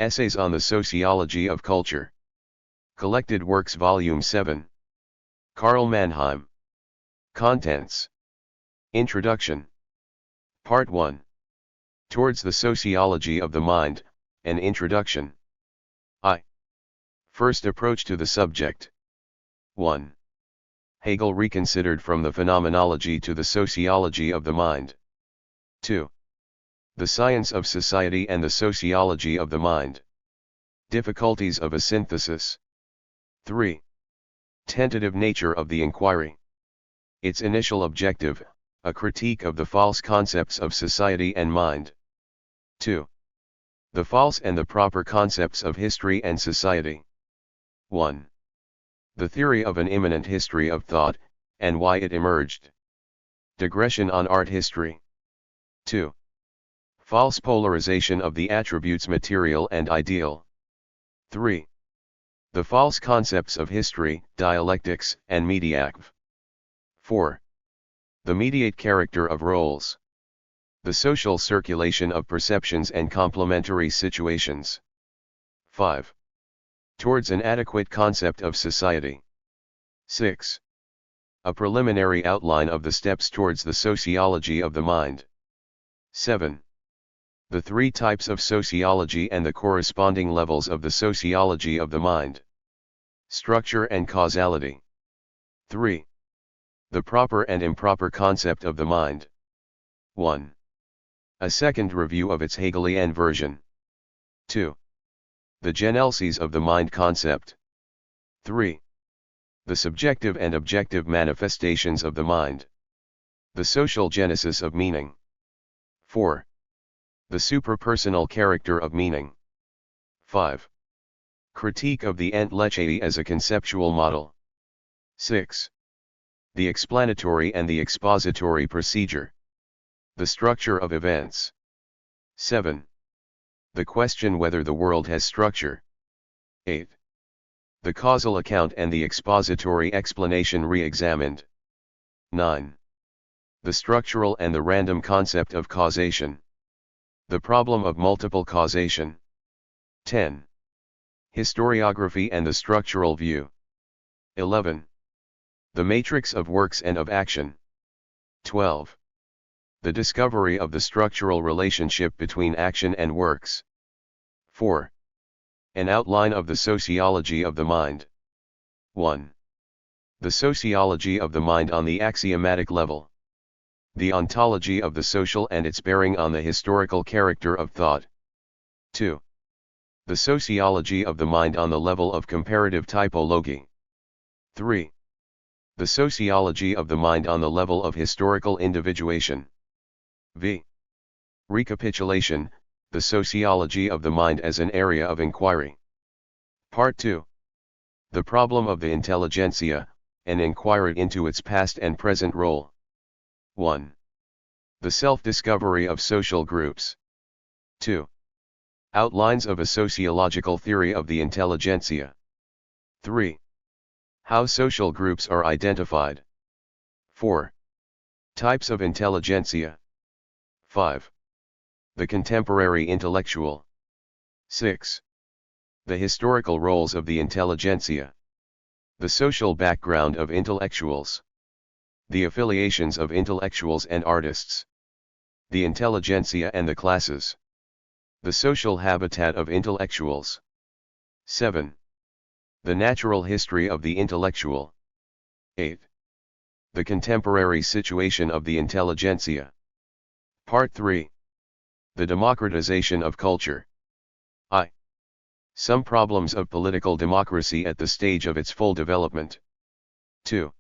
Essays on the Sociology of Culture. Collected Works Volume 7. Karl Mannheim. Contents. Introduction. Part 1. Towards the Sociology of the Mind, an Introduction. First approach to the subject. 1. Hegel reconsidered from the phenomenology to the sociology of the mind. 2. The science of society and the sociology of the mind. Difficulties of a synthesis. 3. Tentative nature of the inquiry. Its initial objective, a critique of the false concepts of society and mind. 2. The false and the proper concepts of history and society. 1. The theory of an immanent history of thought, and why it emerged. Digression on art history. 2. False polarization of the attributes material and ideal. 3. The false concepts of history, dialectics, and mediative. 4. The mediate character of roles. The social circulation of perceptions and complementary situations. 5. Towards an adequate concept of society. 6. A preliminary outline of the steps towards the sociology of the mind. 7. The 3 types of sociology and the corresponding levels of the sociology of the mind. Structure and causality. 3. The proper and improper concept of the mind. 1. A second review of its Hegelian version. 2. The genelses of the mind concept. 3. The subjective and objective manifestations of the mind. The social genesis of meaning. 4. The suprapersonal character of meaning. 5. Critique of the Entlechiae as a conceptual model. 6. The explanatory and the expository procedure. The structure of events. 7. The question whether the world has structure. 8. The causal account and the expository explanation re-examined. 9. The structural and the random concept of causation. The problem of multiple causation. 10. Historiography and the structural view. 11. The matrix of works and of action. 12. The discovery of the structural relationship between action and works. 4. An outline of the sociology of the mind. 1. The sociology of the mind on the axiomatic level. The ontology of the social and its bearing on the historical character of thought. 2. The sociology of the mind on the level of comparative typology. 3. The sociology of the mind on the level of historical individuation. V. Recapitulation, the sociology of the mind as an area of inquiry. Part 2. The problem of the intelligentsia, an inquiry into its past and present role. 1. The self-discovery of social groups. 2. Outlines of a sociological theory of the intelligentsia. 3. How social groups are identified. 4. Types of intelligentsia. 5. The contemporary intellectual. 6. The historical roles of the intelligentsia. The social background of intellectuals. The affiliations of intellectuals and artists. The intelligentsia and the classes. The social habitat of intellectuals. 7. The natural history of the intellectual. 8. The contemporary situation of the intelligentsia. Part 3. The democratization of culture. Some problems of political democracy at the stage of its full development. 2.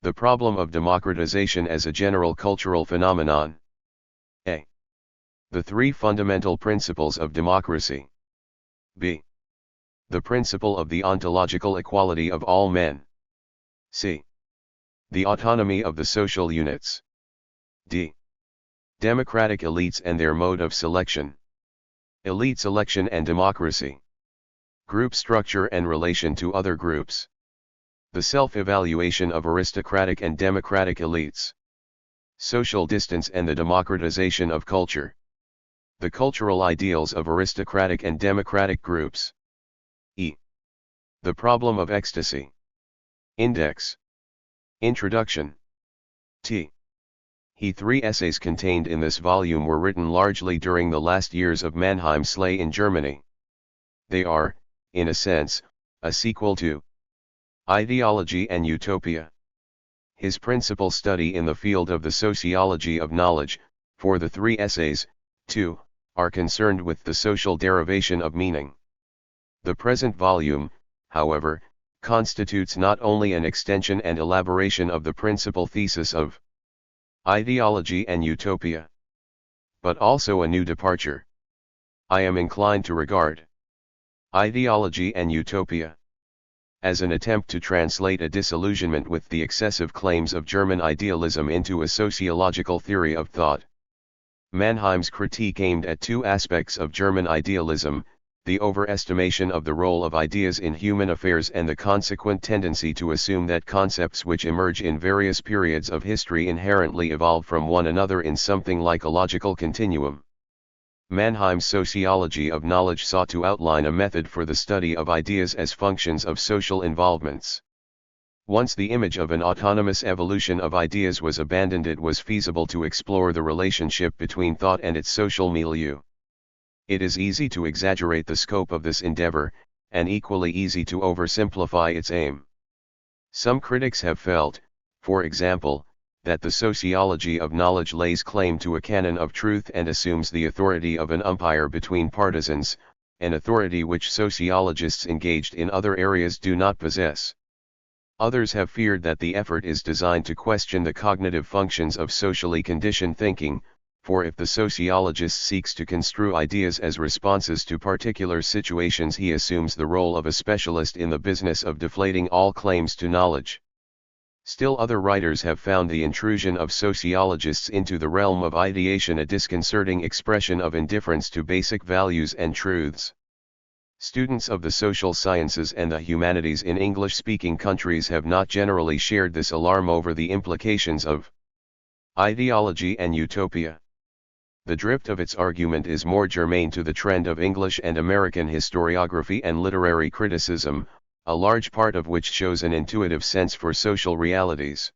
The problem of democratization as a general cultural phenomenon. A. The 3 fundamental principles of democracy. B. The principle of the ontological equality of all men. C. The autonomy of the social units. D. Democratic elites and their mode of selection. Elite selection and democracy. Group structure and relation to other groups. The self-evaluation of aristocratic and democratic elites. Social distance and the democratization of culture. The cultural ideals of aristocratic and democratic groups. E. The problem of ecstasy. Index. Introduction. T. He 3 essays contained in this volume were written largely during the last years of Mannheim's stay in Germany. They are, in a sense, a sequel to Ideology and Utopia. His principal study in the field of the sociology of knowledge, for the 3 essays, 2, are concerned with the social derivation of meaning. The present volume, however, constitutes not only an extension and elaboration of the principal thesis of Ideology and Utopia, but also a new departure. I am inclined to regard Ideology and Utopia as an attempt to translate a disillusionment with the excessive claims of German idealism into a sociological theory of thought. Mannheim's critique aimed at 2 aspects of German idealism: the overestimation of the role of ideas in human affairs and the consequent tendency to assume that concepts which emerge in various periods of history inherently evolve from one another in something like a logical continuum. Mannheim's sociology of knowledge sought to outline a method for the study of ideas as functions of social involvements. Once the image of an autonomous evolution of ideas was abandoned, it was feasible to explore the relationship between thought and its social milieu. It is easy to exaggerate the scope of this endeavor, and equally easy to oversimplify its aim. Some critics have felt, for example, that the sociology of knowledge lays claim to a canon of truth and assumes the authority of an umpire between partisans, an authority which sociologists engaged in other areas do not possess. Others have feared that the effort is designed to question the cognitive functions of socially conditioned thinking, for if the sociologist seeks to construe ideas as responses to particular situations, he assumes the role of a specialist in the business of deflating all claims to knowledge. Still, other writers have found the intrusion of sociologists into the realm of ideation a disconcerting expression of indifference to basic values and truths. Students of the social sciences and the humanities in English-speaking countries have not generally shared this alarm over the implications of ideology and utopia. The drift of its argument is more germane to the trend of English and American historiography and literary criticism, a large part of which shows an intuitive sense for social realities.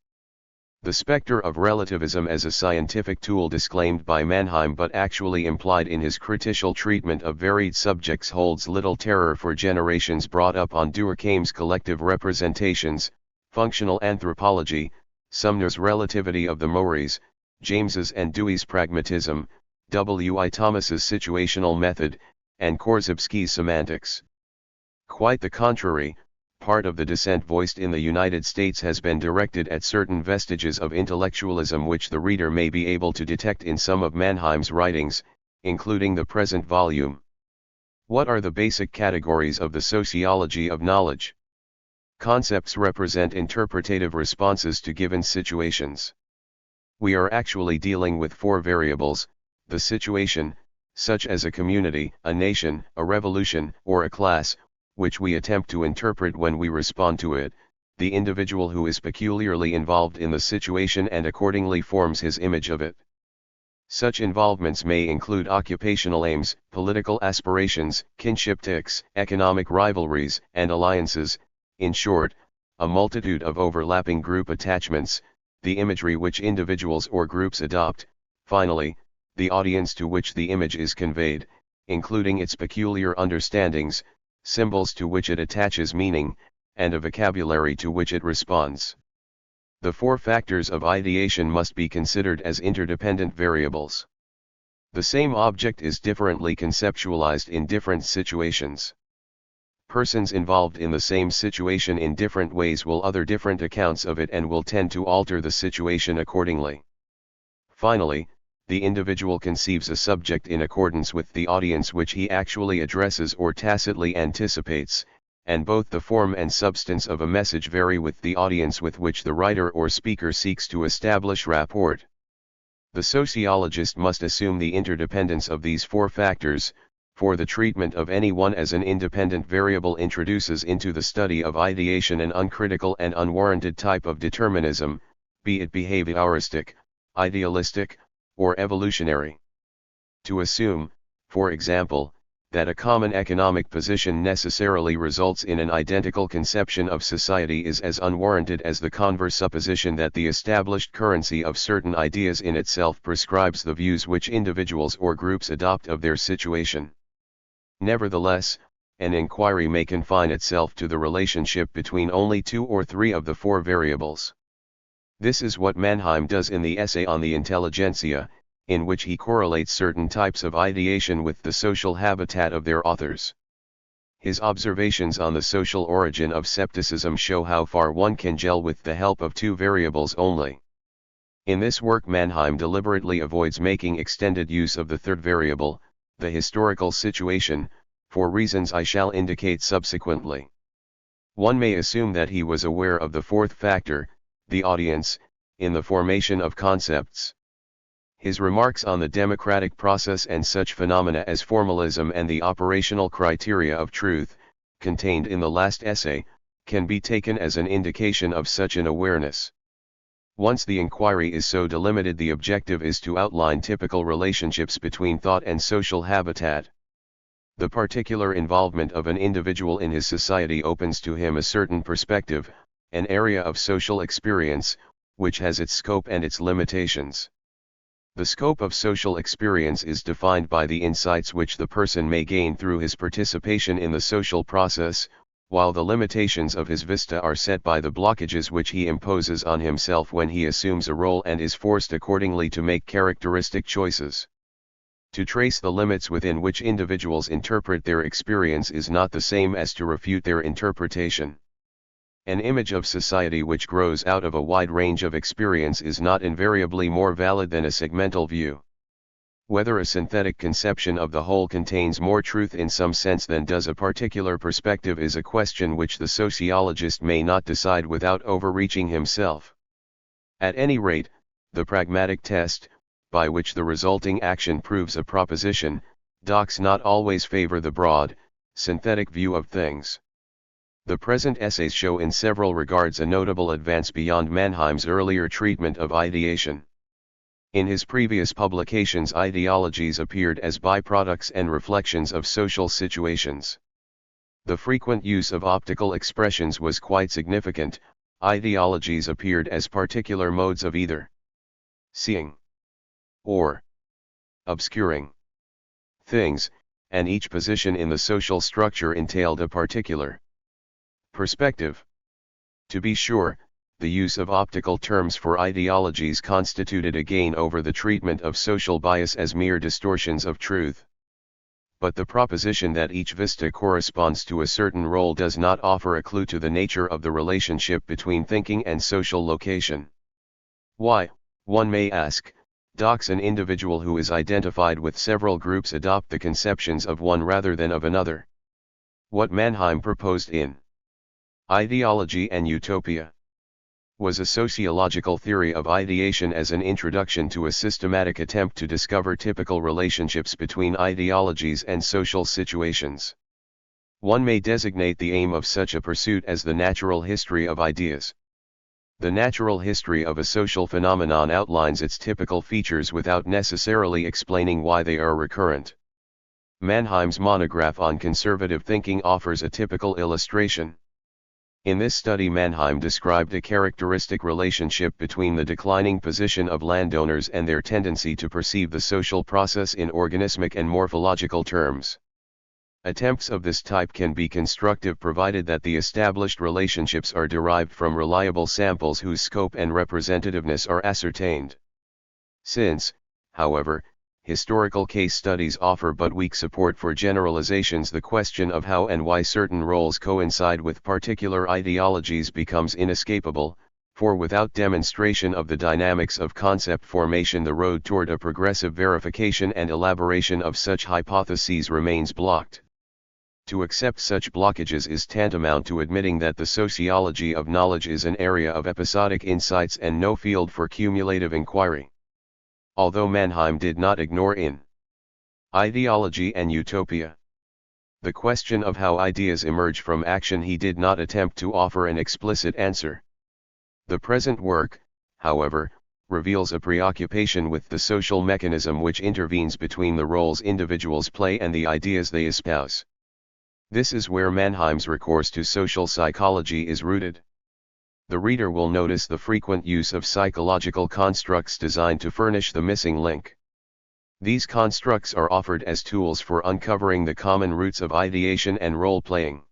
The specter of relativism as a scientific tool disclaimed by Mannheim but actually implied in his critical treatment of varied subjects holds little terror for generations brought up on Durkheim's collective representations, functional anthropology, Sumner's relativity of the mores, James's and Dewey's pragmatism, W. I. Thomas's situational method, and Korzybski's semantics. Quite the contrary, part of the dissent voiced in the United States has been directed at certain vestiges of intellectualism which the reader may be able to detect in some of Mannheim's writings, including the present volume. What are the basic categories of the sociology of knowledge? Concepts represent interpretative responses to given situations. We are actually dealing with 4 variables: the situation, such as a community, a nation, a revolution, or a class, which we attempt to interpret when we respond to it; the individual who is peculiarly involved in the situation and accordingly forms his image of it. Such involvements may include occupational aims, political aspirations, kinship tics, economic rivalries, and alliances, in short, a multitude of overlapping group attachments, the imagery which individuals or groups adopt, finally, the audience to which the image is conveyed, including its peculiar understandings, symbols to which it attaches meaning, and a vocabulary to which it responds. The 4 factors of ideation must be considered as interdependent variables. The same object is differently conceptualized in different situations. Persons involved in the same situation in different ways will utter different accounts of it and will tend to alter the situation accordingly. Finally, the individual conceives a subject in accordance with the audience which he actually addresses or tacitly anticipates, and both the form and substance of a message vary with the audience with which the writer or speaker seeks to establish rapport. The sociologist must assume the interdependence of these 4 factors, for the treatment of any one as an independent variable introduces into the study of ideation an uncritical and unwarranted type of determinism, be it behavioristic, idealistic, or evolutionary. To assume, for example, that a common economic position necessarily results in an identical conception of society is as unwarranted as the converse supposition that the established currency of certain ideas in itself prescribes the views which individuals or groups adopt of their situation. Nevertheless, an inquiry may confine itself to the relationship between only 2 or 3 of the 4 variables. This is what Mannheim does in the essay on the intelligentsia, in which he correlates certain types of ideation with the social habitat of their authors. His observations on the social origin of scepticism show how far one can gel with the help of 2 variables only. In this work Mannheim deliberately avoids making extended use of the third variable, the historical situation, for reasons I shall indicate subsequently. One may assume that he was aware of the fourth factor, the audience, in the formation of concepts. His remarks on the democratic process and such phenomena as formalism and the operational criteria of truth, contained in the last essay, can be taken as an indication of such an awareness. Once the inquiry is so delimited, the objective is to outline typical relationships between thought and social habitat. The particular involvement of an individual in his society opens to him a certain perspective, an area of social experience, which has its scope and its limitations. The scope of social experience is defined by the insights which the person may gain through his participation in the social process, while the limitations of his vista are set by the blockages which he imposes on himself when he assumes a role and is forced accordingly to make characteristic choices. To trace the limits within which individuals interpret their experience is not the same as to refute their interpretation. An image of society which grows out of a wide range of experience is not invariably more valid than a segmental view. Whether a synthetic conception of the whole contains more truth in some sense than does a particular perspective is a question which the sociologist may not decide without overreaching himself. At any rate, the pragmatic test, by which the resulting action proves a proposition, does not always favor the broad, synthetic view of things. The present essays show in several regards a notable advance beyond Mannheim's earlier treatment of ideation. In his previous publications, ideologies appeared as byproducts and reflections of social situations. The frequent use of optical expressions was quite significant. Ideologies appeared as particular modes of either seeing or obscuring things, and each position in the social structure entailed a particular perspective. To be sure, the use of optical terms for ideologies constituted a gain over the treatment of social bias as mere distortions of truth. But the proposition that each vista corresponds to a certain role does not offer a clue to the nature of the relationship between thinking and social location. Why, one may ask, does an individual who is identified with several groups adopt the conceptions of one rather than of another? What Mannheim proposed in Ideology and Utopia was a sociological theory of ideation as an introduction to a systematic attempt to discover typical relationships between ideologies and social situations. One may designate the aim of such a pursuit as the natural history of ideas. The natural history of a social phenomenon outlines its typical features without necessarily explaining why they are recurrent. Mannheim's monograph on conservative thinking offers a typical illustration. In this study, Mannheim described a characteristic relationship between the declining position of landowners and their tendency to perceive the social process in organismic and morphological terms. Attempts of this type can be constructive provided that the established relationships are derived from reliable samples whose scope and representativeness are ascertained. Since, however, historical case studies offer but weak support for generalizations, the question of how and why certain roles coincide with particular ideologies becomes inescapable, for without demonstration of the dynamics of concept formation, the road toward a progressive verification and elaboration of such hypotheses remains blocked. To accept such blockages is tantamount to admitting that the sociology of knowledge is an area of episodic insights and no field for cumulative inquiry. Although Mannheim did not ignore in Ideology and Utopia the question of how ideas emerge from action, he did not attempt to offer an explicit answer. The present work, however, reveals a preoccupation with the social mechanism which intervenes between the roles individuals play and the ideas they espouse. This is where Mannheim's recourse to social psychology is rooted. The reader will notice the frequent use of psychological constructs designed to furnish the missing link. These constructs are offered as tools for uncovering the common roots of ideation and role-playing.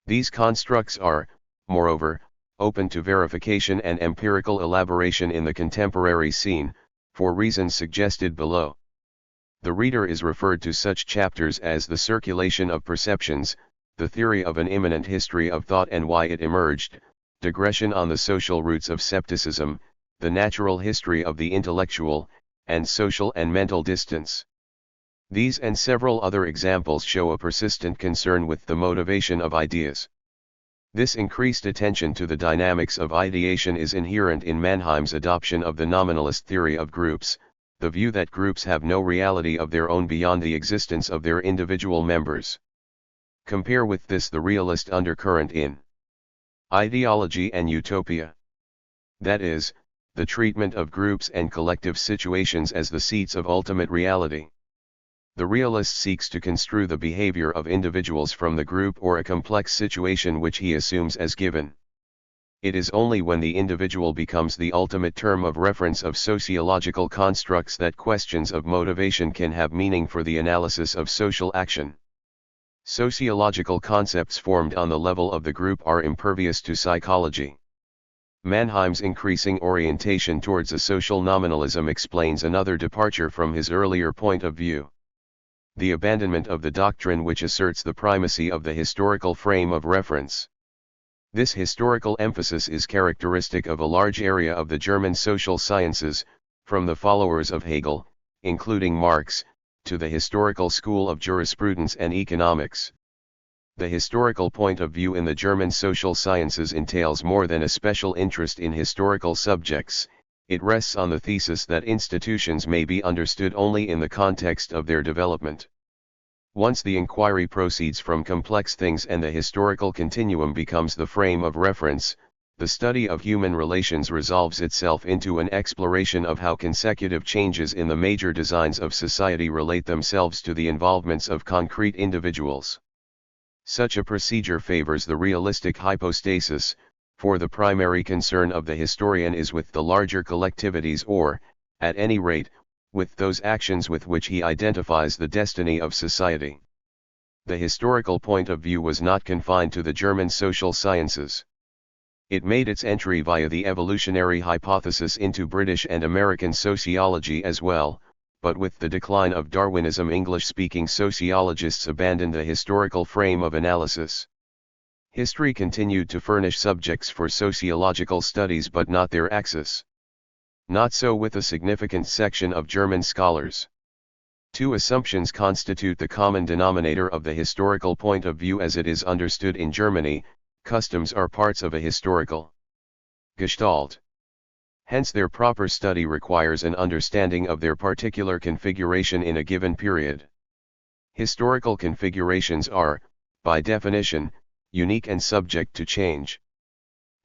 These constructs are, moreover, open to verification and empirical elaboration in the contemporary scene, for reasons suggested below. The reader is referred to such chapters as the circulation of perceptions, the theory of an immanent history of thought and why it emerged, digression on the social roots of scepticism, the natural history of the intellectual, and social and mental distance. These and several other examples show a persistent concern with the motivation of ideas. This increased attention to the dynamics of ideation is inherent in Mannheim's adoption of the nominalist theory of groups, the view that groups have no reality of their own beyond the existence of their individual members. Compare with this the realist undercurrent in Ideology and Utopia. That is, the treatment of groups and collective situations as the seats of ultimate reality. The realist seeks to construe the behavior of individuals from the group or a complex situation which he assumes as given. It is only when the individual becomes the ultimate term of reference of sociological constructs that questions of motivation can have meaning for the analysis of social action. Sociological concepts formed on the level of the group are impervious to psychology. Mannheim's increasing orientation towards a social nominalism explains another departure from his earlier point of view. The abandonment of the doctrine which asserts the primacy of the historical frame of reference. This historical emphasis is characteristic of a large area of the German social sciences, from the followers of Hegel, including Marx, to the historical school of jurisprudence and economics. The historical point of view in the German social sciences entails more than a special interest in historical subjects. It rests on the thesis that institutions may be understood only in the context of their development. Once the inquiry proceeds from complex things and the historical continuum becomes the frame of reference, the study of human relations resolves itself into an exploration of how consecutive changes in the major designs of society relate themselves to the involvements of concrete individuals. Such a procedure favors the realistic hypostasis, for the primary concern of the historian is with the larger collectivities or, at any rate, with those actions with which he identifies the destiny of society. The historical point of view was not confined to the German social sciences. It made its entry via the evolutionary hypothesis into British and American sociology as well, but with the decline of Darwinism English-speaking sociologists abandoned the historical frame of analysis. History continued to furnish subjects for sociological studies but not their axis. Not so with a significant section of German scholars. Two assumptions constitute the common denominator of the historical point of view as it is understood in Germany: customs are parts of a historical Gestalt. Hence their proper study requires an understanding of their particular configuration in a given period. Historical configurations are, by definition, unique and subject to change.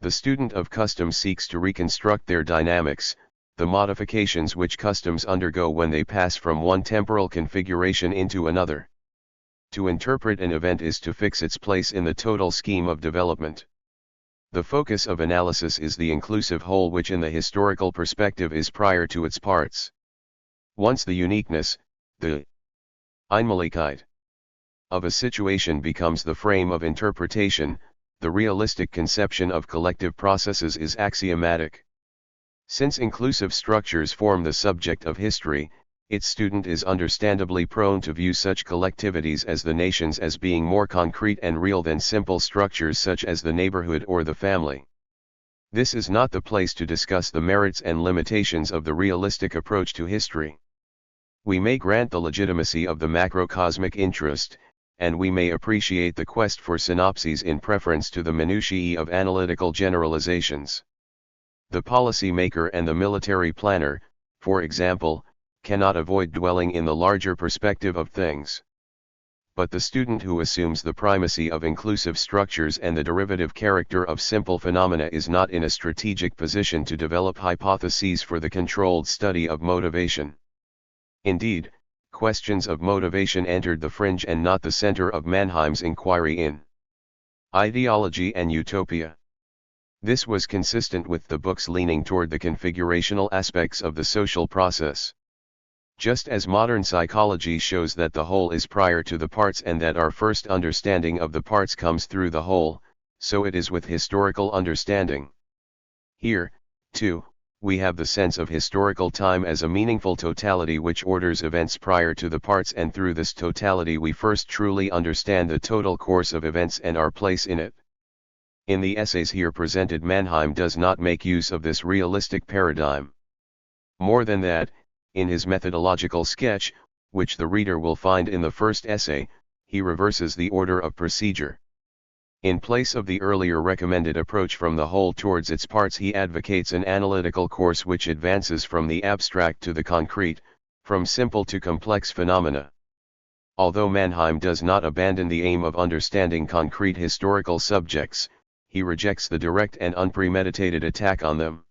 The student of customs seeks to reconstruct their dynamics, the modifications which customs undergo when they pass from one temporal configuration into another. To interpret an event is to fix its place in the total scheme of development. The focus of analysis is the inclusive whole which in the historical perspective is prior to its parts. Once the uniqueness, the Einmaligkeit, of a situation becomes the frame of interpretation, the realistic conception of collective processes is axiomatic. Since inclusive structures form the subject of history, its student is understandably prone to view such collectivities as the nations as being more concrete and real than simple structures such as the neighborhood or the family. This is not the place to discuss the merits and limitations of the realistic approach to history. We may grant the legitimacy of the macrocosmic interest, and we may appreciate the quest for synopses in preference to the minutiae of analytical generalizations. The policymaker and the military planner, for example, cannot avoid dwelling in the larger perspective of things. but the student who assumes the primacy of inclusive structures and the derivative character of simple phenomena is not in a strategic position to develop hypotheses for the controlled study of motivation. Indeed, questions of motivation entered the fringe and not the center of Mannheim's inquiry in Ideology and Utopia. This was consistent with the book's leaning toward the configurational aspects of the social process. Just as modern psychology shows that the whole is prior to the parts and that our first understanding of the parts comes through the whole, so it is with historical understanding. Here, too, we have the sense of historical time as a meaningful totality which orders events prior to the parts, and through this totality we first truly understand the total course of events and our place in it. In the essays here presented, Mannheim does not make use of this realistic paradigm. More than that, in his methodological sketch, which the reader will find in the first essay, he reverses the order of procedure. In place of the earlier recommended approach from the whole towards its parts, he advocates an analytical course which advances from the abstract to the concrete, from simple to complex phenomena. Although Mannheim does not abandon the aim of understanding concrete historical subjects, he rejects the direct and unpremeditated attack on them.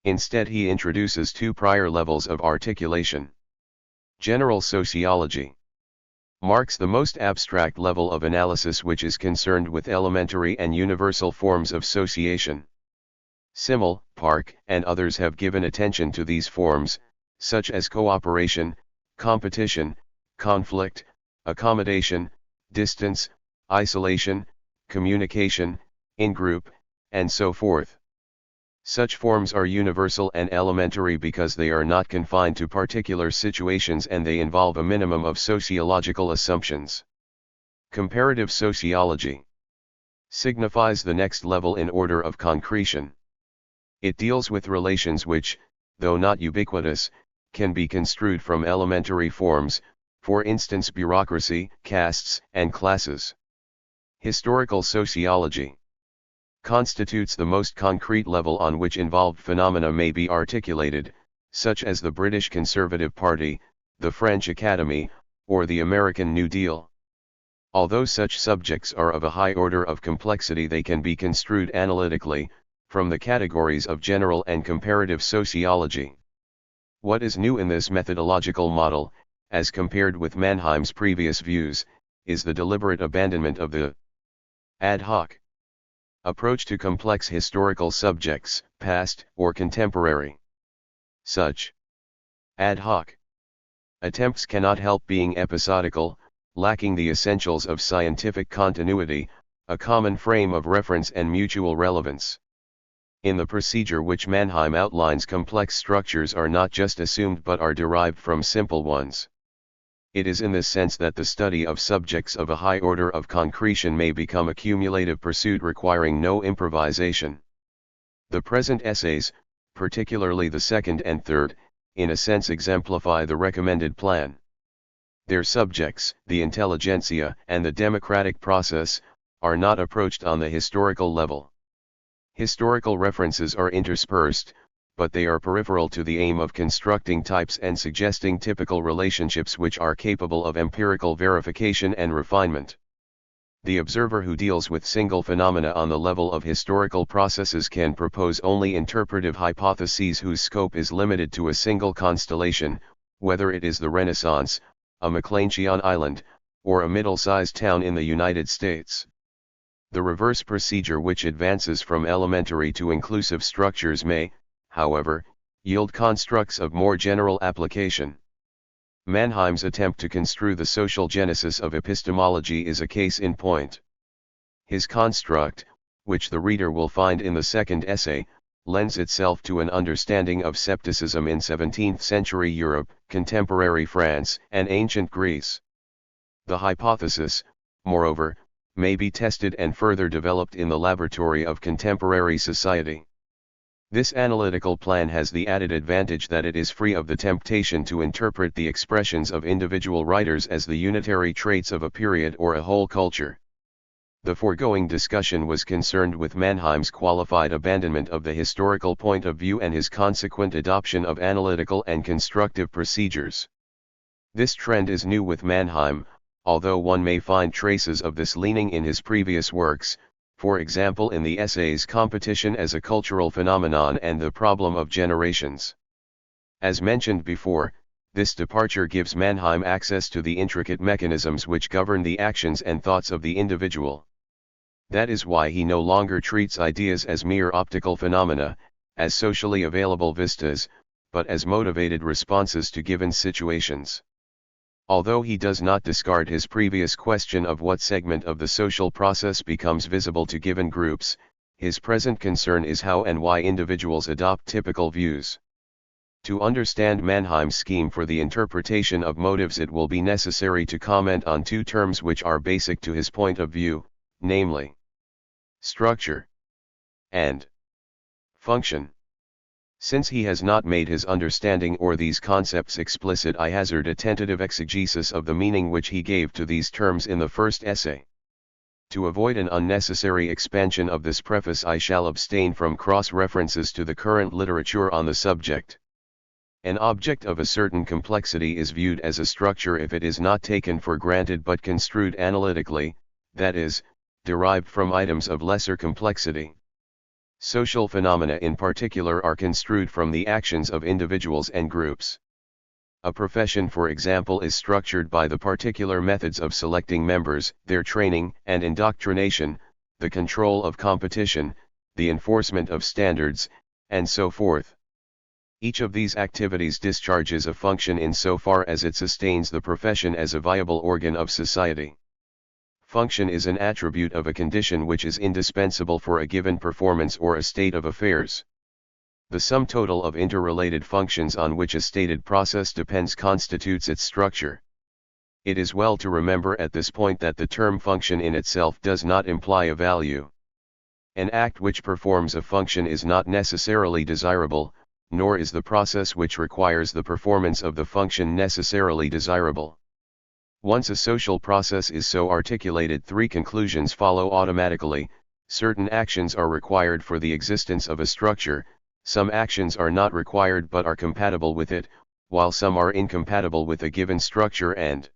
Instead, he introduces two prior levels of articulation. General sociology marks the most abstract level of analysis, which is concerned with elementary and universal forms of sociation. Simmel, Park, and others have given attention to these forms, such as cooperation, competition, conflict, accommodation, distance, isolation, communication, in-group, and so forth. Such forms are universal and elementary because they are not confined to particular situations and they involve a minimum of sociological assumptions. Comparative sociology signifies the next level in order of concretion. It deals with relations which, though not ubiquitous, can be construed from elementary forms, for instance bureaucracy, castes, and classes. Historical sociology constitutes the most concrete level on which involved phenomena may be articulated, such as the British Conservative Party, the French Academy, or the American New Deal. Although such subjects are of a high order of complexity, they can be construed analytically, from the categories of general and comparative sociology. What is new in this methodological model, as compared with Mannheim's previous views, is the deliberate abandonment of the ad hoc approach to complex historical subjects, past or contemporary. Such ad hoc attempts cannot help being episodical, lacking the essentials of scientific continuity, a common frame of reference and mutual relevance. In the procedure which Mannheim outlines, complex structures are not just assumed but are derived from simple ones. It is in this sense that the study of subjects of a high order of concretion may become a cumulative pursuit requiring no improvisation. The present essays, particularly the second and third, in a sense exemplify the recommended plan. Their subjects, the intelligentsia and the democratic process, are not approached on the historical level. Historical references are interspersed, but they are peripheral to the aim of constructing types and suggesting typical relationships which are capable of empirical verification and refinement. The observer who deals with single phenomena on the level of historical processes can propose only interpretive hypotheses whose scope is limited to a single constellation, whether it is the Renaissance, a McLeanchian island, or a middle-sized town in the United States. The reverse procedure, which advances from elementary to inclusive structures, may, however, yield constructs of more general application. Mannheim's attempt to construe the social genesis of epistemology is a case in point. His construct, which the reader will find in the second essay, lends itself to an understanding of scepticism in 17th-century Europe, contemporary France, and ancient Greece. The hypothesis, moreover, may be tested and further developed in the laboratory of contemporary society. This analytical plan has the added advantage that it is free of the temptation to interpret the expressions of individual writers as the unitary traits of a period or a whole culture. The foregoing discussion was concerned with Mannheim's qualified abandonment of the historical point of view and his consequent adoption of analytical and constructive procedures. This trend is new with Mannheim, although one may find traces of this leaning in his previous works, for example in the essays Competition as a Cultural Phenomenon and The Problem of Generations. As mentioned before, this departure gives Mannheim access to the intricate mechanisms which govern the actions and thoughts of the individual. That is why he no longer treats ideas as mere optical phenomena, as socially available vistas, but as motivated responses to given situations. Although he does not discard his previous question of what segment of the social process becomes visible to given groups, his present concern is how and why individuals adopt typical views. To understand Mannheim's scheme for the interpretation of motives, it will be necessary to comment on two terms which are basic to his point of view, namely structure and function. Since he has not made his understanding or these concepts explicit, I hazard a tentative exegesis of the meaning which he gave to these terms in the first essay. To avoid an unnecessary expansion of this preface, I shall abstain from cross-references to the current literature on the subject. An object of a certain complexity is viewed as a structure if it is not taken for granted but construed analytically, that is, derived from items of lesser complexity. Social phenomena in particular are construed from the actions of individuals and groups. A profession, for example, is structured by the particular methods of selecting members, their training and indoctrination, the control of competition, the enforcement of standards, and so forth. Each of these activities discharges a function insofar as it sustains the profession as a viable organ of society. Function is an attribute of a condition which is indispensable for a given performance or a state of affairs. The sum total of interrelated functions on which a stated process depends constitutes its structure. It is well to remember at this point that the term function in itself does not imply a value. An act which performs a function is not necessarily desirable, nor is the process which requires the performance of the function necessarily desirable. Once a social process is so articulated, three conclusions follow automatically: certain actions are required for the existence of a structure, some actions are not required but are compatible with it, while some are incompatible with a given structure, and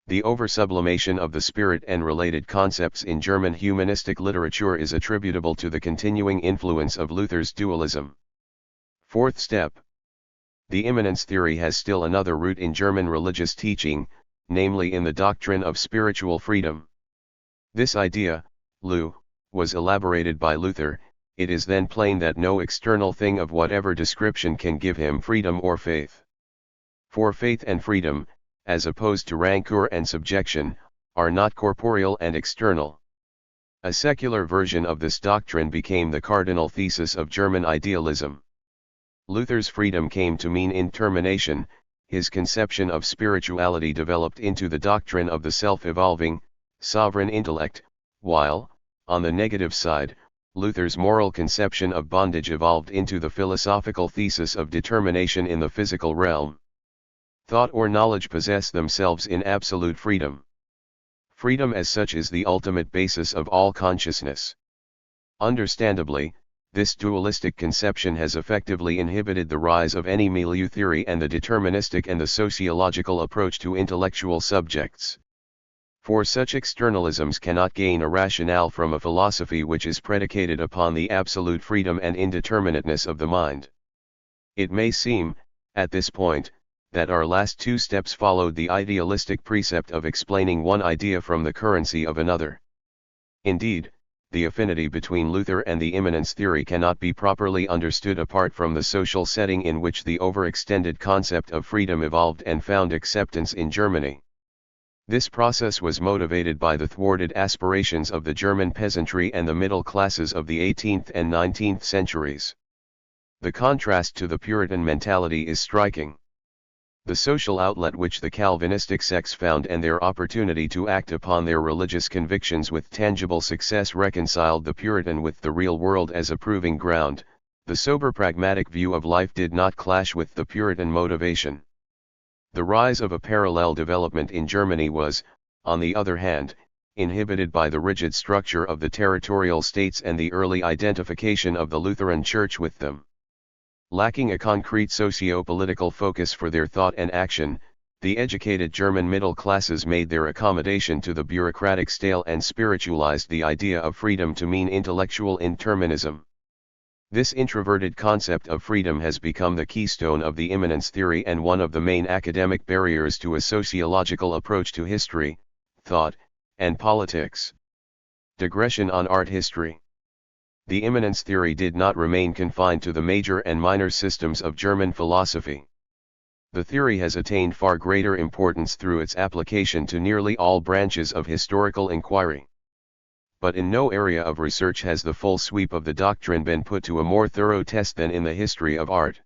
the oversublimation of the spirit and related concepts in German humanistic literature is attributable to the continuing influence of Luther's dualism. Fourth step. The immanence theory has still another root in German religious teaching, namely in the doctrine of spiritual freedom. This idea, was elaborated by Luther. It is then plain that no external thing of whatever description can give him freedom or faith. For faith and freedom, as opposed to rancor and subjection, are not corporeal and external. A secular version of this doctrine became the cardinal thesis of German idealism. Luther's freedom came to mean intermination. His conception of spirituality developed into the doctrine of the self-evolving, sovereign intellect, while, on the negative side, Luther's moral conception of bondage evolved into the philosophical thesis of determination in the physical realm. Thought or knowledge possess themselves in absolute freedom. Freedom as such is the ultimate basis of all consciousness. Understandably, this dualistic conception has effectively inhibited the rise of any milieu theory and the deterministic and the sociological approach to intellectual subjects. For such externalisms cannot gain a rationale from a philosophy which is predicated upon the absolute freedom and indeterminateness of the mind. It may seem, at this point, that our last two steps followed the idealistic precept of explaining one idea from the currency of another. Indeed, the affinity between Luther and the immanence theory cannot be properly understood apart from the social setting in which the overextended concept of freedom evolved and found acceptance in Germany. This process was motivated by the thwarted aspirations of the German peasantry and the middle classes of the 18th and 19th centuries. The contrast to the Puritan mentality is striking. The social outlet which the Calvinistic sects found and their opportunity to act upon their religious convictions with tangible success reconciled the Puritan with the real world as a proving ground. The sober pragmatic view of life did not clash with the Puritan motivation. The rise of a parallel development in Germany was, on the other hand, inhibited by the rigid structure of the territorial states and the early identification of the Lutheran Church with them. Lacking a concrete socio-political focus for their thought and action, The educated German middle classes made their accommodation to the bureaucratic stale and spiritualized the idea of freedom to mean intellectual indeterminism. This introverted concept of freedom has become the keystone of the immanence theory and one of the main academic barriers to a sociological approach to history, thought, and politics. Digression on art history. The immanence theory did not remain confined to the major and minor systems of German philosophy. The theory has attained far greater importance through its application to nearly all branches of historical inquiry. But in no area of research has the full sweep of the doctrine been put to a more thorough test than in the history of art.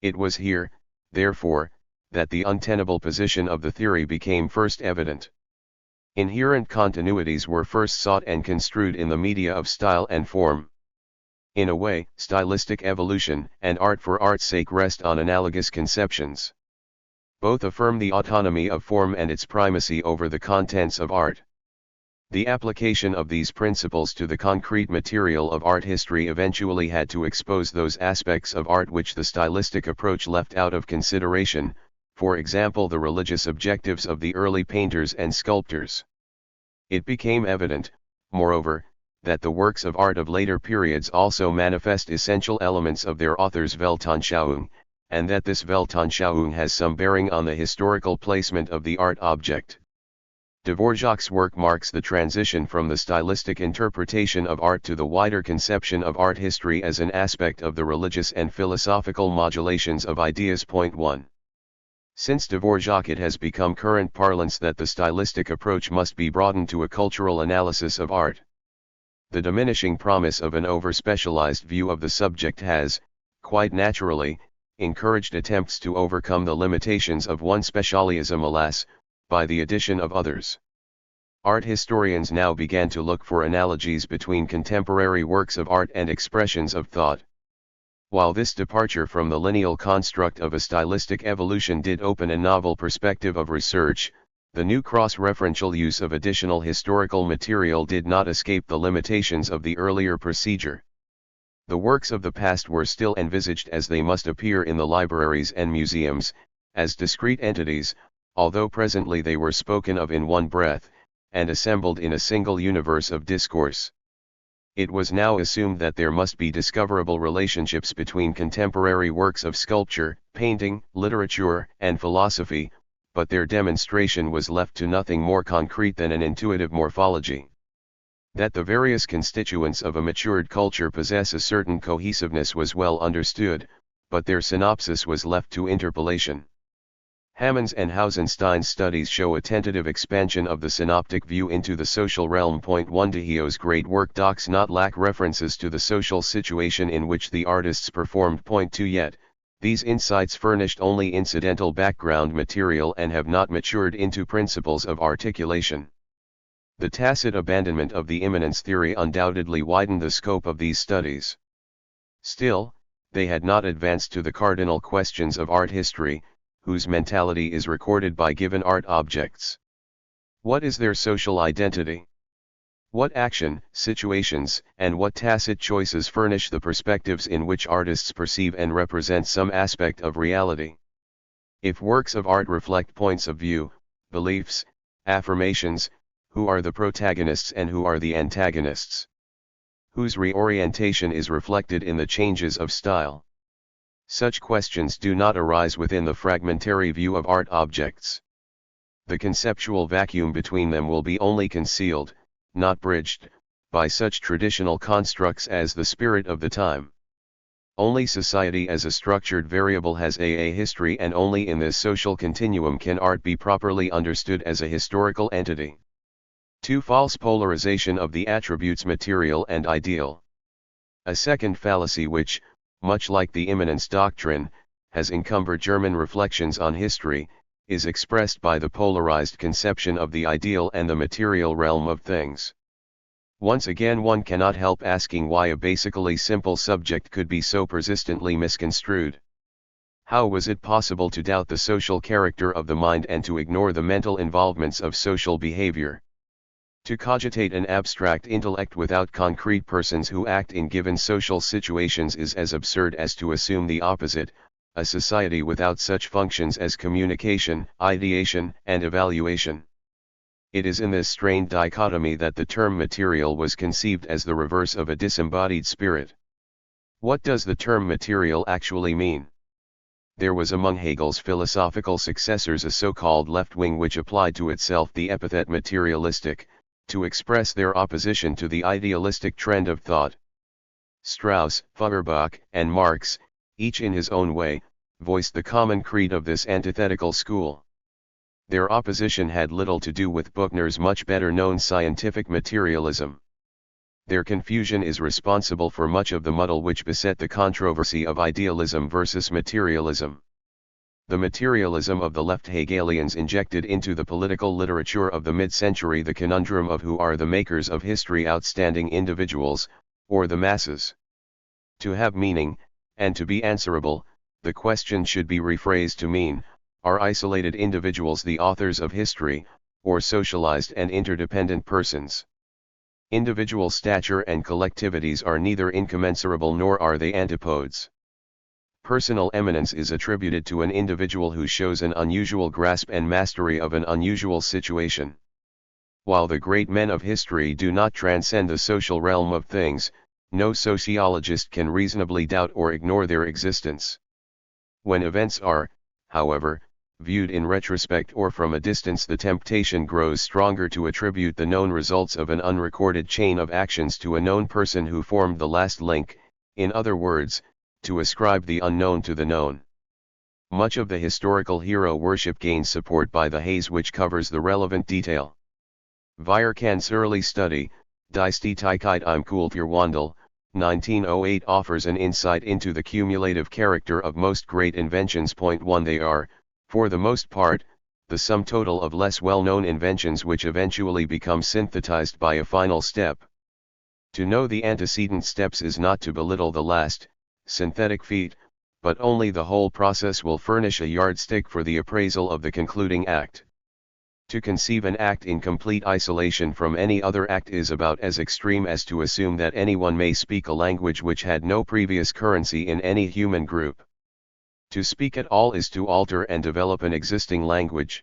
It was here, therefore, that the untenable position of the theory became first evident. Inherent continuities were first sought and construed in the media of style and form. In a way, stylistic evolution and art for art's sake rest on analogous conceptions. Both affirm the autonomy of form and its primacy over the contents of art. The application of these principles to the concrete material of art history eventually had to expose those aspects of art which the stylistic approach left out of consideration, for example the religious objectives of the early painters and sculptors. It became evident, moreover, that the works of art of later periods also manifest essential elements of their author's Weltanschauung, and that this Weltanschauung has some bearing on the historical placement of the art object. Dvorak's work marks the transition from the stylistic interpretation of art to the wider conception of art history as an aspect of the religious and philosophical modulations of ideas. 1. Since Dvorak it has become current parlance that the stylistic approach must be broadened to a cultural analysis of art. The diminishing promise of an over-specialized view of the subject has, quite naturally, encouraged attempts to overcome the limitations of one specialism, alas, by the addition of others. Art historians now began to look for analogies between contemporary works of art and expressions of thought. While this departure from the lineal construct of a stylistic evolution did open a novel perspective of research, the new cross-referential use of additional historical material did not escape the limitations of the earlier procedure. The works of the past were still envisaged as they must appear in the libraries and museums, as discrete entities, although presently they were spoken of in one breath, and assembled in a single universe of discourse. It was now assumed that there must be discoverable relationships between contemporary works of sculpture, painting, literature, and philosophy, but their demonstration was left to nothing more concrete than an intuitive morphology. That the various constituents of a matured culture possess a certain cohesiveness was well understood, but their synopsis was left to interpolation. Hammond's and Hausenstein's studies show a tentative expansion of the synoptic view into the social realm. 1 Dehio's great work does not lack references to the social situation in which the artists performed. 2 Yet, these insights furnished only incidental background material and have not matured into principles of articulation. The tacit abandonment of the immanence theory undoubtedly widened the scope of these studies. Still, they had not advanced to the cardinal questions of art history, whose mentality is recorded by given art objects. What is their social identity? What action, situations, and what tacit choices furnish the perspectives in which artists perceive and represent some aspect of reality? If works of art reflect points of view, beliefs, affirmations, who are the protagonists and who are the antagonists? Whose reorientation is reflected in the changes of style? Such questions do not arise within the fragmentary view of art objects. The conceptual vacuum between them will be only concealed, not bridged, by such traditional constructs as the spirit of the time. Only society as a structured variable has a history, and only in this social continuum can art be properly understood as a historical entity. 2. False polarization of the attributes material and ideal. A second fallacy which, much like the immanence doctrine, has encumbered German reflections on history, is expressed by the polarized conception of the ideal and the material realm of things. Once again one cannot help asking why a basically simple subject could be so persistently misconstrued. How was it possible to doubt the social character of the mind and to ignore the mental involvements of social behavior? To cogitate an abstract intellect without concrete persons who act in given social situations is as absurd as to assume the opposite, a society without such functions as communication, ideation, and evaluation. It is in this strained dichotomy that the term material was conceived as the reverse of a disembodied spirit. What does the term material actually mean? There was among Hegel's philosophical successors a so-called left wing which applied to itself the epithet materialistic, to express their opposition to the idealistic trend of thought. Strauss, Feuerbach, and Marx, each in his own way, voiced the common creed of this antithetical school. Their opposition had little to do with Buchner's much better known scientific materialism. Their confusion is responsible for much of the muddle which beset the controversy of idealism versus materialism. The materialism of the left Hegelians injected into the political literature of the mid-century the conundrum of who are the makers of history, outstanding individuals, or the masses. To have meaning, and to be answerable, the question should be rephrased to mean, are isolated individuals the authors of history, or socialized and interdependent persons? Individual stature and collectivities are neither incommensurable nor are they antipodes. Personal eminence is attributed to an individual who shows an unusual grasp and mastery of an unusual situation. While the great men of history do not transcend the social realm of things, no sociologist can reasonably doubt or ignore their existence. When events are, however, viewed in retrospect or from a distance, the temptation grows stronger to attribute the known results of an unrecorded chain of actions to a known person who formed the last link, in other words, to ascribe the unknown to the known. Much of the historical hero worship gains support by the haze which covers the relevant detail. Weyer Kant's early study, Die Stetigkeit im Kulturwandel, 1908, offers an insight into the cumulative character of most great inventions. 1. They are, for the most part, the sum total of less well-known inventions which eventually become synthesized by a final step. To know the antecedent steps is not to belittle the last, synthetic feat, but only the whole process will furnish a yardstick for the appraisal of the concluding act. To conceive an act in complete isolation from any other act is about as extreme as to assume that anyone may speak a language which had no previous currency in any human group. To speak at all is to alter and develop an existing language.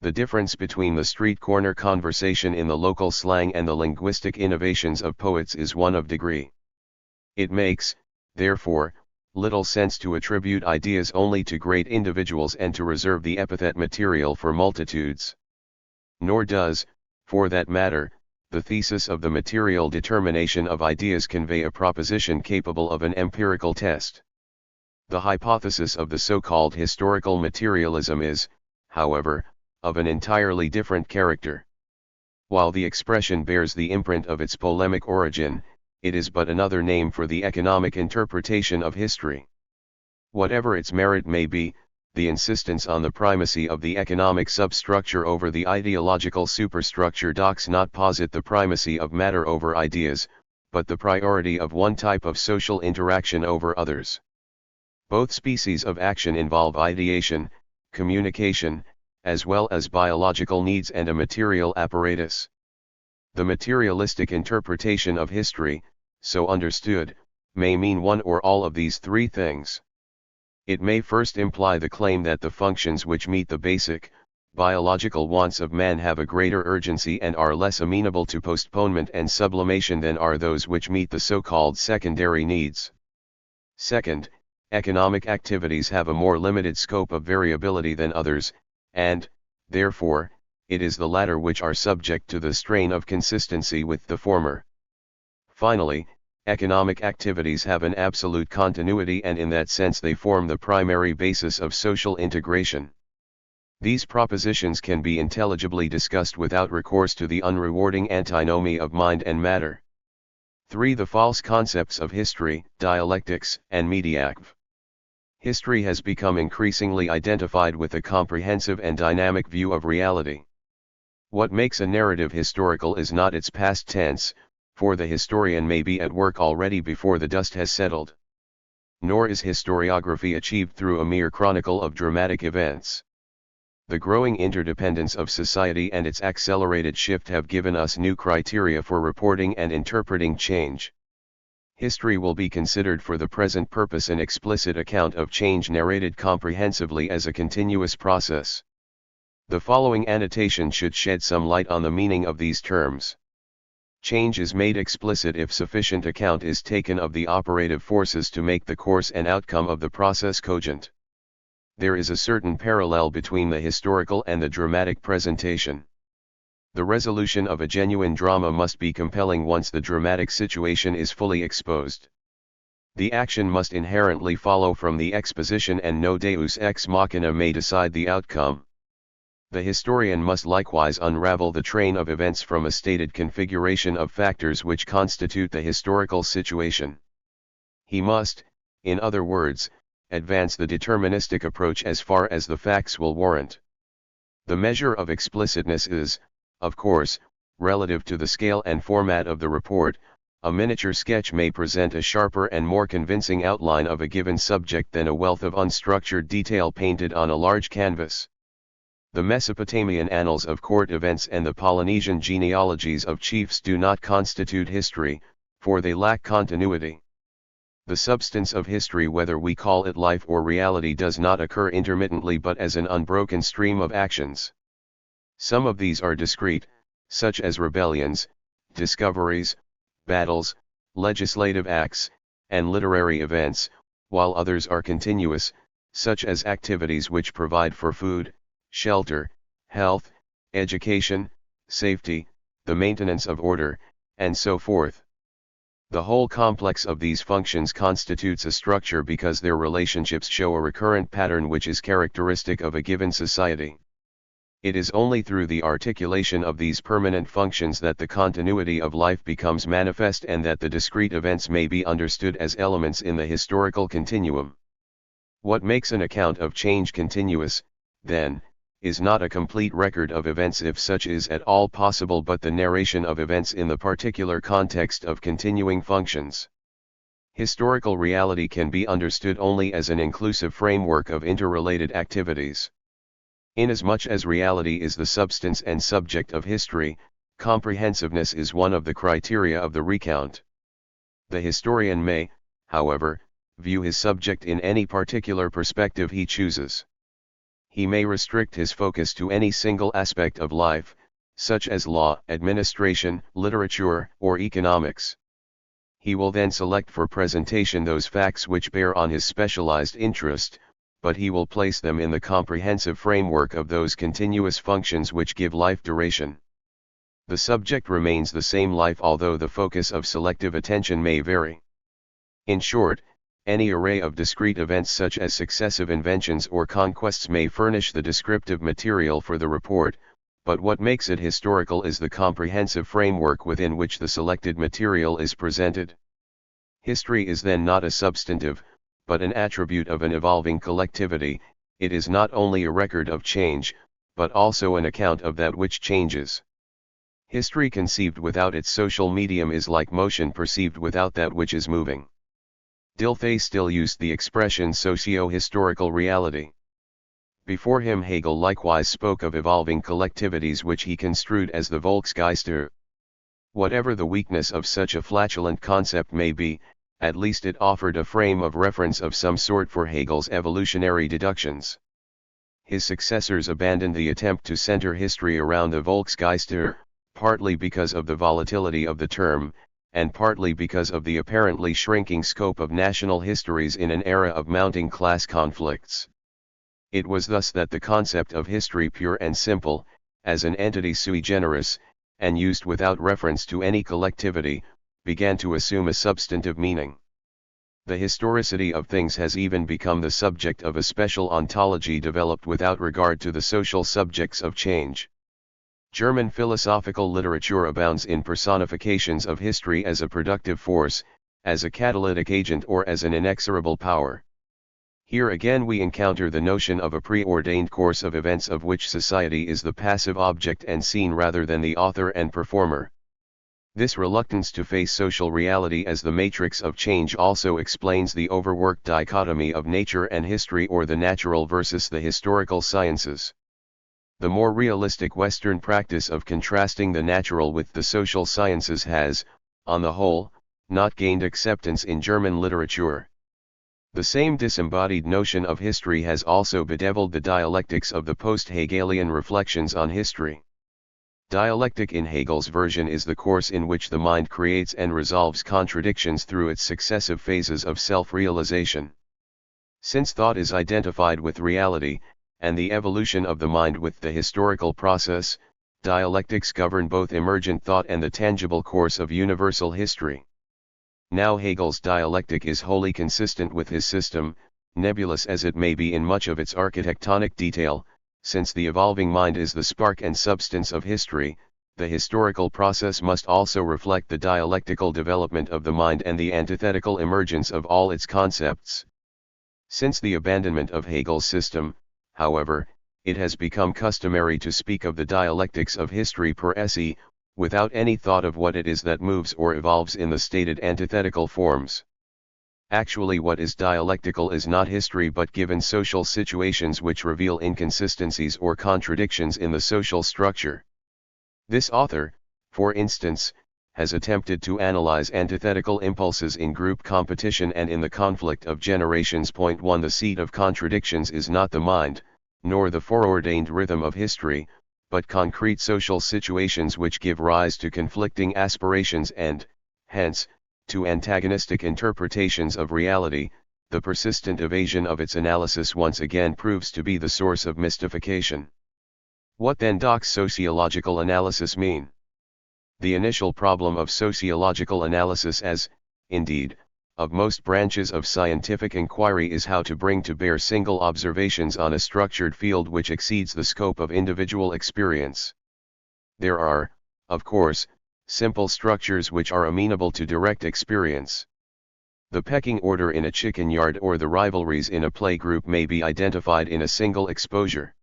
The difference between the street corner conversation in the local slang and the linguistic innovations of poets is one of degree. It makes, therefore, little sense to attribute ideas only to great individuals and to reserve the epithet material for multitudes. Nor does, for that matter, the thesis of the material determination of ideas convey a proposition capable of an empirical test. The hypothesis of the so-called historical materialism is, however, of an entirely different character. While the expression bears the imprint of its polemic origin, it is but another name for the economic interpretation of history. Whatever its merit may be, the insistence on the primacy of the economic substructure over the ideological superstructure does not posit the primacy of matter over ideas, but the priority of one type of social interaction over others. Both species of action involve ideation, communication, as well as biological needs and a material apparatus. The materialistic interpretation of history, so understood, may mean one or all of these three things. It may first imply the claim that the functions which meet the basic, biological wants of man have a greater urgency and are less amenable to postponement and sublimation than are those which meet the so-called secondary needs. Second, economic activities have a more limited scope of variability than others, and, therefore, it is the latter which are subject to the strain of consistency with the former. Finally, economic activities have an absolute continuity, and in that sense they form the primary basis of social integration. These propositions can be intelligibly discussed without recourse to the unrewarding antinomy of mind and matter. 3. The false concepts of history, dialectics, and mediative. History has become increasingly identified with a comprehensive and dynamic view of reality. What makes a narrative historical is not its past tense, for the historian may be at work already before the dust has settled. Nor is historiography achieved through a mere chronicle of dramatic events. The growing interdependence of society and its accelerated shift have given us new criteria for reporting and interpreting change. History will be considered for the present purpose an explicit account of change narrated comprehensively as a continuous process. The following annotation should shed some light on the meaning of these terms. Change is made explicit if sufficient account is taken of the operative forces to make the course and outcome of the process cogent. There is a certain parallel between the historical and the dramatic presentation. The resolution of a genuine drama must be compelling once the dramatic situation is fully exposed. The action must inherently follow from the exposition and no deus ex machina may decide the outcome. The historian must likewise unravel the train of events from a stated configuration of factors which constitute the historical situation. He must, in other words, advance the deterministic approach as far as the facts will warrant. The measure of explicitness is, of course, relative to the scale and format of the report. A miniature sketch may present a sharper and more convincing outline of a given subject than a wealth of unstructured detail painted on a large canvas. The Mesopotamian annals of court events and the Polynesian genealogies of chiefs do not constitute history, for they lack continuity. The substance of history, whether we call it life or reality, does not occur intermittently but as an unbroken stream of actions. Some of these are discrete, such as rebellions, discoveries, battles, legislative acts, and literary events, while others are continuous, such as activities which provide for food, shelter, health, education, safety, the maintenance of order, and so forth. The whole complex of these functions constitutes a structure because their relationships show a recurrent pattern which is characteristic of a given society. It is only through the articulation of these permanent functions that the continuity of life becomes manifest and that the discrete events may be understood as elements in the historical continuum. What makes an account of change continuous, then, is not a complete record of events if such is at all possible, but the narration of events in the particular context of continuing functions. Historical reality can be understood only as an inclusive framework of interrelated activities. Inasmuch as reality is the substance and subject of history, comprehensiveness is one of the criteria of the recount. The historian may, however, view his subject in any particular perspective he chooses. He may restrict his focus to any single aspect of life, such as law, administration, literature, or economics. He will then select for presentation those facts which bear on his specialized interest, but he will place them in the comprehensive framework of those continuous functions which give life duration. The subject remains the same, life, although the focus of selective attention may vary. In short, any array of discrete events such as successive inventions or conquests may furnish the descriptive material for the report, but what makes it historical is the comprehensive framework within which the selected material is presented. History is then not a substantive, but an attribute of an evolving collectivity. It is not only a record of change, but also an account of that which changes. History conceived without its social medium is like motion perceived without that which is moving. Dilthey still used the expression socio-historical reality. Before him Hegel likewise spoke of evolving collectivities which he construed as the Volksgeister. Whatever the weakness of such a flatulent concept may be, at least it offered a frame of reference of some sort for Hegel's evolutionary deductions. His successors abandoned the attempt to center history around the Volksgeister, partly because of the volatility of the term, and partly because of the apparently shrinking scope of national histories in an era of mounting class conflicts. It was thus that the concept of history pure and simple, as an entity sui generis, and used without reference to any collectivity, began to assume a substantive meaning. The historicity of things has even become the subject of a special ontology developed without regard to the social subjects of change. German philosophical literature abounds in personifications of history as a productive force, as a catalytic agent, or as an inexorable power. Here again we encounter the notion of a preordained course of events of which society is the passive object and scene rather than the author and performer. This reluctance to face social reality as the matrix of change also explains the overworked dichotomy of nature and history, or the natural versus the historical sciences. The more realistic Western practice of contrasting the natural with the social sciences has, on the whole, not gained acceptance in German literature. The same disembodied notion of history has also bedeviled the dialectics of the post-Hegelian reflections on history. Dialectic in Hegel's version is the course in which the mind creates and resolves contradictions through its successive phases of self-realization. Since thought is identified with reality, and the evolution of the mind with the historical process, dialectics govern both emergent thought and the tangible course of universal history. Now Hegel's dialectic is wholly consistent with his system, nebulous as it may be in much of its architectonic detail. Since the evolving mind is the spark and substance of history, the historical process must also reflect the dialectical development of the mind and the antithetical emergence of all its concepts. Since the abandonment of Hegel's system, however, it has become customary to speak of the dialectics of history per se, without any thought of what it is that moves or evolves in the stated antithetical forms. Actually, what is dialectical is not history but given social situations which reveal inconsistencies or contradictions in the social structure. This author, for instance, has attempted to analyze antithetical impulses in group competition and in the conflict of generations. 1 The seat of contradictions is not the mind, nor the foreordained rhythm of history, but concrete social situations which give rise to conflicting aspirations and, hence, to antagonistic interpretations of reality. The persistent evasion of its analysis once again proves to be the source of mystification. What then does sociological analysis mean? The initial problem of sociological analysis, as, indeed, of most branches of scientific inquiry, is how to bring to bear single observations on a structured field which exceeds the scope of individual experience. There are, of course, simple structures which are amenable to direct experience. The pecking order in a chicken yard or the rivalries in a playgroup may be identified in a single exposure.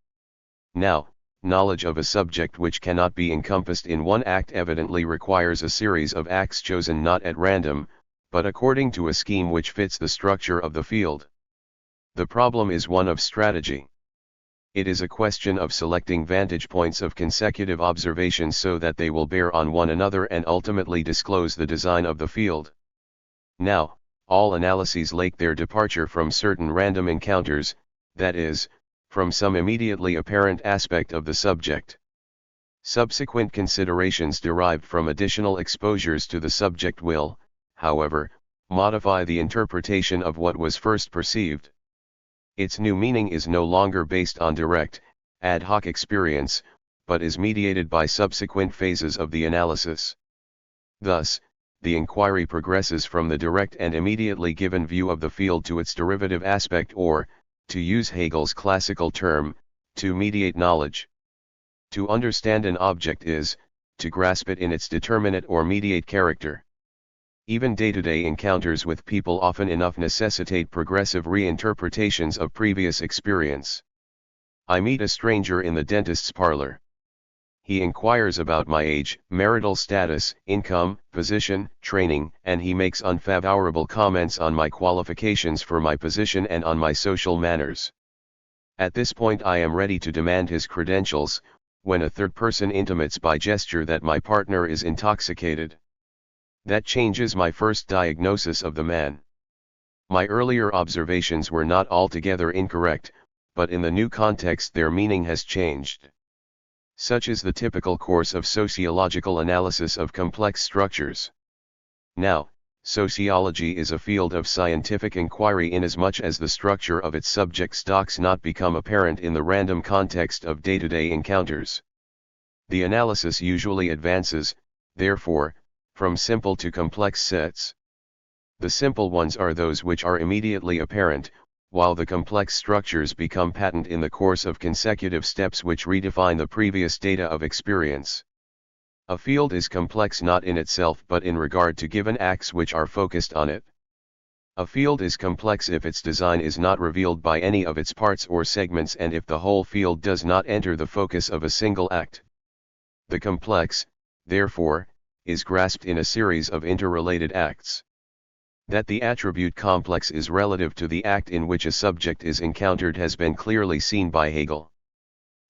Now, knowledge of a subject which cannot be encompassed in one act evidently requires a series of acts chosen not at random, but according to a scheme which fits the structure of the field. The problem is one of strategy. It is a question of selecting vantage points of consecutive observations so that they will bear on one another and ultimately disclose the design of the field. Now, all analyses lake their departure from certain random encounters, that is, from some immediately apparent aspect of the subject. Subsequent considerations derived from additional exposures to the subject will, however, modify the interpretation of what was first perceived. Its new meaning is no longer based on direct, ad hoc experience, but is mediated by subsequent phases of the analysis. Thus, the inquiry progresses from the direct and immediately given view of the field to its derivative aspect, or, to use Hegel's classical term, to mediate knowledge. To understand an object is, to grasp it in its determinate or mediate character. Even day-to-day encounters with people often enough necessitate progressive reinterpretations of previous experience. I meet a stranger in the dentist's parlor. He inquires about my age, marital status, income, position, training, and he makes unfavorable comments on my qualifications for my position and on my social manners. At this point I am ready to demand his credentials, when a third person intimates by gesture that my partner is intoxicated. That changes my first diagnosis of the man. My earlier observations were not altogether incorrect, but in the new context their meaning has changed. Such is the typical course of sociological analysis of complex structures. Now, sociology is a field of scientific inquiry inasmuch as the structure of its subjects does not become apparent in the random context of day-to-day encounters. The analysis usually advances, therefore, from simple to complex sets. The simple ones are those which are immediately apparent, while the complex structures become patent in the course of consecutive steps which redefine the previous data of experience. A field is complex not in itself but in regard to given acts which are focused on it. A field is complex if its design is not revealed by any of its parts or segments and if the whole field does not enter the focus of a single act. The complex, therefore, is grasped in a series of interrelated acts. That the attribute complex is relative to the act in which a subject is encountered has been clearly seen by Hegel.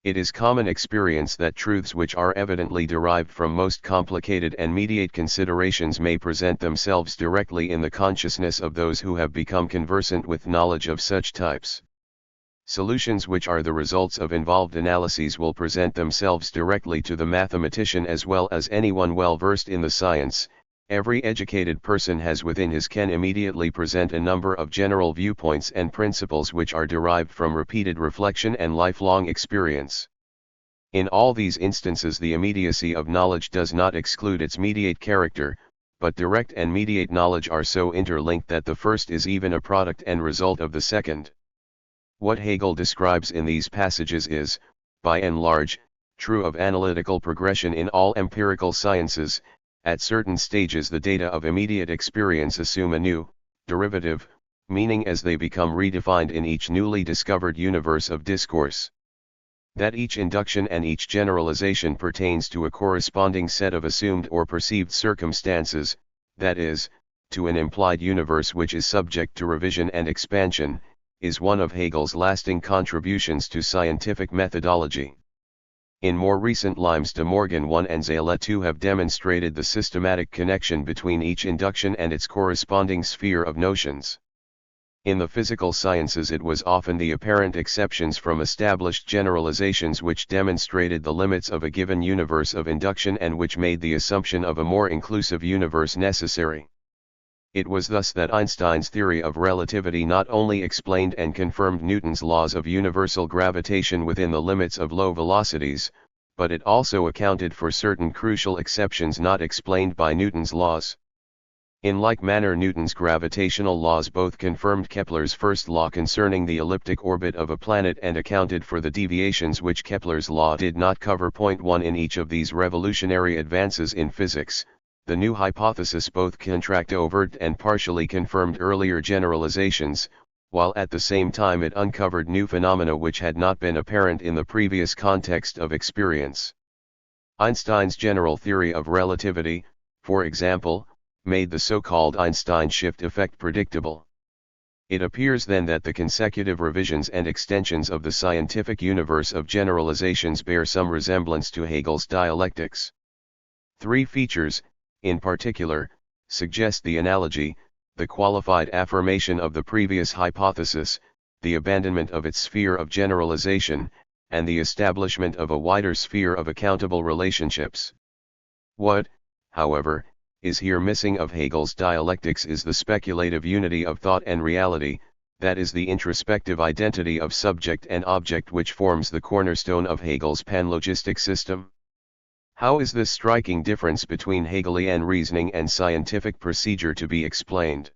It is common experience that truths which are evidently derived from most complicated and mediate considerations may present themselves directly in the consciousness of those who have become conversant with knowledge of such types. Solutions which are the results of involved analyses will present themselves directly to the mathematician as well as anyone well versed in the science. Every educated person has within his ken immediately present a number of general viewpoints and principles which are derived from repeated reflection and lifelong experience. In all these instances the immediacy of knowledge does not exclude its mediate character, but direct and mediate knowledge are so interlinked that the first is even a product and result of the second. What Hegel describes in these passages is, by and large, true of analytical progression in all empirical sciences. At certain stages the data of immediate experience assume a new, derivative, meaning as they become redefined in each newly discovered universe of discourse. That each induction and each generalization pertains to a corresponding set of assumed or perceived circumstances, that is, to an implied universe which is subject to revision and expansion, is one of Hegel's lasting contributions to scientific methodology. In more recent limes de Morgan 1 and Zale 2 have demonstrated the systematic connection between each induction and its corresponding sphere of notions. In the physical sciences it was often the apparent exceptions from established generalizations which demonstrated the limits of a given universe of induction and which made the assumption of a more inclusive universe necessary. It was thus that Einstein's theory of relativity not only explained and confirmed Newton's laws of universal gravitation within the limits of low velocities, but it also accounted for certain crucial exceptions not explained by Newton's laws. In like manner Newton's gravitational laws both confirmed Kepler's first law concerning the elliptic orbit of a planet and accounted for the deviations which Kepler's law did not cover. 1 In each of these revolutionary advances in physics, the new hypothesis both contract overt and partially confirmed earlier generalizations, while at the same time it uncovered new phenomena which had not been apparent in the previous context of experience. Einstein's general theory of relativity, for example, made the so-called Einstein shift effect predictable. It appears then that the consecutive revisions and extensions of the scientific universe of generalizations bear some resemblance to Hegel's dialectics. Three features, in particular, suggest the analogy: the qualified affirmation of the previous hypothesis, the abandonment of its sphere of generalization, and the establishment of a wider sphere of accountable relationships. What, however, is here missing of Hegel's dialectics is the speculative unity of thought and reality, that is the introspective identity of subject and object which forms the cornerstone of Hegel's panlogistic system. How is this striking difference between Hegelian reasoning and scientific procedure to be explained?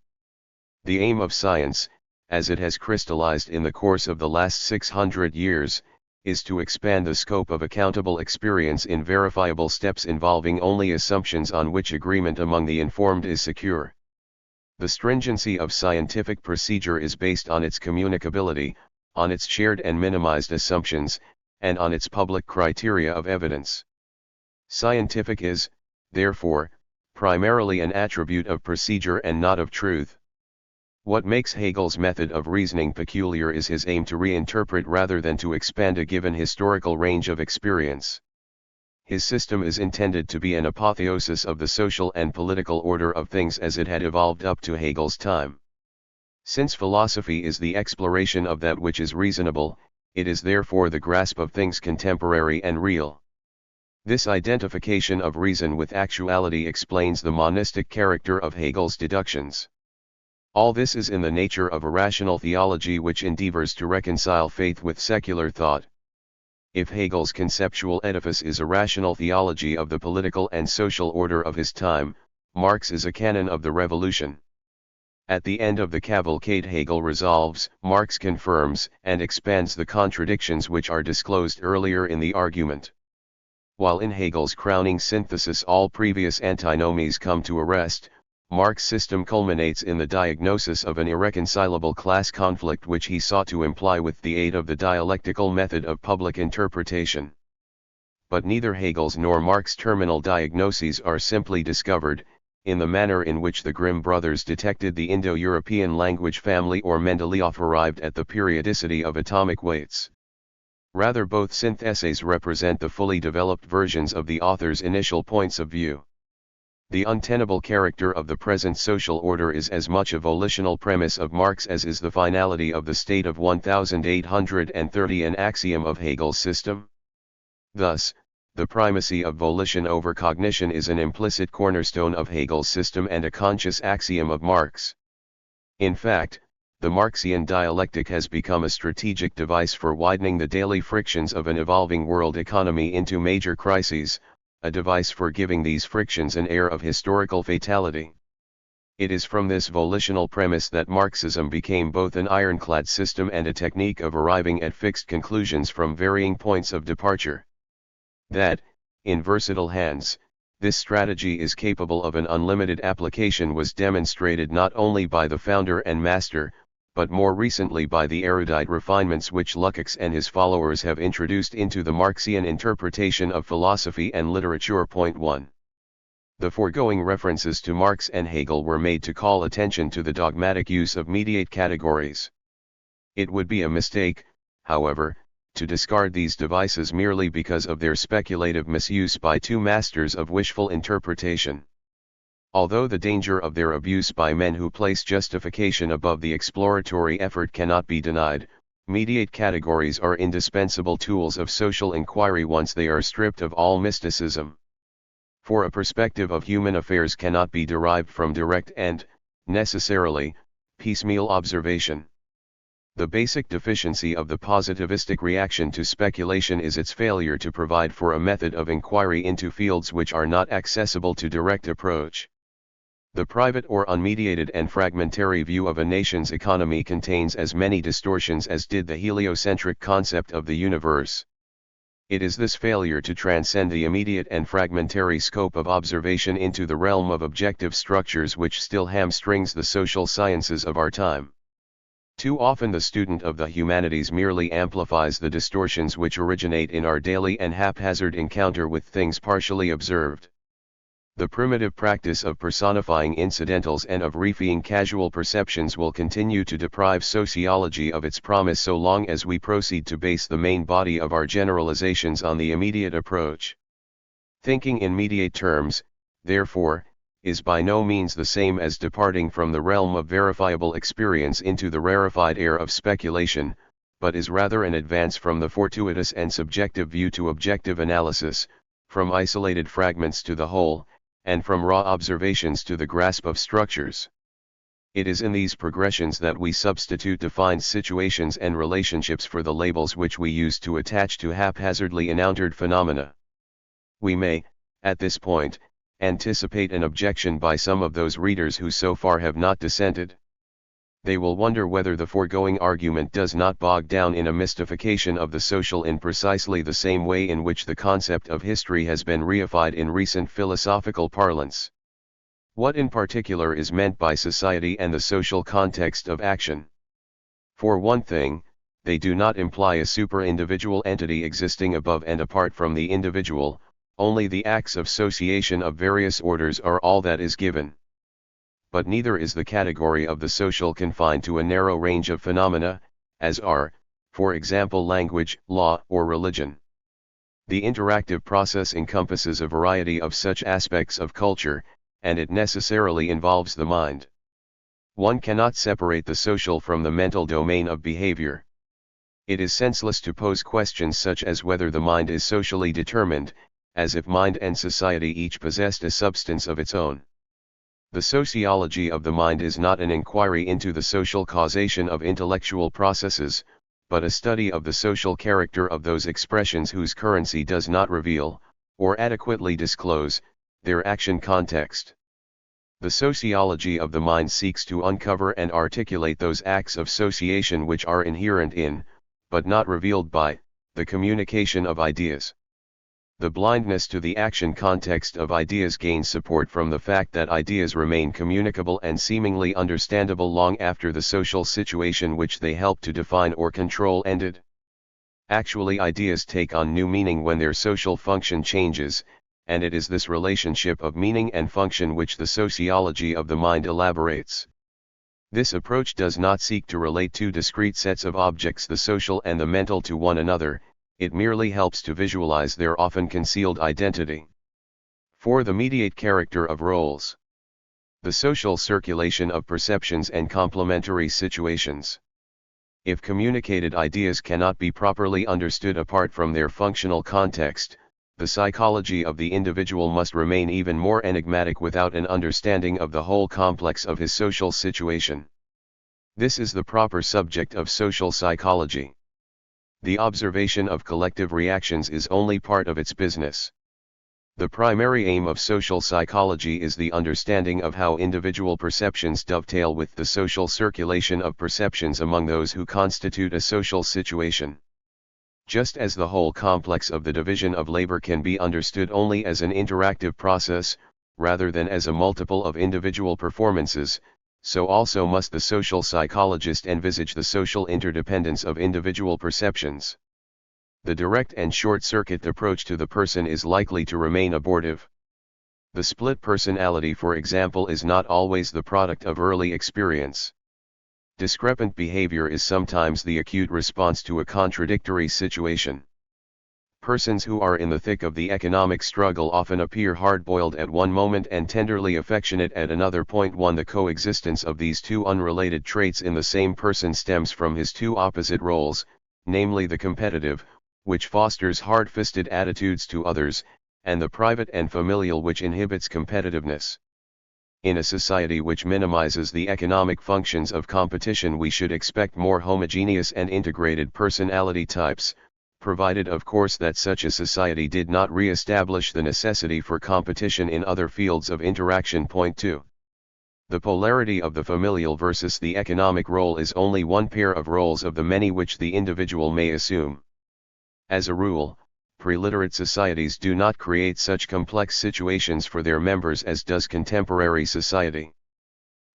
The aim of science, as it has crystallized in the course of the last 600 years, is to expand the scope of accountable experience in verifiable steps involving only assumptions on which agreement among the informed is secure. The stringency of scientific procedure is based on its communicability, on its shared and minimized assumptions, and on its public criteria of evidence. Scientific is, therefore, primarily an attribute of procedure and not of truth. What makes Hegel's method of reasoning peculiar is his aim to reinterpret rather than to expand a given historical range of experience. His system is intended to be an apotheosis of the social and political order of things as it had evolved up to Hegel's time. Since philosophy is the exploration of that which is reasonable, it is therefore the grasp of things contemporary and real. This identification of reason with actuality explains the monistic character of Hegel's deductions. All this is in the nature of a rational theology which endeavors to reconcile faith with secular thought. If Hegel's conceptual edifice is a rational theology of the political and social order of his time, Marx is a canon of the revolution. At the end of the cavalcade Hegel resolves, Marx confirms, and expands the contradictions which are disclosed earlier in the argument. While in Hegel's crowning synthesis all previous antinomies come to a rest, Marx's system culminates in the diagnosis of an irreconcilable class conflict which he sought to imply with the aid of the dialectical method of public interpretation. But neither Hegel's nor Marx's terminal diagnoses are simply discovered, in the manner in which the Grimm brothers detected the Indo-European language family or Mendeleev arrived at the periodicity of atomic weights. Rather, both synth essays represent the fully developed versions of the author's initial points of view. The untenable character of the present social order is as much a volitional premise of Marx as is the finality of the state of 1830 an axiom of Hegel's system. Thus, the primacy of volition over cognition is an implicit cornerstone of Hegel's system and a conscious axiom of Marx. In fact, the Marxian dialectic has become a strategic device for widening the daily frictions of an evolving world economy into major crises, a device for giving these frictions an air of historical fatality. It is from this volitional premise that Marxism became both an ironclad system and a technique of arriving at fixed conclusions from varying points of departure. That, in versatile hands, this strategy is capable of an unlimited application was demonstrated not only by the founder and master, but more recently by the erudite refinements which Lukács and his followers have introduced into the Marxian interpretation of philosophy and literature. 1. The foregoing references to Marx and Hegel were made to call attention to the dogmatic use of mediate categories. It would be a mistake, however, to discard these devices merely because of their speculative misuse by two masters of wishful interpretation. Although the danger of their abuse by men who place justification above the exploratory effort cannot be denied, mediate categories are indispensable tools of social inquiry once they are stripped of all mysticism. For a perspective of human affairs cannot be derived from direct and, necessarily, piecemeal observation. The basic deficiency of the positivistic reaction to speculation is its failure to provide for a method of inquiry into fields which are not accessible to direct approach. The private or unmediated and fragmentary view of a nation's economy contains as many distortions as did the heliocentric concept of the universe. It is this failure to transcend the immediate and fragmentary scope of observation into the realm of objective structures which still hamstrings the social sciences of our time. Too often the student of the humanities merely amplifies the distortions which originate in our daily and haphazard encounter with things partially observed. The primitive practice of personifying incidentals and of reifying casual perceptions will continue to deprive sociology of its promise so long as we proceed to base the main body of our generalizations on the immediate approach. Thinking in mediate terms, therefore, is by no means the same as departing from the realm of verifiable experience into the rarefied air of speculation, but is rather an advance from the fortuitous and subjective view to objective analysis, from isolated fragments to the whole, and from raw observations to the grasp of structures. It is in these progressions that we substitute defined situations and relationships for the labels which we use to attach to haphazardly encountered phenomena. We may, at this point, anticipate an objection by some of those readers who so far have not dissented. They will wonder whether the foregoing argument does not bog down in a mystification of the social in precisely the same way in which the concept of history has been reified in recent philosophical parlance. What in particular is meant by society and the social context of action? For one thing, they do not imply a super-individual entity existing above and apart from the individual, only the acts of association of various orders are all that is given. But neither is the category of the social confined to a narrow range of phenomena, as are, for example, language, law, or religion. The interactive process encompasses a variety of such aspects of culture, and it necessarily involves the mind. One cannot separate the social from the mental domain of behavior. It is senseless to pose questions such as whether the mind is socially determined, as if mind and society each possessed a substance of its own. The sociology of the mind is not an inquiry into the social causation of intellectual processes, but a study of the social character of those expressions whose currency does not reveal, or adequately disclose, their action context. The sociology of the mind seeks to uncover and articulate those acts of association which are inherent in, but not revealed by, the communication of ideas. The blindness to the action context of ideas gains support from the fact that ideas remain communicable and seemingly understandable long after the social situation which they help to define or control ended. Actually, ideas take on new meaning when their social function changes, and it is this relationship of meaning and function which the sociology of the mind elaborates. This approach does not seek to relate two discrete sets of objects, the social and the mental, to one another, it merely helps to visualize their often concealed identity. 4. The mediate character of roles. The social circulation of perceptions and complementary situations. If communicated ideas cannot be properly understood apart from their functional context, the psychology of the individual must remain even more enigmatic without an understanding of the whole complex of his social situation. This is the proper subject of social psychology. The observation of collective reactions is only part of its business. The primary aim of social psychology is the understanding of how individual perceptions dovetail with the social circulation of perceptions among those who constitute a social situation. Just as the whole complex of the division of labor can be understood only as an interactive process, rather than as a multiple of individual performances, so also must the social psychologist envisage the social interdependence of individual perceptions. The direct and short-circuit approach to the person is likely to remain abortive. The split personality, for example, is not always the product of early experience. Discrepant behavior is sometimes the acute response to a contradictory situation. Persons who are in the thick of the economic struggle often appear hard-boiled at one moment and tenderly affectionate at another point. The coexistence of these two unrelated traits in the same person stems from his two opposite roles, namely the competitive, which fosters hard-fisted attitudes to others, and the private and familial, which inhibits competitiveness. In a society which minimizes the economic functions of competition, we should expect more homogeneous and integrated personality types, provided of course that such a society did not re-establish the necessity for competition in other fields of interaction. Point 2. The polarity of the familial versus the economic role is only one pair of roles of the many which the individual may assume. As a rule, preliterate societies do not create such complex situations for their members as does contemporary society.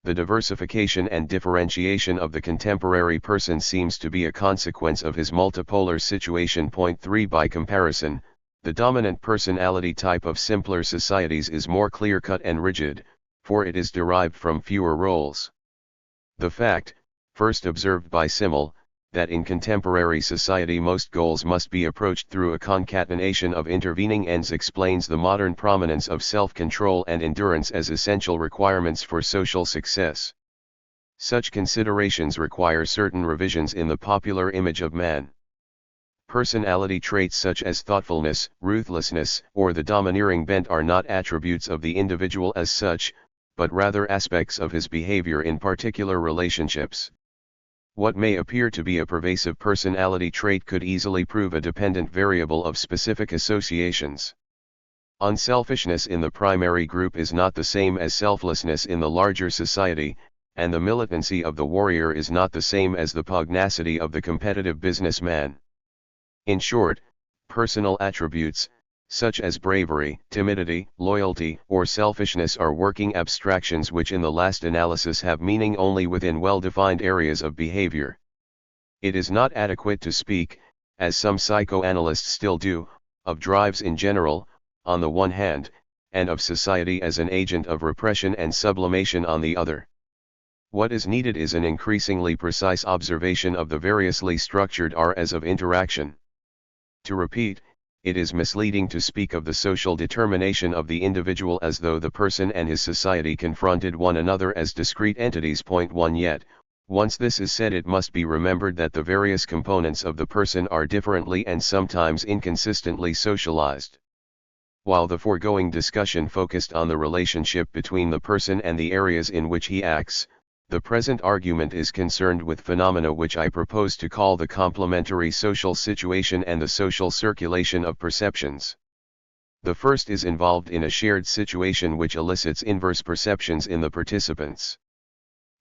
The diversification and differentiation of the contemporary person seems to be a consequence of his multipolar situation. Point 3. By comparison, the dominant personality type of simpler societies is more clear-cut and rigid, for it is derived from fewer roles. The fact, first observed by Simmel, that in contemporary society most goals must be approached through a concatenation of intervening ends explains the modern prominence of self-control and endurance as essential requirements for social success. Such considerations require certain revisions in the popular image of man. Personality traits such as thoughtfulness, ruthlessness, or the domineering bent are not attributes of the individual as such, but rather aspects of his behavior in particular relationships. What may appear to be a pervasive personality trait could easily prove a dependent variable of specific associations. Unselfishness in the primary group is not the same as selflessness in the larger society, and the militancy of the warrior is not the same as the pugnacity of the competitive businessman. In short, personal attributes, such as bravery, timidity, loyalty, or selfishness are working abstractions which in the last analysis have meaning only within well-defined areas of behavior. It is not adequate to speak, as some psychoanalysts still do, of drives in general, on the one hand, and of society as an agent of repression and sublimation on the other. What is needed is an increasingly precise observation of the variously structured areas of interaction. To repeat, it is misleading to speak of the social determination of the individual as though the person and his society confronted one another as discrete entities. Point 1. Yet, once this is said, it must be remembered that the various components of the person are differently and sometimes inconsistently socialized. While the foregoing discussion focused on the relationship between the person and the areas in which he acts, the present argument is concerned with phenomena which I propose to call the complementary social situation and the social circulation of perceptions. The first is involved in a shared situation which elicits inverse perceptions in the participants.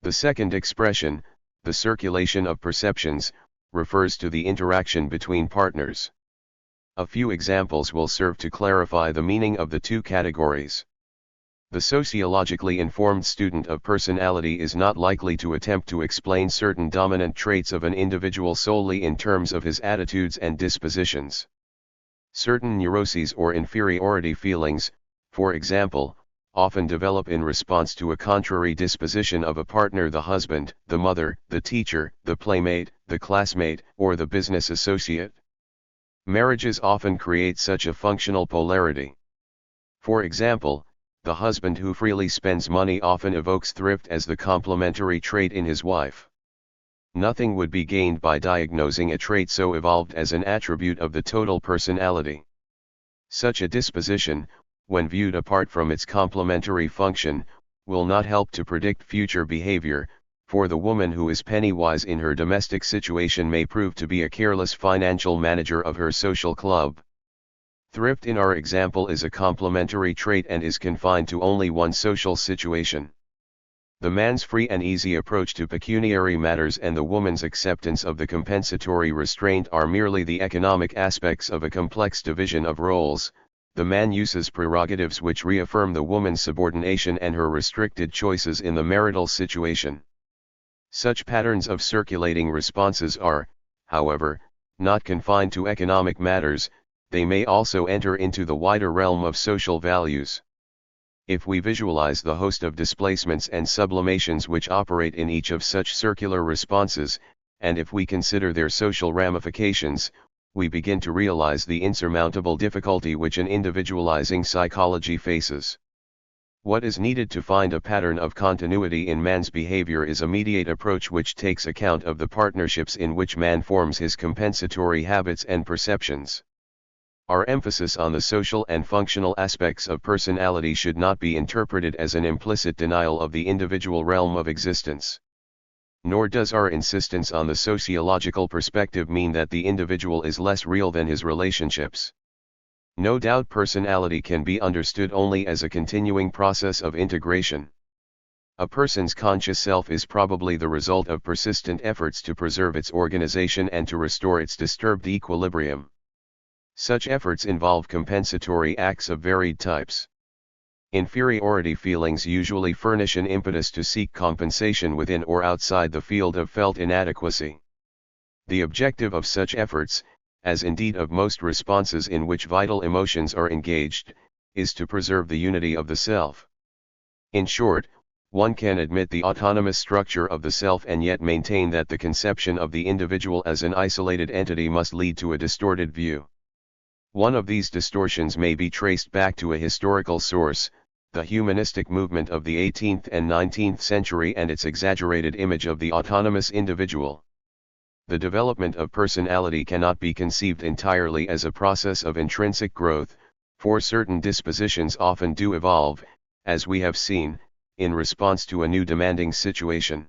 The second expression, the circulation of perceptions, refers to the interaction between partners. A few examples will serve to clarify the meaning of the two categories. The sociologically informed student of personality is not likely to attempt to explain certain dominant traits of an individual solely in terms of his attitudes and dispositions. Certain neuroses or inferiority feelings, for example, often develop in response to a contrary disposition of a partner: the husband, the mother, the teacher, the playmate, the classmate, or the business associate. Marriages often create such a functional polarity. For example, the husband who freely spends money often evokes thrift as the complementary trait in his wife. Nothing would be gained by diagnosing a trait so evolved as an attribute of the total personality. Such a disposition, when viewed apart from its complementary function, will not help to predict future behavior, for the woman who is penny-wise in her domestic situation may prove to be a careless financial manager of her social club. Thrift in our example is a complementary trait and is confined to only one social situation. The man's free and easy approach to pecuniary matters and the woman's acceptance of the compensatory restraint are merely the economic aspects of a complex division of roles. The man uses prerogatives which reaffirm the woman's subordination and her restricted choices in the marital situation. Such patterns of circulating responses are, however, not confined to economic matters, they may also enter into the wider realm of social values. If we visualize the host of displacements and sublimations which operate in each of such circular responses, and if we consider their social ramifications, we begin to realize the insurmountable difficulty which an individualizing psychology faces. What is needed to find a pattern of continuity in man's behavior is a mediate approach which takes account of the partnerships in which man forms his compensatory habits and perceptions. Our emphasis on the social and functional aspects of personality should not be interpreted as an implicit denial of the individual realm of existence. Nor does our insistence on the sociological perspective mean that the individual is less real than his relationships. No doubt personality can be understood only as a continuing process of integration. A person's conscious self is probably the result of persistent efforts to preserve its organization and to restore its disturbed equilibrium. Such efforts involve compensatory acts of varied types. Inferiority feelings usually furnish an impetus to seek compensation within or outside the field of felt inadequacy. The objective of such efforts, as indeed of most responses in which vital emotions are engaged, is to preserve the unity of the self. In short, one can admit the autonomous structure of the self and yet maintain that the conception of the individual as an isolated entity must lead to a distorted view. One of these distortions may be traced back to a historical source, the humanistic movement of the 18th and 19th century and its exaggerated image of the autonomous individual. The development of personality cannot be conceived entirely as a process of intrinsic growth, for certain dispositions often do evolve, as we have seen, in response to a new demanding situation.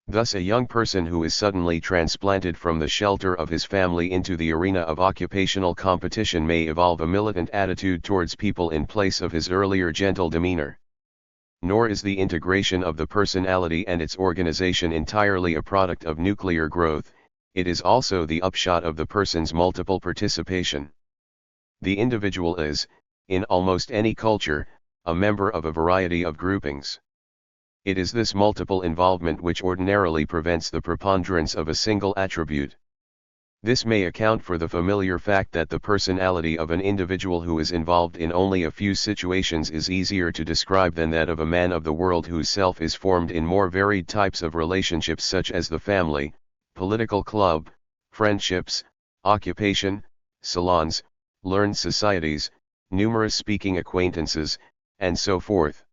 Thus a young person who is suddenly transplanted from the shelter of his family into the arena of occupational competition may evolve a militant attitude towards people in place of his earlier gentle demeanor. Nor is the integration of the personality and its organization entirely a product of nuclear growth, it is also the upshot of the person's multiple participation. The individual is, in almost any culture, a member of a variety of groupings. It is this multiple involvement which ordinarily prevents the preponderance of a single attribute. This may account for the familiar fact that the personality of an individual who is involved in only a few situations is easier to describe than that of a man of the world whose self is formed in more varied types of relationships such as the family, political club, friendships, occupation, salons, learned societies, numerous speaking acquaintances, and so forth.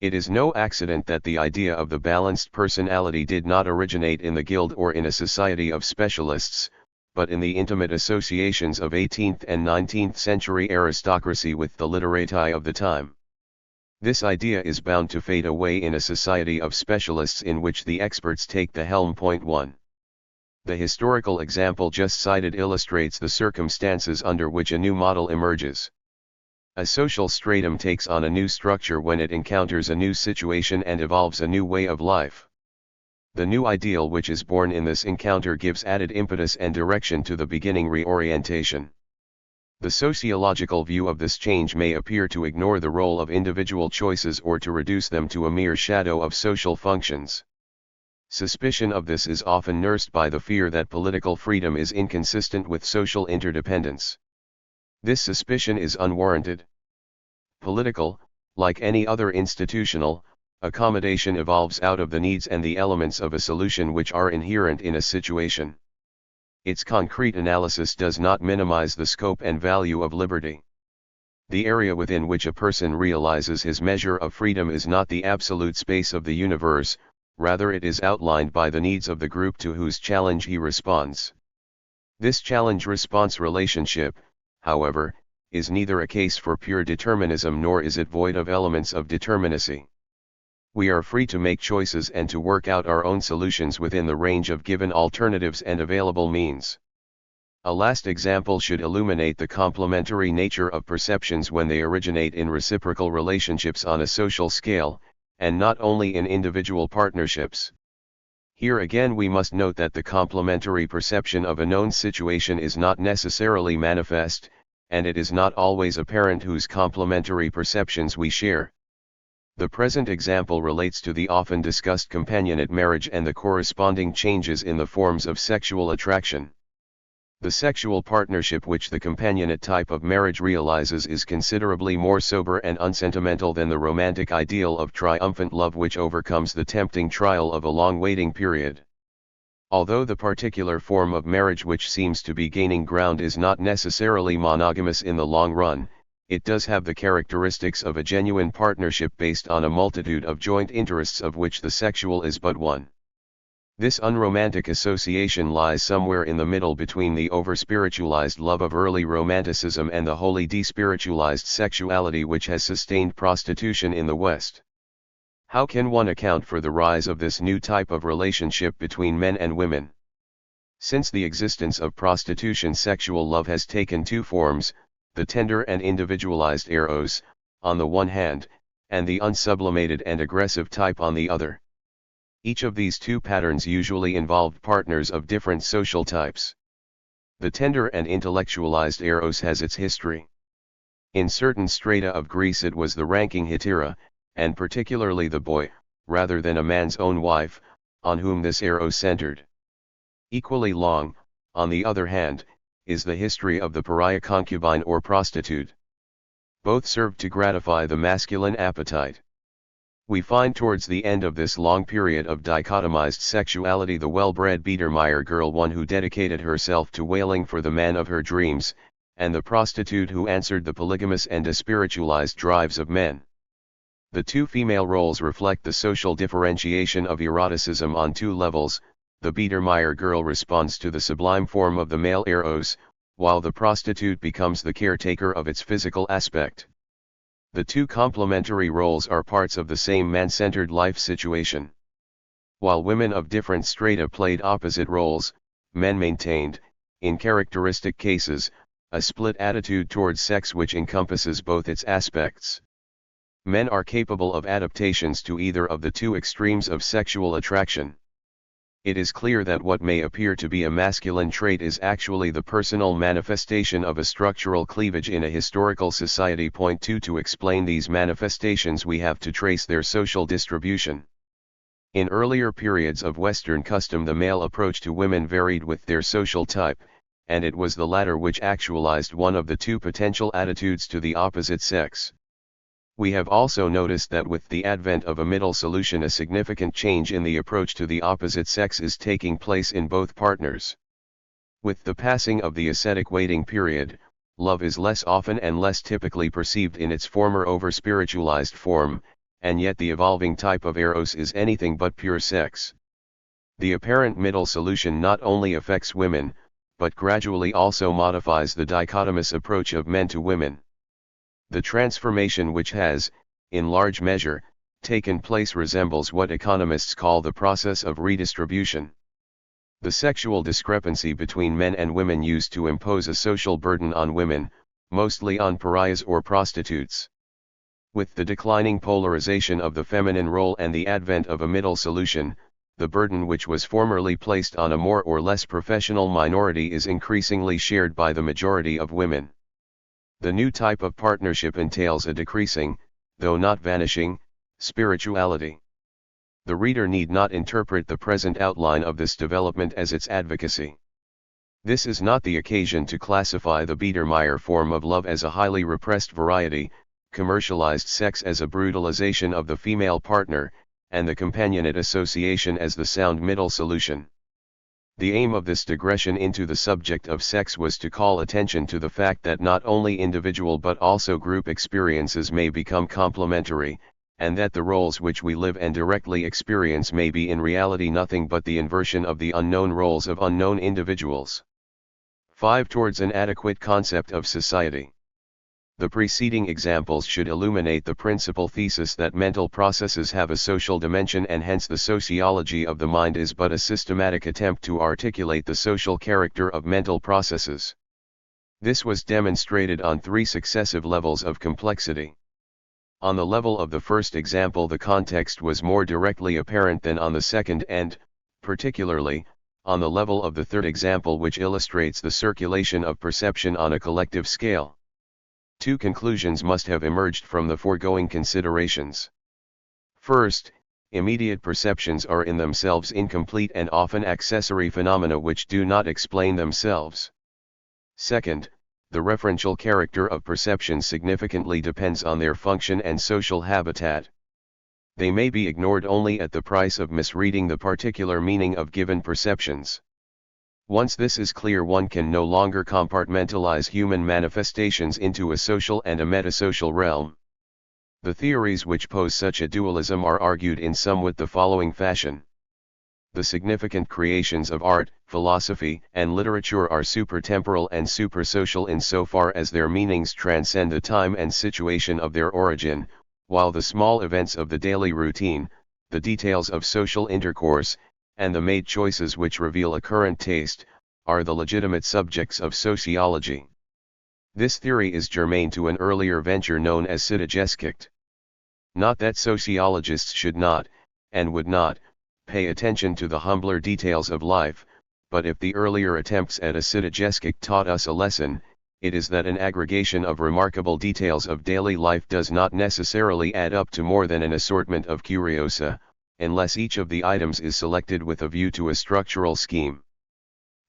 It is no accident that the idea of the balanced personality did not originate in the guild or in a society of specialists, but in the intimate associations of 18th and 19th century aristocracy with the literati of the time. This idea is bound to fade away in a society of specialists in which the experts take the helm. 1. The historical example just cited illustrates the circumstances under which a new model emerges. A social stratum takes on a new structure when it encounters a new situation and evolves a new way of life. The new ideal which is born in this encounter gives added impetus and direction to the beginning reorientation. The sociological view of this change may appear to ignore the role of individual choices or to reduce them to a mere shadow of social functions. Suspicion of this is often nursed by the fear that political freedom is inconsistent with social interdependence. This suspicion is unwarranted. Political, like any other institutional, accommodation evolves out of the needs and the elements of a solution which are inherent in a situation. its concrete analysis does not minimize the scope and value of liberty. The area within which a person realizes his measure of freedom is not the absolute space of the universe, rather it is outlined by the needs of the group to whose challenge he responds. This challenge-response relationship, however, is neither a case for pure determinism nor is it void of elements of determinacy. We are free to make choices and to work out our own solutions within the range of given alternatives and available means. A last example should illuminate the complementary nature of perceptions when they originate in reciprocal relationships on a social scale, and not only in individual partnerships. Here again we must note that the complementary perception of a known situation is not necessarily manifest, and it is not always apparent whose complementary perceptions we share. The present example relates to the often discussed companionate marriage and the corresponding changes in the forms of sexual attraction. The sexual partnership which the companionate type of marriage realizes is considerably more sober and unsentimental than the romantic ideal of triumphant love which overcomes the tempting trial of a long waiting period. Although the particular form of marriage which seems to be gaining ground is not necessarily monogamous in the long run, it does have the characteristics of a genuine partnership based on a multitude of joint interests of which the sexual is but one. This unromantic association lies somewhere in the middle between the over-spiritualized love of early romanticism and the wholly despiritualized sexuality which has sustained prostitution in the West. How can one account for the rise of this new type of relationship between men and women? Since the existence of prostitution, sexual love has taken two forms, the tender and individualized eros, on the one hand, and the unsublimated and aggressive type on the other. Each of these two patterns usually involved partners of different social types. The tender and intellectualized eros has its history. In certain strata of Greece it was the ranking hetera, and particularly the boy, rather than a man's own wife, on whom this eros centered. Equally long, on the other hand, is the history of the pariah concubine or prostitute. Both served to gratify the masculine appetite. We find towards the end of this long period of dichotomized sexuality the well-bred Biedermeier girl, one who dedicated herself to wailing for the man of her dreams, and the prostitute who answered the polygamous and despiritualized drives of men. The two female roles reflect the social differentiation of eroticism on two levels. The Biedermeier girl responds to the sublime form of the male eros, while the prostitute becomes the caretaker of its physical aspect. The two complementary roles are parts of the same man-centered life situation. While women of different strata played opposite roles, men maintained, in characteristic cases, a split attitude towards sex which encompasses both its aspects. Men are capable of adaptations to either of the two extremes of sexual attraction. It is clear that what may appear to be a masculine trait is actually the personal manifestation of a structural cleavage in a historical society. Point 2. To explain these manifestations we have to trace their social distribution. In earlier periods of Western custom the male approach to women varied with their social type, and it was the latter which actualized one of the two potential attitudes to the opposite sex. We have also noticed that with the advent of a middle solution a significant change in the approach to the opposite sex is taking place in both partners. With the passing of the ascetic waiting period, love is less often and less typically perceived in its former over-spiritualized form, and yet the evolving type of eros is anything but pure sex. The apparent middle solution not only affects women, but gradually also modifies the dichotomous approach of men to women. The transformation which has, in large measure, taken place resembles what economists call the process of redistribution. The sexual discrepancy between men and women used to impose a social burden on women, mostly on pariahs or prostitutes. With the declining polarization of the feminine role and the advent of a middle solution, the burden which was formerly placed on a more or less professional minority is increasingly shared by the majority of women. The new type of partnership entails a decreasing, though not vanishing, spirituality. The reader need not interpret the present outline of this development as its advocacy. This is not the occasion to classify the Biedermeier form of love as a highly repressed variety, commercialized sex as a brutalization of the female partner, and the companionate association as the sound middle solution. The aim of this digression into the subject of sex was to call attention to the fact that not only individual but also group experiences may become complementary, and that the roles which we live and directly experience may be in reality nothing but the inversion of the unknown roles of unknown individuals. 5. Towards an adequate concept of society. The preceding examples should illuminate the principal thesis that mental processes have a social dimension, and hence the sociology of the mind is but a systematic attempt to articulate the social character of mental processes. This was demonstrated on 3 successive levels of complexity. On the level of the first example, the context was more directly apparent than on the second, and, particularly, on the level of the third example, which illustrates the circulation of perception on a collective scale. 2 conclusions must have emerged from the foregoing considerations. First, immediate perceptions are in themselves incomplete and often accessory phenomena which do not explain themselves. Second, the referential character of perceptions significantly depends on their function and social habitat. They may be ignored only at the price of misreading the particular meaning of given perceptions. Once this is clear, one can no longer compartmentalize human manifestations into a social and a metasocial realm. The theories which pose such a dualism are argued in somewhat the following fashion. The significant creations of art, philosophy, and literature are supertemporal and supersocial insofar as their meanings transcend the time and situation of their origin, while the small events of the daily routine, the details of social intercourse, and the made choices which reveal a current taste, are the legitimate subjects of sociology. This theory is germane to an earlier venture known as Psychologie. Not that sociologists should not, and would not, pay attention to the humbler details of life, but if the earlier attempts at a Psychologie taught us a lesson, it is that an aggregation of remarkable details of daily life does not necessarily add up to more than an assortment of curiosa, unless each of the items is selected with a view to a structural scheme.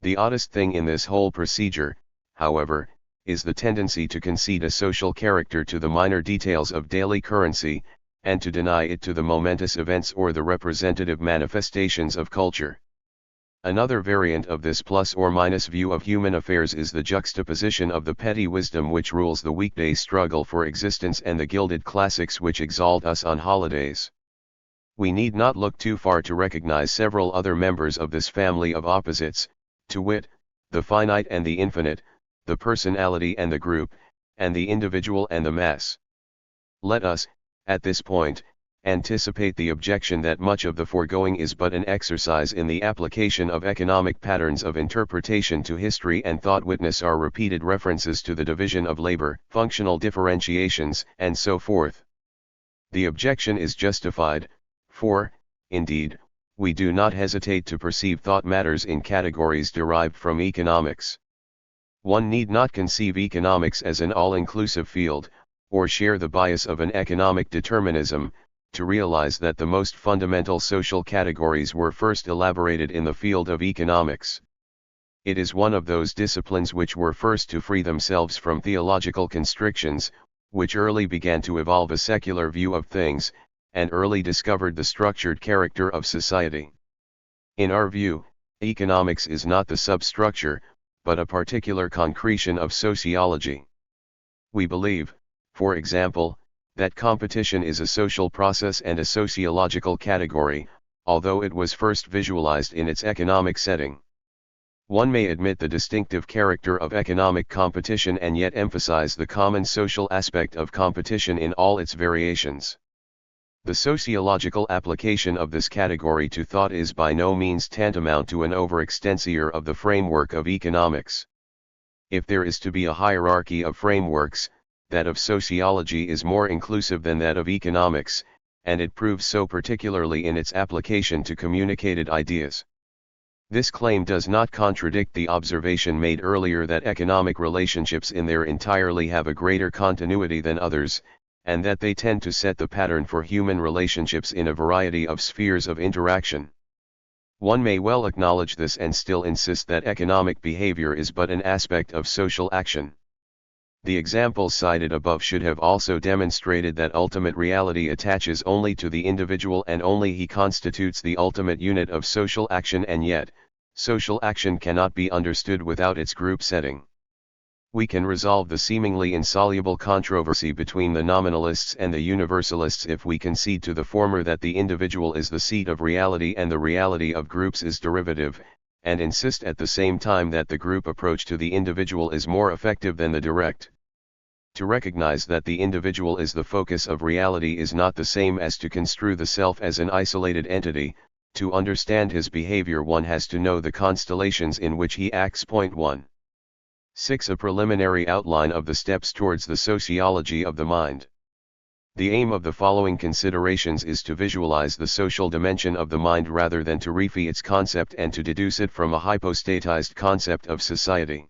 The oddest thing in this whole procedure, however, is the tendency to concede a social character to the minor details of daily currency, and to deny it to the momentous events or the representative manifestations of culture. Another variant of this plus or minus view of human affairs is the juxtaposition of the petty wisdom which rules the weekday struggle for existence and the gilded classics which exalt us on holidays. We need not look too far to recognize several other members of this family of opposites, to wit, the finite and the infinite, the personality and the group, and the individual and the mass. Let us, at this point, anticipate the objection that much of the foregoing is but an exercise in the application of economic patterns of interpretation to history and thought. Witness our repeated references to the division of labor, functional differentiations, and so forth. The objection is justified, for, indeed, we do not hesitate to perceive thought matters in categories derived from economics. One need not conceive economics as an all-inclusive field, or share the bias of an economic determinism, to realize that the most fundamental social categories were first elaborated in the field of economics. It is one of those disciplines which were first to free themselves from theological constrictions, which early began to evolve a secular view of things, and early discovered the structured character of society. In our view, economics is not the substructure, but a particular concretion of sociology. We believe, for example, that competition is a social process and a sociological category, although it was first visualized in its economic setting. One may admit the distinctive character of economic competition and yet emphasize the common social aspect of competition in all its variations. The sociological application of this category to thought is by no means tantamount to an overextensior of the framework of economics. If there is to be a hierarchy of frameworks, that of sociology is more inclusive than that of economics, and it proves so particularly in its application to communicated ideas. This claim does not contradict the observation made earlier that economic relationships in their entirety have a greater continuity than others, and that they tend to set the pattern for human relationships in a variety of spheres of interaction. One may well acknowledge this and still insist that economic behavior is but an aspect of social action. The examples cited above should have also demonstrated that ultimate reality attaches only to the individual and only he constitutes the ultimate unit of social action, and yet, Social action cannot be understood without its group setting. We can resolve the seemingly insoluble controversy between the nominalists and the universalists if we concede to the former that the individual is the seat of reality and the reality of groups is derivative, and insist at the same time that the group approach to the individual is more effective than the direct. To recognize that the individual is the focus of reality is not the same as to construe the self as an isolated entity. To understand his behavior one has to know the constellations in which he acts. 1. 6. A preliminary outline of the steps towards the sociology of the mind. The aim of the following considerations is to visualize the social dimension of the mind rather than to refy its concept and to deduce it from a hypostatized concept of society.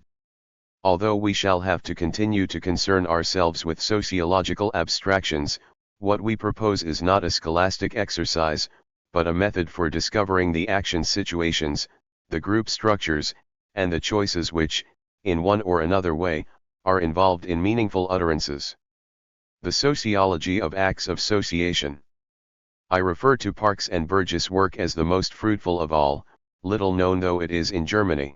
Although we shall have to continue to concern ourselves with sociological abstractions, what we propose is not a scholastic exercise, but a method for discovering the action situations, the group structures, and the choices which, in one or another way, are involved in meaningful utterances. The sociology of acts of association. I refer to Parks and Burgess' work as the most fruitful of all, little known though it is in Germany.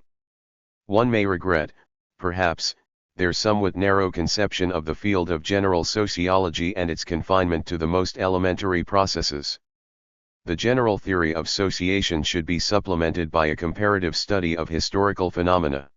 One may regret, perhaps, their somewhat narrow conception of the field of general sociology and its confinement to the most elementary processes. The general theory of association should be supplemented by a comparative study of historical phenomena.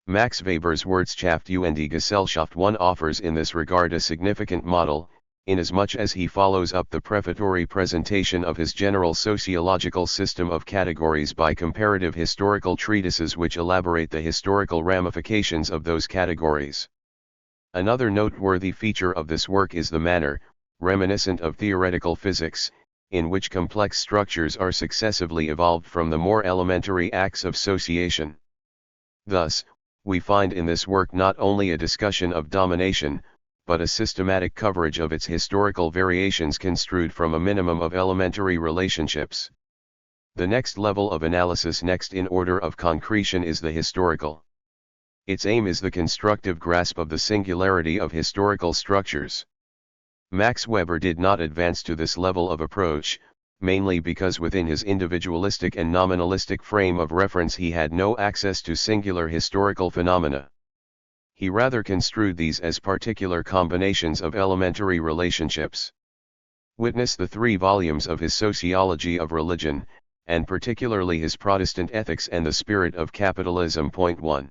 Max Weber's Wirtschaft und Gesellschaft 1 offers in this regard a significant model, inasmuch as he follows up the prefatory presentation of his general sociological system of categories by comparative historical treatises which elaborate the historical ramifications of those categories. Another noteworthy feature of this work is the manner, reminiscent of theoretical physics, in which complex structures are successively evolved from the more elementary acts of association. Thus, we find in this work not only a discussion of domination, but a systematic coverage of its historical variations construed from a minimum of elementary relationships. The next level of analysis next in order of concretion is the historical. Its aim is the constructive grasp of the singularity of historical structures. Max Weber did not advance to this level of approach, mainly because within his individualistic and nominalistic frame of reference he had no access to singular historical phenomena. He rather construed these as particular combinations of elementary relationships. Witness the 3 volumes of his Sociology of Religion, and particularly his Protestant Ethics and the Spirit of Capitalism. 1.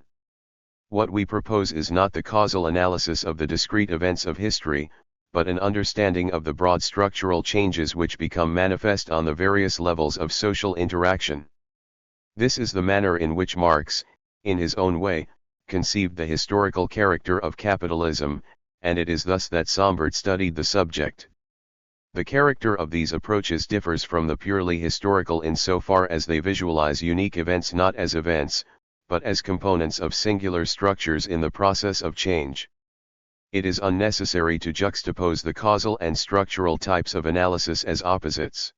What we propose is not the causal analysis of the discrete events of history, but an understanding of the broad structural changes which become manifest on the various levels of social interaction. This is the manner in which Marx, in his own way, conceived the historical character of capitalism, and it is thus that Sombart studied the subject. The character of these approaches differs from the purely historical insofar as they visualize unique events not as events, but as components of singular structures in the process of change. It is unnecessary to juxtapose the causal and structural types of analysis as opposites.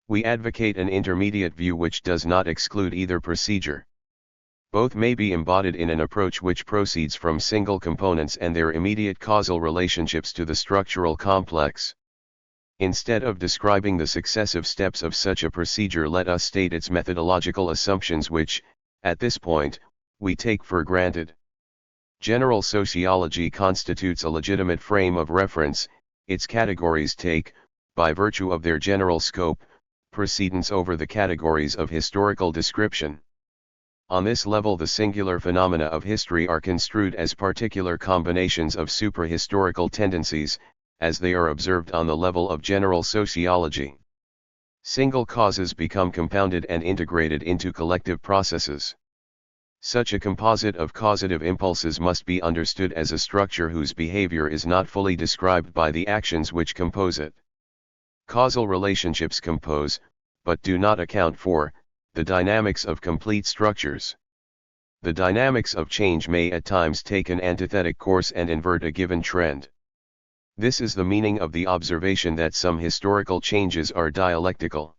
We advocate an intermediate view which does not exclude either procedure. Both may be embodied in an approach which proceeds from single components and their immediate causal relationships to the structural complex. Instead of describing the successive steps of such a procedure, let us state its methodological assumptions which, at this point, we take for granted. General sociology constitutes a legitimate frame of reference. Its categories take, by virtue of their general scope, precedence over the categories of historical description. On this level the singular phenomena of history are construed as particular combinations of suprahistorical tendencies, as they are observed on the level of general sociology. Single causes become compounded and integrated into collective processes. Such a composite of causative impulses must be understood as a structure whose behavior is not fully described by the actions which compose it. Causal relationships compose, but do not account for, the dynamics of complete structures. The dynamics of change may at times take an antithetic course and invert a given trend. This is the meaning of the observation that some historical changes are dialectical.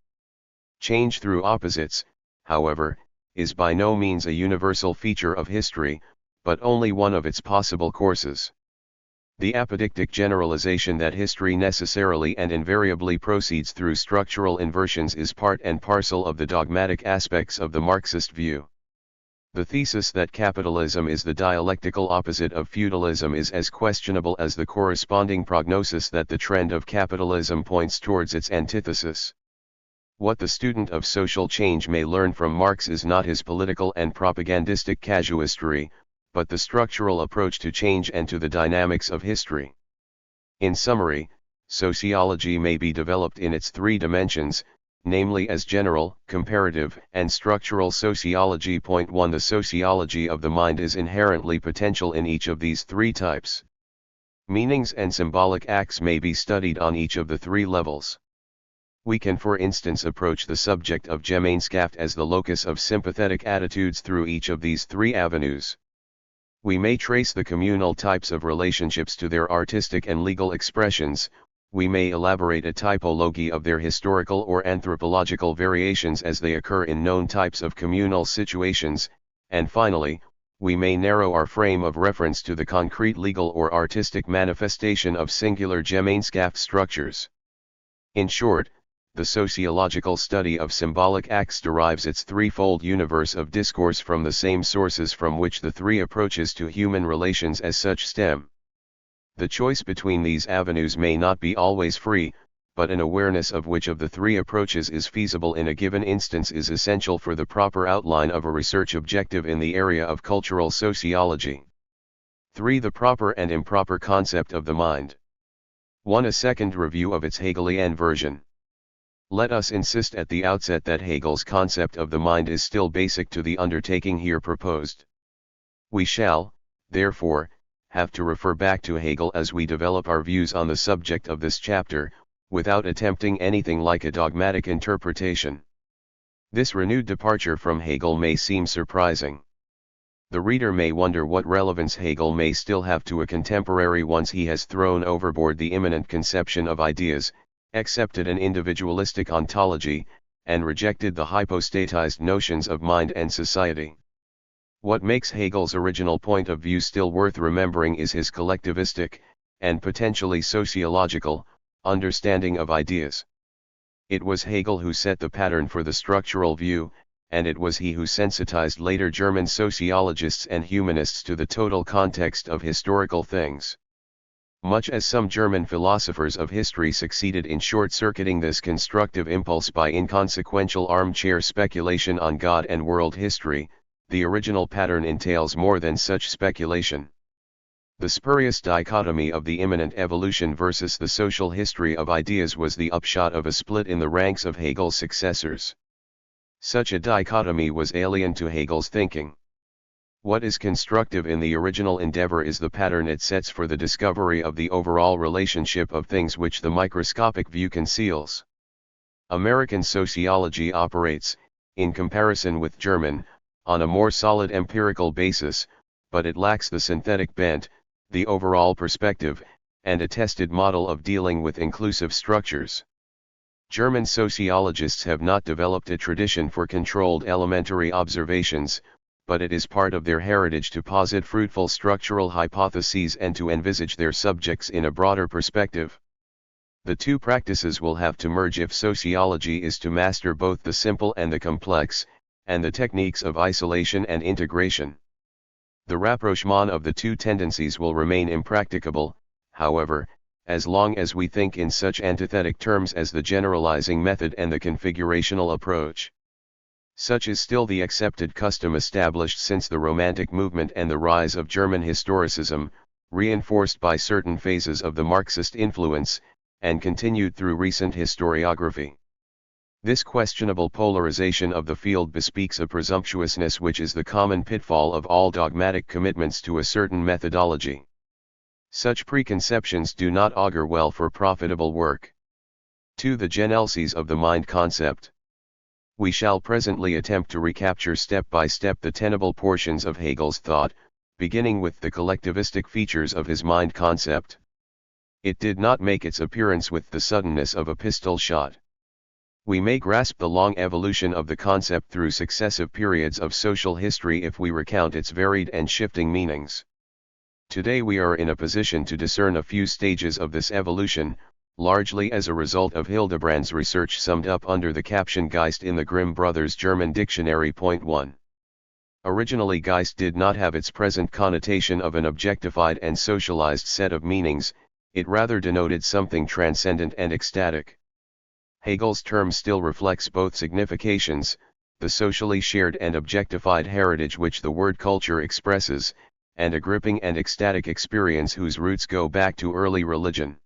Change through opposites, however, is by no means a universal feature of history, but only one of its possible courses. The apodictic generalization that history necessarily and invariably proceeds through structural inversions is part and parcel of the dogmatic aspects of the Marxist view. The thesis that capitalism is the dialectical opposite of feudalism is as questionable as the corresponding prognosis that the trend of capitalism points towards its antithesis. What the student of social change may learn from Marx is not his political and propagandistic casuistry, but the structural approach to change and to the dynamics of history. In summary, sociology may be developed in its three dimensions, namely as general, comparative, and structural sociology. Point 1. The sociology of the mind is inherently potential in each of these three types. Meanings and symbolic acts may be studied on each of the three levels. We can for instance approach the subject of Gemeinschaft as the locus of sympathetic attitudes through each of these three avenues. We may trace the communal types of relationships to their artistic and legal expressions, we may elaborate a typology of their historical or anthropological variations as they occur in known types of communal situations, and finally, we may narrow our frame of reference to the concrete legal or artistic manifestation of singular Gemeinschaft structures. In short, the sociological study of symbolic acts derives its threefold universe of discourse from the same sources from which the three approaches to human relations as such stem. The choice between these avenues may not be always free, but an awareness of which of the three approaches is feasible in a given instance is essential for the proper outline of a research objective in the area of cultural sociology. 3. The proper and improper concept of the mind. 1. A second review of its Hegelian version. Let us insist at the outset that Hegel's concept of the mind is still basic to the undertaking here proposed. We shall, therefore, have to refer back to Hegel as we develop our views on the subject of this chapter, without attempting anything like a dogmatic interpretation. This renewed departure from Hegel may seem surprising. The reader may wonder what relevance Hegel may still have to a contemporary once he has thrown overboard the immanent conception of ideas, accepted an individualistic ontology, and rejected the hypostatized notions of mind and society. What makes Hegel's original point of view still worth remembering is his collectivistic, and potentially sociological, understanding of ideas. It was Hegel who set the pattern for the structural view, and it was he who sensitized later German sociologists and humanists to the total context of historical things. Much as some German philosophers of history succeeded in short-circuiting this constructive impulse by inconsequential armchair speculation on God and world history, the original pattern entails more than such speculation. The spurious dichotomy of the immanent evolution versus the social history of ideas was the upshot of a split in the ranks of Hegel's successors. Such a dichotomy was alien to Hegel's thinking. What is constructive in the original endeavor is the pattern it sets for the discovery of the overall relationship of things which the microscopic view conceals. American sociology operates, in comparison with German, on a more solid empirical basis, but it lacks the synthetic bent, the overall perspective, and a tested model of dealing with inclusive structures. German sociologists have not developed a tradition for controlled elementary observations, but it is part of their heritage to posit fruitful structural hypotheses and to envisage their subjects in a broader perspective. The two practices will have to merge if sociology is to master both the simple and the complex, and the techniques of isolation and integration. The rapprochement of the two tendencies will remain impracticable, however, as long as we think in such antithetic terms as the generalizing method and the configurational approach. Such is still the accepted custom established since the Romantic movement and the rise of German historicism, reinforced by certain phases of the Marxist influence, and continued through recent historiography. This questionable polarization of the field bespeaks a presumptuousness which is the common pitfall of all dogmatic commitments to a certain methodology. Such preconceptions do not augur well for profitable work. 2. The genelses of the mind concept. We shall presently attempt to recapture step by step the tenable portions of Hegel's thought, beginning with the collectivistic features of his mind concept. It did not make its appearance with the suddenness of a pistol shot. We may grasp the long evolution of the concept through successive periods of social history if we recount its varied and shifting meanings. Today we are in a position to discern a few stages of this evolution, largely as a result of Hildebrand's research summed up under the caption Geist in the Grimm Brothers German Dictionary. 1. Originally Geist did not have its present connotation of an objectified and socialized set of meanings, it rather denoted something transcendent and ecstatic. Hegel's term still reflects both significations, the socially shared and objectified heritage which the word culture expresses, and a gripping and ecstatic experience whose roots go back to early religion.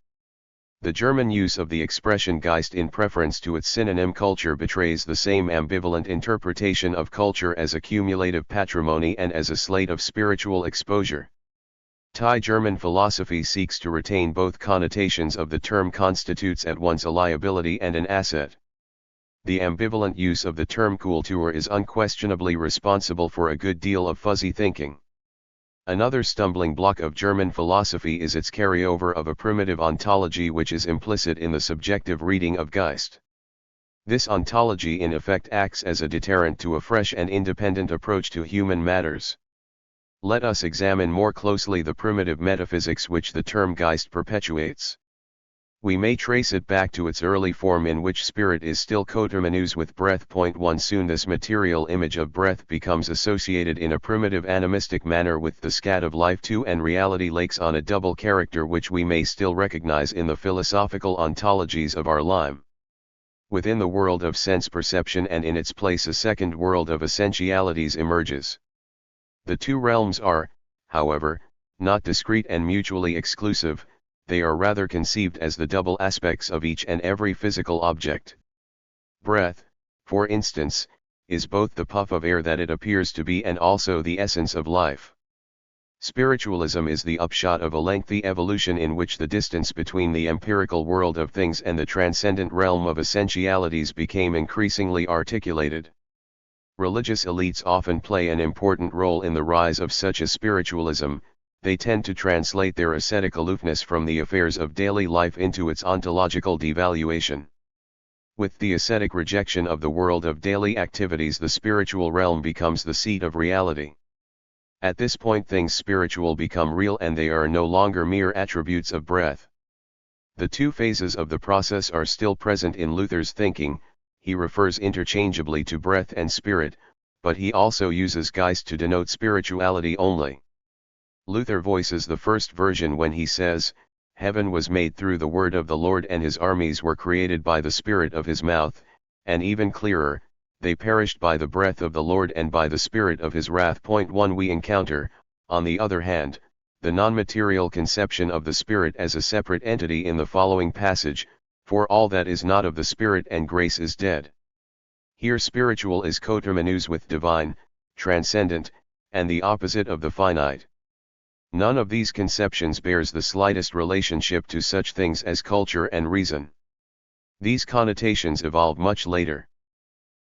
The German use of the expression Geist in preference to its synonym culture betrays the same ambivalent interpretation of culture as a cumulative patrimony and as a slate of spiritual exposure. Thai German philosophy seeks to retain both connotations of the term constitutes at once a liability and an asset. The ambivalent use of the term Kultur is unquestionably responsible for a good deal of fuzzy thinking. Another stumbling block of German philosophy is its carryover of a primitive ontology which is implicit in the subjective reading of Geist. This ontology in effect acts as a deterrent to a fresh and independent approach to human matters. Let us examine more closely the primitive metaphysics which the term Geist perpetuates. We may trace it back to its early form in which spirit is still coterminous with breath. 1 Soon this material image of breath becomes associated in a primitive animistic manner with the scat of life. 2 And reality lakes on a double character which we may still recognize in the philosophical ontologies of our lime. Within the world of sense perception and in its place a second world of essentialities emerges. The two realms are, however, not discrete and mutually exclusive, they are rather conceived as the double aspects of each and every physical object. Breath, for instance, is both the puff of air that it appears to be and also the essence of life. Spiritualism is the upshot of a lengthy evolution in which the distance between the empirical world of things and the transcendent realm of essentialities became increasingly articulated. Religious elites often play an important role in the rise of such a spiritualism. They tend to translate their ascetic aloofness from the affairs of daily life into its ontological devaluation. With the ascetic rejection of the world of daily activities, the spiritual realm becomes the seat of reality. At this point things spiritual become real and they are no longer mere attributes of breath. The two phases of the process are still present in Luther's thinking. He refers interchangeably to breath and spirit, but he also uses Geist to denote spirituality only. Luther voices the first version when he says, "Heaven was made through the word of the Lord and his armies were created by the spirit of his mouth," and even clearer, "They perished by the breath of the Lord and by the spirit of his wrath." 1 We encounter, on the other hand, the non-material conception of the spirit as a separate entity in the following passage, "For all that is not of the spirit and grace is dead." Here spiritual is coterminous with divine, transcendent, and the opposite of the finite. None of these conceptions bears the slightest relationship to such things as culture and reason. These connotations evolve much later.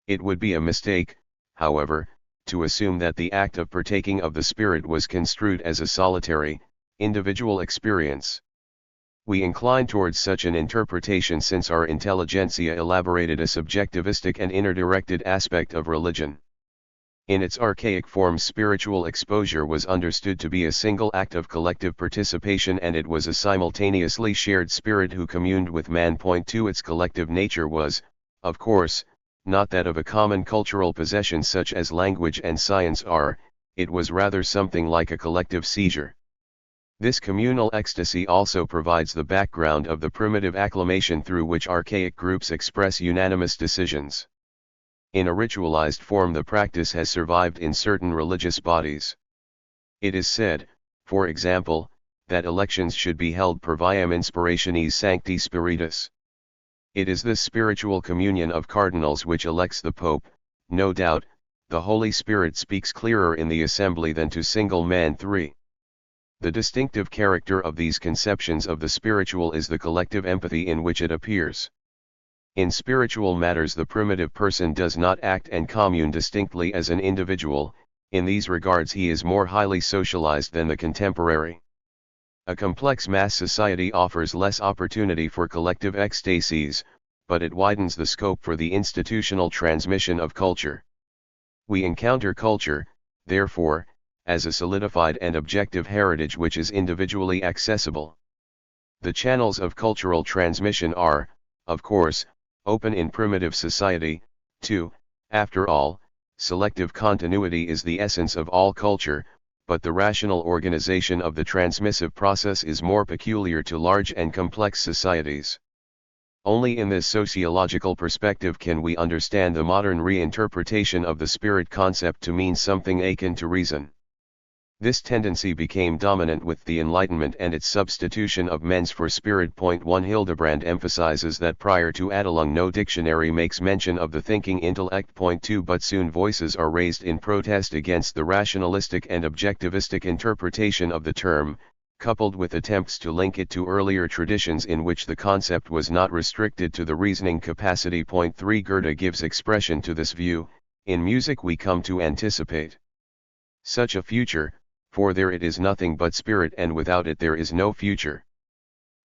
It would be a mistake, however, to assume that the act of partaking of the Spirit was construed as a solitary, individual experience. We incline towards such an interpretation since our intelligentsia elaborated a subjectivistic and inner-directed aspect of religion. In its archaic form, spiritual exposure was understood to be a single act of collective participation, and it was a simultaneously shared spirit who communed with man. 2 Its collective nature was, of course, not that of a common cultural possession such as language and science are, it was rather something like a collective seizure. This communal ecstasy also provides the background of the primitive acclamation through which archaic groups express unanimous decisions. In a ritualized form, the practice has survived in certain religious bodies. It is said, for example, that elections should be held per viam inspirationis sancti spiritus. It is this spiritual communion of cardinals which elects the Pope. No doubt, the Holy Spirit speaks clearer in the assembly than to single men. 3. The distinctive character of these conceptions of the spiritual is the collective empathy in which it appears. In spiritual matters, the primitive person does not act and commune distinctly as an individual. In these regards he is more highly socialized than the contemporary. A complex mass society offers less opportunity for collective ecstasies, but it widens the scope for the institutional transmission of culture. We encounter culture, therefore, as a solidified and objective heritage which is individually accessible. The channels of cultural transmission are, of course, open in primitive society. 2. After all, selective continuity is the essence of all culture, but the rational organization of the transmissive process is more peculiar to large and complex societies. Only in this sociological perspective can we understand the modern reinterpretation of the spirit concept to mean something akin to reason. This tendency became dominant with the Enlightenment and its substitution of mens for spirit. 1 Hildebrand emphasizes that prior to Adelung no dictionary makes mention of the thinking intellect. 2 But soon voices are raised in protest against the rationalistic and objectivistic interpretation of the term, coupled with attempts to link it to earlier traditions in which the concept was not restricted to the reasoning capacity. 3 Goethe gives expression to this view: in music we come to anticipate such a future, for there it is nothing but spirit and without it there is no future.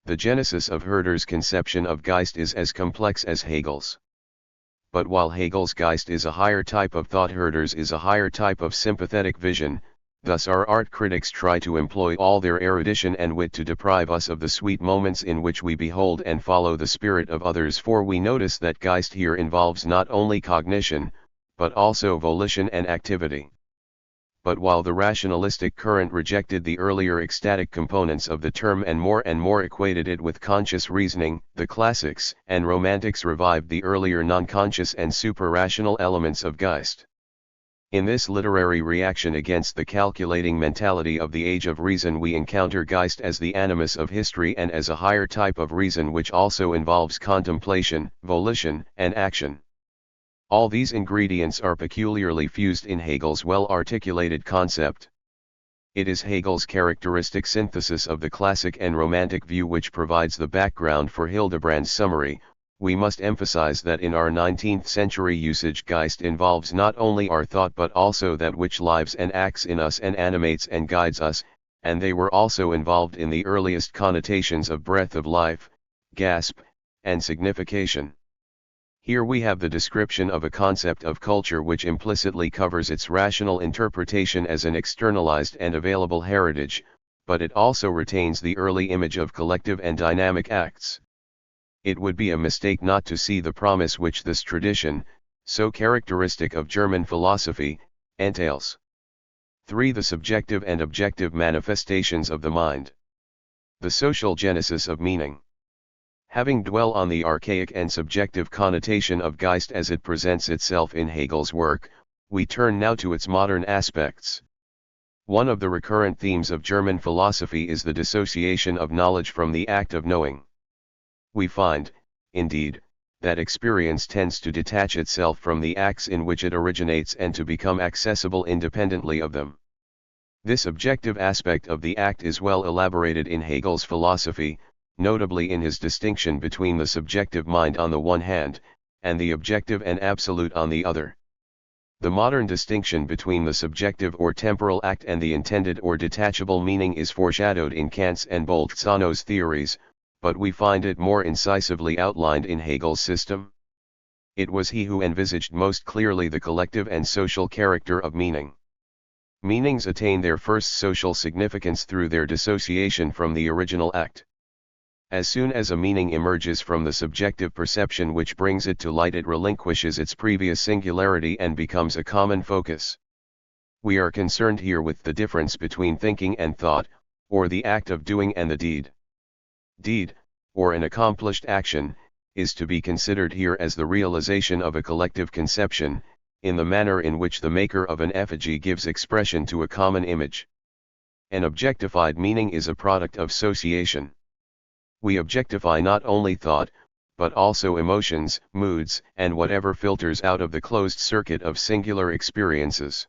The genesis of Herder's conception of Geist is as complex as Hegel's. But while Hegel's Geist is a higher type of thought, Herder's is a higher type of sympathetic vision. Thus our art critics try to employ all their erudition and wit to deprive us of the sweet moments in which we behold and follow the spirit of others, for we notice that Geist here involves not only cognition, but also volition and activity. But while the rationalistic current rejected the earlier ecstatic components of the term and more equated it with conscious reasoning, the classics and romantics revived the earlier non-conscious and super-rational elements of Geist. In this literary reaction against the calculating mentality of the age of reason, we encounter Geist as the animus of history and as a higher type of reason which also involves contemplation, volition, and action. All these ingredients are peculiarly fused in Hegel's well-articulated concept. It is Hegel's characteristic synthesis of the classic and romantic view which provides the background for Hildebrand's summary. We must emphasize that in our 19th century usage, Geist involves not only our thought but also that which lives and acts in us and animates and guides us, and they were also involved in the earliest connotations of breath of life, gasp, and signification. Here we have the description of a concept of culture which implicitly covers its rational interpretation as an externalized and available heritage, but it also retains the early image of collective and dynamic acts. It would be a mistake not to see the promise which this tradition, so characteristic of German philosophy, entails. 3. The subjective and objective manifestations of the mind. The social genesis of meaning. Having dwelt on the archaic and subjective connotation of Geist as it presents itself in Hegel's work, we turn now to its modern aspects. One of the recurrent themes of German philosophy is the dissociation of knowledge from the act of knowing. We find, indeed, that experience tends to detach itself from the acts in which it originates and to become accessible independently of them. This objective aspect of the act is well elaborated in Hegel's philosophy, notably in his distinction between the subjective mind on the one hand, and the objective and absolute on the other. The modern distinction between the subjective or temporal act and the intended or detachable meaning is foreshadowed in Kant's and Bolzano's theories, but we find it more incisively outlined in Hegel's system. It was he who envisaged most clearly the collective and social character of meaning. Meanings attain their first social significance through their dissociation from the original act. As soon as a meaning emerges from the subjective perception which brings it to light, it relinquishes its previous singularity and becomes a common focus. We are concerned here with the difference between thinking and thought, or the act of doing and the deed. Deed, or an accomplished action, is to be considered here as the realization of a collective conception, in the manner in which the maker of an effigy gives expression to a common image. An objectified meaning is a product of association. We objectify not only thought, but also emotions, moods, and whatever filters out of the closed circuit of singular experiences.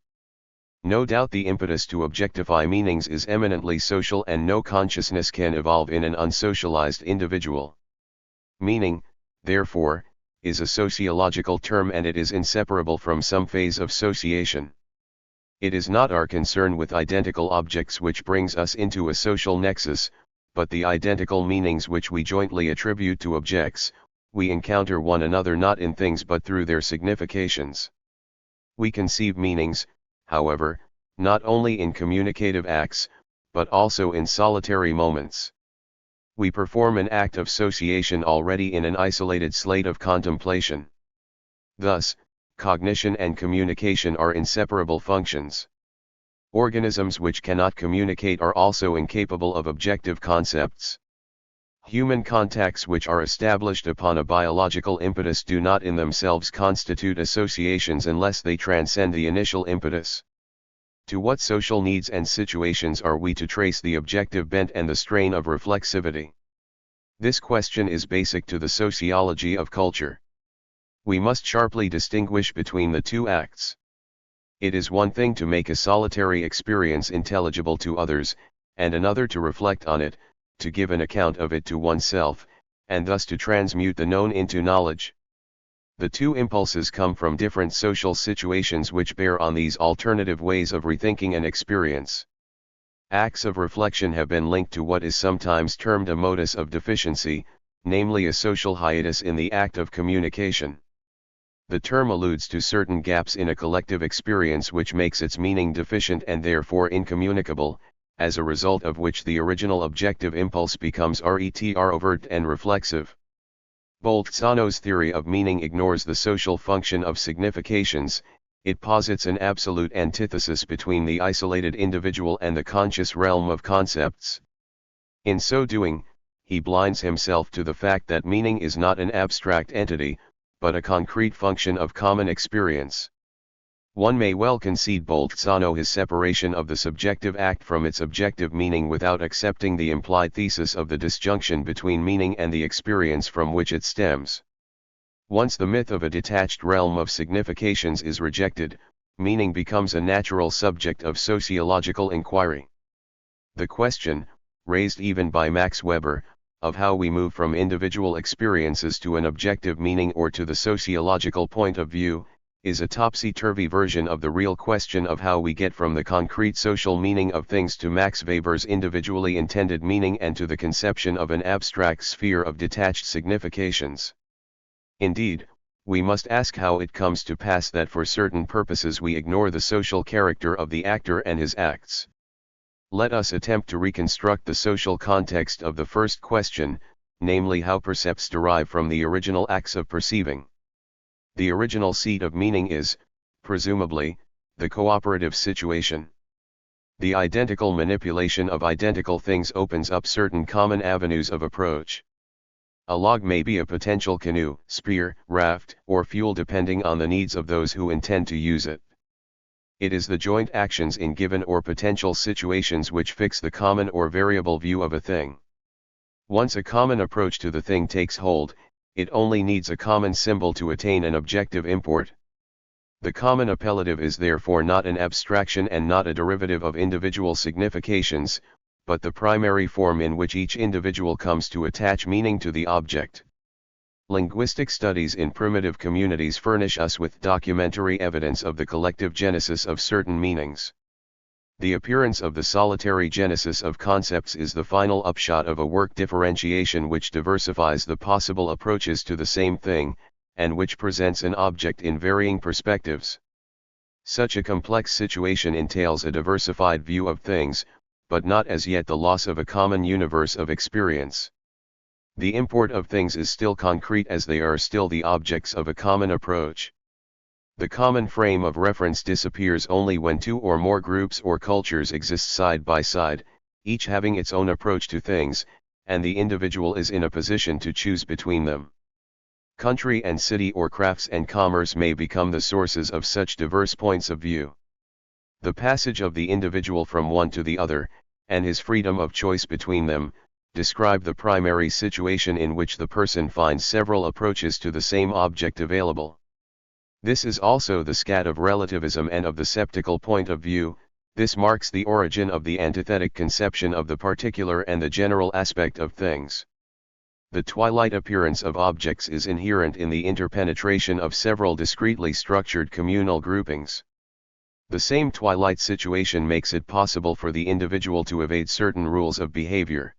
No doubt the impetus to objectify meanings is eminently social, and no consciousness can evolve in an unsocialized individual. Meaning, therefore, is a sociological term, and it is inseparable from some phase of sociation. It is not our concern with identical objects which brings us into a social nexus, but the identical meanings which we jointly attribute to objects. We encounter one another not in things but through their significations. We conceive meanings, however, not only in communicative acts, but also in solitary moments. We perform an act of sociation already in an isolated slate of contemplation. Thus, cognition and communication are inseparable functions. Organisms which cannot communicate are also incapable of objective concepts. Human contacts which are established upon a biological impetus do not in themselves constitute associations unless they transcend the initial impetus. To what social needs and situations are we to trace the objective bent and the strain of reflexivity? This question is basic to the sociology of culture. We must sharply distinguish between the two acts. It is one thing to make a solitary experience intelligible to others, and another to reflect on it, to give an account of it to oneself, and thus to transmute the known into knowledge. The two impulses come from different social situations which bear on these alternative ways of rethinking an experience. Acts of reflection have been linked to what is sometimes termed a modus of deficiency, namely a social hiatus in the act of communication. The term alludes to certain gaps in a collective experience which makes its meaning deficient and therefore incommunicable, as a result of which the original objective impulse becomes overt and reflexive. Bolzano's theory of meaning ignores the social function of significations. It posits an absolute antithesis between the isolated individual and the conscious realm of concepts. In so doing, he blinds himself to the fact that meaning is not an abstract entity, but a concrete function of common experience. One may well concede Bolzano his separation of the subjective act from its objective meaning without accepting the implied thesis of the disjunction between meaning and the experience from which it stems. Once the myth of a detached realm of significations is rejected, meaning becomes a natural subject of sociological inquiry. The question, raised even by Max Weber, of how we move from individual experiences to an objective meaning or to the sociological point of view, is a topsy-turvy version of the real question of how we get from the concrete social meaning of things to Max Weber's individually intended meaning and to the conception of an abstract sphere of detached significations. Indeed, we must ask how it comes to pass that for certain purposes we ignore the social character of the actor and his acts. Let us attempt to reconstruct the social context of the first question, namely how percepts derive from the original acts of perceiving. The original seat of meaning is, presumably, the cooperative situation. The identical manipulation of identical things opens up certain common avenues of approach. A log may be a potential canoe, spear, raft, or fuel depending on the needs of those who intend to use it. It is the joint actions in given or potential situations which fix the common or variable view of a thing. Once a common approach to the thing takes hold, it only needs a common symbol to attain an objective import. The common appellative is therefore not an abstraction and not a derivative of individual significations, but the primary form in which each individual comes to attach meaning to the object. Linguistic studies in primitive communities furnish us with documentary evidence of the collective genesis of certain meanings. The appearance of the solitary genesis of concepts is the final upshot of a work differentiation which diversifies the possible approaches to the same thing, and which presents an object in varying perspectives. Such a complex situation entails a diversified view of things, but not as yet the loss of a common universe of experience. The import of things is still concrete as they are still the objects of a common approach. The common frame of reference disappears only when two or more groups or cultures exist side by side, each having its own approach to things, and the individual is in a position to choose between them. Country and city or crafts and commerce may become the sources of such diverse points of view. The passage of the individual from one to the other, and his freedom of choice between them, describe the primary situation in which the person finds several approaches to the same object available. This is also the scat of relativism and of the sceptical point of view. This marks the origin of the antithetic conception of the particular and the general aspect of things. The twilight appearance of objects is inherent in the interpenetration of several discretely structured communal groupings. The same twilight situation makes it possible for the individual to evade certain rules of behavior.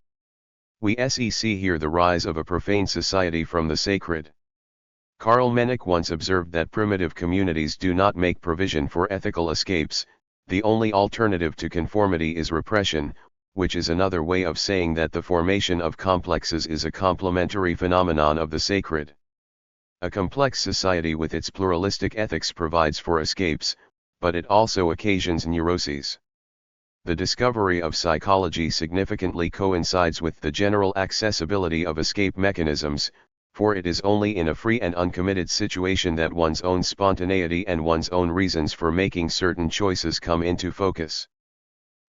We see here the rise of a profane society from the sacred. Karl Mannheim once observed that primitive communities do not make provision for ethical escapes, The only alternative to conformity is repression, which is another way of saying that the formation of complexes is a complementary phenomenon of the sacred. A complex society with its pluralistic ethics provides for escapes, but it also occasions neuroses. The discovery of psychology significantly coincides with the general accessibility of escape mechanisms, for it is only in a free and uncommitted situation that one's own spontaneity and one's own reasons for making certain choices come into focus.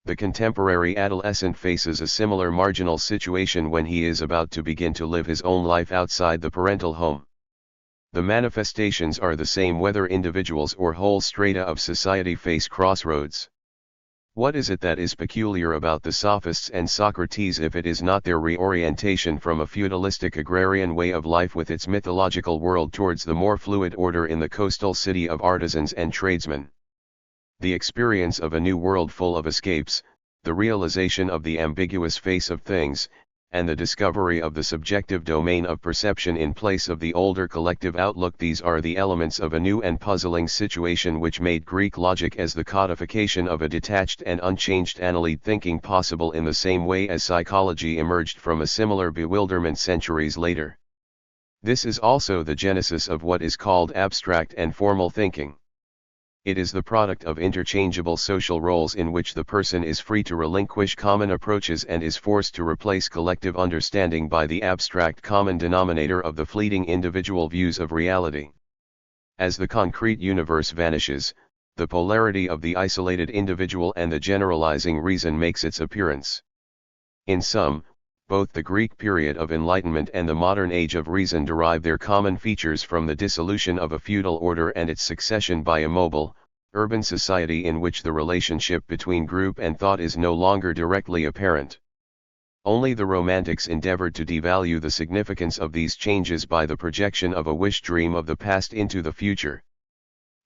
The contemporary adolescent faces a similar marginal situation when he is about to begin to live his own life outside the parental home. The manifestations are the same whether individuals or whole strata of society face crossroads. What is it that is peculiar about the Sophists and Socrates if it is not their reorientation from a feudalistic agrarian way of life with its mythological world towards the more fluid order in the coastal city of artisans and tradesmen? The experience of a new world full of escapes, the realization of the ambiguous face of things, and the discovery of the subjective domain of perception in place of the older collective outlook, these are the elements of a new and puzzling situation which made Greek logic as the codification of a detached and unchanged analyte thinking possible in the same way as psychology emerged from a similar bewilderment centuries later. This is also the genesis of what is called abstract and formal thinking. It is the product of interchangeable social roles in which the person is free to relinquish common approaches and is forced to replace collective understanding by the abstract common denominator of the fleeting individual views of reality. As the concrete universe vanishes, the polarity of the isolated individual and the generalizing reason makes its appearance. In sum, both the Greek period of enlightenment and the modern age of reason derive their common features from the dissolution of a feudal order and its succession by a mobile, urban society in which the relationship between group and thought is no longer directly apparent. Only the Romantics endeavored to devalue the significance of these changes by the projection of a wish dream of the past into the future.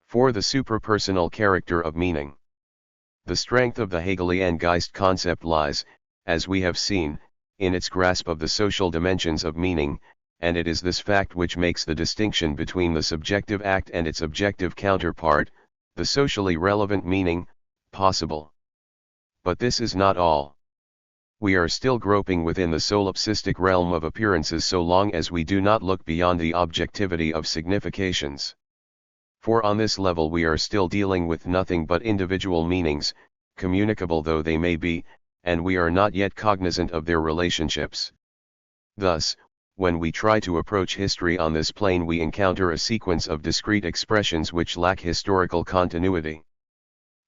For the suprapersonal character of meaning. The strength of the Hegelian Geist concept lies, as we have seen, in its grasp of the social dimensions of meaning, and it is this fact which makes the distinction between the subjective act and its objective counterpart, the socially relevant meaning, possible. But this is not all. We are still groping within the solipsistic realm of appearances so long as we do not look beyond the objectivity of significations. For on this level we are still dealing with nothing but individual meanings, communicable though they may be, and we are not yet cognizant of their relationships. Thus, when we try to approach history on this plane we encounter a sequence of discrete expressions which lack historical continuity.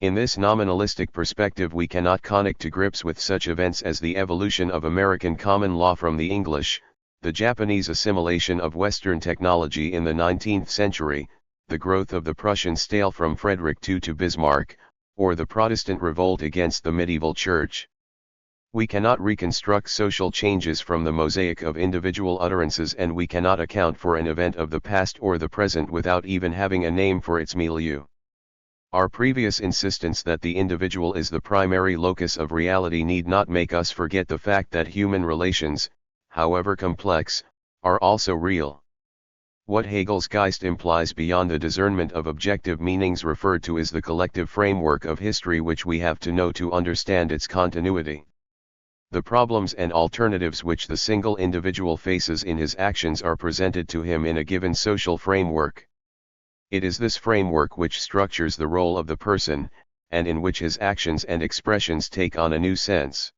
In this nominalistic perspective we cannot connect to grips with such events as the evolution of American common law from the English, the Japanese assimilation of Western technology in the 19th century, the growth of the Prussian stale from Frederick II to Bismarck, or the Protestant revolt against the medieval church. We cannot reconstruct social changes from the mosaic of individual utterances, and we cannot account for an event of the past or the present without even having a name for its milieu. Our previous insistence that the individual is the primary locus of reality need not make us forget the fact that human relations, however complex, are also real. What Hegel's Geist implies beyond the discernment of objective meanings referred to is the collective framework of history which we have to know to understand its continuity. The problems and alternatives which the single individual faces in his actions are presented to him in a given social framework. It is this framework which structures the role of the person, and in which his actions and expressions take on a new sense.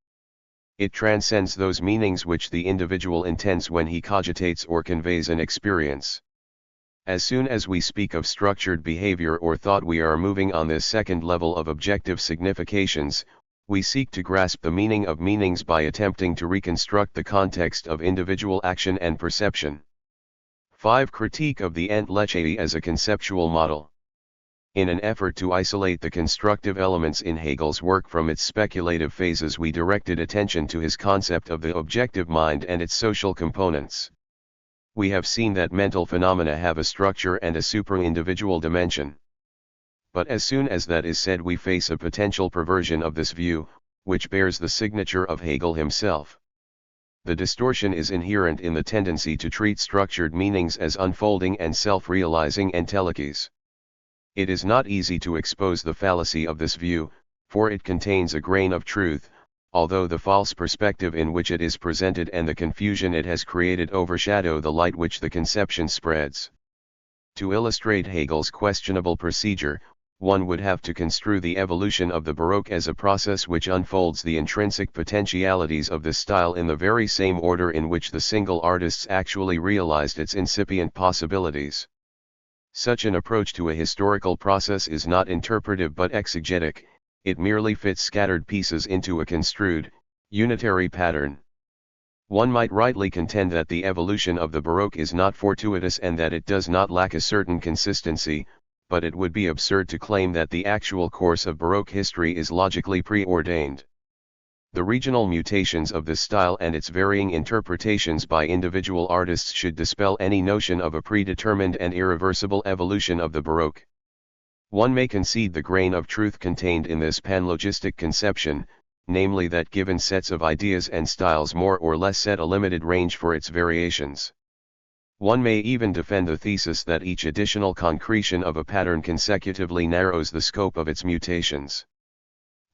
It transcends those meanings which the individual intends when he cogitates or conveys an experience. As soon as we speak of structured behavior or thought we are moving on this second level of objective significations. We seek to grasp the meaning of meanings by attempting to reconstruct the context of individual action and perception. 5. Critique of the Entlechei as a conceptual model. In an effort to isolate the constructive elements in Hegel's work from its speculative phases, we directed attention to his concept of the objective mind and its social components. We have seen that mental phenomena have a structure and a supra-individual dimension. But as soon as that is said, we face a potential perversion of this view, which bears the signature of Hegel himself. The distortion is inherent in the tendency to treat structured meanings as unfolding and self-realizing entelechies. It is not easy to expose the fallacy of this view, for it contains a grain of truth, although the false perspective in which it is presented and the confusion it has created overshadow the light which the conception spreads. To illustrate Hegel's questionable procedure, one would have to construe the evolution of the Baroque as a process which unfolds the intrinsic potentialities of this style in the very same order in which the single artists actually realized its incipient possibilities. Such an approach to a historical process is not interpretive but exegetic, it merely fits scattered pieces into a construed, unitary pattern. One might rightly contend that the evolution of the Baroque is not fortuitous and that it does not lack a certain consistency, but it would be absurd to claim that the actual course of Baroque history is logically preordained. The regional mutations of this style and its varying interpretations by individual artists should dispel any notion of a predetermined and irreversible evolution of the Baroque. One may concede the grain of truth contained in this panlogistic conception, namely that given sets of ideas and styles more or less set a limited range for its variations. One may even defend the thesis that each additional concretion of a pattern consecutively narrows the scope of its mutations.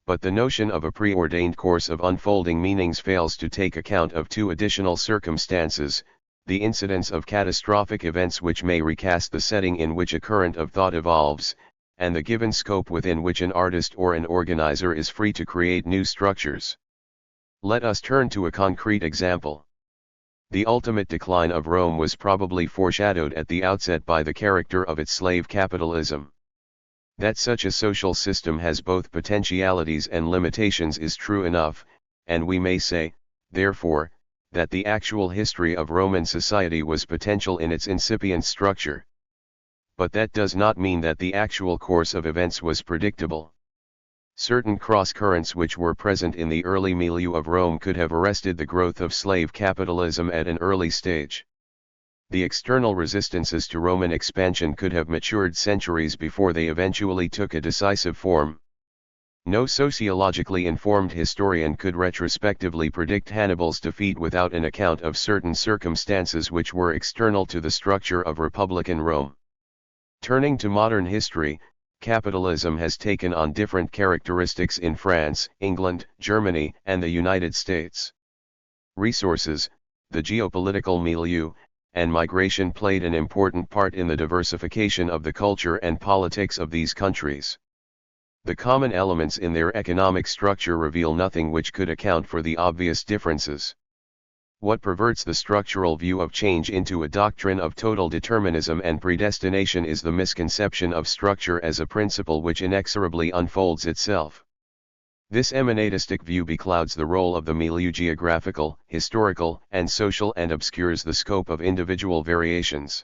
But the notion of a preordained course of unfolding meanings fails to take account of two additional circumstances: the incidence of catastrophic events which may recast the setting in which a current of thought evolves, and the given scope within which an artist or an organizer is free to create new structures. Let us turn to a concrete example. The ultimate decline of Rome was probably foreshadowed at the outset by the character of its slave capitalism. That such a social system has both potentialities and limitations is true enough, and we may say, therefore, that the actual history of Roman society was potential in its incipient structure. But that does not mean that the actual course of events was predictable. Certain cross-currents which were present in the early milieu of Rome could have arrested the growth of slave capitalism at an early stage. The external resistances to Roman expansion could have matured centuries before they eventually took a decisive form. No sociologically informed historian could retrospectively predict Hannibal's defeat without an account of certain circumstances which were external to the structure of Republican Rome. Turning to modern history, capitalism has taken on different characteristics in France, England, Germany, and the United States. Resources, the geopolitical milieu, and migration played an important part in the diversification of the culture and politics of these countries. The common elements in their economic structure reveal nothing which could account for the obvious differences. What perverts the structural view of change into a doctrine of total determinism and predestination is the misconception of structure as a principle which inexorably unfolds itself. This emanatistic view beclouds the role of the milieu geographical, historical, and social and obscures the scope of individual variations.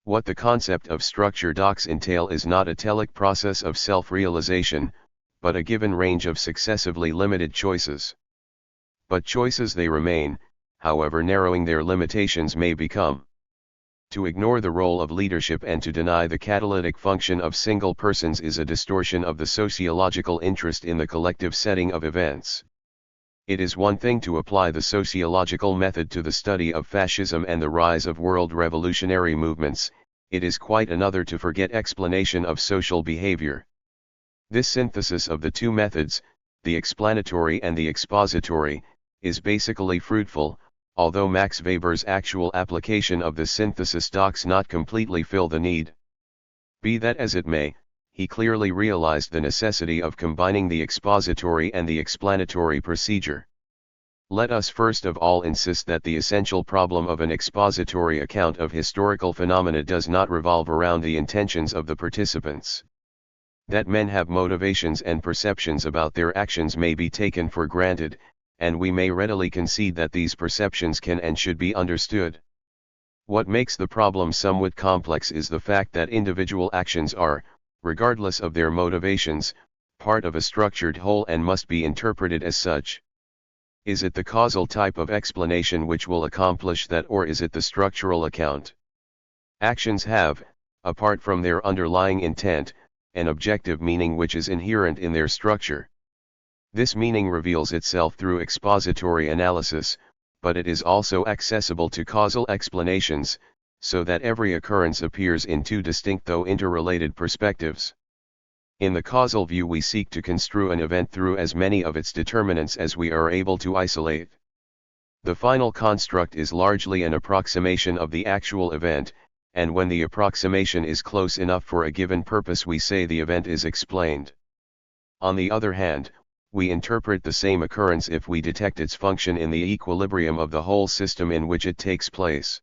What the concept of structure docs entail is not a telic process of self-realization, but a given range of successively limited choices. But choices they remain, however narrowing their limitations may become. To ignore the role of leadership and to deny the catalytic function of single persons is a distortion of the sociological interest in the collective setting of events. It is one thing to apply the sociological method to the study of fascism and the rise of world revolutionary movements, it is quite another to forget explanation of social behavior. This synthesis of the two methods, the explanatory and the expository, is basically fruitful, although Max Weber's actual application of the synthesis docs not completely fill the need. Be that as it may, he clearly realized the necessity of combining the expository and the explanatory procedure. Let us first of all insist that the essential problem of an expository account of historical phenomena does not revolve around the intentions of the participants. That men have motivations and perceptions about their actions may be taken for granted, and we may readily concede that these perceptions can and should be understood. What makes the problem somewhat complex is the fact that individual actions are, regardless of their motivations, part of a structured whole and must be interpreted as such. Is it the causal type of explanation which will accomplish that, or is it the structural account? Actions have, apart from their underlying intent, an objective meaning which is inherent in their structure. This meaning reveals itself through expository analysis, but it is also accessible to causal explanations, so that every occurrence appears in two distinct though interrelated perspectives. In the causal view we seek to construe an event through as many of its determinants as we are able to isolate. The final construct is largely an approximation of the actual event, and when the approximation is close enough for a given purpose we say the event is explained. On the other hand, we interpret the same occurrence if we detect its function in the equilibrium of the whole system in which it takes place.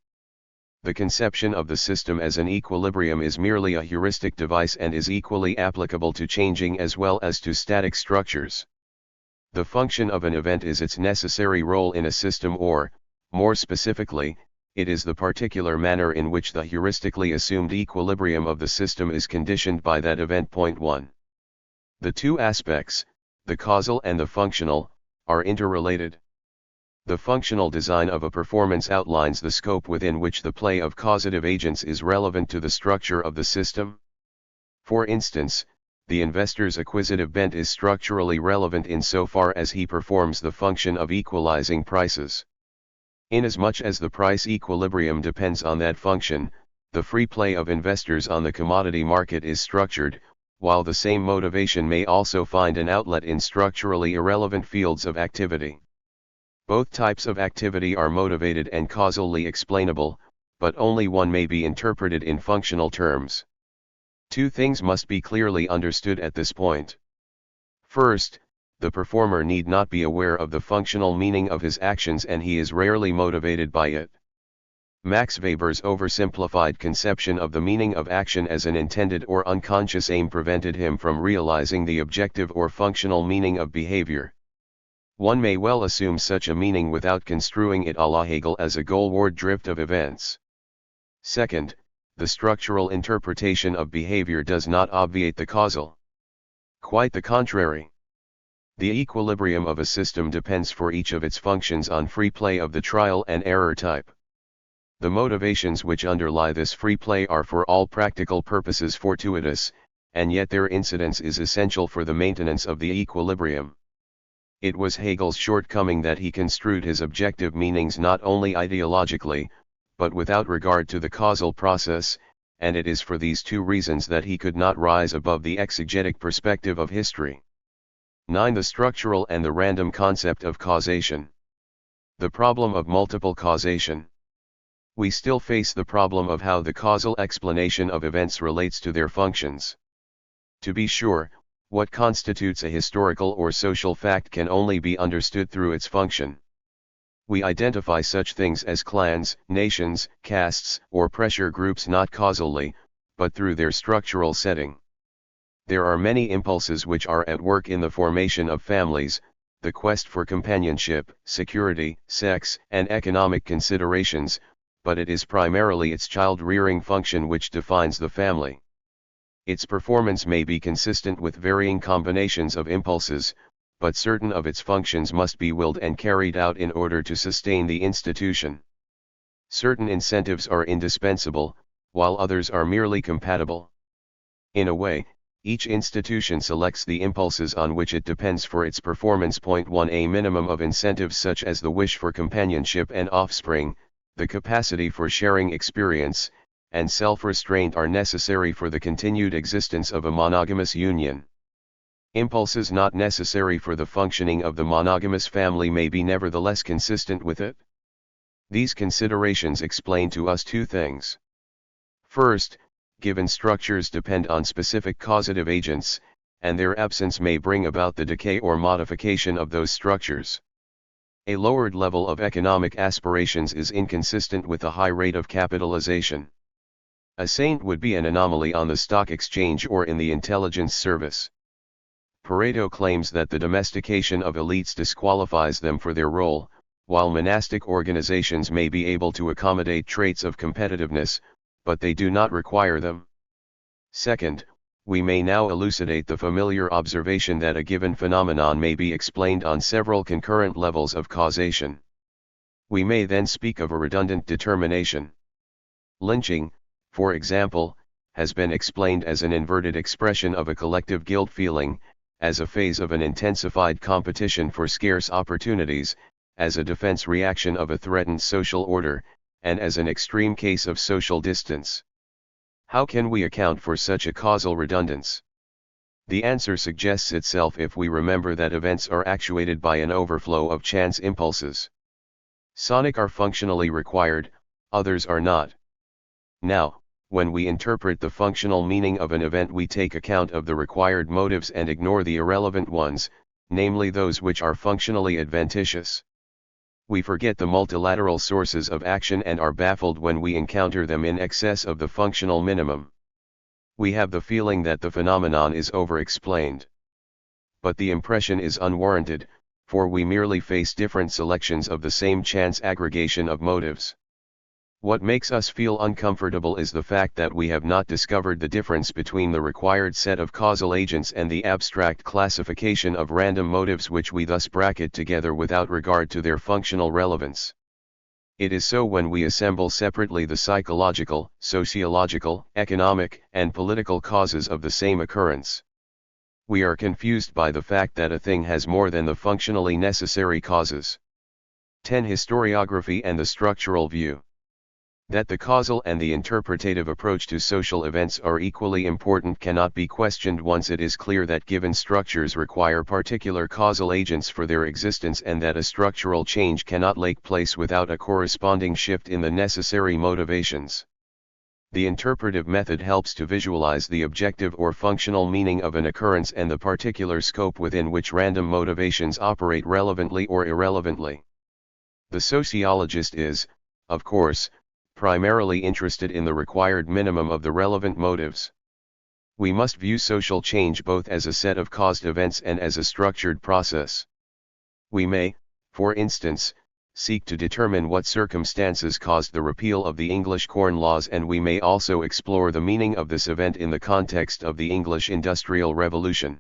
The conception of the system as an equilibrium is merely a heuristic device and is equally applicable to changing as well as to static structures. The function of an event is its necessary role in a system, or, more specifically, it is the particular manner in which the heuristically assumed equilibrium of the system is conditioned by that event. Point 1. The two aspects, the causal and the functional, are interrelated. The functional design of a performance outlines the scope within which the play of causative agents is relevant to the structure of the system. For instance, the investor's acquisitive bent is structurally relevant insofar as he performs the function of equalizing prices. Inasmuch as the price equilibrium depends on that function, the free play of investors on the commodity market is structured, while the same motivation may also find an outlet in structurally irrelevant fields of activity. Both types of activity are motivated and causally explainable, but only one may be interpreted in functional terms. Two things must be clearly understood at this point. First, the performer need not be aware of the functional meaning of his actions and he is rarely motivated by it. Max Weber's oversimplified conception of the meaning of action as an intended or unconscious aim prevented him from realizing the objective or functional meaning of behavior. One may well assume such a meaning without construing it à la Hegel as a goalward drift of events. Second, the structural interpretation of behavior does not obviate the causal. Quite the contrary. The equilibrium of a system depends for each of its functions on free play of the trial and error type. The motivations which underlie this free play are for all practical purposes fortuitous, and yet their incidence is essential for the maintenance of the equilibrium. It was Hegel's shortcoming that he construed his objective meanings not only ideologically, but without regard to the causal process, and it is for these two reasons that he could not rise above the exegetic perspective of history. 9. The structural and the random concept of causation. The problem of multiple causation. We still face the problem of how the causal explanation of events relates to their functions. To be sure, what constitutes a historical or social fact can only be understood through its function. We identify such things as clans, nations, castes, or pressure groups not causally, but through their structural setting. There are many impulses which are at work in the formation of families, the quest for companionship, security, sex, and economic considerations, but it is primarily its child-rearing function which defines the family. Its performance may be consistent with varying combinations of impulses, but certain of its functions must be willed and carried out in order to sustain the institution. Certain incentives are indispensable, while others are merely compatible. In a way, each institution selects the impulses on which it depends for its performance. 1. A minimum of incentives such as the wish for companionship and offspring, the capacity for sharing experience, and self-restraint are necessary for the continued existence of a monogamous union. Impulses not necessary for the functioning of the monogamous family may be nevertheless consistent with it. These considerations explain to us two things. First, given structures depend on specific causative agents, and their absence may bring about the decay or modification of those structures. A lowered level of economic aspirations is inconsistent with a high rate of capitalization. A saint would be an anomaly on the stock exchange or in the intelligence service. Pareto claims that the domestication of elites disqualifies them for their role, while monastic organizations may be able to accommodate traits of competitiveness, but they do not require them. Second, we may now elucidate the familiar observation that a given phenomenon may be explained on several concurrent levels of causation. We may then speak of a redundant determination. Lynching, for example, has been explained as an inverted expression of a collective guilt feeling, as a phase of an intensified competition for scarce opportunities, as a defense reaction of a threatened social order, and as an extreme case of social distance. How can we account for such a causal redundance? The answer suggests itself if we remember that events are actuated by an overflow of chance impulses. Some are functionally required, others are not. Now, when we interpret the functional meaning of an event, we take account of the required motives and ignore the irrelevant ones, namely those which are functionally adventitious. We forget the multilateral sources of action and are baffled when we encounter them in excess of the functional minimum. We have the feeling that the phenomenon is over-explained. But the impression is unwarranted, for we merely face different selections of the same chance aggregation of motives. What makes us feel uncomfortable is the fact that we have not discovered the difference between the required set of causal agents and the abstract classification of random motives which we thus bracket together without regard to their functional relevance. It is so when we assemble separately the psychological, sociological, economic, and political causes of the same occurrence. We are confused by the fact that a thing has more than the functionally necessary causes. 10. Historiography and the structural view. That the causal and the interpretative approach to social events are equally important cannot be questioned once it is clear that given structures require particular causal agents for their existence and that a structural change cannot take place without a corresponding shift in the necessary motivations. The interpretive method helps to visualize the objective or functional meaning of an occurrence and the particular scope within which random motivations operate relevantly or irrelevantly. The sociologist is, of course, primarily interested in the required minimum of the relevant motives. We must view social change both as a set of caused events and as a structured process. We may, for instance, seek to determine what circumstances caused the repeal of the English Corn Laws, and we may also explore the meaning of this event in the context of the English Industrial Revolution.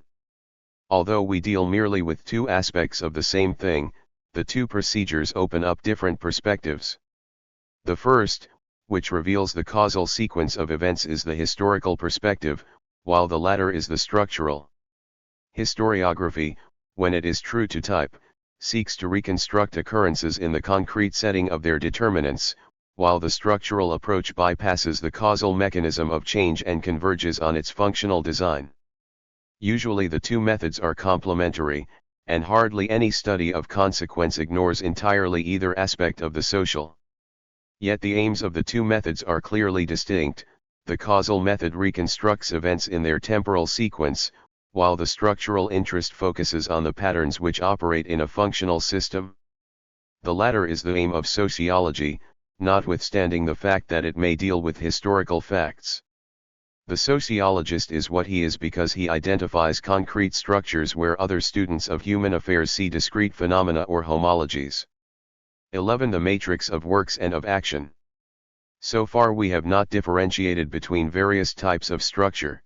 Although we deal merely with two aspects of the same thing, the two procedures open up different perspectives. The first, which reveals the causal sequence of events, is the historical perspective, while the latter is the structural. Historiography, when it is true to type, seeks to reconstruct occurrences in the concrete setting of their determinants, while the structural approach bypasses the causal mechanism of change and converges on its functional design. Usually the two methods are complementary, and hardly any study of consequence ignores entirely either aspect of the social. Yet the aims of the two methods are clearly distinct. The causal method reconstructs events in their temporal sequence, while the structural interest focuses on the patterns which operate in a functional system. The latter is the aim of sociology, notwithstanding the fact that it may deal with historical facts. The sociologist is what he is because he identifies concrete structures where other students of human affairs see discrete phenomena or homologies. 11. The matrix of works and of action. So far we have not differentiated between various types of structure.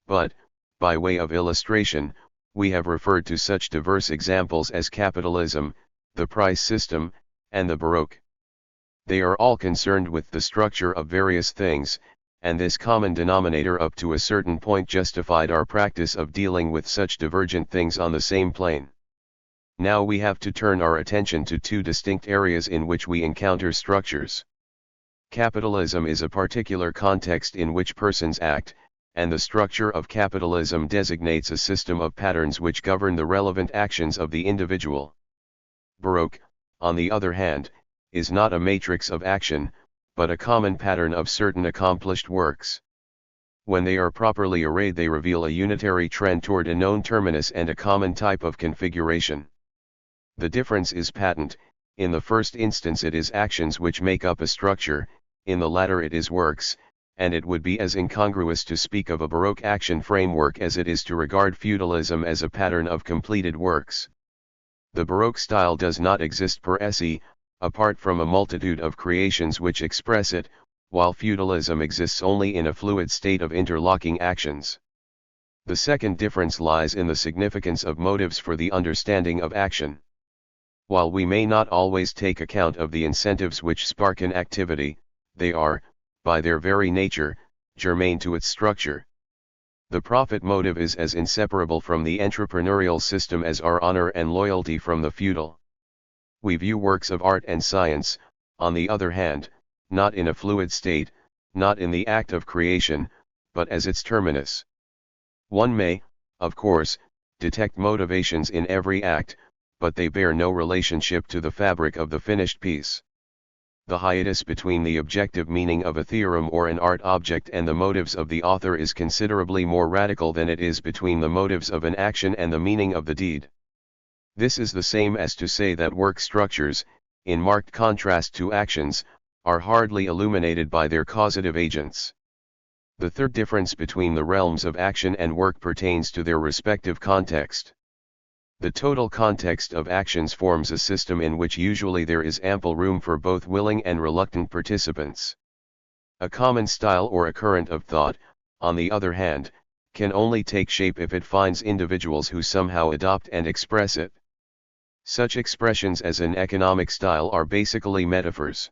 But, by way of illustration, we have referred to such diverse examples as capitalism, the price system, and the Baroque. They are all concerned with the structure of various things, and this common denominator up to a certain point justified our practice of dealing with such divergent things on the same plane. Now we have to turn our attention to two distinct areas in which we encounter structures. Capitalism is a particular context in which persons act, and the structure of capitalism designates a system of patterns which govern the relevant actions of the individual. Baroque, on the other hand, is not a matrix of action, but a common pattern of certain accomplished works. When they are properly arrayed, they reveal a unitary trend toward a known terminus and a common type of configuration. The difference is patent. In the first instance it is actions which make up a structure, in the latter it is works, and it would be as incongruous to speak of a Baroque action framework as it is to regard feudalism as a pattern of completed works. The Baroque style does not exist per se, apart from a multitude of creations which express it, while feudalism exists only in a fluid state of interlocking actions. The second difference lies in the significance of motives for the understanding of action. While we may not always take account of the incentives which spark an activity, they are, by their very nature, germane to its structure. The profit motive is as inseparable from the entrepreneurial system as are honor and loyalty from the feudal. We view works of art and science, on the other hand, not in a fluid state, not in the act of creation, but as its terminus. One may, of course, detect motivations in every act, but they bear no relationship to the fabric of the finished piece. The hiatus between the objective meaning of a theorem or an art object and the motives of the author is considerably more radical than it is between the motives of an action and the meaning of the deed. This is the same as to say that work structures, in marked contrast to actions, are hardly illuminated by their causative agents. The third difference between the realms of action and work pertains to their respective context. The total context of actions forms a system in which usually there is ample room for both willing and reluctant participants. A common style or a current of thought, on the other hand, can only take shape if it finds individuals who somehow adopt and express it. Such expressions as an economic style are basically metaphors.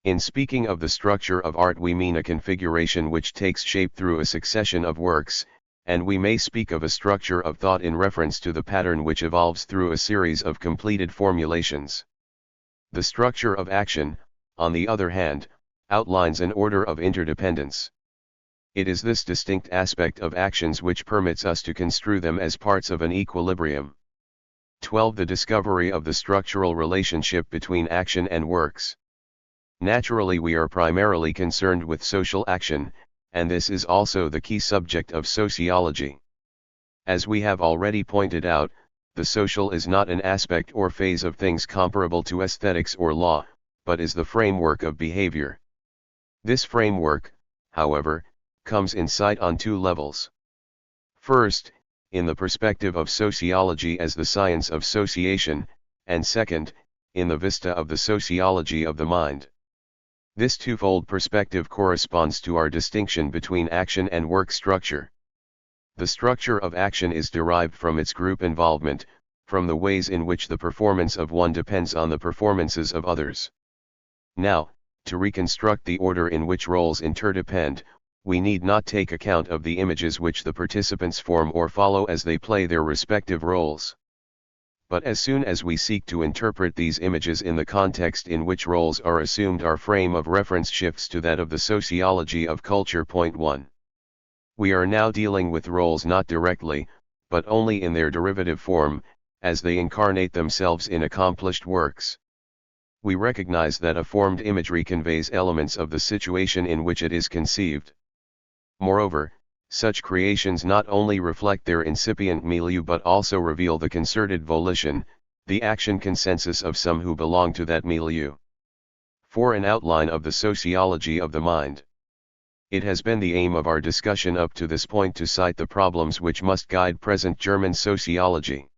In speaking of the structure of art, we mean a configuration which takes shape through a succession of works, and we may speak of a structure of thought in reference to the pattern which evolves through a series of completed formulations. The structure of action, on the other hand, outlines an order of interdependence. It is this distinct aspect of actions which permits us to construe them as parts of an equilibrium. 12. The discovery of the structural relationship between action and works. Naturally, we are primarily concerned with social action, and this is also the key subject of sociology. As we have already pointed out, the social is not an aspect or phase of things comparable to aesthetics or law, but is the framework of behavior. This framework, however, comes in sight on two levels. First, in the perspective of sociology as the science of sociation, and second, in the vista of the sociology of the mind. This twofold perspective corresponds to our distinction between action and work structure. The structure of action is derived from its group involvement, from the ways in which the performance of one depends on the performances of others. Now, to reconstruct the order in which roles interdepend, we need not take account of the images which the participants form or follow as they play their respective roles. But as soon as we seek to interpret these images in the context in which roles are assumed, our frame of reference shifts to that of the sociology of culture. Point 1. We are now dealing with roles not directly, but only in their derivative form, as they incarnate themselves in accomplished works. We recognize that a formed imagery conveys elements of the situation in which it is conceived. Moreover, such creations not only reflect their incipient milieu but also reveal the concerted volition, the action consensus of some who belong to that milieu. For an outline of the sociology of the mind. It has been the aim of our discussion up to this point to cite the problems which must guide present German sociology.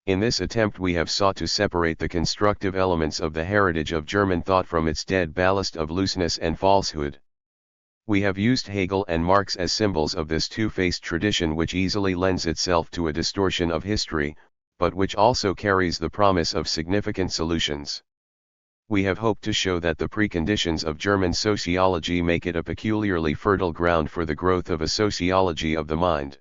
In this attempt we have sought to separate the constructive elements of the heritage of German thought from its dead ballast of looseness and falsehood. We have used Hegel and Marx as symbols of this two-faced tradition which easily lends itself to a distortion of history, but which also carries the promise of significant solutions. We have hoped to show that the preconditions of German sociology make it a peculiarly fertile ground for the growth of a sociology of the mind.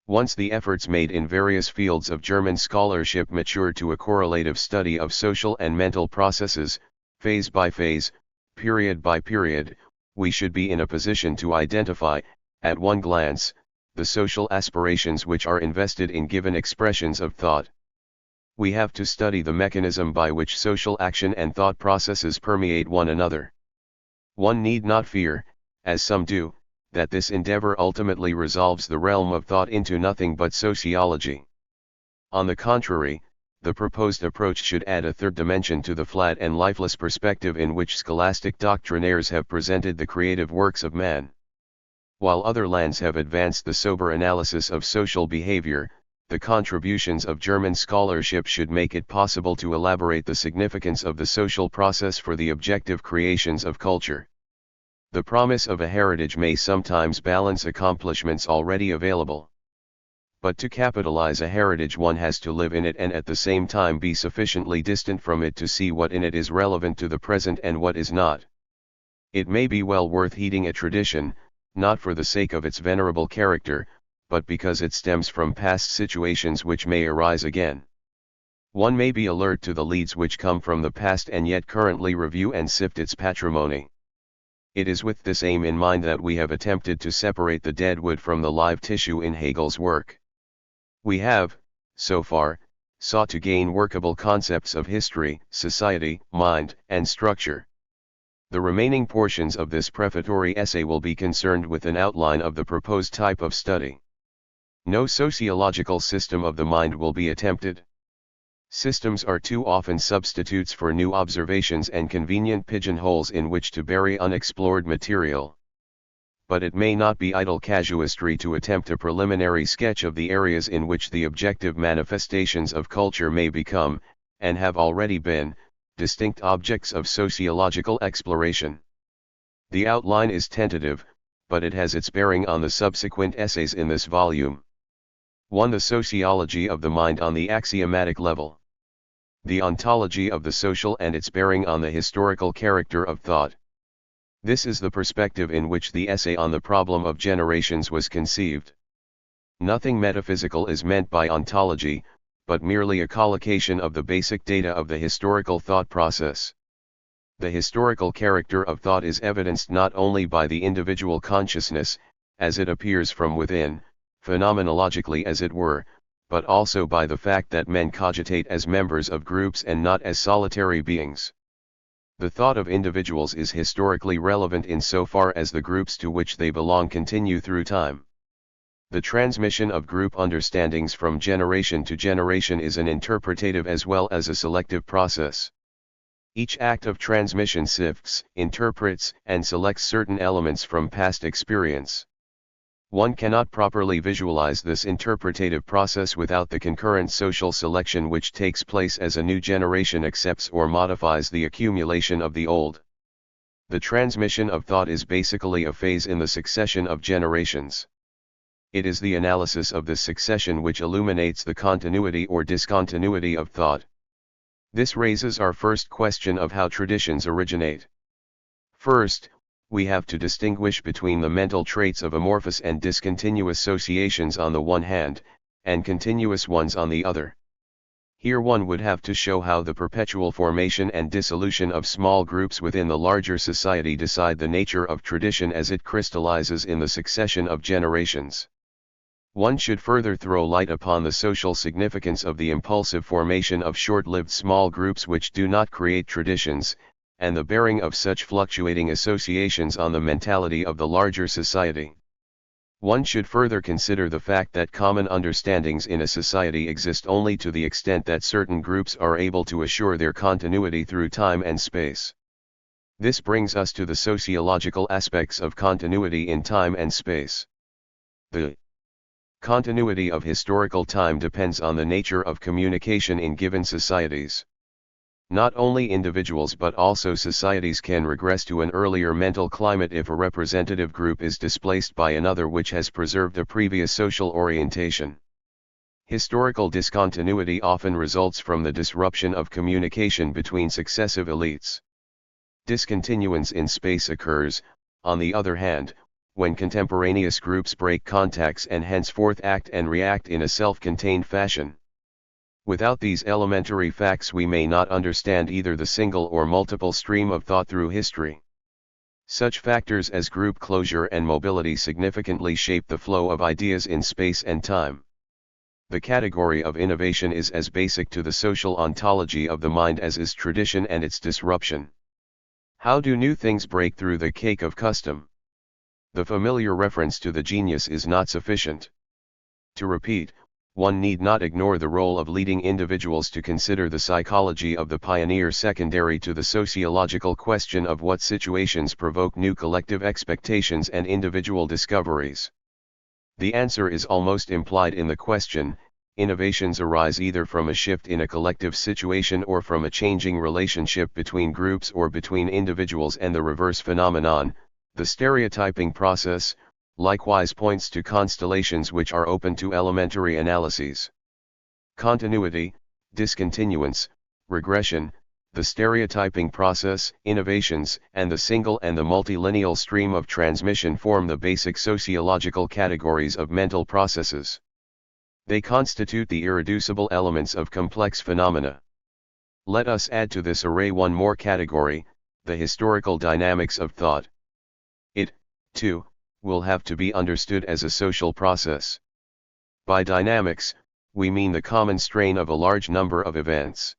Once the efforts made in various fields of German scholarship mature to a correlative study of social and mental processes, phase by phase, period by period, we should be in a position to identify, at one glance, the social aspirations which are invested in given expressions of thought. We have to study the mechanism by which social action and thought processes permeate one another. One need not fear, as some do, that this endeavor ultimately resolves the realm of thought into nothing but sociology. On the contrary, the proposed approach should add a third dimension to the flat and lifeless perspective in which scholastic doctrinaires have presented the creative works of man. While other lands have advanced the sober analysis of social behavior, the contributions of German scholarship should make it possible to elaborate the significance of the social process for the objective creations of culture. The promise of a heritage may sometimes balance accomplishments already available. But to capitalize a heritage one has to live in it and at the same time be sufficiently distant from it to see what in it is relevant to the present and what is not. It may be well worth heeding a tradition, not for the sake of its venerable character, but because it stems from past situations which may arise again. One may be alert to the leads which come from the past and yet currently review and sift its patrimony. It is with this aim in mind that we have attempted to separate the dead wood from the live tissue in Hegel's work. We have, so far, sought to gain workable concepts of history, society, mind, and structure. The remaining portions of this prefatory essay will be concerned with an outline of the proposed type of study. No sociological system of the mind will be attempted. Systems are too often substitutes for new observations and convenient pigeonholes in which to bury unexplored material. But it may not be idle casuistry to attempt a preliminary sketch of the areas in which the objective manifestations of culture may become, and have already been, distinct objects of sociological exploration. The outline is tentative, but it has its bearing on the subsequent essays in this volume. 1. The sociology of the mind on the axiomatic level. The ontology of the social and its bearing on the historical character of thought. This is the perspective in which the essay on the problem of generations was conceived. Nothing metaphysical is meant by ontology, but merely a collocation of the basic data of the historical thought process. The historical character of thought is evidenced not only by the individual consciousness, as it appears from within, phenomenologically as it were, but also by the fact that men cogitate as members of groups and not as solitary beings. The thought of individuals is historically relevant insofar as the groups to which they belong continue through time. The transmission of group understandings from generation to generation is an interpretative as well as a selective process. Each act of transmission sifts, interprets, and selects certain elements from past experience. One cannot properly visualize this interpretative process without the concurrent social selection which takes place as a new generation accepts or modifies the accumulation of the old. The transmission of thought is basically a phase in the succession of generations. It is the analysis of this succession which illuminates the continuity or discontinuity of thought. This raises our first question of how traditions originate. First, we have to distinguish between the mental traits of amorphous and discontinuous associations on the one hand, and continuous ones on the other. Here one would have to show how the perpetual formation and dissolution of small groups within the larger society decide the nature of tradition as it crystallizes in the succession of generations. One should further throw light upon the social significance of the impulsive formation of short-lived small groups which do not create traditions, and the bearing of such fluctuating associations on the mentality of the larger society. One should further consider the fact that common understandings in a society exist only to the extent that certain groups are able to assure their continuity through time and space. This brings us to the sociological aspects of continuity in time and space. The continuity of historical time depends on the nature of communication in given societies. Not only individuals but also societies can regress to an earlier mental climate if a representative group is displaced by another which has preserved a previous social orientation. Historical discontinuity often results from the disruption of communication between successive elites. Discontinuance in space occurs, on the other hand, when contemporaneous groups break contacts and henceforth act and react in a self-contained fashion. Without these elementary facts we may not understand either the single or multiple stream of thought through history. Such factors as group closure and mobility significantly shape the flow of ideas in space and time. The category of innovation is as basic to the social ontology of the mind as is tradition and its disruption. How do new things break through the cake of custom? The familiar reference to the genius is not sufficient. To repeat, one need not ignore the role of leading individuals to consider the psychology of the pioneer secondary to the sociological question of what situations provoke new collective expectations and individual discoveries. The answer is almost implied in the question. Innovations arise either from a shift in a collective situation or from a changing relationship between groups or between individuals, and the reverse phenomenon, the stereotyping process, likewise points to constellations which are open to elementary analyses. Continuity, discontinuance, regression, the stereotyping process, innovations, and the single and the multilineal stream of transmission form the basic sociological categories of mental processes. They constitute the irreducible elements of complex phenomena. Let us add to this array one more category, the historical dynamics of thought. It, too, will have to be understood as a social process. By dynamics, we mean the common strain of a large number of events.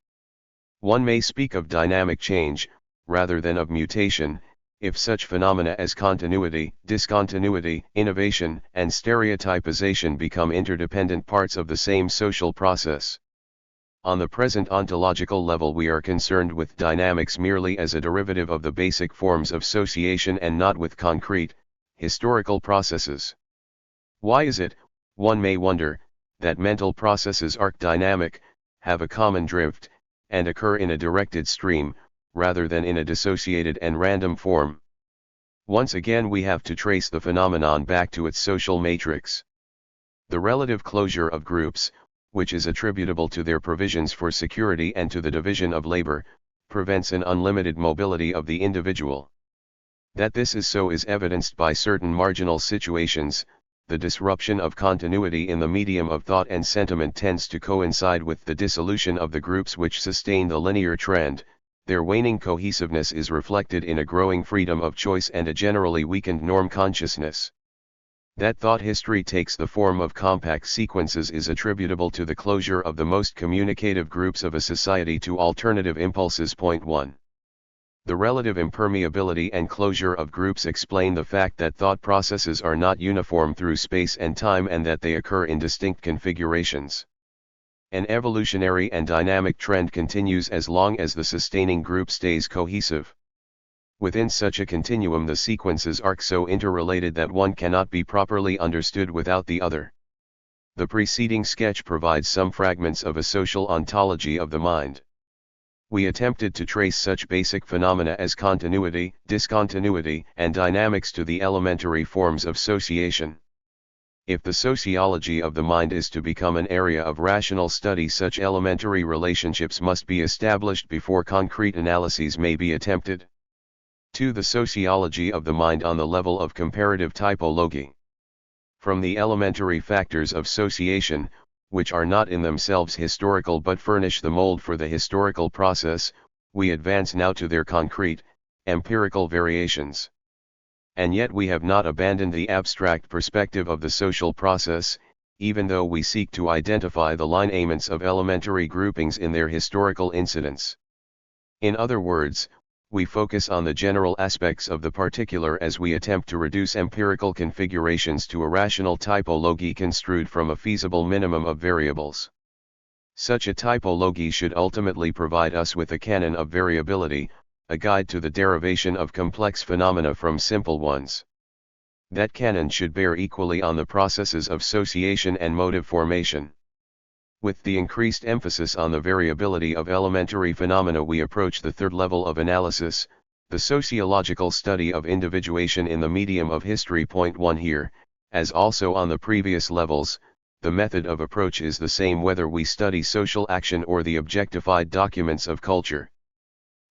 One may speak of dynamic change, rather than of mutation, if such phenomena as continuity, discontinuity, innovation, and stereotypization become interdependent parts of the same social process. On the present ontological level, we are concerned with dynamics merely as a derivative of the basic forms of sociation and not with concrete, historical processes. Why is it, one may wonder, that mental processes are dynamic, have a common drift, and occur in a directed stream, rather than in a dissociated and random form? Once again we have to trace the phenomenon back to its social matrix. The relative closure of groups, which is attributable to their provisions for security and to the division of labor, prevents an unlimited mobility of the individual. That this is so is evidenced by certain marginal situations. The disruption of continuity in the medium of thought and sentiment tends to coincide with the dissolution of the groups which sustain the linear trend. Their waning cohesiveness is reflected in a growing freedom of choice and a generally weakened norm consciousness. That thought history takes the form of compact sequences is attributable to the closure of the most communicative groups of a society to alternative impulses. Point 1. The relative impermeability and closure of groups explain the fact that thought processes are not uniform through space and time and that they occur in distinct configurations. An evolutionary and dynamic trend continues as long as the sustaining group stays cohesive. Within such a continuum, the sequences are so interrelated that one cannot be properly understood without the other. The preceding sketch provides some fragments of a social ontology of the mind. We attempted to trace such basic phenomena as continuity, discontinuity, and dynamics to the elementary forms of sociation. If the sociology of the mind is to become an area of rational study, such elementary relationships must be established before concrete analyses may be attempted. 2. The sociology of the mind on the level of comparative typology. From the elementary factors of sociation, which are not in themselves historical but furnish the mold for the historical process, we advance now to their concrete, empirical variations. And yet we have not abandoned the abstract perspective of the social process, even though we seek to identify the lineaments of elementary groupings in their historical incidence. In other words, we focus on the general aspects of the particular as we attempt to reduce empirical configurations to a rational typology construed from a feasible minimum of variables. Such a typology should ultimately provide us with a canon of variability, a guide to the derivation of complex phenomena from simple ones. That canon should bear equally on the processes of sociation and motive formation. With the increased emphasis on the variability of elementary phenomena, we approach the third level of analysis, the sociological study of individuation in the medium of history. Point 1. Here, as also on the previous levels, the method of approach is the same whether we study social action or the objectified documents of culture.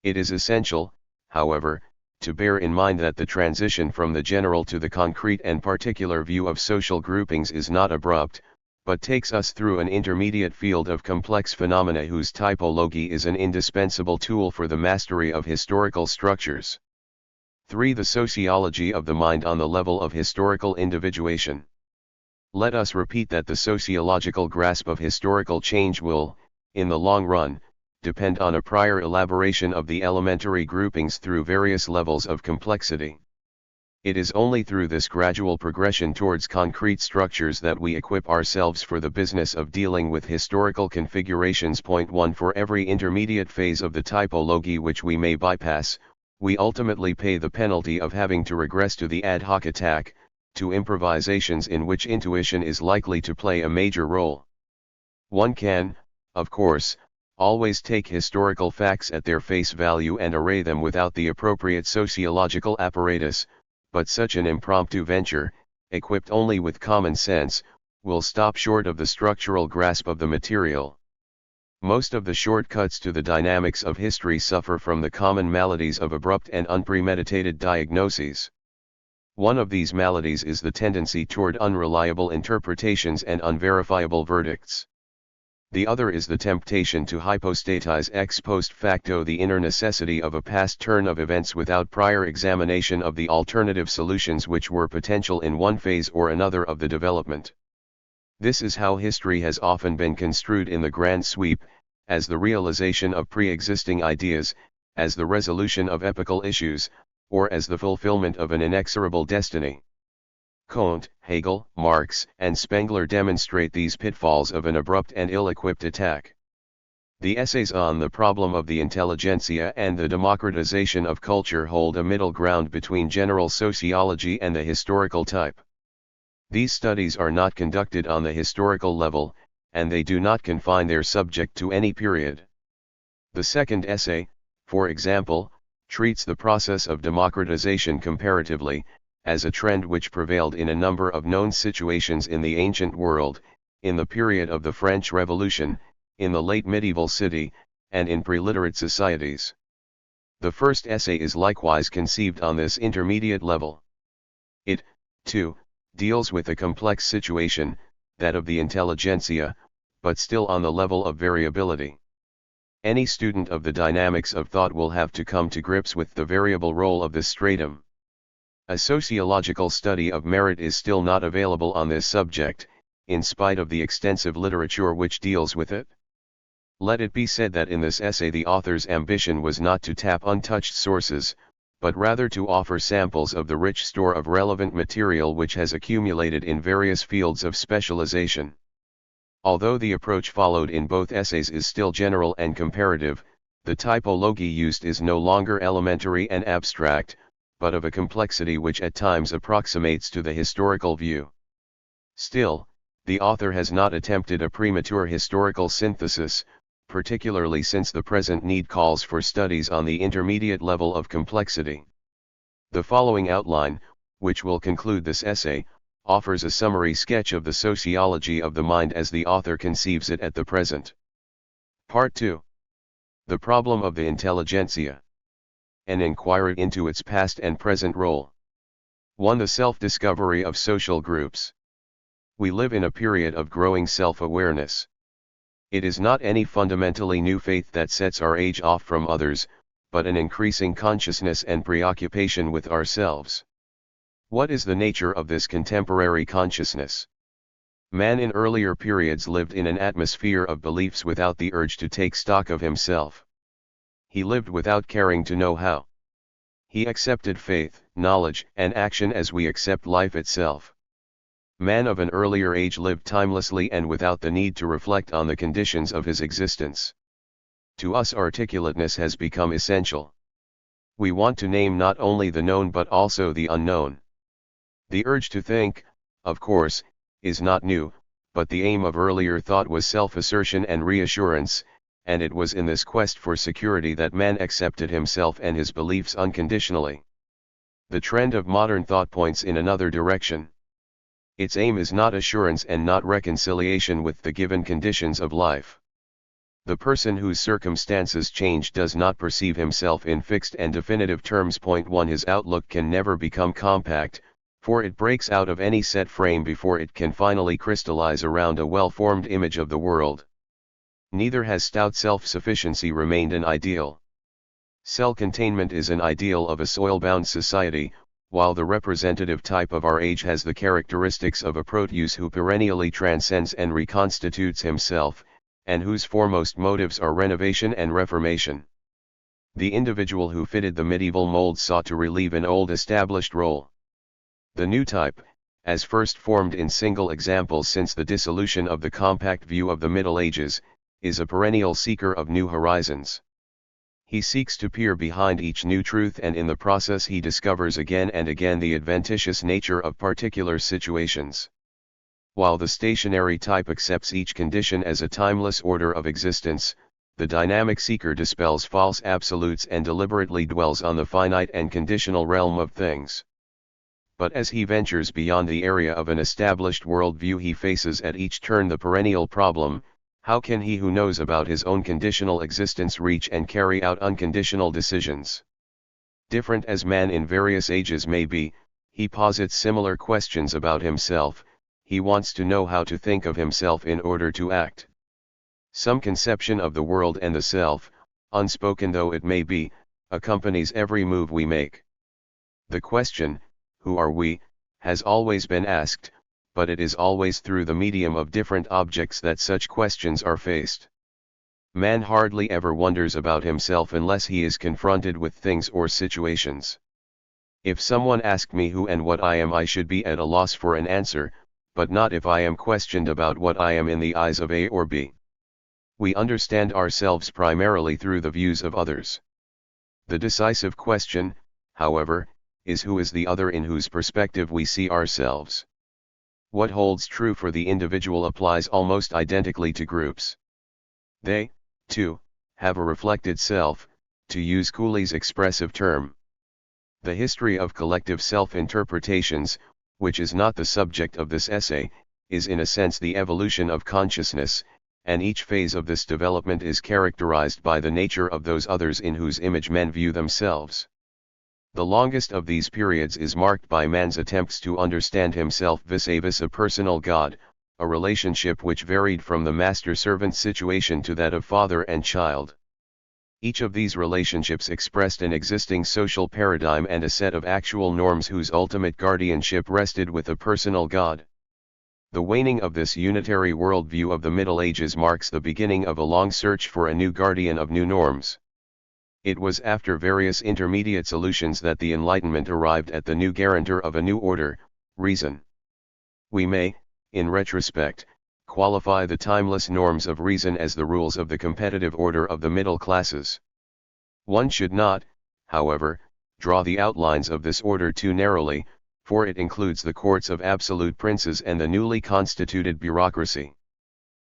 It is essential, however, to bear in mind that the transition from the general to the concrete and particular view of social groupings is not abrupt, but takes us through an intermediate field of complex phenomena whose typology is an indispensable tool for the mastery of historical structures. 3. The sociology of the mind on the level of historical individuation. Let us repeat that the sociological grasp of historical change will, in the long run, depend on a prior elaboration of the elementary groupings through various levels of complexity. It is only through this gradual progression towards concrete structures that we equip ourselves for the business of dealing with historical configurations. Point 1. For every intermediate phase of the typology which we may bypass, we ultimately pay the penalty of having to regress to the ad hoc attack, to improvisations in which intuition is likely to play a major role. One can, of course, always take historical facts at their face value and array them without the appropriate sociological apparatus, but such an impromptu venture, equipped only with common sense, will stop short of the structural grasp of the material. Most of the shortcuts to the dynamics of history suffer from the common maladies of abrupt and unpremeditated diagnoses. One of these maladies is the tendency toward unreliable interpretations and unverifiable verdicts. The other is the temptation to hypostatize ex post facto the inner necessity of a past turn of events without prior examination of the alternative solutions which were potential in one phase or another of the development. This is how history has often been construed in the grand sweep, as the realization of pre-existing ideas, as the resolution of epochal issues, or as the fulfillment of an inexorable destiny. Kant, Hegel, Marx, and Spengler demonstrate these pitfalls of an abrupt and ill-equipped attack. The essays on the problem of the intelligentsia and the democratization of culture hold a middle ground between general sociology and the historical type. These studies are not conducted on the historical level, and they do not confine their subject to any period. The second essay, for example, treats the process of democratization comparatively, as a trend which prevailed in a number of known situations in the ancient world, in the period of the French Revolution, in the late medieval city, and in pre-literate societies. The first essay is likewise conceived on this intermediate level. It, too, deals with a complex situation, that of the intelligentsia, but still on the level of variability. Any student of the dynamics of thought will have to come to grips with the variable role of this stratum. A sociological study of merit is still not available on this subject, in spite of the extensive literature which deals with it. Let it be said that in this essay the author's ambition was not to tap untouched sources, but rather to offer samples of the rich store of relevant material which has accumulated in various fields of specialization. Although the approach followed in both essays is still general and comparative, the typology used is no longer elementary and abstract, but of a complexity which at times approximates to the historical view. Still, the author has not attempted a premature historical synthesis, particularly since the present need calls for studies on the intermediate level of complexity. The following outline, which will conclude this essay, offers a summary sketch of the sociology of the mind as the author conceives it at the present. Part 2. The problem of the intelligentsia. An inquiry into its past and present role. 1. The self-discovery of social groups. We live in a period of growing self-awareness. It is not any fundamentally new faith that sets our age off from others, but an increasing consciousness and preoccupation with ourselves. What is the nature of this contemporary consciousness? Man in earlier periods lived in an atmosphere of beliefs without the urge to take stock of himself. He lived without caring to know how. He accepted faith, knowledge, and action as we accept life itself. Man of an earlier age lived timelessly and without the need to reflect on the conditions of his existence. To us articulateness has become essential. We want to name not only the known but also the unknown. The urge to think, of course, is not new, but the aim of earlier thought was self-assertion and reassurance, and it was in this quest for security that man accepted himself and his beliefs unconditionally. The trend of modern thought points in another direction. Its aim is not assurance and not reconciliation with the given conditions of life. The person whose circumstances change does not perceive himself in fixed and definitive terms. Point 1. His outlook can never become compact, for it breaks out of any set frame before it can finally crystallize around a well-formed image of the world. Neither has stout self-sufficiency remained an ideal. Self-containment is an ideal of a soil-bound society, while the representative type of our age has the characteristics of a Proteus who perennially transcends and reconstitutes himself, and whose foremost motives are renovation and reformation. The individual who fitted the medieval mold sought to relieve an old established role. The new type, as first formed in single examples since the dissolution of the compact view of the Middle Ages, is a perennial seeker of new horizons. He seeks to peer behind each new truth, and in the process he discovers again and again the adventitious nature of particular situations. While the stationary type accepts each condition as a timeless order of existence, the dynamic seeker dispels false absolutes and deliberately dwells on the finite and conditional realm of things. But as he ventures beyond the area of an established worldview, he faces at each turn the perennial problem: how can he who knows about his own conditional existence reach and carry out unconditional decisions? Different as man in various ages may be, He posits similar questions about himself. He wants to know how to think of himself in order to act. Some conception of the world and the self, unspoken though it may be, accompanies every move we make. The question, who are we, has always been asked, but it is always through the medium of different objects that such questions are faced. Man hardly ever wonders about himself unless he is confronted with things or situations. If someone asked me who and what I am, I should be at a loss for an answer, but not if I am questioned about what I am in the eyes of A or B. We understand ourselves primarily through the views of others. The decisive question, however, is who is the other in whose perspective we see ourselves. What holds true for the individual applies almost identically to groups. They, too, have a reflected self, to use Cooley's expressive term. The history of collective self-interpretations, which is not the subject of this essay, is in a sense the evolution of consciousness, and each phase of this development is characterized by the nature of those others in whose image men view themselves. The longest of these periods is marked by man's attempts to understand himself vis-a-vis a personal God, a relationship which varied from the master-servant situation to that of father and child. Each of these relationships expressed an existing social paradigm and a set of actual norms whose ultimate guardianship rested with a personal God. The waning of this unitary worldview of the Middle Ages marks the beginning of a long search for a new guardian of new norms. It was after various intermediate solutions that the Enlightenment arrived at the new guarantor of a new order, reason. We may, in retrospect, qualify the timeless norms of reason as the rules of the competitive order of the middle classes. One should not, however, draw the outlines of this order too narrowly, for it includes the courts of absolute princes and the newly constituted bureaucracy.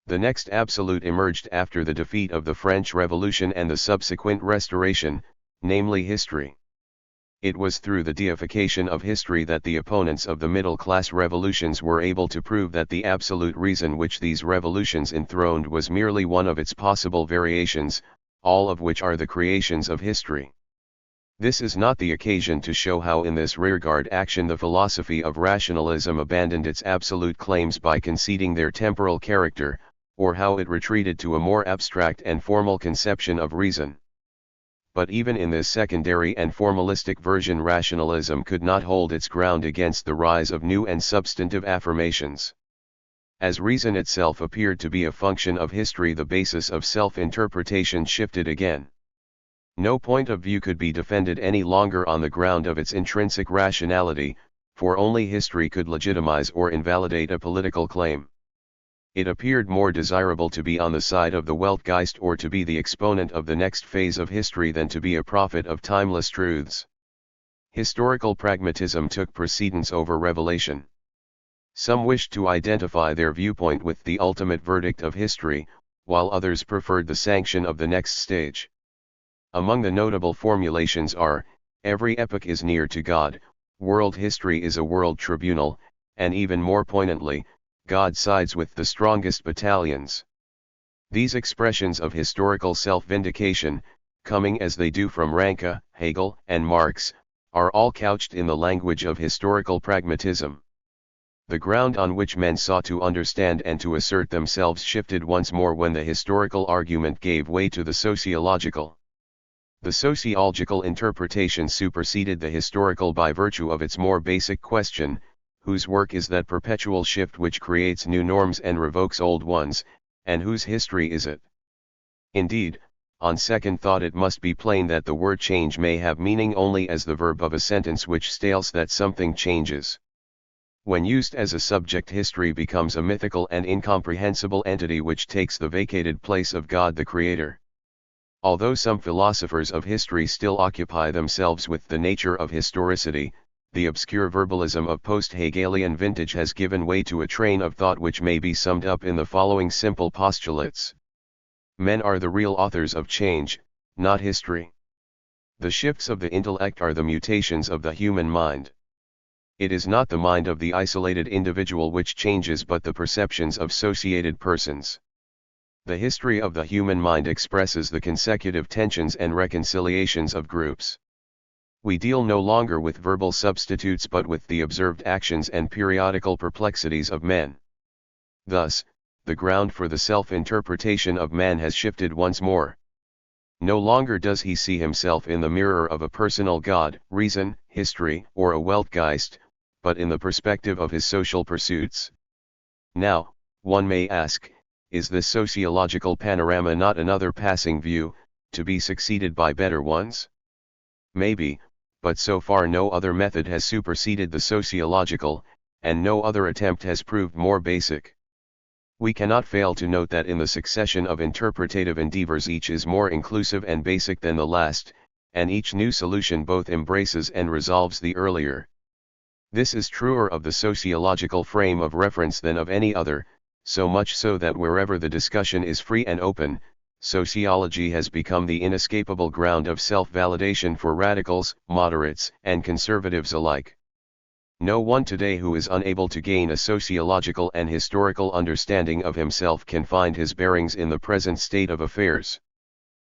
The next absolute emerged after the defeat of the French Revolution and the subsequent restoration, namely history. It was through the deification of history that the opponents of the middle-class revolutions were able to prove that the absolute reason which these revolutions enthroned was merely one of its possible variations, all of which are the creations of history. This is not the occasion to show how in this rearguard action the philosophy of rationalism abandoned its absolute claims by conceding their temporal character, or how it retreated to a more abstract and formal conception of reason. But even in this secondary and formalistic version, rationalism could not hold its ground against the rise of new and substantive affirmations. As reason itself appeared to be a function of history, the basis of self-interpretation shifted again. No point of view could be defended any longer on the ground of its intrinsic rationality, for only history could legitimize or invalidate a political claim. It appeared more desirable to be on the side of the Weltgeist or to be the exponent of the next phase of history than to be a prophet of timeless truths. Historical pragmatism took precedence over revelation. Some wished to identify their viewpoint with the ultimate verdict of history, while others preferred the sanction of the next stage. Among the notable formulations are, every epoch is near to God, world history is a world tribunal, and even more poignantly, God sides with the strongest battalions. These expressions of historical self-vindication, coming as they do from Ranke, Hegel, and Marx, are all couched in the language of historical pragmatism. The ground on which men sought to understand and to assert themselves shifted once more when the historical argument gave way to the sociological. The sociological interpretation superseded the historical by virtue of its more basic question, whose work is that perpetual shift which creates new norms and revokes old ones, and whose history is it? Indeed, on second thought it must be plain that the word change may have meaning only as the verb of a sentence which states that something changes. When used as a subject, history becomes a mythical and incomprehensible entity which takes the vacated place of God the Creator. Although some philosophers of history still occupy themselves with the nature of historicity, the obscure verbalism of post-Hegelian vintage has given way to a train of thought which may be summed up in the following simple postulates. Men are the real authors of change, not history. The shifts of the intellect are the mutations of the human mind. It is not the mind of the isolated individual which changes but the perceptions of associated persons. The history of the human mind expresses the consecutive tensions and reconciliations of groups. We deal no longer with verbal substitutes but with the observed actions and periodical perplexities of men. Thus, the ground for the self-interpretation of man has shifted once more. No longer does he see himself in the mirror of a personal God, reason, history, or a Weltgeist, but in the perspective of his social pursuits. Now, one may ask, is this sociological panorama not another passing view, to be succeeded by better ones? Maybe, but so far no other method has superseded the sociological, and no other attempt has proved more basic. We cannot fail to note that in the succession of interpretative endeavors each is more inclusive and basic than the last, and each new solution both embraces and resolves the earlier. This is truer of the sociological frame of reference than of any other, so much so that wherever the discussion is free and open, sociology has become the inescapable ground of self-validation for radicals, moderates, and conservatives alike. No one today who is unable to gain a sociological and historical understanding of himself can find his bearings in the present state of affairs.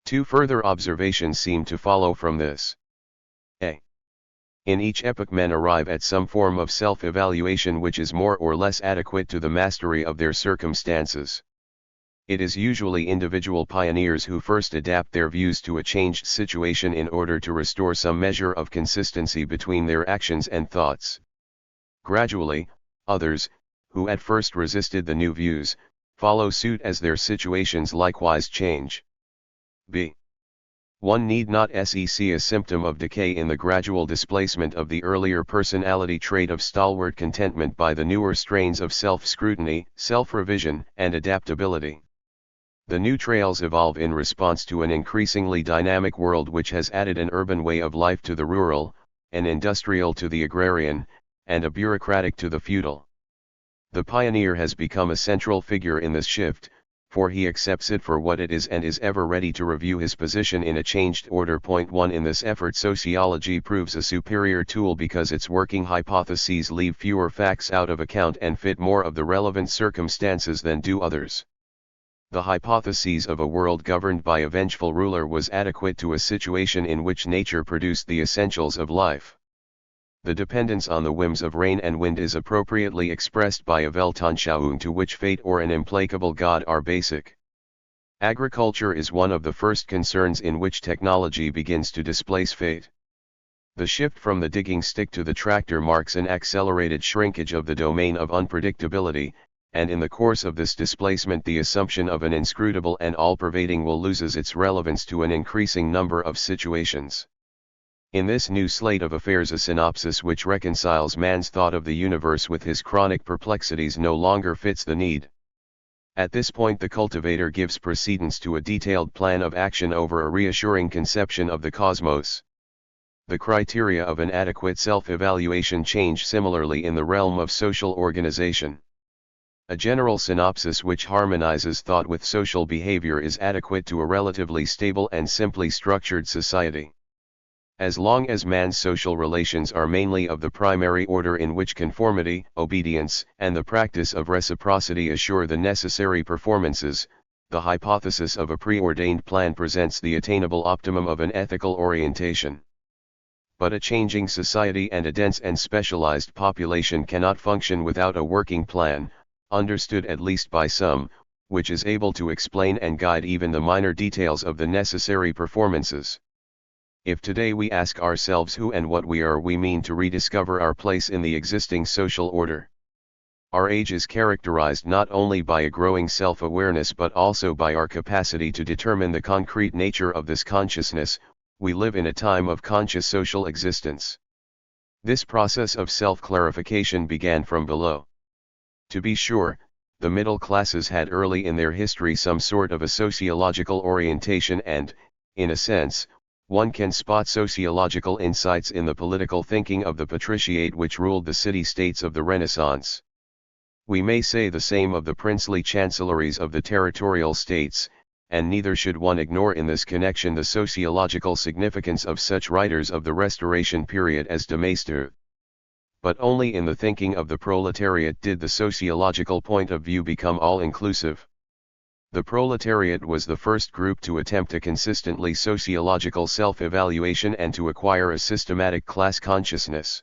Two further observations seem to follow from this. A. In each epoch men arrive at some form of self-evaluation which is more or less adequate to the mastery of their circumstances. It is usually individual pioneers who first adapt their views to a changed situation in order to restore some measure of consistency between their actions and thoughts. Gradually, others, who at first resisted the new views, follow suit as their situations likewise change. B. One need not see a symptom of decay in the gradual displacement of the earlier personality trait of stalwart contentment by the newer strains of self-scrutiny, self-revision, and adaptability. The new trails evolve in response to an increasingly dynamic world which has added an urban way of life to the rural, an industrial to the agrarian, and a bureaucratic to the feudal. The pioneer has become a central figure in this shift, for he accepts it for what it is and is ever ready to review his position in a changed order. 1. In this effort sociology proves a superior tool because its working hypotheses leave fewer facts out of account and fit more of the relevant circumstances than do others. The hypothesis of a world governed by a vengeful ruler was adequate to a situation in which nature produced the essentials of life. The dependence on the whims of rain and wind is appropriately expressed by a Weltanschauung to which fate or an implacable God are basic. Agriculture is one of the first concerns in which technology begins to displace fate. The shift from the digging stick to the tractor marks an accelerated shrinkage of the domain of unpredictability, and in the course of this displacement the assumption of an inscrutable and all-pervading will loses its relevance to an increasing number of situations. In this new slate of affairs a synopsis which reconciles man's thought of the universe with his chronic perplexities no longer fits the need. At this point the cultivator gives precedence to a detailed plan of action over a reassuring conception of the cosmos. The criteria of an adequate self-evaluation change similarly in the realm of social organization. A general synopsis which harmonizes thought with social behavior is adequate to a relatively stable and simply structured society. As long as man's social relations are mainly of the primary order in which conformity, obedience, and the practice of reciprocity assure the necessary performances, the hypothesis of a preordained plan presents the attainable optimum of an ethical orientation. But a changing society and a dense and specialized population cannot function without a working plan, understood at least by some, which is able to explain and guide even the minor details of the necessary performances. If today we ask ourselves who and what we are, we mean to rediscover our place in the existing social order. Our age is characterized not only by a growing self-awareness but also by our capacity to determine the concrete nature of this consciousness. We live in a time of conscious social existence. This process of self-clarification began from below. To be sure, the middle classes had early in their history some sort of a sociological orientation and, in a sense, one can spot sociological insights in the political thinking of the patriciate which ruled the city-states of the Renaissance. We may say the same of the princely chancelleries of the territorial states, and neither should one ignore in this connection the sociological significance of such writers of the Restoration period as de Maistre. But only in the thinking of the proletariat did the sociological point of view become all-inclusive. The proletariat was the first group to attempt a consistently sociological self-evaluation and to acquire a systematic class consciousness.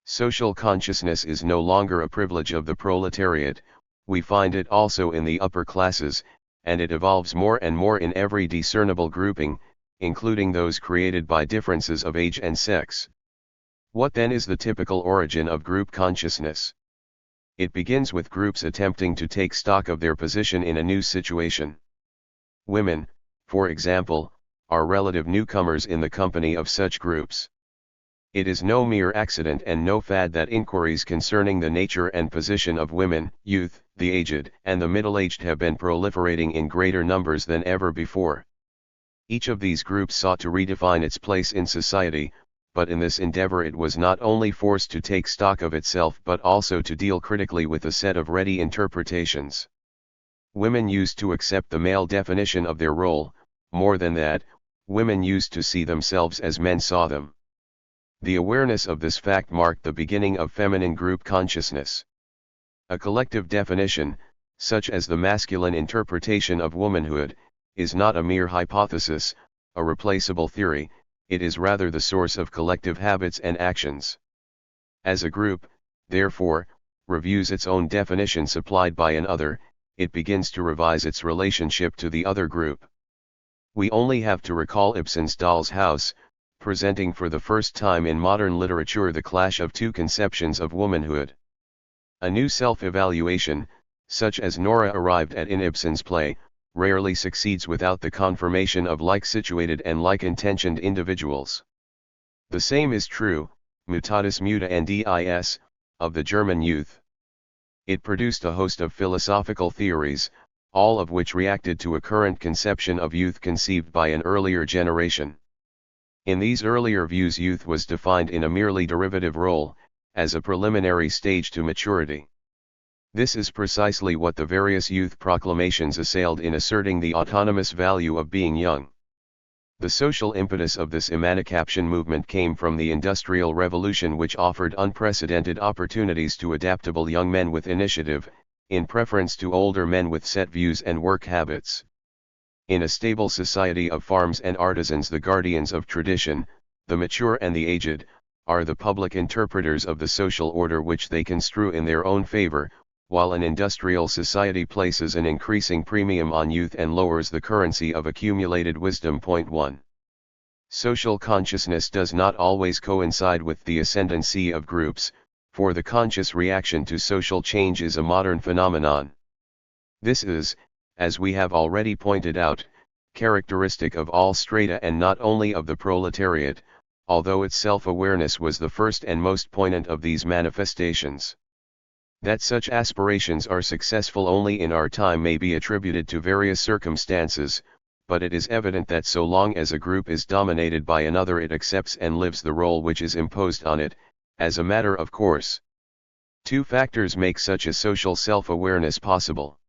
Social consciousness is no longer a privilege of the proletariat, we find it also in the upper classes, and it evolves more and more in every discernible grouping, including those created by differences of age and sex. What then is the typical origin of group consciousness? It begins with groups attempting to take stock of their position in a new situation. Women, for example, are relative newcomers in the company of such groups. It is no mere accident and no fad that inquiries concerning the nature and position of women, youth, the aged, and the middle-aged have been proliferating in greater numbers than ever before. Each of these groups sought to redefine its place in society, but in this endeavor it was not only forced to take stock of itself but also to deal critically with a set of ready interpretations. Women used to accept the male definition of their role, more than that, women used to see themselves as men saw them. The awareness of this fact marked the beginning of feminine group consciousness. A collective definition, such as the masculine interpretation of womanhood, is not a mere hypothesis, a replaceable theory, it is rather the source of collective habits and actions. As a group, therefore, reviews its own definition supplied by another, it begins to revise its relationship to the other group. We only have to recall Ibsen's Doll's House, presenting for the first time in modern literature the clash of two conceptions of womanhood. A new self-evaluation, such as Nora arrived at in Ibsen's play, rarely succeeds without the confirmation of like-situated and like-intentioned individuals. The same is true, mutatis mutandis, of the German youth. It produced a host of philosophical theories, all of which reacted to a current conception of youth conceived by an earlier generation. In these earlier views, youth was defined in a merely derivative role, as a preliminary stage to maturity. This is precisely what the various youth proclamations assailed in asserting the autonomous value of being young. The social impetus of this emancipation movement came from the Industrial Revolution, which offered unprecedented opportunities to adaptable young men with initiative, in preference to older men with set views and work habits. In a stable society of farms and artisans, the guardians of tradition, the mature and the aged, are the public interpreters of the social order which they construe in their own favor, while an industrial society places an increasing premium on youth and lowers the currency of accumulated wisdom. 1. Social consciousness does not always coincide with the ascendancy of groups, for the conscious reaction to social change is a modern phenomenon. This is, as we have already pointed out, characteristic of all strata and not only of the proletariat, although its self-awareness was the first and most poignant of these manifestations. That such aspirations are successful only in our time may be attributed to various circumstances, but it is evident that so long as a group is dominated by another, it accepts and lives the role which is imposed on it, as a matter of course. Two factors make such a social self-awareness possible.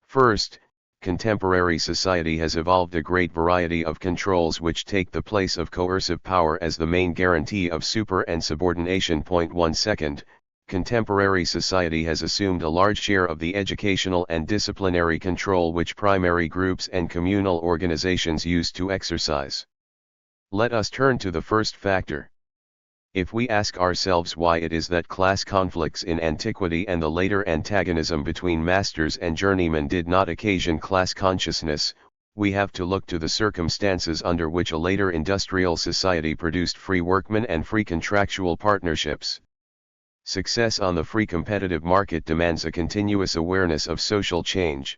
First, contemporary society has evolved a great variety of controls which take the place of coercive power as the main guarantee of super and subordination. 1 Second, contemporary society has assumed a large share of the educational and disciplinary control which primary groups and communal organizations used to exercise. Let us turn to the first factor. If we ask ourselves why it is that class conflicts in antiquity and the later antagonism between masters and journeymen did not occasion class consciousness, we have to look to the circumstances under which a later industrial society produced free workmen and free contractual partnerships. Success on the free competitive market demands a continuous awareness of social change.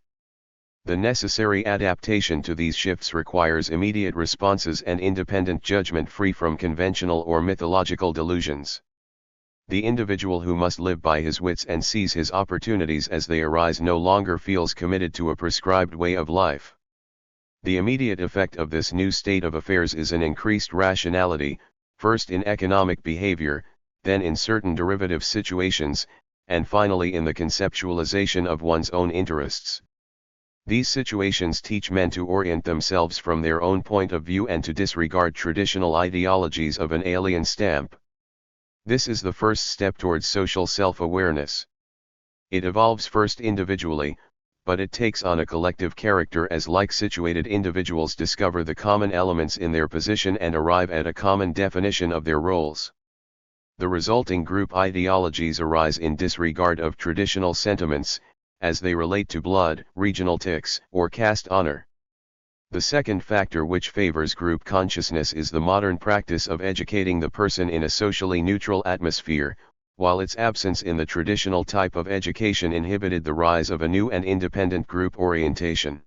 The necessary adaptation to these shifts requires immediate responses and independent judgment free from conventional or mythological delusions. The individual who must live by his wits and seize his opportunities as they arise no longer feels committed to a prescribed way of life. The immediate effect of this new state of affairs is an increased rationality, first in economic behavior, then in certain derivative situations, and finally in the conceptualization of one's own interests. These situations teach men to orient themselves from their own point of view and to disregard traditional ideologies of an alien stamp. This is the first step towards social self-awareness. It evolves first individually, but it takes on a collective character as like-situated individuals discover the common elements in their position and arrive at a common definition of their roles. The resulting group ideologies arise in disregard of traditional sentiments, as they relate to blood, regional tics, or caste honor. The second factor which favors group consciousness is the modern practice of educating the person in a socially neutral atmosphere, while its absence in the traditional type of education inhibited the rise of a new and independent group orientation.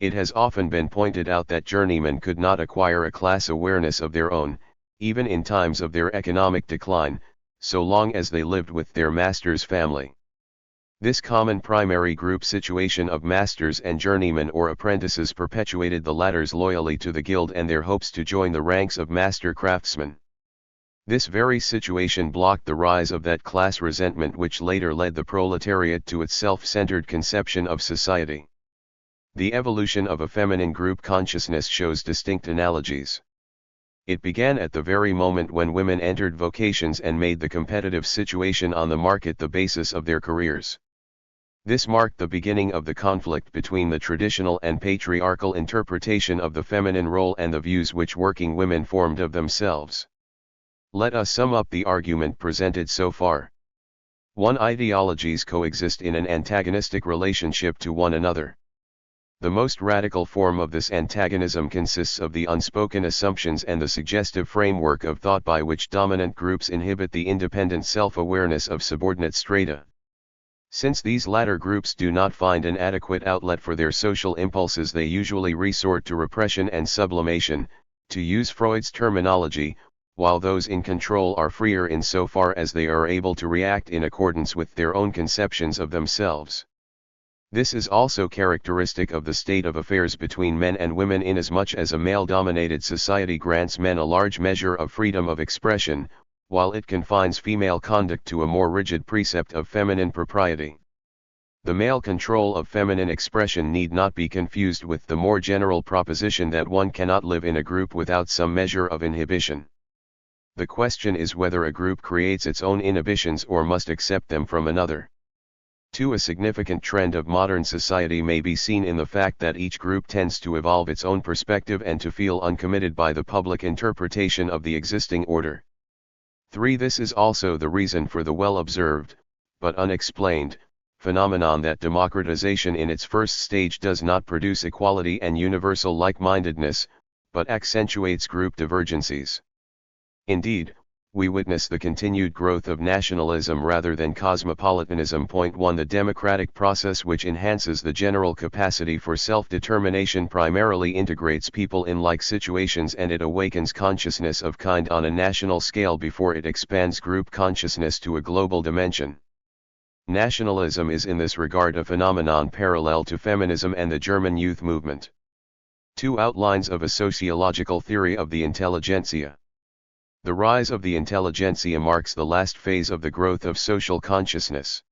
It has often been pointed out that journeymen could not acquire a class awareness of their own, even in times of their economic decline, so long as they lived with their master's family. This common primary group situation of masters and journeymen or apprentices perpetuated the latter's loyalty to the guild and their hopes to join the ranks of master craftsmen. This very situation blocked the rise of that class resentment which later led the proletariat to its self-centered conception of society. The evolution of a feminine group consciousness shows distinct analogies. It began at the very moment when women entered vocations and made the competitive situation on the market the basis of their careers. This marked the beginning of the conflict between the traditional and patriarchal interpretation of the feminine role and the views which working women formed of themselves. Let us sum up the argument presented so far. 1. Ideologies coexist in an antagonistic relationship to one another. The most radical form of this antagonism consists of the unspoken assumptions and the suggestive framework of thought by which dominant groups inhibit the independent self-awareness of subordinate strata. Since these latter groups do not find an adequate outlet for their social impulses, they usually resort to repression and sublimation, to use Freud's terminology, while those in control are freer insofar as they are able to react in accordance with their own conceptions of themselves. This is also characteristic of the state of affairs between men and women, inasmuch as a male-dominated society grants men a large measure of freedom of expression, while it confines female conduct to a more rigid precept of feminine propriety. The male control of feminine expression need not be confused with the more general proposition that one cannot live in a group without some measure of inhibition. The question is whether a group creates its own inhibitions or must accept them from another. 2. A significant trend of modern society may be seen in the fact that each group tends to evolve its own perspective and to feel uncommitted by the public interpretation of the existing order. 3. This is also the reason for the well-observed, but unexplained, phenomenon that democratization in its first stage does not produce equality and universal like-mindedness, but accentuates group divergencies. Indeed, we witness the continued growth of nationalism rather than cosmopolitanism. 1. The democratic process, which enhances the general capacity for self-determination, primarily integrates people in like situations, and it awakens consciousness of kind on a national scale before it expands group consciousness to a global dimension. Nationalism is in this regard a phenomenon parallel to feminism and the German youth movement. 2. Outlines of a sociological theory of the intelligentsia. The rise of the intelligentsia marks the last phase of the growth of social consciousness.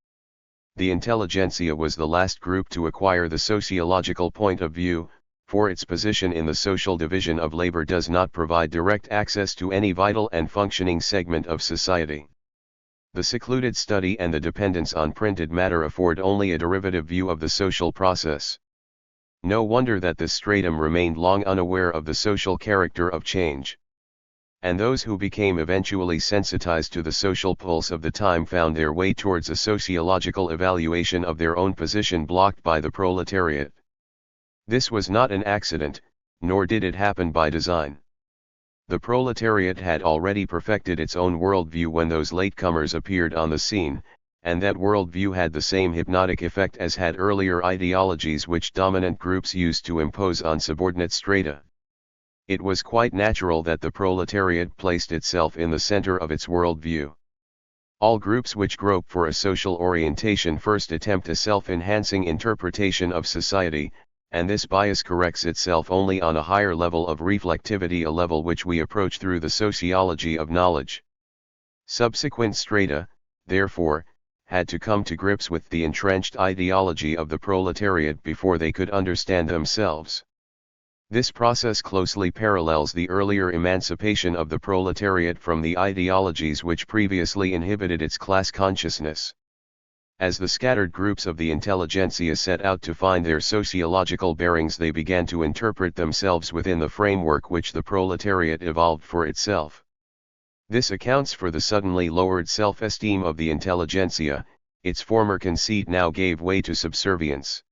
The intelligentsia was the last group to acquire the sociological point of view, for its position in the social division of labor does not provide direct access to any vital and functioning segment of society. The secluded study and the dependence on printed matter afford only a derivative view of the social process. No wonder that this stratum remained long unaware of the social character of change. And those who became eventually sensitized to the social pulse of the time found their way towards a sociological evaluation of their own position blocked by the proletariat. This was not an accident, nor did it happen by design. The proletariat had already perfected its own worldview when those latecomers appeared on the scene, and that worldview had the same hypnotic effect as had earlier ideologies which dominant groups used to impose on subordinate strata. It was quite natural that the proletariat placed itself in the center of its worldview. All groups which grope for a social orientation first attempt a self-enhancing interpretation of society, and this bias corrects itself only on a higher level of reflectivity, a level which we approach through the sociology of knowledge. Subsequent strata, therefore, had to come to grips with the entrenched ideology of the proletariat before they could understand themselves. This process closely parallels the earlier emancipation of the proletariat from the ideologies which previously inhibited its class consciousness. As the scattered groups of the intelligentsia set out to find their sociological bearings, they began to interpret themselves within the framework which the proletariat evolved for itself. This accounts for the suddenly lowered self-esteem of the intelligentsia. Its former conceit now gave way to subservience.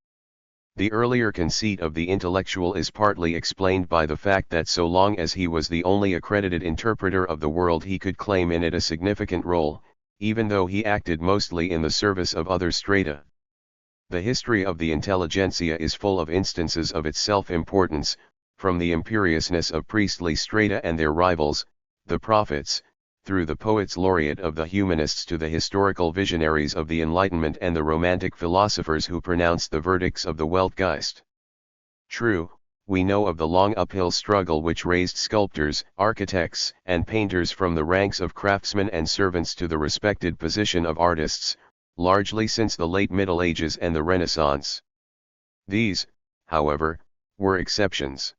The earlier conceit of the intellectual is partly explained by the fact that so long as he was the only accredited interpreter of the world, he could claim in it a significant role, even though he acted mostly in the service of other strata. The history of the intelligentsia is full of instances of its self-importance, from the imperiousness of priestly strata and their rivals, the prophets, through the poets laureate of the humanists to the historical visionaries of the Enlightenment and the romantic philosophers who pronounced the verdicts of the Weltgeist. True, we know of the long uphill struggle which raised sculptors, architects, and painters from the ranks of craftsmen and servants to the respected position of artists, largely since the late Middle Ages and the Renaissance. These, however, were exceptions.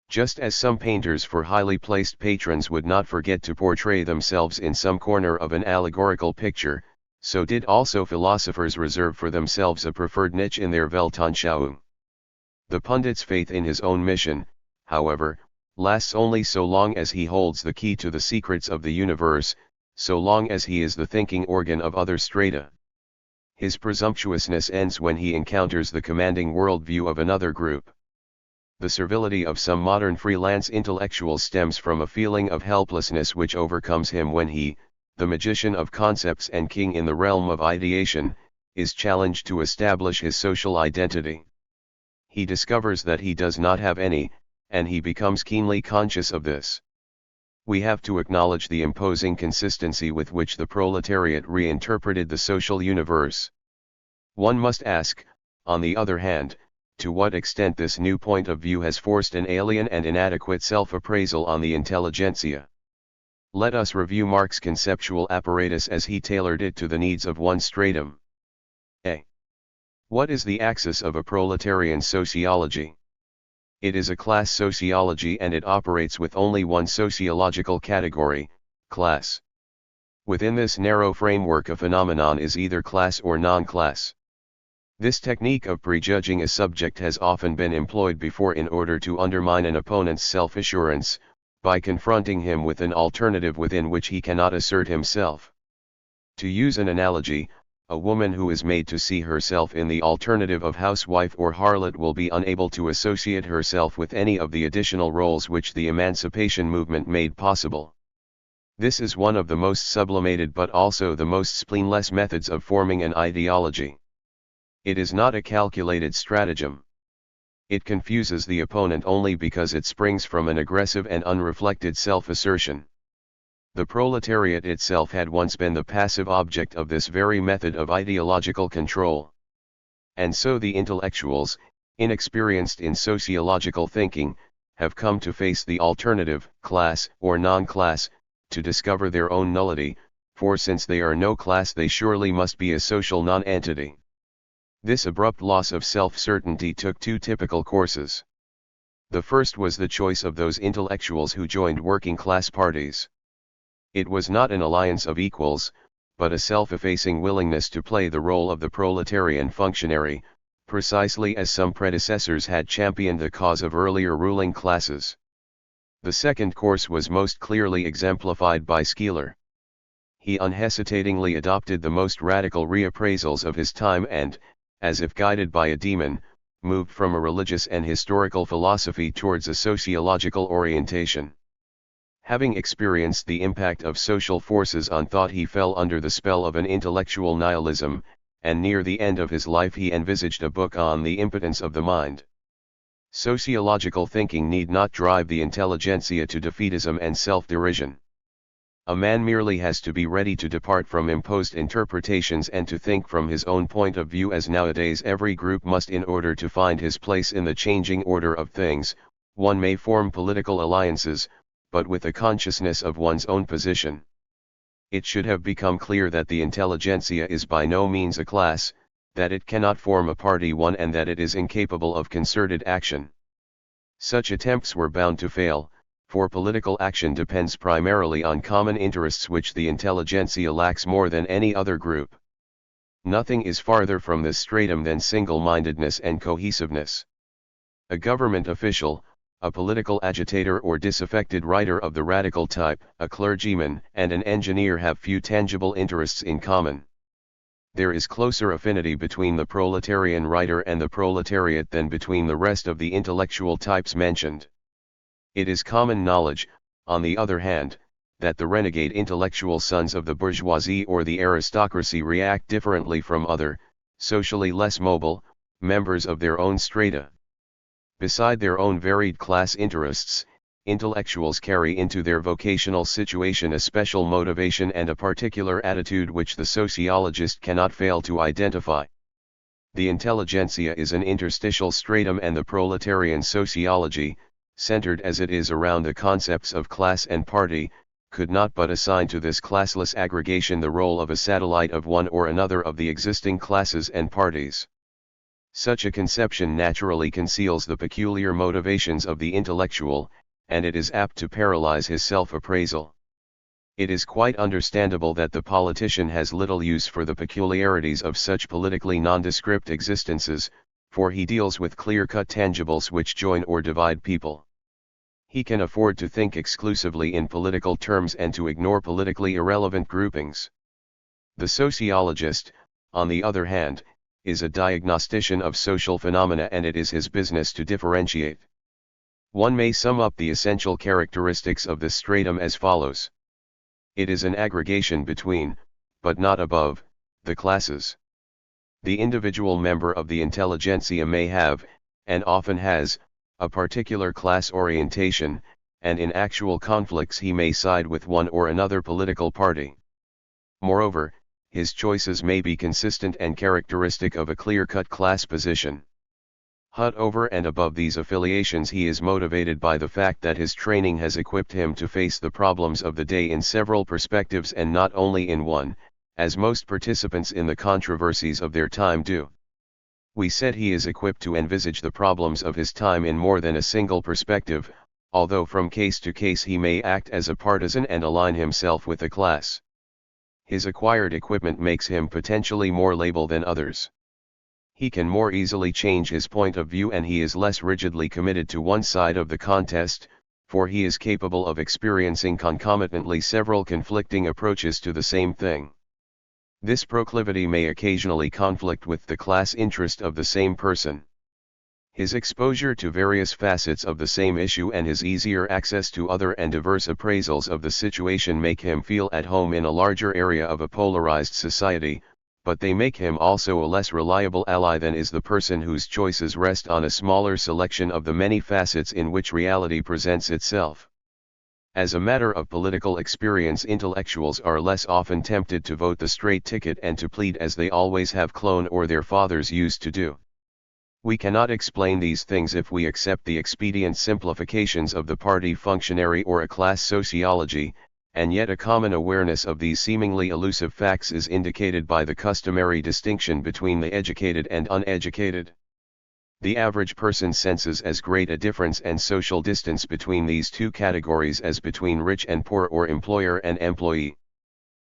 Just as some painters for highly placed patrons would not forget to portray themselves in some corner of an allegorical picture, so did also philosophers reserve for themselves a preferred niche in their Weltanschauung. The pundit's faith in his own mission, however, lasts only so long as he holds the key to the secrets of the universe, so long as he is the thinking organ of other strata. His presumptuousness ends when he encounters the commanding worldview of another group. The servility of some modern freelance intellectuals stems from a feeling of helplessness which overcomes him when he, the magician of concepts and king in the realm of ideation, is challenged to establish his social identity. He discovers that he does not have any, and he becomes keenly conscious of this. We have to acknowledge the imposing consistency with which the proletariat reinterpreted the social universe. One must ask, on the other hand, to what extent this new point of view has forced an alien and inadequate self-appraisal on the intelligentsia. Let us review Marx's conceptual apparatus as he tailored it to the needs of one stratum. A. What is the axis of a proletarian sociology? It is a class sociology, and it operates with only one sociological category, class. Within this narrow framework, a phenomenon is either class or non-class. This technique of prejudging a subject has often been employed before in order to undermine an opponent's self-assurance, by confronting him with an alternative within which he cannot assert himself. To use an analogy, a woman who is made to see herself in the alternative of housewife or harlot will be unable to associate herself with any of the additional roles which the emancipation movement made possible. This is one of the most sublimated but also the most spleenless methods of forming an ideology. It is not a calculated stratagem. It confuses the opponent only because it springs from an aggressive and unreflected self-assertion. The proletariat itself had once been the passive object of this very method of ideological control. And so the intellectuals, inexperienced in sociological thinking, have come to face the alternative, class or non-class, to discover their own nullity, for since they are no class they surely must be a social non-entity. This abrupt loss of self-certainty took two typical courses. The first was the choice of those intellectuals who joined working-class parties. It was not an alliance of equals, but a self-effacing willingness to play the role of the proletarian functionary, precisely as some predecessors had championed the cause of earlier ruling classes. The second course was most clearly exemplified by Schiller. He unhesitatingly adopted the most radical reappraisals of his time and, as if guided by a demon, moved from a religious and historical philosophy towards a sociological orientation. Having experienced the impact of social forces on thought, he fell under the spell of an intellectual nihilism, and near the end of his life he envisaged a book on the impotence of the mind. Sociological thinking need not drive the intelligentsia to defeatism and self-derision. A man merely has to be ready to depart from imposed interpretations and to think from his own point of view, as nowadays every group must in order to find his place in the changing order of things. One may form political alliances, but with a consciousness of one's own position. It should have become clear that the intelligentsia is by no means a class, that it cannot form a party one, and that it is incapable of concerted action. Such attempts were bound to fail, for political action depends primarily on common interests which the intelligentsia lacks more than any other group. Nothing is farther from this stratum than single-mindedness and cohesiveness. A government official, a political agitator or disaffected writer of the radical type, a clergyman, and an engineer have few tangible interests in common. There is closer affinity between the proletarian writer and the proletariat than between the rest of the intellectual types mentioned. It is common knowledge, on the other hand, that the renegade intellectual sons of the bourgeoisie or the aristocracy react differently from other, socially less mobile, members of their own strata. Beside their own varied class interests, intellectuals carry into their vocational situation a special motivation and a particular attitude which the sociologist cannot fail to identify. The intelligentsia is an interstitial stratum, and the proletarian sociology, centered as it is around the concepts of class and party, could not but assign to this classless aggregation the role of a satellite of one or another of the existing classes and parties. Such a conception naturally conceals the peculiar motivations of the intellectual, and it is apt to paralyze his self-appraisal. It is quite understandable that the politician has little use for the peculiarities of such politically nondescript existences, for he deals with clear-cut tangibles which join or divide people. He can afford to think exclusively in political terms and to ignore politically irrelevant groupings. The sociologist, on the other hand, is a diagnostician of social phenomena, and it is his business to differentiate. One may sum up the essential characteristics of this stratum as follows. It is an aggregation between, but not above, the classes. The individual member of the intelligentsia may have, and often has, a particular class orientation, and in actual conflicts he may side with one or another political party. Moreover, his choices may be consistent and characteristic of a clear-cut class position. But over and above these affiliations, he is motivated by the fact that his training has equipped him to face the problems of the day in several perspectives and not only in one, as most participants in the controversies of their time do. We said he is equipped to envisage the problems of his time in more than a single perspective, although from case to case he may act as a partisan and align himself with a class. His acquired equipment makes him potentially more labile than others. He can more easily change his point of view, and he is less rigidly committed to one side of the contest, for he is capable of experiencing concomitantly several conflicting approaches to the same thing. This proclivity may occasionally conflict with the class interest of the same person. His exposure to various facets of the same issue and his easier access to other and diverse appraisals of the situation make him feel at home in a larger area of a polarized society, but they make him also a less reliable ally than is the person whose choices rest on a smaller selection of the many facets in which reality presents itself. As a matter of political experience, intellectuals are less often tempted to vote the straight ticket and to plead as they always have clone or their fathers used to do. We cannot explain these things if we accept the expedient simplifications of the party functionary or a class sociology, and yet a common awareness of these seemingly elusive facts is indicated by the customary distinction between the educated and uneducated. The average person senses as great a difference and social distance between these two categories as between rich and poor or employer and employee.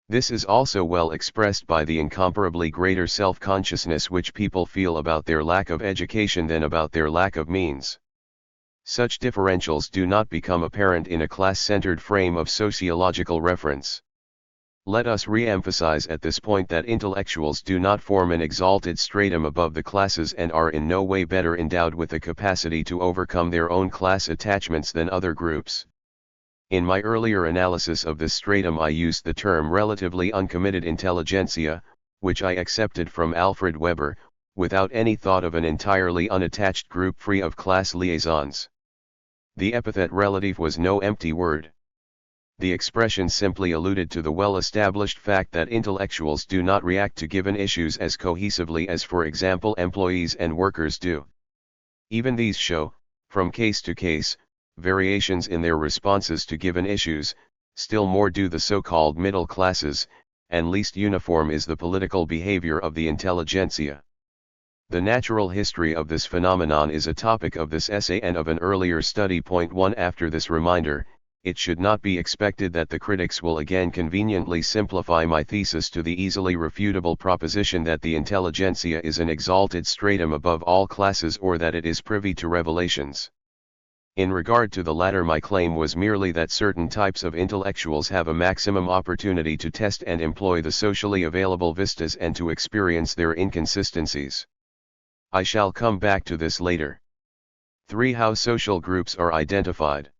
This is also well expressed by the incomparably greater self-consciousness which people feel about their lack of education than about their lack of means. Such differentials do not become apparent in a class-centered frame of sociological reference. Let us re-emphasize at this point that intellectuals do not form an exalted stratum above the classes and are in no way better endowed with the capacity to overcome their own class attachments than other groups. In my earlier analysis of this stratum I used the term relatively uncommitted intelligentsia, which I accepted from Alfred Weber, without any thought of an entirely unattached group free of class liaisons. The epithet relative was no empty word. The expression simply alluded to the well-established fact that intellectuals do not react to given issues as cohesively as, for example, employees and workers do. Even these show, from case to case, variations in their responses to given issues. Still more do the so-called middle classes, and least uniform is the political behavior of the intelligentsia. The natural history of this phenomenon is a topic of this essay and of an earlier study. Point 1. After this reminder, it should not be expected that the critics will again conveniently simplify my thesis to the easily refutable proposition that the intelligentsia is an exalted stratum above all classes or that it is privy to revelations. In regard to the latter, my claim was merely that certain types of intellectuals have a maximum opportunity to test and employ the socially available vistas and to experience their inconsistencies. I shall come back to this later. 3. How social groups are identified.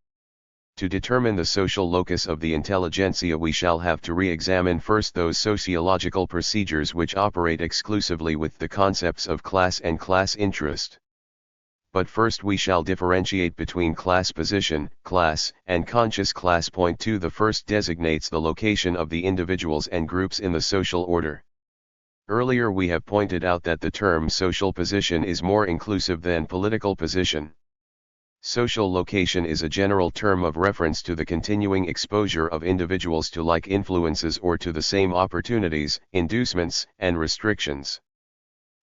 To determine the social locus of the intelligentsia, we shall have to re-examine first those sociological procedures which operate exclusively with the concepts of class and class interest. But first we shall differentiate between class position, class, and conscious class. Point 2. The first designates the location of the individuals and groups in the social order. Earlier we have pointed out that the term social position is more inclusive than political position. Social location is a general term of reference to the continuing exposure of individuals to like influences or to the same opportunities, inducements, and restrictions.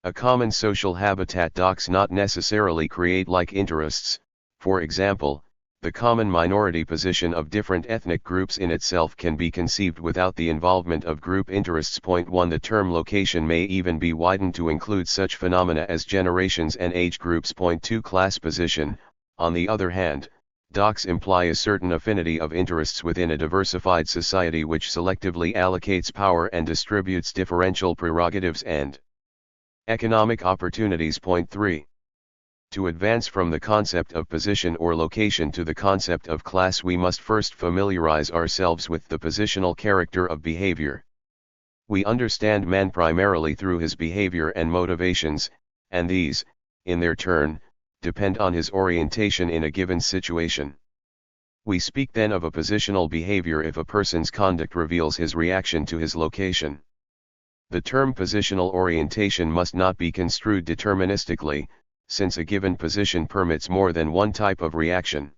A common social habitat does not necessarily create like interests. For example, the common minority position of different ethnic groups in itself can be conceived without the involvement of group interests. Point 1. The term location may even be widened to include such phenomena as generations and age groups. Point 2. Class position, on the other hand, docs imply a certain affinity of interests within a diversified society which selectively allocates power and distributes differential prerogatives and economic opportunities. Point 3. To advance from the concept of position or location to the concept of class, we must first familiarize ourselves with the positional character of behavior. We understand man primarily through his behavior and motivations, and these, in their turn, depend on his orientation in a given situation. We speak then of a positional behavior if a person's conduct reveals his reaction to his location. The term positional orientation must not be construed deterministically, since a given position permits more than one type of reaction.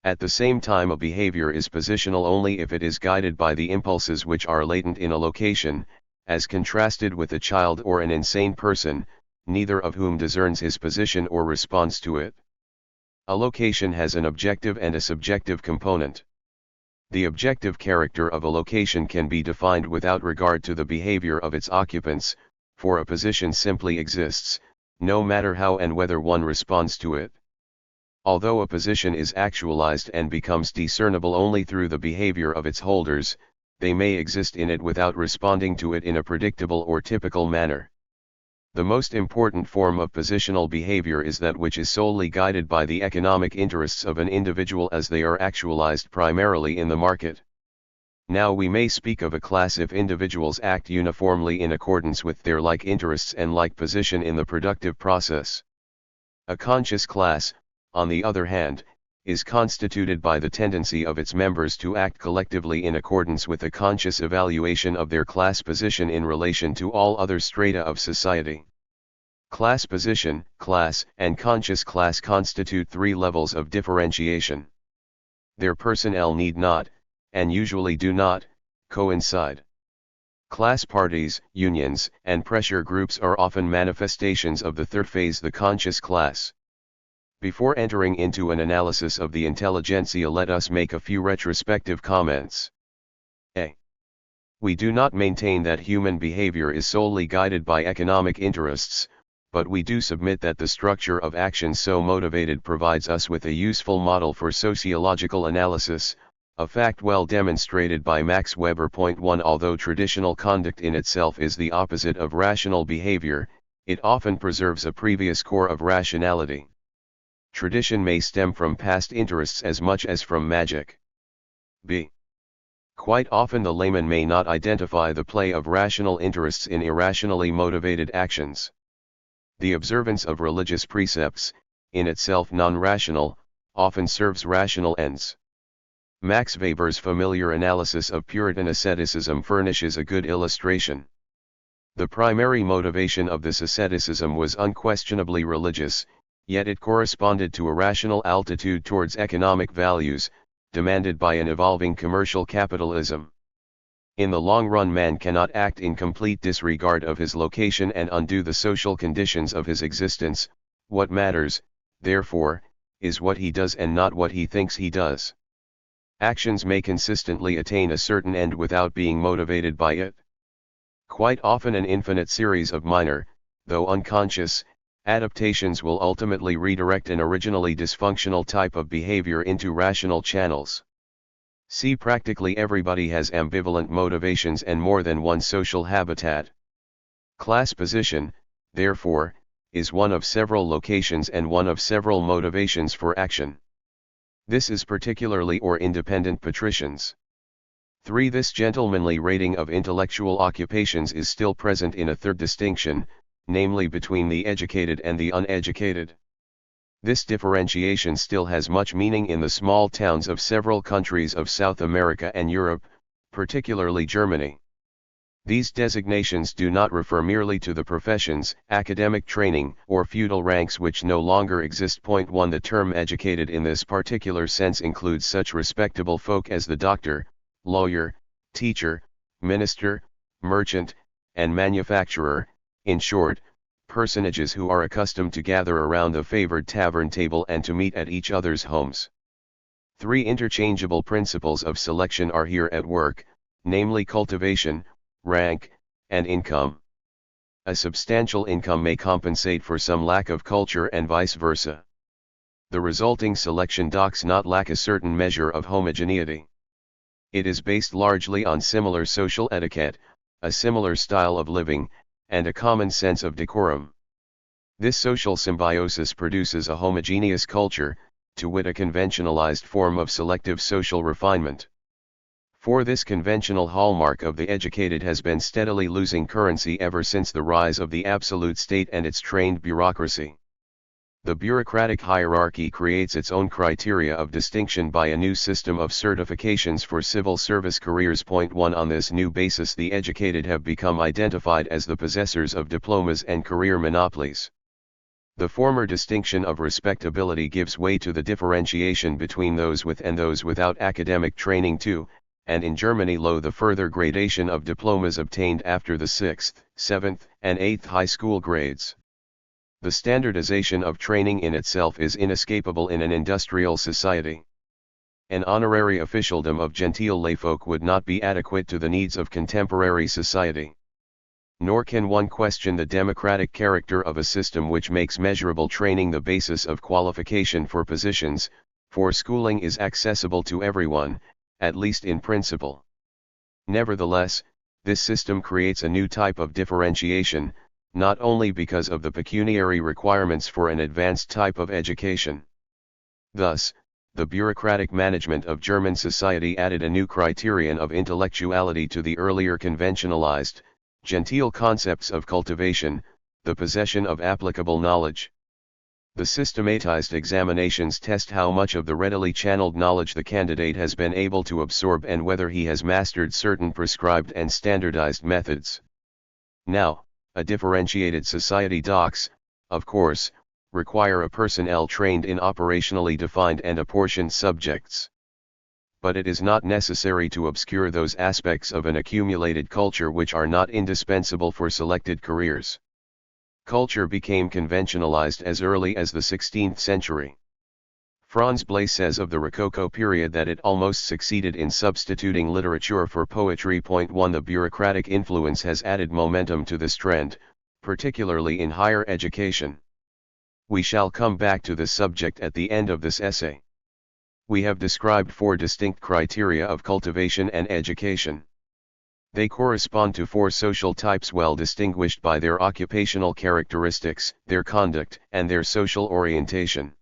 At the same time, a behavior is positional only if it is guided by the impulses which are latent in a location, as contrasted with a child or an insane person, neither of whom discerns his position or responds to it. A location has an objective and a subjective component. The objective character of a location can be defined without regard to the behavior of its occupants, for a position simply exists, no matter how and whether one responds to it. Although a position is actualized and becomes discernible only through the behavior of its holders, they may exist in it without responding to it in a predictable or typical manner. The most important form of positional behavior is that which is solely guided by the economic interests of an individual as they are actualized primarily in the market. Now we may speak of a class if individuals act uniformly in accordance with their like interests and like position in the productive process. A conscious class, on the other hand, is constituted by the tendency of its members to act collectively in accordance with a conscious evaluation of their class position in relation to all other strata of society. Class position, class, and conscious class constitute 3 levels of differentiation. Their personnel need not, and usually do not, coincide. Class parties, unions, and pressure groups are often manifestations of the third phase, the conscious class. Before entering into an analysis of the intelligentsia, let us make a few retrospective comments. A. We do not maintain that human behavior is solely guided by economic interests, but we do submit that the structure of actions so motivated provides us with a useful model for sociological analysis, a fact well demonstrated by Max Weber. Point 1. Although traditional conduct in itself is the opposite of rational behavior, it often preserves a previous core of rationality. Tradition may stem from past interests as much as from magic. B. Quite often the layman may not identify the play of rational interests in irrationally motivated actions. The observance of religious precepts, in itself non-rational, often serves rational ends. Max Weber's familiar analysis of Puritan asceticism furnishes a good illustration. The primary motivation of this asceticism was unquestionably religious, yet it corresponded to a rational altitude towards economic values, demanded by an evolving commercial capitalism. In the long run, man cannot act in complete disregard of his location and undo the social conditions of his existence. What matters, therefore, is what he does and not what he thinks he does. Actions may consistently attain a certain end without being motivated by it. Quite often an infinite series of minor, though unconscious, adaptations will ultimately redirect an originally dysfunctional type of behavior into rational channels. See, practically everybody has ambivalent motivations and more than one social habitat. Class position, therefore, is one of several locations and one of several motivations for action. This is particularly or independent patricians. 3. This gentlemanly rating of intellectual occupations is still present in a third distinction, namely between the educated and the uneducated. This differentiation still has much meaning in the small towns of several countries of South America and Europe, particularly Germany. These designations do not refer merely to the professions, academic training, or feudal ranks which no longer exist. 1. The term educated in this particular sense includes such respectable folk as the doctor, lawyer, teacher, minister, merchant, and manufacturer, in short, personages who are accustomed to gather around the favored tavern table and to meet at each other's homes. 3. Interchangeable principles of selection are here at work, namely cultivation, rank, and income. A substantial income may compensate for some lack of culture and vice versa. The resulting selection does not lack a certain measure of homogeneity. It is based largely on similar social etiquette, a similar style of living, and a common sense of decorum. This social symbiosis produces a homogeneous culture, to wit a conventionalized form of selective social refinement. 4. This conventional hallmark of the educated has been steadily losing currency ever since the rise of the absolute state and its trained bureaucracy. The bureaucratic hierarchy creates its own criteria of distinction by a new system of certifications for civil service careers. 1. On this new basis, the educated have become identified as the possessors of diplomas and career monopolies. The former distinction of respectability gives way to the differentiation between those with and those without academic training too, and in Germany the further gradation of diplomas obtained after the 6th, 7th, and 8th high school grades. The standardization of training in itself is inescapable in an industrial society. An honorary officialdom of genteel layfolk would not be adequate to the needs of contemporary society. Nor can one question the democratic character of a system which makes measurable training the basis of qualification for positions, for schooling is accessible to everyone, at least in principle. Nevertheless, this system creates a new type of differentiation, not only because of the pecuniary requirements for an advanced type of education. Thus, the bureaucratic management of German society added a new criterion of intellectuality to the earlier conventionalized, genteel concepts of cultivation, the possession of applicable knowledge. The systematized examinations test how much of the readily channeled knowledge the candidate has been able to absorb and whether he has mastered certain prescribed and standardized methods. Now, a differentiated society does, of course, require a personnel trained in operationally defined and apportioned subjects. But it is not necessary to obscure those aspects of an accumulated culture which are not indispensable for selected careers. Culture became conventionalized as early as the 16th century. Franz Blei says of the Rococo period that it almost succeeded in substituting literature for poetry. 1. The bureaucratic influence has added momentum to this trend, particularly in higher education. We shall come back to this subject at the end of this essay. We have described 4 distinct criteria of cultivation and education. They correspond to 4 social types well distinguished by their occupational characteristics, their conduct, and their social orientation.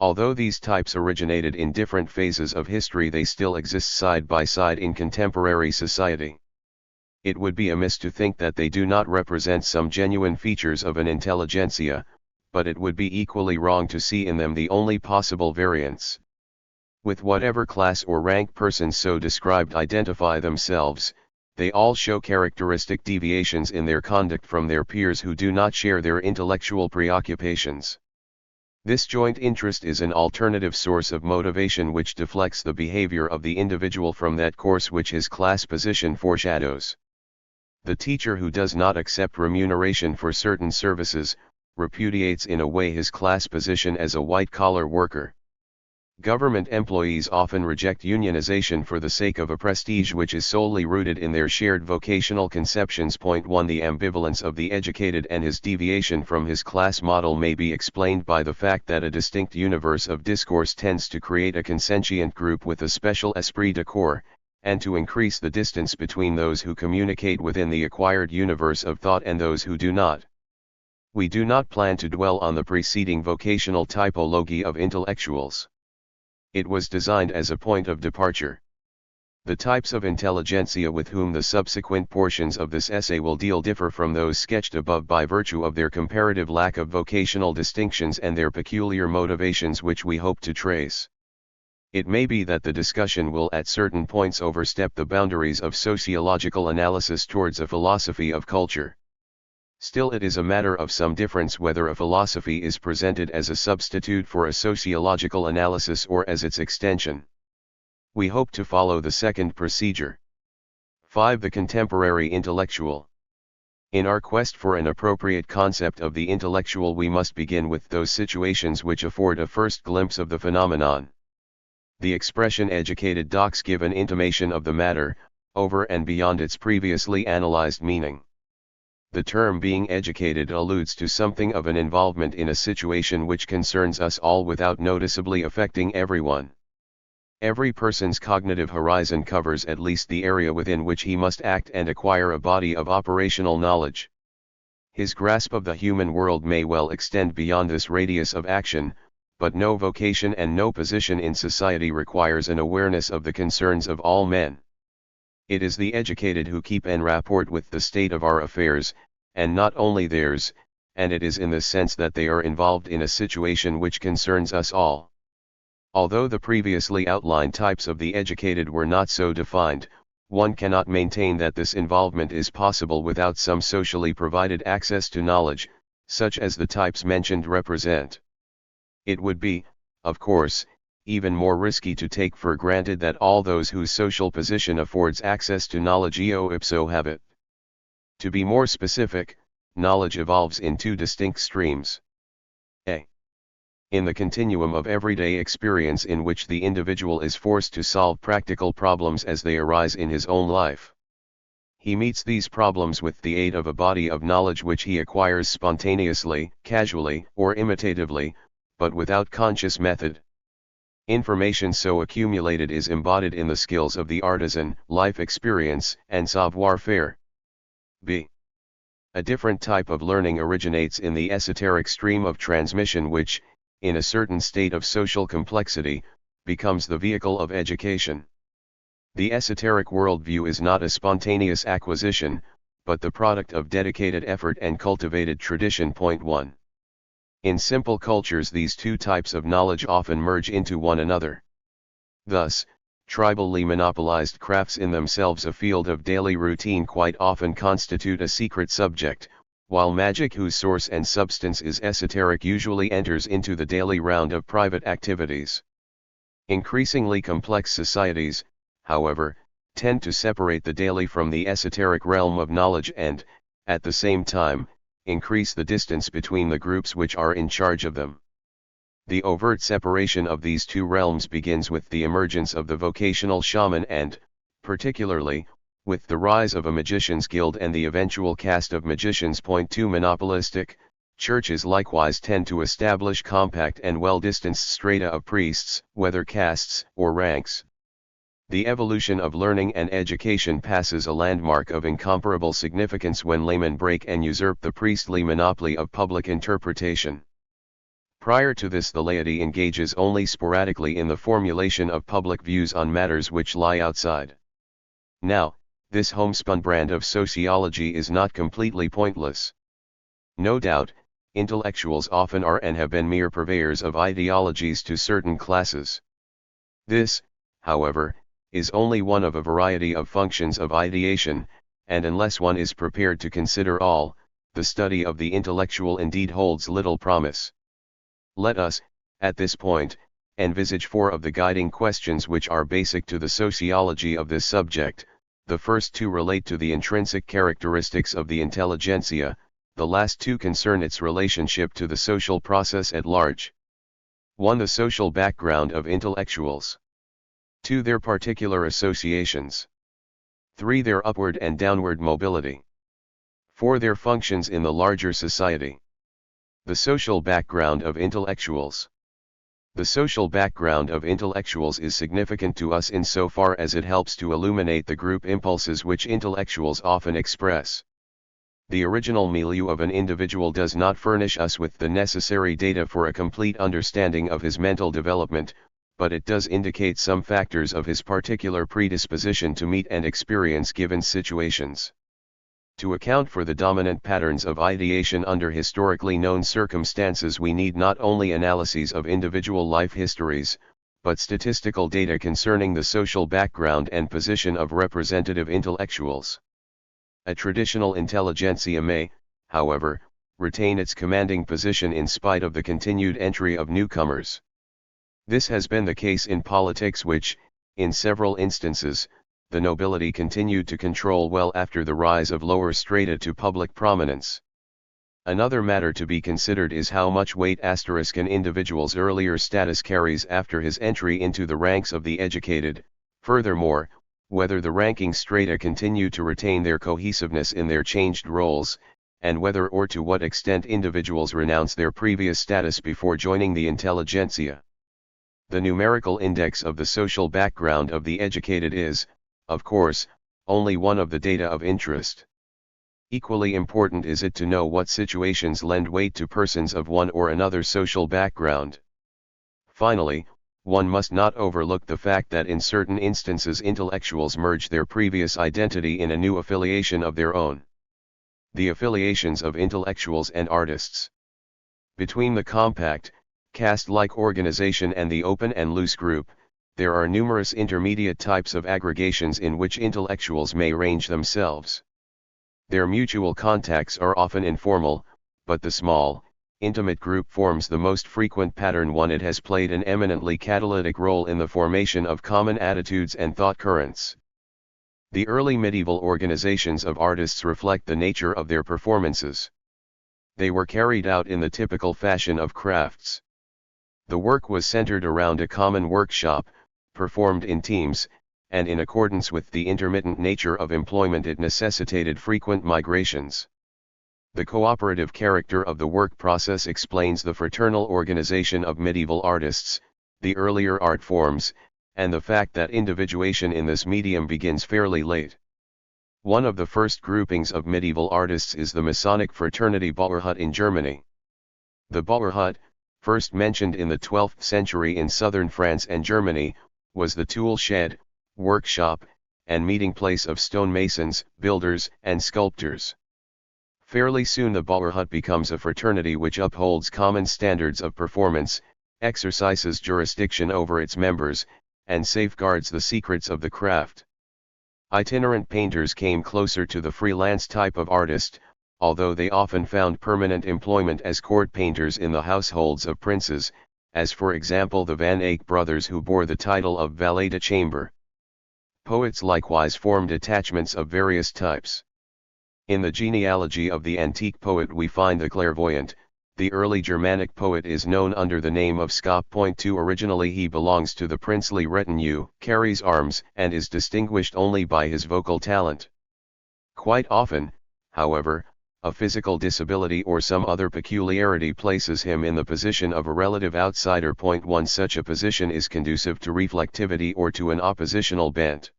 Although these types originated in different phases of history, they still exist side by side in contemporary society. It would be amiss to think that they do not represent some genuine features of an intelligentsia, but it would be equally wrong to see in them the only possible variants. With whatever class or rank persons so described identify themselves, they all show characteristic deviations in their conduct from their peers who do not share their intellectual preoccupations. This joint interest is an alternative source of motivation which deflects the behavior of the individual from that course which his class position foreshadows. The teacher who does not accept remuneration for certain services, repudiates in a way his class position as a white-collar worker. Government employees often reject unionization for the sake of a prestige which is solely rooted in their shared vocational conceptions. Point 1. The ambivalence of the educated and his deviation from his class model may be explained by the fact that a distinct universe of discourse tends to create a consentient group with a special esprit de corps, and to increase the distance between those who communicate within the acquired universe of thought and those who do not. We do not plan to dwell on the preceding vocational typology of intellectuals. It was designed as a point of departure. The types of intelligentsia with whom the subsequent portions of this essay will deal differ from those sketched above by virtue of their comparative lack of vocational distinctions and their peculiar motivations, which we hope to trace. It may be that the discussion will at certain points overstep the boundaries of sociological analysis towards a philosophy of culture. Still, it is a matter of some difference whether a philosophy is presented as a substitute for a sociological analysis or as its extension. We hope to follow the second procedure. 5. The contemporary intellectual. In our quest for an appropriate concept of the intellectual, we must begin with those situations which afford a first glimpse of the phenomenon. The expression educated docs give an intimation of the matter, over and beyond its previously analyzed meaning. The term being educated alludes to something of an involvement in a situation which concerns us all without noticeably affecting everyone. Every person's cognitive horizon covers at least the area within which he must act and acquire a body of operational knowledge. His grasp of the human world may well extend beyond this radius of action, but no vocation and no position in society requires an awareness of the concerns of all men. It is the educated who keep en rapport with the state of our affairs, and not only theirs, and it is in the sense that they are involved in a situation which concerns us all. Although the previously outlined types of the educated were not so defined, one cannot maintain that this involvement is possible without some socially provided access to knowledge, such as the types mentioned represent. It would be, of course, even more risky to take for granted that all those whose social position affords access to knowledge eo ipso have it. To be more specific, knowledge evolves in two distinct streams. A. In the continuum of everyday experience in which the individual is forced to solve practical problems as they arise in his own life. He meets these problems with the aid of a body of knowledge which he acquires spontaneously, casually, or imitatively, but without conscious method. Information so accumulated is embodied in the skills of the artisan, life experience, and savoir-faire. B. A different type of learning originates in the esoteric stream of transmission which, in a certain state of social complexity, becomes the vehicle of education. The esoteric worldview is not a spontaneous acquisition, but the product of dedicated effort and cultivated tradition. Point 1. In simple cultures, these two types of knowledge often merge into one another. Thus, tribally monopolized crafts in themselves a field of daily routine quite often constitute a secret subject, while magic whose source and substance is esoteric usually enters into the daily round of private activities. Increasingly complex societies, however, tend to separate the daily from the esoteric realm of knowledge and, at the same time, increase the distance between the groups which are in charge of them. The overt separation of these two realms begins with the emergence of the vocational shaman and, particularly, with the rise of a magician's guild and the eventual caste of magicians. Point 2. Monopolistic churches likewise tend to establish compact and well-distanced strata of priests, whether castes or ranks. The evolution of learning and education passes a landmark of incomparable significance when laymen break and usurp the priestly monopoly of public interpretation. Prior to this, the laity engages only sporadically in the formulation of public views on matters which lie outside. Now, this homespun brand of sociology is not completely pointless. No doubt, intellectuals often are and have been mere purveyors of ideologies to certain classes. This, however, is only one of a variety of functions of ideation, and unless one is prepared to consider all, the study of the intellectual indeed holds little promise. Let us, at this point, envisage four of the guiding questions which are basic to the sociology of this subject. The first two relate to the intrinsic characteristics of the intelligentsia, the last two concern its relationship to the social process at large. 1. The social background of intellectuals. 2. Their particular associations. 3. Their upward and downward mobility. 4. Their functions in the larger society. The social background of intellectuals. The social background of intellectuals is significant to us insofar as it helps to illuminate the group impulses which intellectuals often express. The original milieu of an individual does not furnish us with the necessary data for a complete understanding of his mental development, but it does indicate some factors of his particular predisposition to meet and experience given situations. To account for the dominant patterns of ideation under historically known circumstances, we need not only analyses of individual life histories, but statistical data concerning the social background and position of representative intellectuals. A traditional intelligentsia may, however, retain its commanding position in spite of the continued entry of newcomers. This has been the case in politics, which, in several instances, the nobility continued to control well after the rise of lower strata to public prominence. Another matter to be considered is how much weight an individual's earlier status carries after his entry into the ranks of the educated. Furthermore, whether the ranking strata continue to retain their cohesiveness in their changed roles, and whether or to what extent individuals renounce their previous status before joining the intelligentsia. The numerical index of the social background of the educated is, of course, only one of the data of interest. Equally important is it to know what situations lend weight to persons of one or another social background. Finally, one must not overlook the fact that in certain instances intellectuals merge their previous identity in a new affiliation of their own. The affiliations of intellectuals and artists. Between the compact, caste-like organization and the open and loose group, there are numerous intermediate types of aggregations in which intellectuals may range themselves. Their mutual contacts are often informal, but the small, intimate group forms the most frequent pattern one. It has played an eminently catalytic role in the formation of common attitudes and thought currents. The early medieval organizations of artists reflect the nature of their performances. They were carried out in the typical fashion of crafts. The work was centered around a common workshop, performed in teams, and in accordance with the intermittent nature of employment it necessitated frequent migrations. The cooperative character of the work process explains the fraternal organization of medieval artists, the earlier art forms, and the fact that individuation in this medium begins fairly late. One of the first groupings of medieval artists is the Masonic fraternity Bauerhut in Germany. The Bauerhut, first mentioned in the 12th century in southern France and Germany, was the tool shed, workshop, and meeting place of stonemasons, builders, and sculptors. Fairly soon the Bauerhut becomes a fraternity which upholds common standards of performance, exercises jurisdiction over its members, and safeguards the secrets of the craft. Itinerant painters came closer to the freelance type of artist, although they often found permanent employment as court painters in the households of princes, as for example the Van Eyck brothers who bore the title of valet de chambre. Poets likewise formed attachments of various types. In the genealogy of the antique poet we find the clairvoyant. The early Germanic poet is known under the name of Skop.2. Originally he belongs to the princely retinue, carries arms, and is distinguished only by his vocal talent. Quite often, however, a physical disability or some other peculiarity places him in the position of a relative outsider. 1. Such a position is conducive to reflectivity or to an oppositional bent.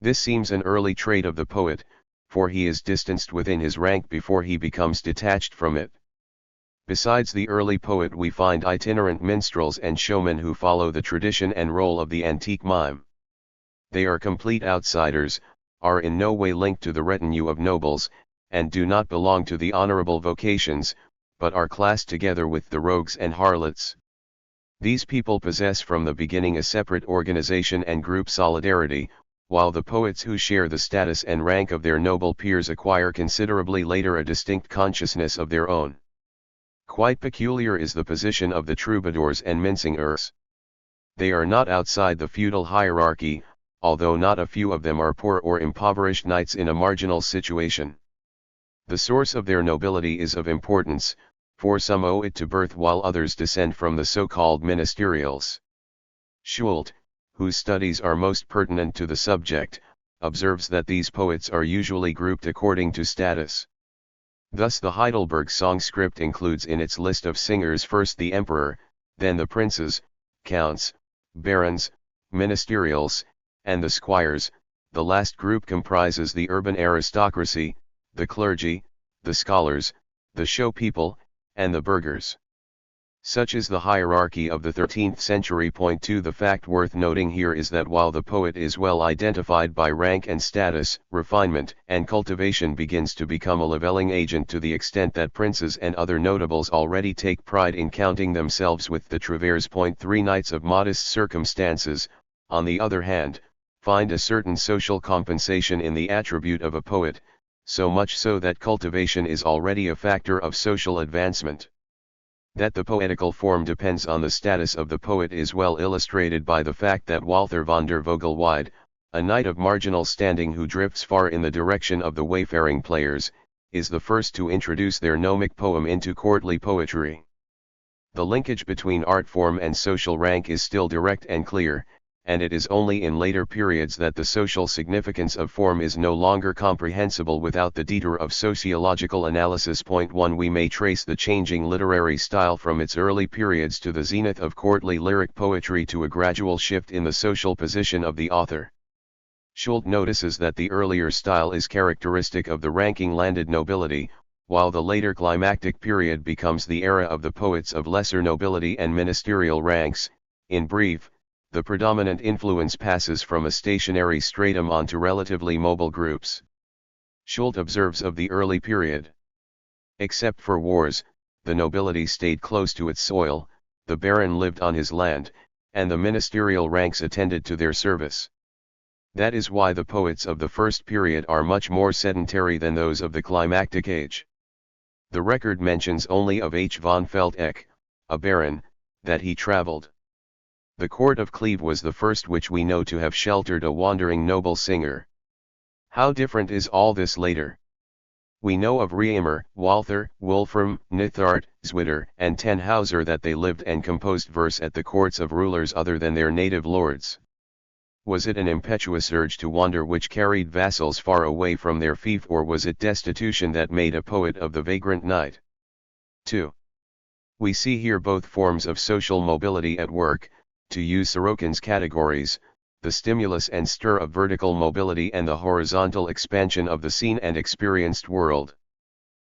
This seems an early trait of the poet, for he is distanced within his rank before he becomes detached from it. Besides the early poet we find itinerant minstrels and showmen who follow the tradition and role of the antique mime. They are complete outsiders, are in no way linked to the retinue of nobles, and do not belong to the honorable vocations, but are classed together with the rogues and harlots. These people possess from the beginning a separate organization and group solidarity, while the poets who share the status and rank of their noble peers acquire considerably later a distinct consciousness of their own. Quite peculiar is the position of the troubadours and mincingers. They are not outside the feudal hierarchy, although not a few of them are poor or impoverished knights in a marginal situation. The source of their nobility is of importance, for some owe it to birth while others descend from the so-called ministerials. Schult, whose studies are most pertinent to the subject, observes that these poets are usually grouped according to status. Thus the Heidelberg song script includes in its list of singers first the emperor, then the princes, counts, barons, ministerials, and the squires. The last group comprises the urban aristocracy, the clergy, the scholars, the show people, and the burghers. Such is the hierarchy of the 13th century. 2. The fact worth noting here is that while the poet is well identified by rank and status, refinement and cultivation begins to become a leveling agent to the extent that princes and other notables already take pride in counting themselves with the Travers. 3. Knights of modest circumstances, on the other hand, find a certain social compensation in the attribute of a poet, so much so that cultivation is already a factor of social advancement. That the poetical form depends on the status of the poet is well illustrated by the fact that Walther von der Vogelweide, a knight of marginal standing who drifts far in the direction of the wayfaring players, is the first to introduce their gnomic poem into courtly poetry. The linkage between art form and social rank is still direct and clear, and it is only in later periods that the social significance of form is no longer comprehensible without the detour of sociological analysis. 1. We may trace the changing literary style from its early periods to the zenith of courtly lyric poetry to a gradual shift in the social position of the author. Schult notices that the earlier style is characteristic of the ranking landed nobility, while the later climactic period becomes the era of the poets of lesser nobility and ministerial ranks. In brief, the predominant influence passes from a stationary stratum onto relatively mobile groups. Schult observes of the early period. Except for wars, the nobility stayed close to its soil, the baron lived on his land, and the ministerial ranks attended to their service. That is why the poets of the first period are much more sedentary than those of the climactic age. The record mentions only of H. von Feldeck, a baron, that he travelled. The court of Cleve was the first which we know to have sheltered a wandering noble singer. How different is all this later? We know of Riemer, Walther, Wolfram, Nithard, Zwitter, and Tannhauser that they lived and composed verse at the courts of rulers other than their native lords. Was it an impetuous urge to wander which carried vassals far away from their fief, or was it destitution that made a poet of the vagrant knight? 2. We see here both forms of social mobility at work. To use Sorokin's categories, the stimulus and stir of vertical mobility and the horizontal expansion of the seen and experienced world.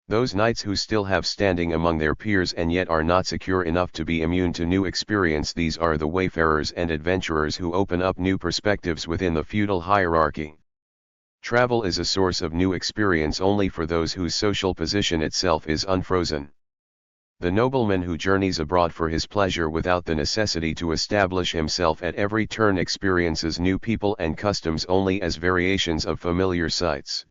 Those knights who still have standing among their peers and yet are not secure enough to be immune to new experience, these are the wayfarers and adventurers who open up new perspectives within the feudal hierarchy. Travel is a source of new experience only for those whose social position itself is unfrozen. The nobleman who journeys abroad for his pleasure without the necessity to establish himself at every turn experiences new people and customs only as variations of familiar sights.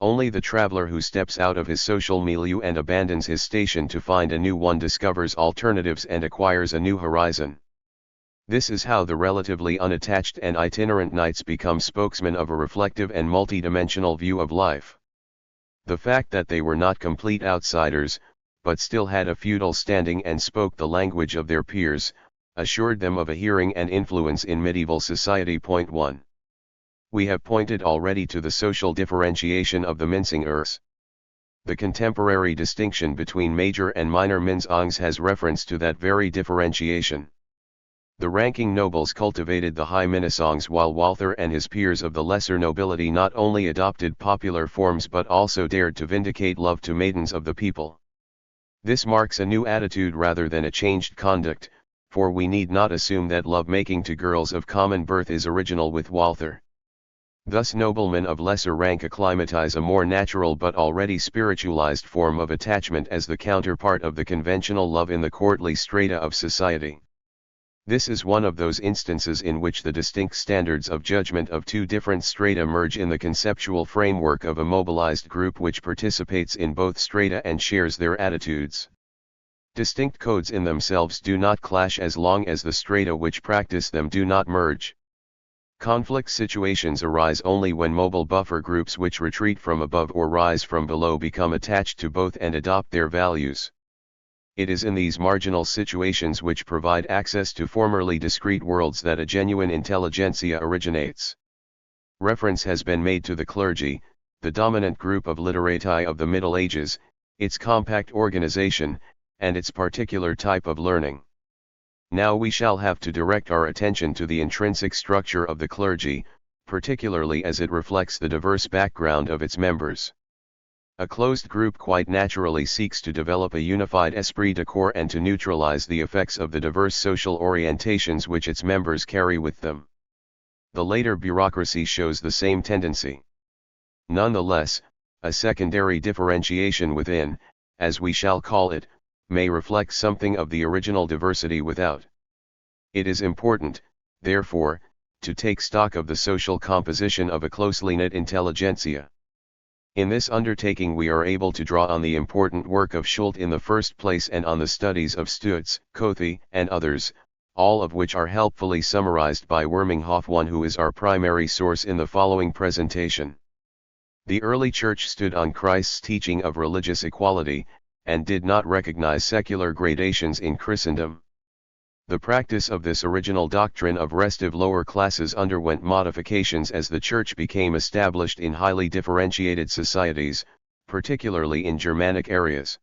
Only the traveler who steps out of his social milieu and abandons his station to find a new one discovers alternatives and acquires a new horizon. This is how the relatively unattached and itinerant knights become spokesmen of a reflective and multidimensional view of life. The fact that they were not complete outsiders, but still had a feudal standing and spoke the language of their peers, assured them of a hearing and influence in medieval society. 1. We have pointed already to the social differentiation of the Minsingers. The contemporary distinction between major and minor Minzongs has reference to that very differentiation. The ranking nobles cultivated the high Minnesongs, while Walther and his peers of the lesser nobility not only adopted popular forms but also dared to vindicate love to maidens of the people. This marks a new attitude rather than a changed conduct, for we need not assume that love-making to girls of common birth is original with Walther. Thus noblemen of lesser rank acclimatize a more natural but already spiritualized form of attachment as the counterpart of the conventional love in the courtly strata of society. This is one of those instances in which the distinct standards of judgment of two different strata merge in the conceptual framework of a mobilized group which participates in both strata and shares their attitudes. Distinct codes in themselves do not clash as long as the strata which practice them do not merge. Conflict situations arise only when mobile buffer groups which retreat from above or rise from below become attached to both and adopt their values. It is in these marginal situations which provide access to formerly discrete worlds that a genuine intelligentsia originates. Reference has been made to the clergy, the dominant group of literati of the Middle Ages, its compact organization, and its particular type of learning. Now we shall have to direct our attention to the intrinsic structure of the clergy, particularly as it reflects the diverse background of its members. A closed group quite naturally seeks to develop a unified esprit de corps and to neutralize the effects of the diverse social orientations which its members carry with them. The later bureaucracy shows the same tendency. Nonetheless, a secondary differentiation within, as we shall call it, may reflect something of the original diversity without. It is important, therefore, to take stock of the social composition of a closely knit intelligentsia. In this undertaking we are able to draw on the important work of Schult in the first place and on the studies of Stutz, Cauchy, and others, all of which are helpfully summarized by Worminghoff, one who is our primary source in the following presentation. The early church stood on Christ's teaching of religious equality, and did not recognize secular gradations in Christendom. The practice of this original doctrine of restive lower classes underwent modifications as the Church became established in highly differentiated societies, particularly in Germanic areas.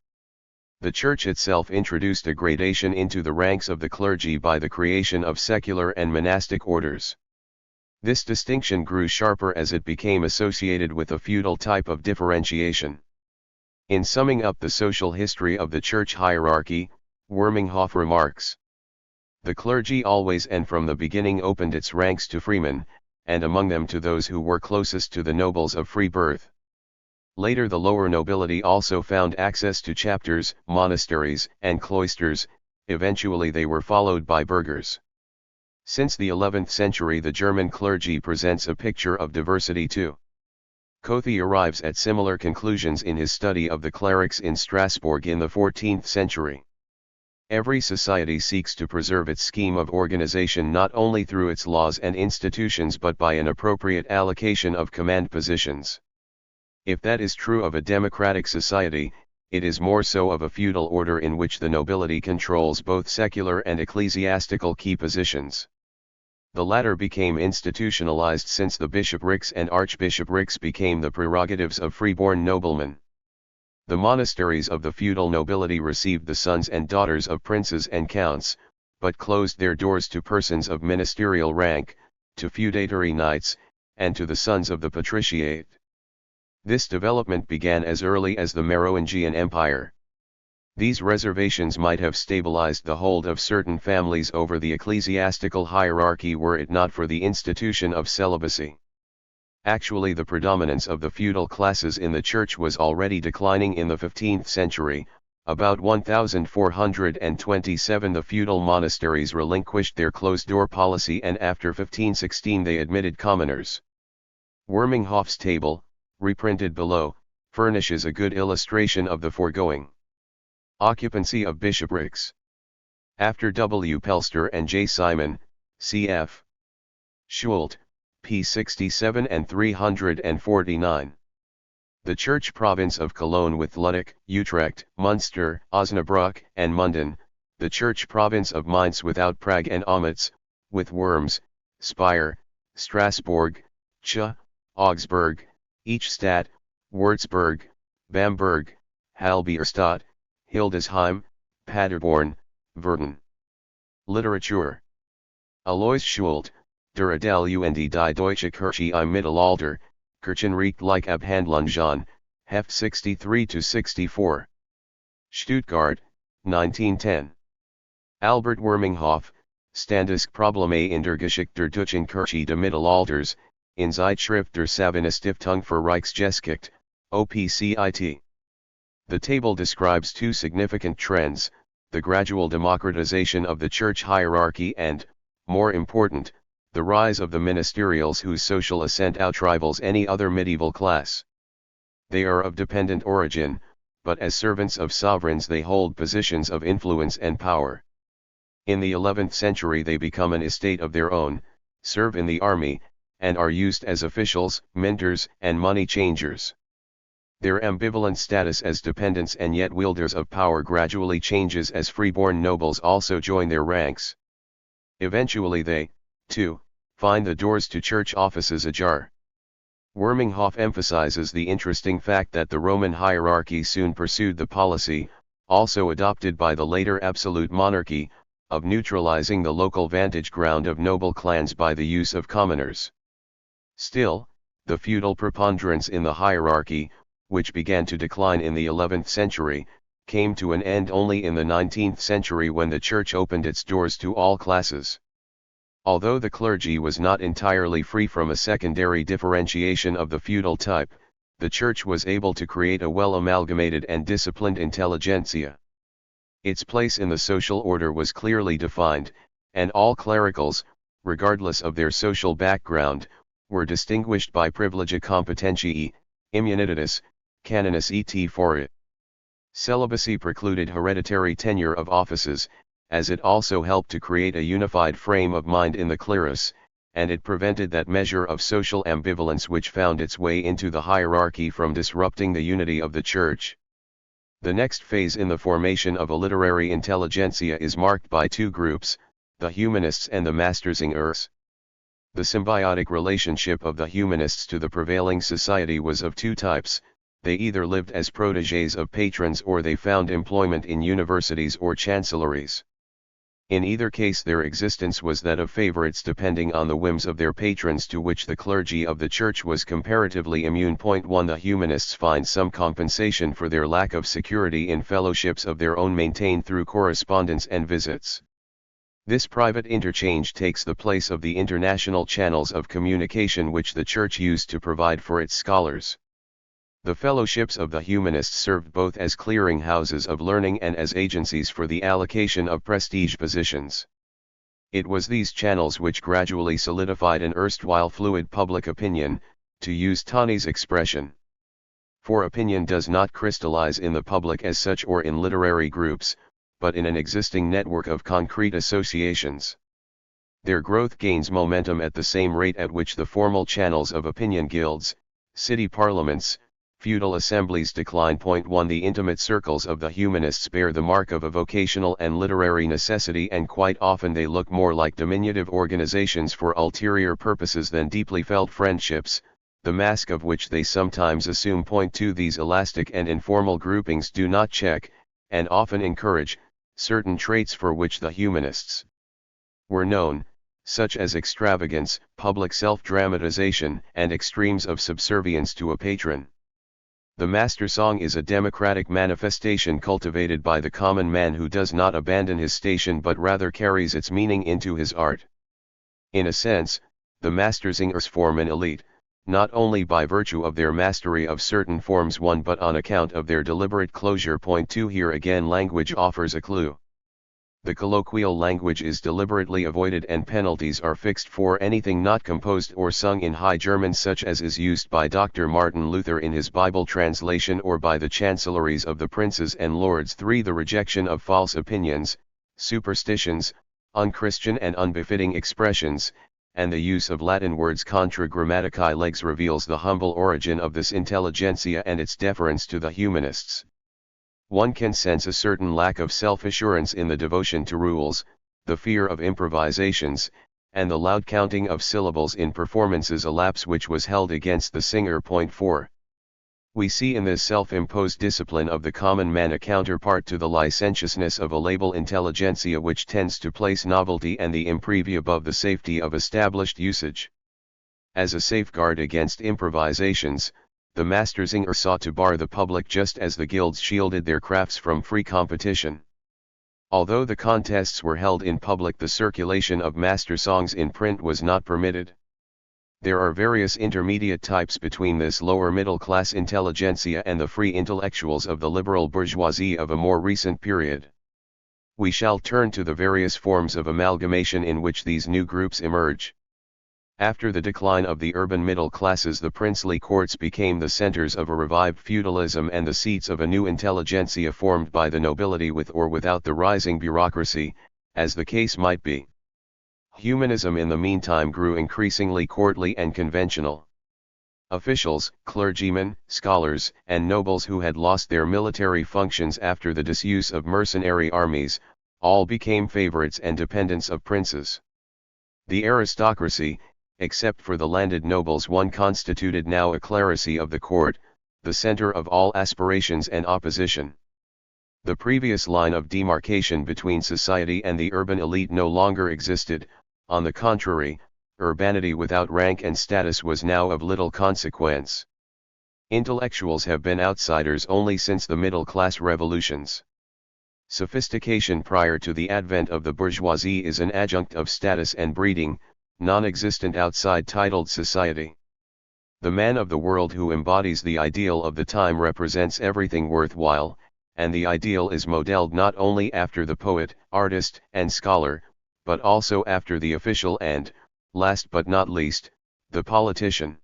The Church itself introduced a gradation into the ranks of the clergy by the creation of secular and monastic orders. This distinction grew sharper as it became associated with a feudal type of differentiation. In summing up the social history of the Church hierarchy, Worminghoff remarks: the clergy always and from the beginning opened its ranks to freemen, and among them to those who were closest to the nobles of free birth. Later the lower nobility also found access to chapters, monasteries, and cloisters, eventually they were followed by burghers. Since the 11th century the German clergy presents a picture of diversity too. Cauchy arrives at similar conclusions in his study of the clerics in Strasbourg in the 14th century. Every society seeks to preserve its scheme of organization not only through its laws and institutions but by an appropriate allocation of command positions. If that is true of a democratic society, it is more so of a feudal order in which the nobility controls both secular and ecclesiastical key positions. The latter became institutionalized since the bishoprics and archbishoprics became the prerogatives of freeborn noblemen. The monasteries of the feudal nobility received the sons and daughters of princes and counts, but closed their doors to persons of ministerial rank, to feudatory knights, and to the sons of the patriciate. This development began as early as the Merovingian Empire. These reservations might have stabilized the hold of certain families over the ecclesiastical hierarchy were it not for the institution of celibacy. Actually, the predominance of the feudal classes in the Church was already declining in the 15th century. About 1427 the feudal monasteries relinquished their closed-door policy, and after 1516 they admitted commoners. Worminghoff's table, reprinted below, furnishes a good illustration of the foregoing. Occupancy of bishoprics. After W. Pelster and J. Simon, cf. Schult, p. 67 and 349. The Church province of Cologne with Luttich, Utrecht, Munster, Osnabrück, and Munden, the Church province of Mainz without Prague and Omitz, with Worms, Speyer, Strasbourg, Ch, Augsburg, Eichstätt, Würzburg, Bamberg, Halberstadt, Hildesheim, Paderborn, Würden. Literature. Alois Schult, Der Adel und die Deutsche Kirche im Mittelalter, Kirchenrechtliche Abhandlungen, Heft 63-64. Stuttgart, 1910. Albert Worminghoff, Standesprobleme in der Geschichte der Deutschen Kirche des Mittelalters, in Zeitschrift der Savana-Stiftung für Reichsgeschichte, OPCIT. The table describes two significant trends, the gradual democratization of the church hierarchy and, more important, the rise of the ministerials whose social ascent outrivals any other medieval class. They are of dependent origin, but as servants of sovereigns they hold positions of influence and power. In the 11th century they become an estate of their own, serve in the army, and are used as officials, mentors, and money changers. Their ambivalent status as dependents and yet wielders of power gradually changes as freeborn nobles also join their ranks. Eventually they, too, find the doors to church offices ajar. Worminghoff emphasizes the interesting fact that the Roman hierarchy soon pursued the policy, also adopted by the later absolute monarchy, of neutralizing the local vantage ground of noble clans by the use of commoners. Still, the feudal preponderance in the hierarchy, which began to decline in the 11th century, came to an end only in the 19th century when the church opened its doors to all classes. Although the clergy was not entirely free from a secondary differentiation of the feudal type, the church was able to create a well-amalgamated and disciplined intelligentsia. Its place in the social order was clearly defined, and all clericals, regardless of their social background, were distinguished by privilegia competentiae, immunitatis, canonis et fore. Celibacy precluded hereditary tenure of offices, as it also helped to create a unified frame of mind in the clerus, and it prevented that measure of social ambivalence which found its way into the hierarchy from disrupting the unity of the church. The next phase in the formation of a literary intelligentsia is marked by two groups, the humanists and the Mastersingers. The symbiotic relationship of the humanists to the prevailing society was of two types. They either lived as protégés of patrons or they found employment in universities or chancelleries. In either case their existence was that of favorites depending on the whims of their patrons, to which the clergy of the church was comparatively immune. 1. The humanists find some compensation for their lack of security in fellowships of their own maintained through correspondence and visits. This private interchange takes the place of the international channels of communication which the church used to provide for its scholars. The fellowships of the humanists served both as clearing houses of learning and as agencies for the allocation of prestige positions. It was these channels which gradually solidified an erstwhile fluid public opinion, to use Tawney's expression. For opinion does not crystallize in the public as such or in literary groups, but in an existing network of concrete associations. Their growth gains momentum at the same rate at which the formal channels of opinion guilds, city parliaments, feudal assemblies decline. 1. The intimate circles of the humanists bear the mark of a vocational and literary necessity, and quite often they look more like diminutive organizations for ulterior purposes than deeply felt friendships, the mask of which they sometimes assume. 2. These elastic and informal groupings do not check, and often encourage, certain traits for which the humanists were known, such as extravagance, public self-dramatization, and extremes of subservience to a patron. The master song is a democratic manifestation cultivated by the common man who does not abandon his station but rather carries its meaning into his art. In a sense, the Mastersingers form an elite, not only by virtue of their mastery of certain forms but on account of their deliberate closure. 2. Here again language offers a clue. The colloquial language is deliberately avoided and penalties are fixed for anything not composed or sung in High German, such as is used by Dr. Martin Luther in his Bible translation or by the chancelleries of the princes and lords. 3. The rejection of false opinions, superstitions, unchristian and unbefitting expressions, and the use of Latin words contra grammaticae legs reveals the humble origin of this intelligentsia and its deference to the humanists. One can sense a certain lack of self-assurance in the devotion to rules, the fear of improvisations, and the loud counting of syllables in performances, a lapse which was held against the singer. 4. We see in this self-imposed discipline of the common man a counterpart to the licentiousness of a label intelligentsia which tends to place novelty and the imprevi above the safety of established usage. As a safeguard against improvisations, the Mastersinger sought to bar the public just as the guilds shielded their crafts from free competition. Although the contests were held in public, the circulation of master songs in print was not permitted. There are various intermediate types between this lower middle class intelligentsia and the free intellectuals of the liberal bourgeoisie of a more recent period. We shall turn to the various forms of amalgamation in which these new groups emerge. After the decline of the urban middle classes, the princely courts became the centers of a revived feudalism and the seats of a new intelligentsia formed by the nobility with or without the rising bureaucracy, as the case might be. Humanism in the meantime grew increasingly courtly and conventional. Officials, clergymen, scholars, and nobles who had lost their military functions after the disuse of mercenary armies, all became favorites and dependents of princes. The aristocracy, except for the landed nobles, one constituted now a clerisy of the court, the center of all aspirations and opposition. The previous line of demarcation between society and the urban elite no longer existed. On the contrary, urbanity without rank and status was now of little consequence. Intellectuals have been outsiders only since the middle-class revolutions. Sophistication prior to the advent of the bourgeoisie is an adjunct of status and breeding, non-existent outside titled society. The man of the world who embodies the ideal of the time represents everything worthwhile, and the ideal is modeled not only after the poet, artist, and scholar, but also after the official and, last but not least, the politician.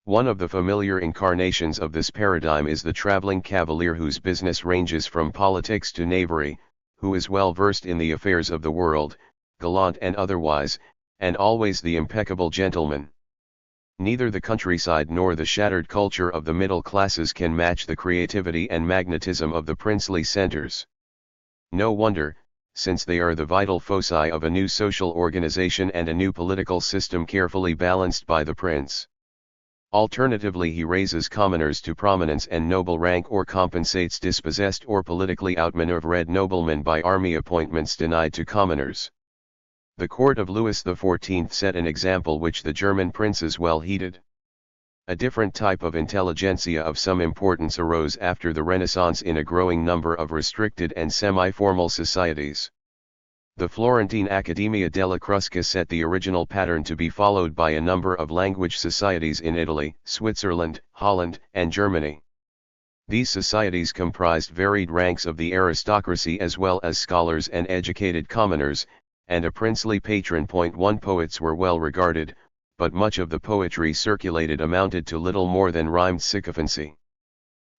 One of the familiar incarnations of this paradigm is the traveling cavalier whose business ranges from politics to knavery, who is well versed in the affairs of the world, gallant and otherwise, and always the impeccable gentleman. Neither the countryside nor the shattered culture of the middle classes can match the creativity and magnetism of the princely centers. No wonder, since they are the vital foci of a new social organization and a new political system carefully balanced by the prince. Alternatively, he raises commoners to prominence and noble rank or compensates dispossessed or politically outmaneuvered noblemen by army appointments denied to commoners. The court of Louis XIV set an example which the German princes well heeded. A different type of intelligentsia of some importance arose after the Renaissance in a growing number of restricted and semi-formal societies. The Florentine Accademia della Crusca set the original pattern to be followed by a number of language societies in Italy, Switzerland, Holland, and Germany. These societies comprised varied ranks of the aristocracy as well as scholars and educated commoners, and a princely patron. 1 Poets were well regarded, but much of the poetry circulated amounted to little more than rhymed sycophancy.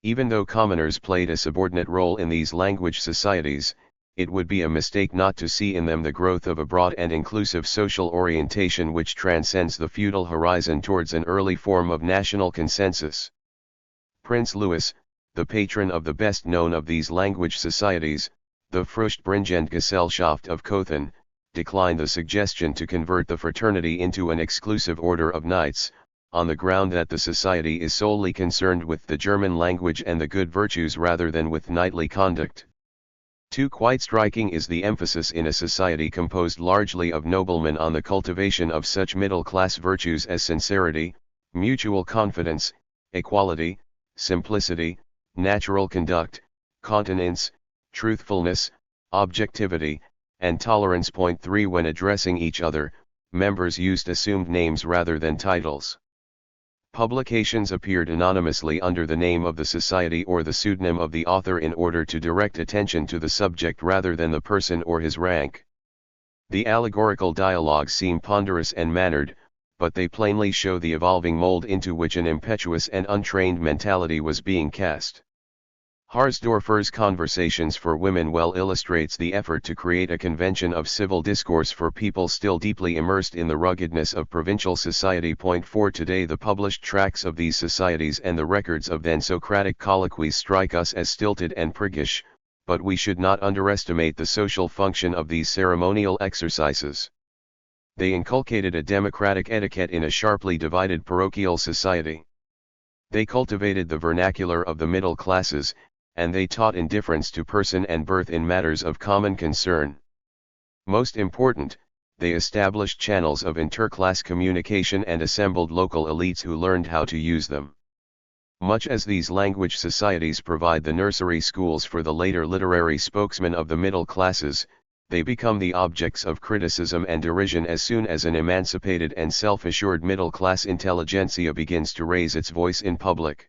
Even though commoners played a subordinate role in these language societies, it would be a mistake not to see in them the growth of a broad and inclusive social orientation which transcends the feudal horizon towards an early form of national consensus. Prince Louis, the patron of the best known of these language societies, the Fruchtbringende Gesellschaft of Cothen, declined the suggestion to convert the fraternity into an exclusive order of knights, on the ground that the society is solely concerned with the German language and the good virtues rather than with knightly conduct. 2. Quite striking is the emphasis in a society composed largely of noblemen on the cultivation of such middle-class virtues as sincerity, mutual confidence, equality, simplicity, natural conduct, continence, truthfulness, objectivity, and tolerance. 3. When addressing each other, members used assumed names rather than titles. Publications appeared anonymously under the name of the society or the pseudonym of the author in order to direct attention to the subject rather than the person or his rank. The allegorical dialogues seem ponderous and mannered, but they plainly show the evolving mold into which an impetuous and untrained mentality was being cast. Harsdorfer's Conversations for Women well illustrates the effort to create a convention of civil discourse for people still deeply immersed in the ruggedness of provincial society. 4. Today the published tracts of these societies and the records of then Socratic colloquies strike us as stilted and priggish, but we should not underestimate the social function of these ceremonial exercises. They inculcated a democratic etiquette in a sharply divided parochial society. They cultivated the vernacular of the middle classes, and they taught indifference to person and birth in matters of common concern. Most important, they established channels of interclass communication and assembled local elites who learned how to use them. Much as these language societies provide the nursery schools for the later literary spokesmen of the middle classes, they become the objects of criticism and derision as soon as an emancipated and self-assured middle-class intelligentsia begins to raise its voice in public.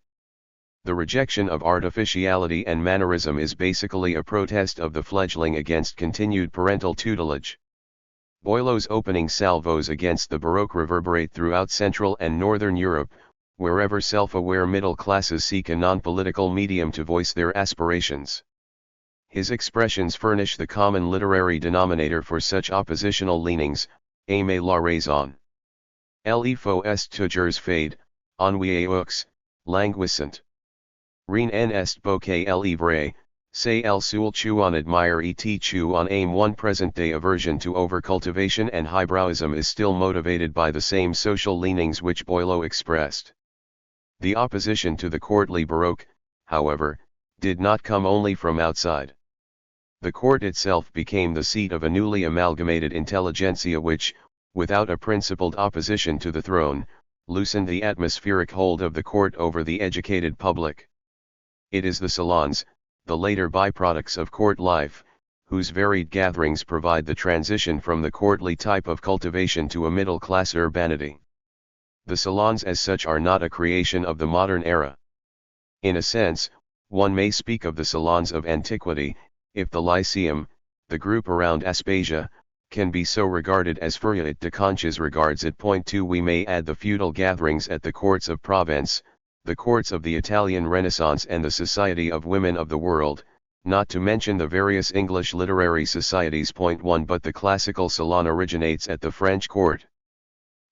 The rejection of artificiality and mannerism is basically a protest of the fledgling against continued parental tutelage. Boileau's opening salvos against the Baroque reverberate throughout Central and Northern Europe, wherever self-aware middle classes seek a non-political medium to voice their aspirations. His expressions furnish the common literary denominator for such oppositional leanings: aimer la raison. Il faut est toujours fade, ennuieux, languissant. Rien n'est beau que l'ivre, c'est el seul chuon admire et chuon aim. One present-day aversion to overcultivation and highbrowism is still motivated by the same social leanings which Boileau expressed. The opposition to the courtly Baroque, however, did not come only from outside. The court itself became the seat of a newly amalgamated intelligentsia which, without a principled opposition to the throne, loosened the atmospheric hold of the court over the educated public. It is the salons, the later byproducts of court life, whose varied gatherings provide the transition from the courtly type of cultivation to a middle-class urbanity. The salons as such are not a creation of the modern era. In a sense, one may speak of the salons of antiquity, if the Lyceum, the group around Aspasia, can be so regarded as Feuillet de Conches regards it. Point 2. We may add the feudal gatherings at the courts of Provence, the courts of the Italian Renaissance and the Society of Women of the World, not to mention the various English literary societies. Point 1. But the classical salon originates at the French court.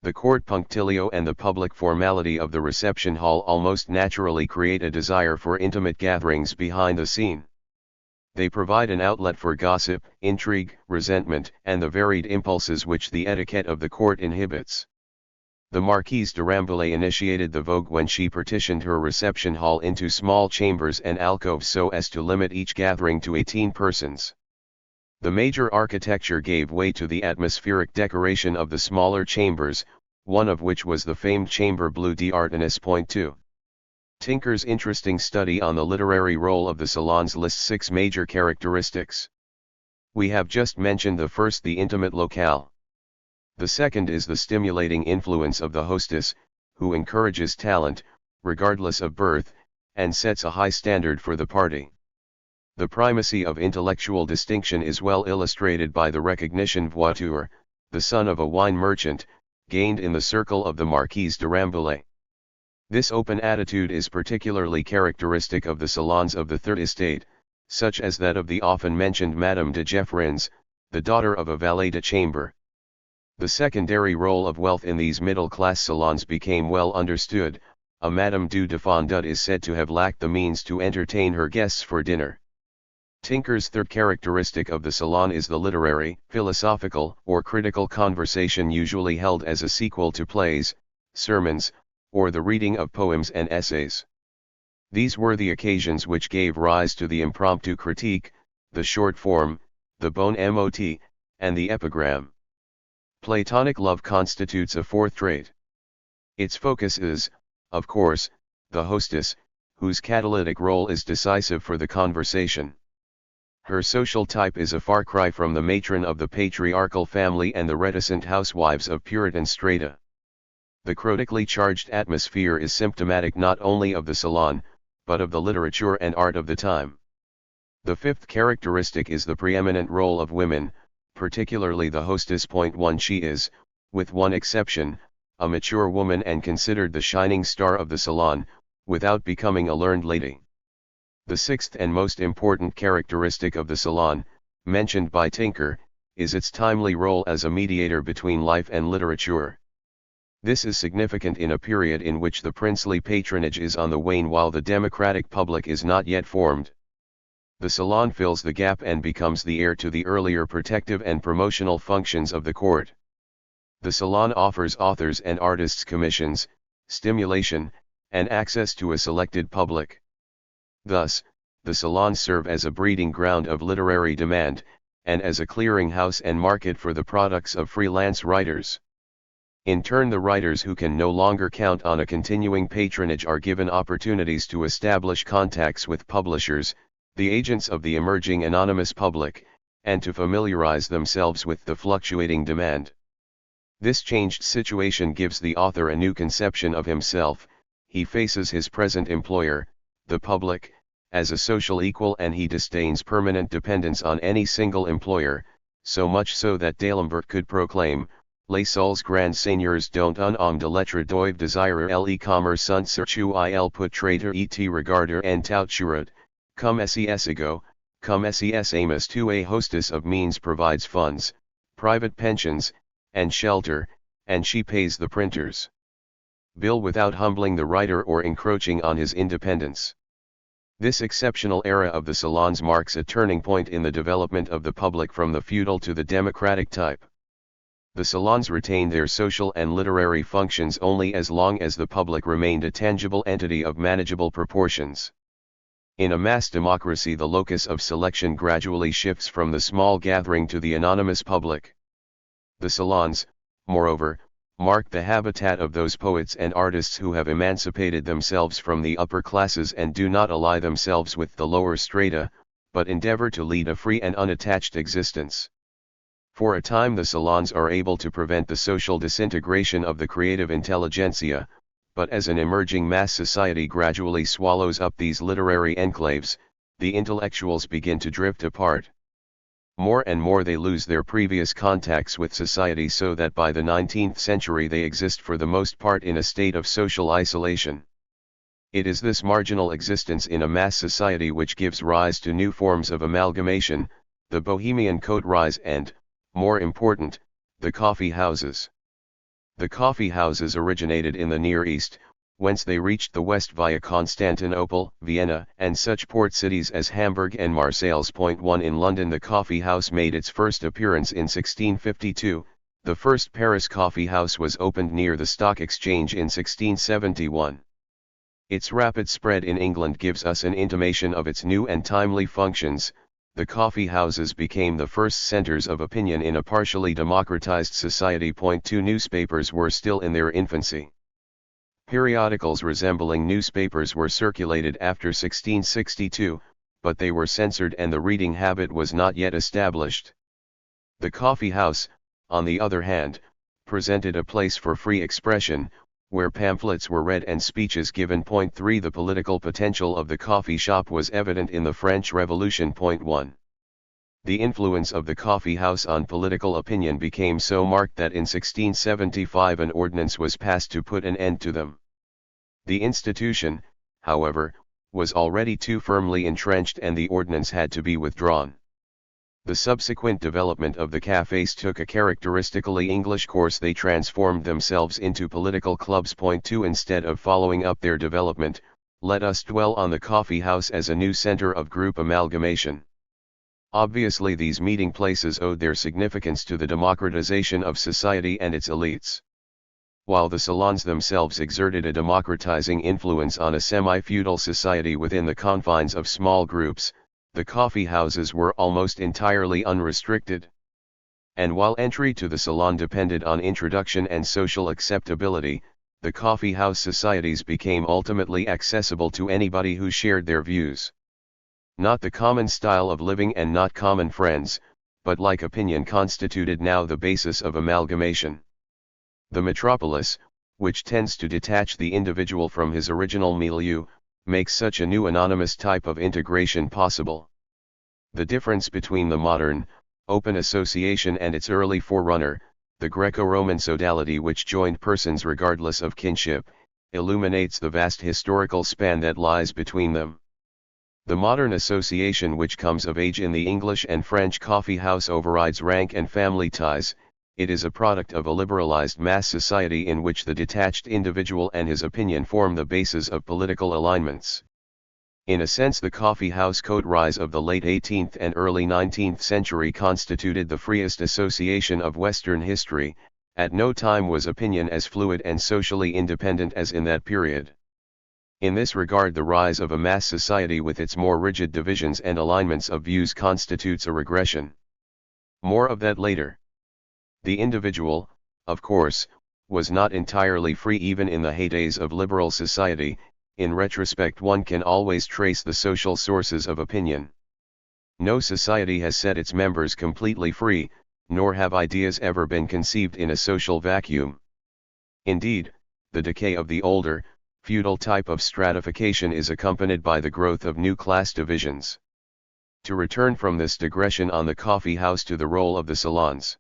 The court punctilio and the public formality of the reception hall almost naturally create a desire for intimate gatherings behind the scene. They provide an outlet for gossip, intrigue, resentment, and the varied impulses which the etiquette of the court inhibits. The Marquise de Rambouillet initiated the vogue when she partitioned her reception hall into small chambers and alcoves so as to limit each gathering to 18 persons. The major architecture gave way to the atmospheric decoration of the smaller chambers, one of which was the famed chamber bleu d'Artemis. Point 2. Tinker's interesting study on the literary role of the salons lists 6 major characteristics. We have just mentioned the first, the intimate locale. The second is the stimulating influence of the hostess, who encourages talent, regardless of birth, and sets a high standard for the party. The primacy of intellectual distinction is well illustrated by the recognition Voiture, the son of a wine merchant, gained in the circle of the Marquise de Rambouillet. This open attitude is particularly characteristic of the salons of the Third Estate, such as that of the often mentioned Madame de Jeffrins, the daughter of a valet de chambre. The secondary role of wealth in these middle-class salons became well understood. A Madame du Deffandut is said to have lacked the means to entertain her guests for dinner. Tinker's third characteristic of the salon is the literary, philosophical, or critical conversation usually held as a sequel to plays, sermons, or the reading of poems and essays. These were the occasions which gave rise to the impromptu critique, the short form, the bon mot, and the epigram. Platonic love constitutes a fourth trait. Its focus is, of course, the hostess, whose catalytic role is decisive for the conversation. Her social type is a far cry from the matron of the patriarchal family and the reticent housewives of Puritan strata. The critically charged atmosphere is symptomatic not only of the salon, but of the literature and art of the time. The fifth characteristic is the preeminent role of women, particularly the hostess. Point 1. She is, with one exception, a mature woman and considered the shining star of the salon, without becoming a learned lady. The sixth and most important characteristic of the salon, mentioned by Tinker, is its timely role as a mediator between life and literature. This is significant in a period in which the princely patronage is on the wane while the democratic public is not yet formed. The salon fills the gap and becomes the heir to the earlier protective and promotional functions of the court. The salon offers authors and artists commissions, stimulation, and access to a selected public. Thus, the salons serve as a breeding ground of literary demand, and as a clearinghouse and market for the products of freelance writers. In turn, the writers who can no longer count on a continuing patronage are given opportunities to establish contacts with publishers, the agents of the emerging anonymous public, and to familiarize themselves with the fluctuating demand. This changed situation gives the author a new conception of himself. He faces his present employer, the public, as a social equal, and he disdains permanent dependence on any single employer, so much so that D'Alembert could proclaim, Les seuls grands seigneurs dont un homme de lettres doivent désirer l'e-commerce sont surtout il peut traiter et regarder en tout churut, comme ses ego, comme ses amis to. A hostess of means provides funds, private pensions, and shelter, and she pays the printers. bill without humbling the writer or encroaching on his independence. This exceptional era of the salons marks a turning point in the development of the public from the feudal to the democratic type. The salons retained their social and literary functions only as long as the public remained a tangible entity of manageable proportions. In a mass democracy, the locus of selection gradually shifts from the small gathering to the anonymous public. The salons, moreover, mark the habitat of those poets and artists who have emancipated themselves from the upper classes and do not ally themselves with the lower strata, but endeavor to lead a free and unattached existence. For a time the salons are able to prevent the social disintegration of the creative intelligentsia, but as an emerging mass society gradually swallows up these literary enclaves, the intellectuals begin to drift apart. More and more they lose their previous contacts with society, so that by the 19th century they exist for the most part in a state of social isolation. It is this marginal existence in a mass society which gives rise to new forms of amalgamation, the Bohemian coat rise and, more important, the coffee houses. The coffee houses originated in the Near East, whence they reached the West via Constantinople, Vienna, and such port cities as Hamburg and Marseilles. 1 In London, the coffee house made its first appearance in 1652, the first Paris coffee house was opened near the Stock Exchange in 1671. Its rapid spread in England gives us an intimation of its new and timely functions. The coffee houses became the first centers of opinion in a partially democratized society. 2 Newspapers were still in their infancy. Periodicals resembling newspapers were circulated after 1662, but they were censored and the reading habit was not yet established. The coffee house, on the other hand, presented a place for free expression, where pamphlets were read and speeches given. 3 The political potential of the coffee shop was evident in the French Revolution. 1 The influence of the coffee house on political opinion became so marked that in 1675 an ordinance was passed to put an end to them. The institution, however, was already too firmly entrenched and the ordinance had to be withdrawn. The subsequent development of the cafes took a characteristically English course. They transformed themselves into political clubs. 2 Instead of following up their development, let us dwell on the coffee house as a new center of group amalgamation. Obviously these meeting places owed their significance to the democratization of society and its elites. While the salons themselves exerted a democratizing influence on a semi-feudal society within the confines of small groups, the coffee houses were almost entirely unrestricted. And while entry to the salon depended on introduction and social acceptability, the coffee house societies became ultimately accessible to anybody who shared their views. Not the common style of living and not common friends, but like opinion constituted now the basis of amalgamation. The metropolis, which tends to detach the individual from his original milieu, makes such a new anonymous type of integration possible. The difference between the modern, open association and its early forerunner, the Greco-Roman sodality which joined persons regardless of kinship, illuminates the vast historical span that lies between them. The modern association which comes of age in the English and French coffee house overrides rank and family ties. It is a product of a liberalized mass society in which the detached individual and his opinion form the basis of political alignments. In a sense, the coffee house coat rise of the late 18th and early 19th century constituted the freest association of Western history. At no time was opinion as fluid and socially independent as in that period. In this regard, the rise of a mass society with its more rigid divisions and alignments of views constitutes a regression. More of that later. The individual, of course, was not entirely free even in the heydays of liberal society. In retrospect, one can always trace the social sources of opinion. No society has set its members completely free, nor have ideas ever been conceived in a social vacuum. Indeed, the decay of the older, feudal type of stratification is accompanied by the growth of new class divisions. To return from this digression on the coffee house to the role of the salons.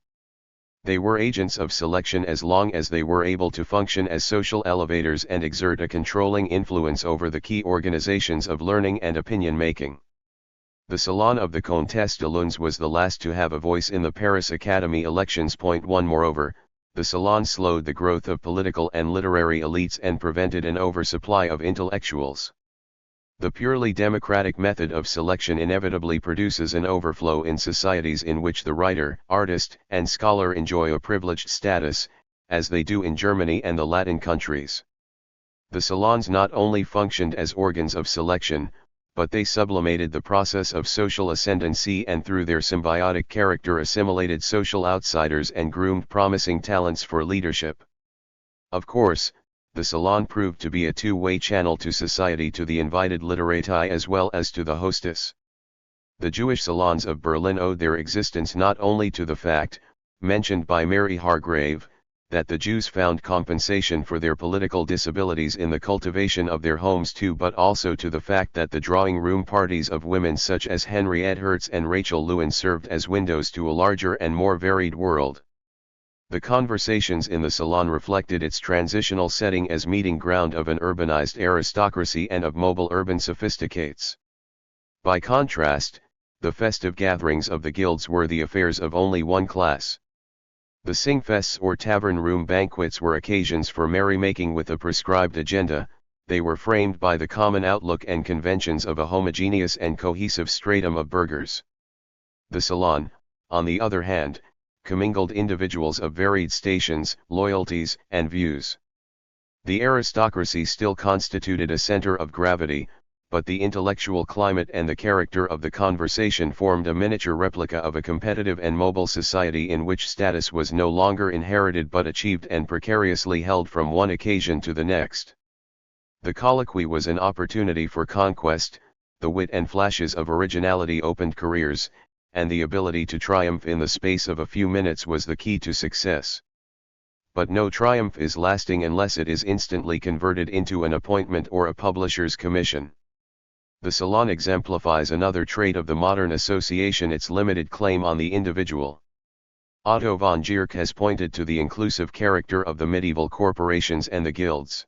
They were agents of selection as long as they were able to function as social elevators and exert a controlling influence over the key organizations of learning and opinion-making. The Salon of the Comtesse de Lens was the last to have a voice in the Paris Academy elections. 1 Moreover, the salon slowed the growth of political and literary elites and prevented an oversupply of intellectuals. The purely democratic method of selection inevitably produces an overflow in societies in which the writer, artist, and scholar enjoy a privileged status, as they do in Germany and the Latin countries. The salons not only functioned as organs of selection, but they sublimated the process of social ascendancy and through their symbiotic character assimilated social outsiders and groomed promising talents for leadership. Of course, the salon proved to be a two-way channel to society, to the invited literati as well as to the hostess. The Jewish salons of Berlin owed their existence not only to the fact, mentioned by Mary Hargrave, that the Jews found compensation for their political disabilities in the cultivation of their homes too, but also to the fact that the drawing room parties of women such as Henriette Hertz and Rachel Lewin served as windows to a larger and more varied world. The conversations in the salon reflected its transitional setting as meeting ground of an urbanized aristocracy and of mobile urban sophisticates. By contrast, the festive gatherings of the guilds were the affairs of only one class. The singfests or tavern room banquets were occasions for merrymaking with a prescribed agenda. They were framed by the common outlook and conventions of a homogeneous and cohesive stratum of burghers. The salon, on the other hand, commingled individuals of varied stations, loyalties, and views. The aristocracy still constituted a center of gravity, but the intellectual climate and the character of the conversation formed a miniature replica of a competitive and mobile society in which status was no longer inherited but achieved and precariously held from one occasion to the next. The colloquy was an opportunity for conquest, the wit and flashes of originality opened careers, and the ability to triumph in the space of a few minutes was the key to success. But no triumph is lasting unless it is instantly converted into an appointment or a publisher's commission. The salon exemplifies another trait of the modern association, its limited claim on the individual. Otto von Gierke has pointed to the inclusive character of the medieval corporations and the guilds.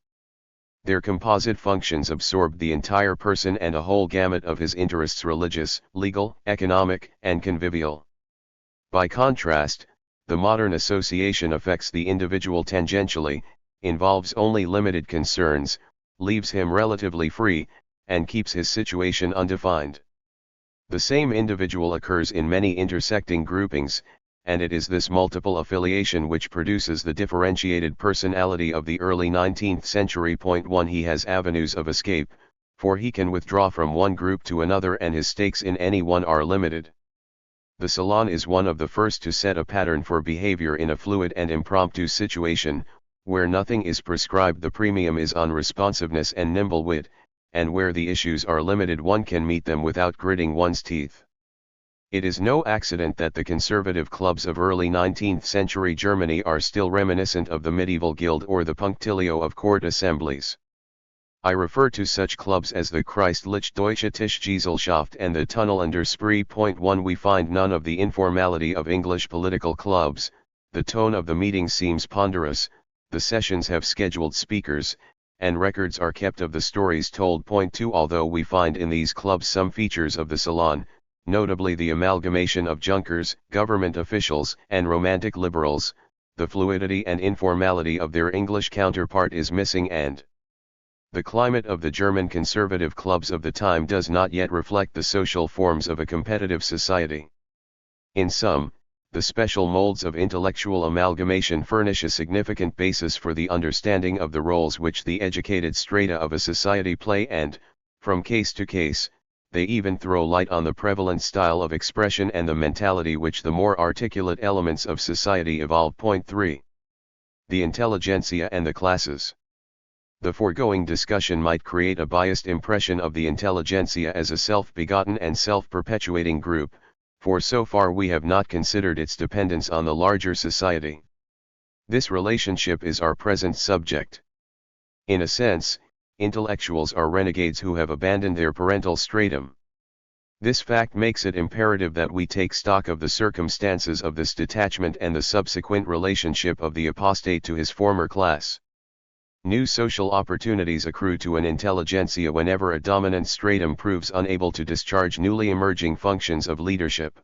Their composite functions absorbed the entire person and a whole gamut of his interests: religious, legal, economic, and convivial. By contrast, the modern association affects the individual tangentially, involves only limited concerns, leaves him relatively free, and keeps his situation undefined. The same individual occurs in many intersecting groupings, and it is this multiple affiliation which produces the differentiated personality of the early 19th century. 1. He has avenues of escape, for he can withdraw from one group to another and his stakes in any one are limited. The salon is one of the first to set a pattern for behavior in a fluid and impromptu situation, where nothing is prescribed. The premium is on responsiveness and nimble wit, and where the issues are limited one can meet them without gritting one's teeth. It is no accident that the conservative clubs of early 19th century Germany are still reminiscent of the medieval guild or the punctilio of court assemblies. I refer to such clubs as the Christliche Deutsche Tischgesellschaft and the Tunnel under Spree. 1. We find none of the informality of English political clubs. The tone of the meetings seems ponderous, the sessions have scheduled speakers, and records are kept of the stories told. 2. Although we find in these clubs some features of the salon, notably the amalgamation of Junkers, government officials, and romantic liberals, the fluidity and informality of their English counterpart is missing, and the climate of the German conservative clubs of the time does not yet reflect the social forms of a competitive society. In sum, the special molds of intellectual amalgamation furnish a significant basis for the understanding of the roles which the educated strata of a society play, and, from case to case, they even throw light on the prevalent style of expression and the mentality which the more articulate elements of society evolve. 3. The intelligentsia and the classes. The foregoing discussion might create a biased impression of the intelligentsia as a self-begotten and self-perpetuating group, for so far we have not considered its dependence on the larger society. This relationship is our present subject. In a sense, intellectuals are renegades who have abandoned their parental stratum. This fact makes it imperative that we take stock of the circumstances of this detachment and the subsequent relationship of the apostate to his former class. New social opportunities accrue to an intelligentsia whenever a dominant stratum proves unable to discharge newly emerging functions of leadership.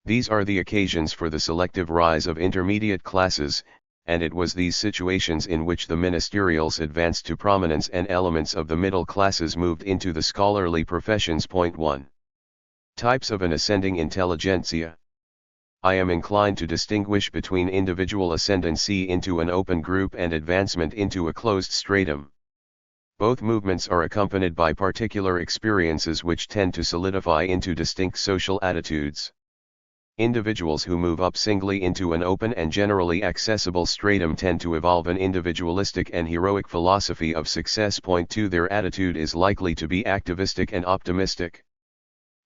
These are the occasions for the selective rise of intermediate classes, and it was these situations in which the ministerials advanced to prominence and elements of the middle classes moved into the scholarly professions. Point 1. Types of an ascending intelligentsia. I am inclined to distinguish between individual ascendancy into an open group and advancement into a closed stratum. Both movements are accompanied by particular experiences which tend to solidify into distinct social attitudes. Individuals who move up singly into an open and generally accessible stratum tend to evolve an individualistic and heroic philosophy of success. Point 2. Their attitude is likely to be activistic and optimistic.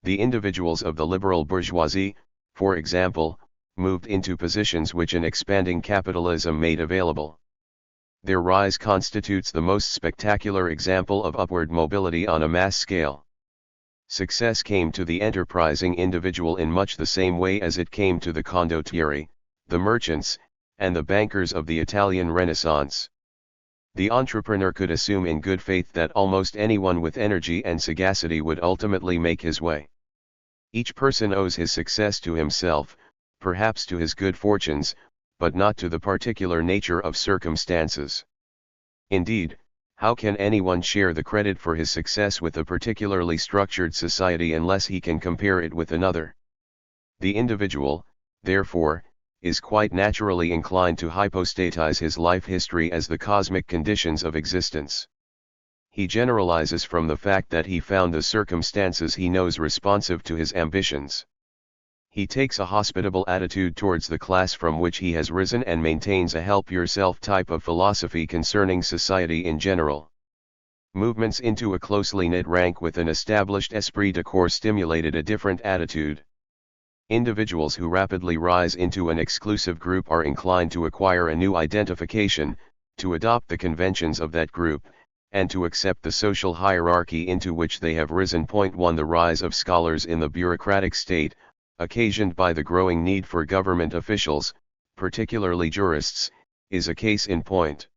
The individuals of the liberal bourgeoisie, for example, moved into positions which an expanding capitalism made available. Their rise constitutes the most spectacular example of upward mobility on a mass scale. Success came to the enterprising individual in much the same way as it came to the condottieri, the merchants, and the bankers of the Italian Renaissance. The entrepreneur could assume in good faith that almost anyone with energy and sagacity would ultimately make his way. Each person owes his success to himself, perhaps to his good fortunes, but not to the particular nature of circumstances. Indeed, how can anyone share the credit for his success with a particularly structured society unless he can compare it with another? The individual, therefore, is quite naturally inclined to hypostatize his life history as the cosmic conditions of existence. He generalizes from the fact that he found the circumstances he knows responsive to his ambitions. He takes a hospitable attitude towards the class from which he has risen and maintains a help-yourself type of philosophy concerning society in general. Movements into a closely knit rank with an established esprit de corps stimulated a different attitude. Individuals who rapidly rise into an exclusive group are inclined to acquire a new identification, to adopt the conventions of that group, and to accept the social hierarchy into which they have risen. Point 1. The rise of scholars in the bureaucratic state, occasioned by the growing need for government officials, particularly jurists, is a case in point.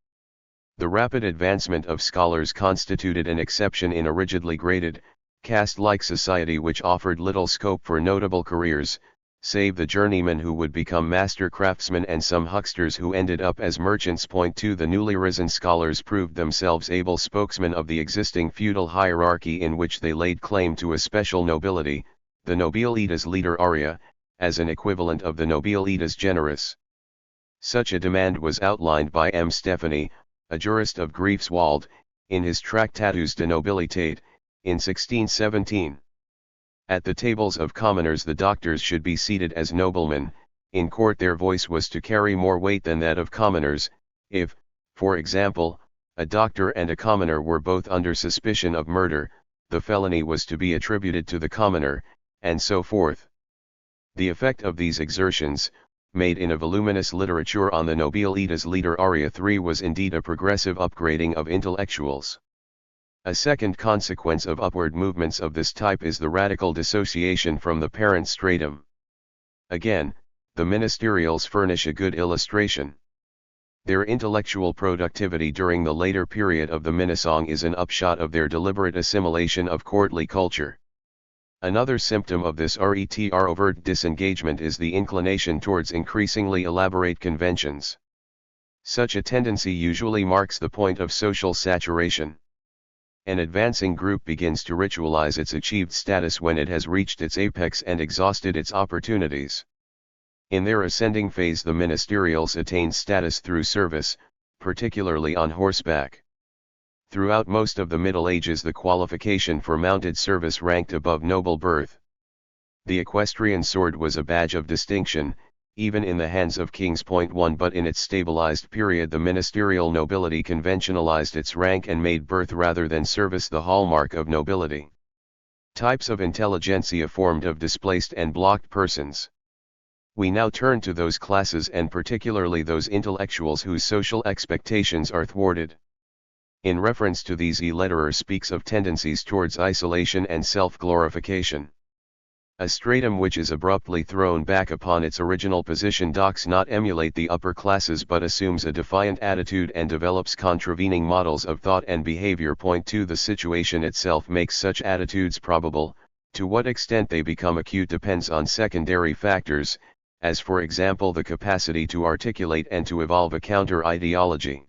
The rapid advancement of scholars constituted an exception in a rigidly graded, caste-like society which offered little scope for notable careers, save the journeymen who would become master craftsmen and some hucksters who ended up as merchants. Point 2. The newly risen scholars proved themselves able spokesmen of the existing feudal hierarchy in which they laid claim to a special nobility, the nobilitas literaria, as an equivalent of the nobilitas generis. Such a demand was outlined by M. Stephani, a jurist of Greifswald, in his Tractatus de Nobilitate, in 1617. At the tables of commoners the doctors should be seated as noblemen, in court their voice was to carry more weight than that of commoners. If, for example, a doctor and a commoner were both under suspicion of murder, the felony was to be attributed to the commoner, and so forth. The effect of these exertions, made in a voluminous literature on the nobilitas literaria 3, was indeed a progressive upgrading of intellectuals. A second consequence of upward movements of this type is the radical dissociation from the parent stratum. Again, the ministerials furnish a good illustration. Their intellectual productivity during the later period of the Minnesang is an upshot of their deliberate assimilation of courtly culture. Another symptom of this overt disengagement is the inclination towards increasingly elaborate conventions. Such a tendency usually marks the point of social saturation. An advancing group begins to ritualize its achieved status when it has reached its apex and exhausted its opportunities. In their ascending phase the ministerials attain status through service, particularly on horseback. Throughout most of the Middle Ages the qualification for mounted service ranked above noble birth. The equestrian sword was a badge of distinction, even in the hands of kings. Point 1. But in its stabilized period the ministerial nobility conventionalized its rank and made birth rather than service the hallmark of nobility. Types of intelligentsia formed of displaced and blocked persons. We now turn to those classes and particularly those intellectuals whose social expectations are thwarted. In reference to these Lederer speaks of tendencies towards isolation and self-glorification. A stratum which is abruptly thrown back upon its original position does not emulate the upper classes but assumes a defiant attitude and develops contravening models of thought and behavior. Point 2. The situation itself makes such attitudes probable. To what extent they become acute depends on secondary factors, as for example the capacity to articulate and to evolve a counter-ideology.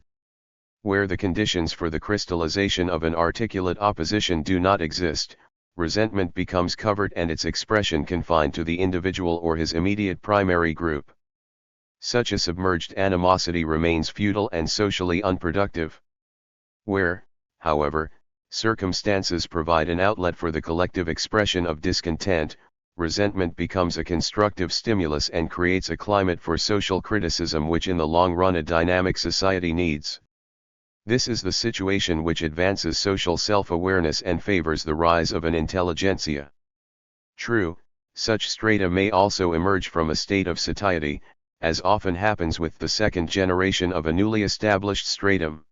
Where the conditions for the crystallization of an articulate opposition do not exist, resentment becomes covert and its expression confined to the individual or his immediate primary group. Such a submerged animosity remains futile and socially unproductive. Where, however, circumstances provide an outlet for the collective expression of discontent, resentment becomes a constructive stimulus and creates a climate for social criticism which in the long run a dynamic society needs. This is the situation which advances social self-awareness and favors the rise of an intelligentsia. True, such strata may also emerge from a state of satiety, as often happens with the second generation of a newly established stratum.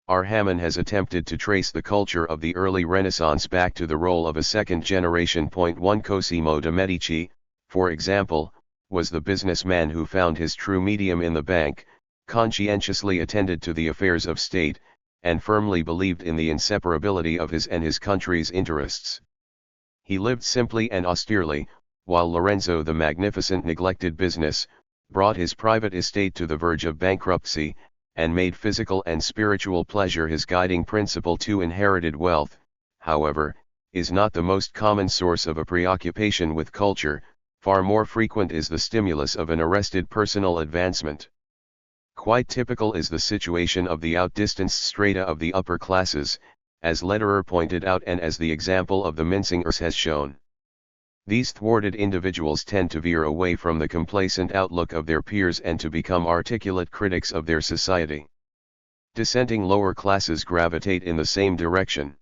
R. Hammond has attempted to trace the culture of the early Renaissance back to the role of a second generation. 1 Cosimo de' Medici, for example, was the businessman who found his true medium in the bank, conscientiously attended to the affairs of state, and firmly believed in the inseparability of his and his country's interests. He lived simply and austerely, while Lorenzo the Magnificent neglected business, brought his private estate to the verge of bankruptcy, and made physical and spiritual pleasure his guiding principle. Inherited wealth, however, is not the most common source of a preoccupation with culture. Far more frequent is the stimulus of an arrested personal advancement. Quite typical is the situation of the outdistanced strata of the upper classes, as Lederer pointed out and as the example of the Mincingers has shown. These thwarted individuals tend to veer away from the complacent outlook of their peers and to become articulate critics of their society. Dissenting lower classes gravitate in the same direction.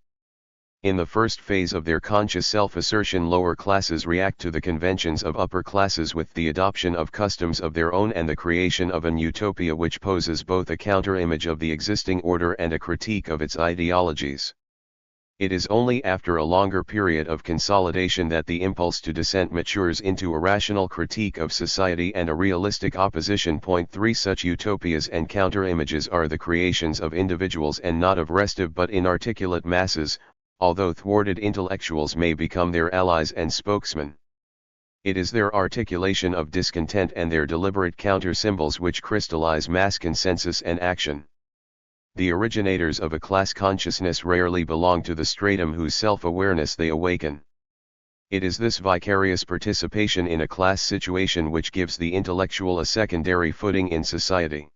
In the first phase of their conscious self-assertion, lower classes react to the conventions of upper classes with the adoption of customs of their own and the creation of an utopia which poses both a counter-image of the existing order and a critique of its ideologies. It is only after a longer period of consolidation that the impulse to dissent matures into a rational critique of society and a realistic opposition. 3 Such utopias and counter-images are the creations of individuals and not of restive but inarticulate masses, although thwarted intellectuals may become their allies and spokesmen. It is their articulation of discontent and their deliberate counter-symbols which crystallize mass consensus and action. The originators of a class consciousness rarely belong to the stratum whose self-awareness they awaken. It is this vicarious participation in a class situation which gives the intellectual a secondary footing in society.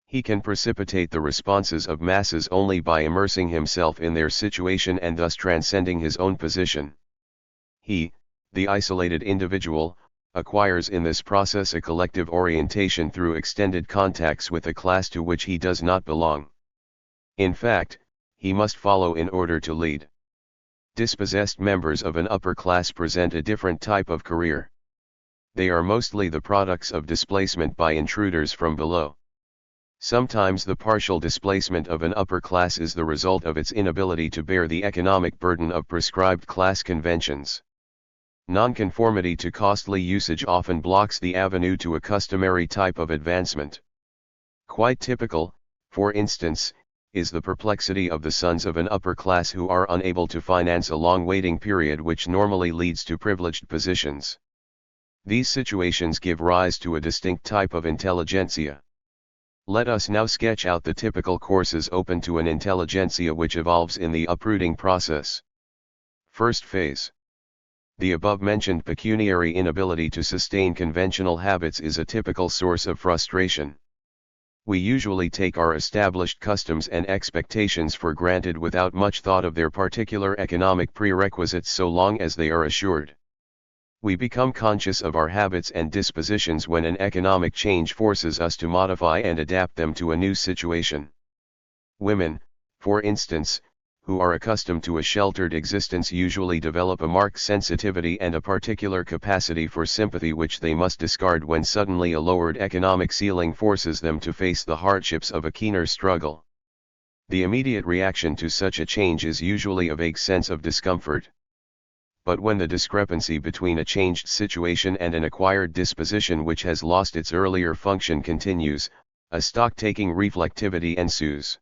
He can precipitate the responses of masses only by immersing himself in their situation and thus transcending his own position. He, the isolated individual, acquires in this process a collective orientation through extended contacts with a class to which he does not belong. In fact, he must follow in order to lead. Dispossessed members of an upper class present a different type of career. They are mostly the products of displacement by intruders from below. Sometimes the partial displacement of an upper class is the result of its inability to bear the economic burden of prescribed class conventions. Nonconformity to costly usage often blocks the avenue to a customary type of advancement. Quite typical, for instance, is the perplexity of the sons of an upper class who are unable to finance a long waiting period which normally leads to privileged positions. These situations give rise to a distinct type of intelligentsia. Let us now sketch out the typical courses open to an intelligentsia which evolves in the uprooting process. First phase. The above-mentioned pecuniary inability to sustain conventional habits is a typical source of frustration. We usually take our established customs and expectations for granted without much thought of their particular economic prerequisites so long as they are assured. We become conscious of our habits and dispositions when an economic change forces us to modify and adapt them to a new situation. Women, for instance, who are accustomed to a sheltered existence usually develop a marked sensitivity and a particular capacity for sympathy which they must discard when suddenly a lowered economic ceiling forces them to face the hardships of a keener struggle. The immediate reaction to such a change is usually a vague sense of discomfort. But when the discrepancy between a changed situation and an acquired disposition which has lost its earlier function continues, a stock-taking reflectivity ensues.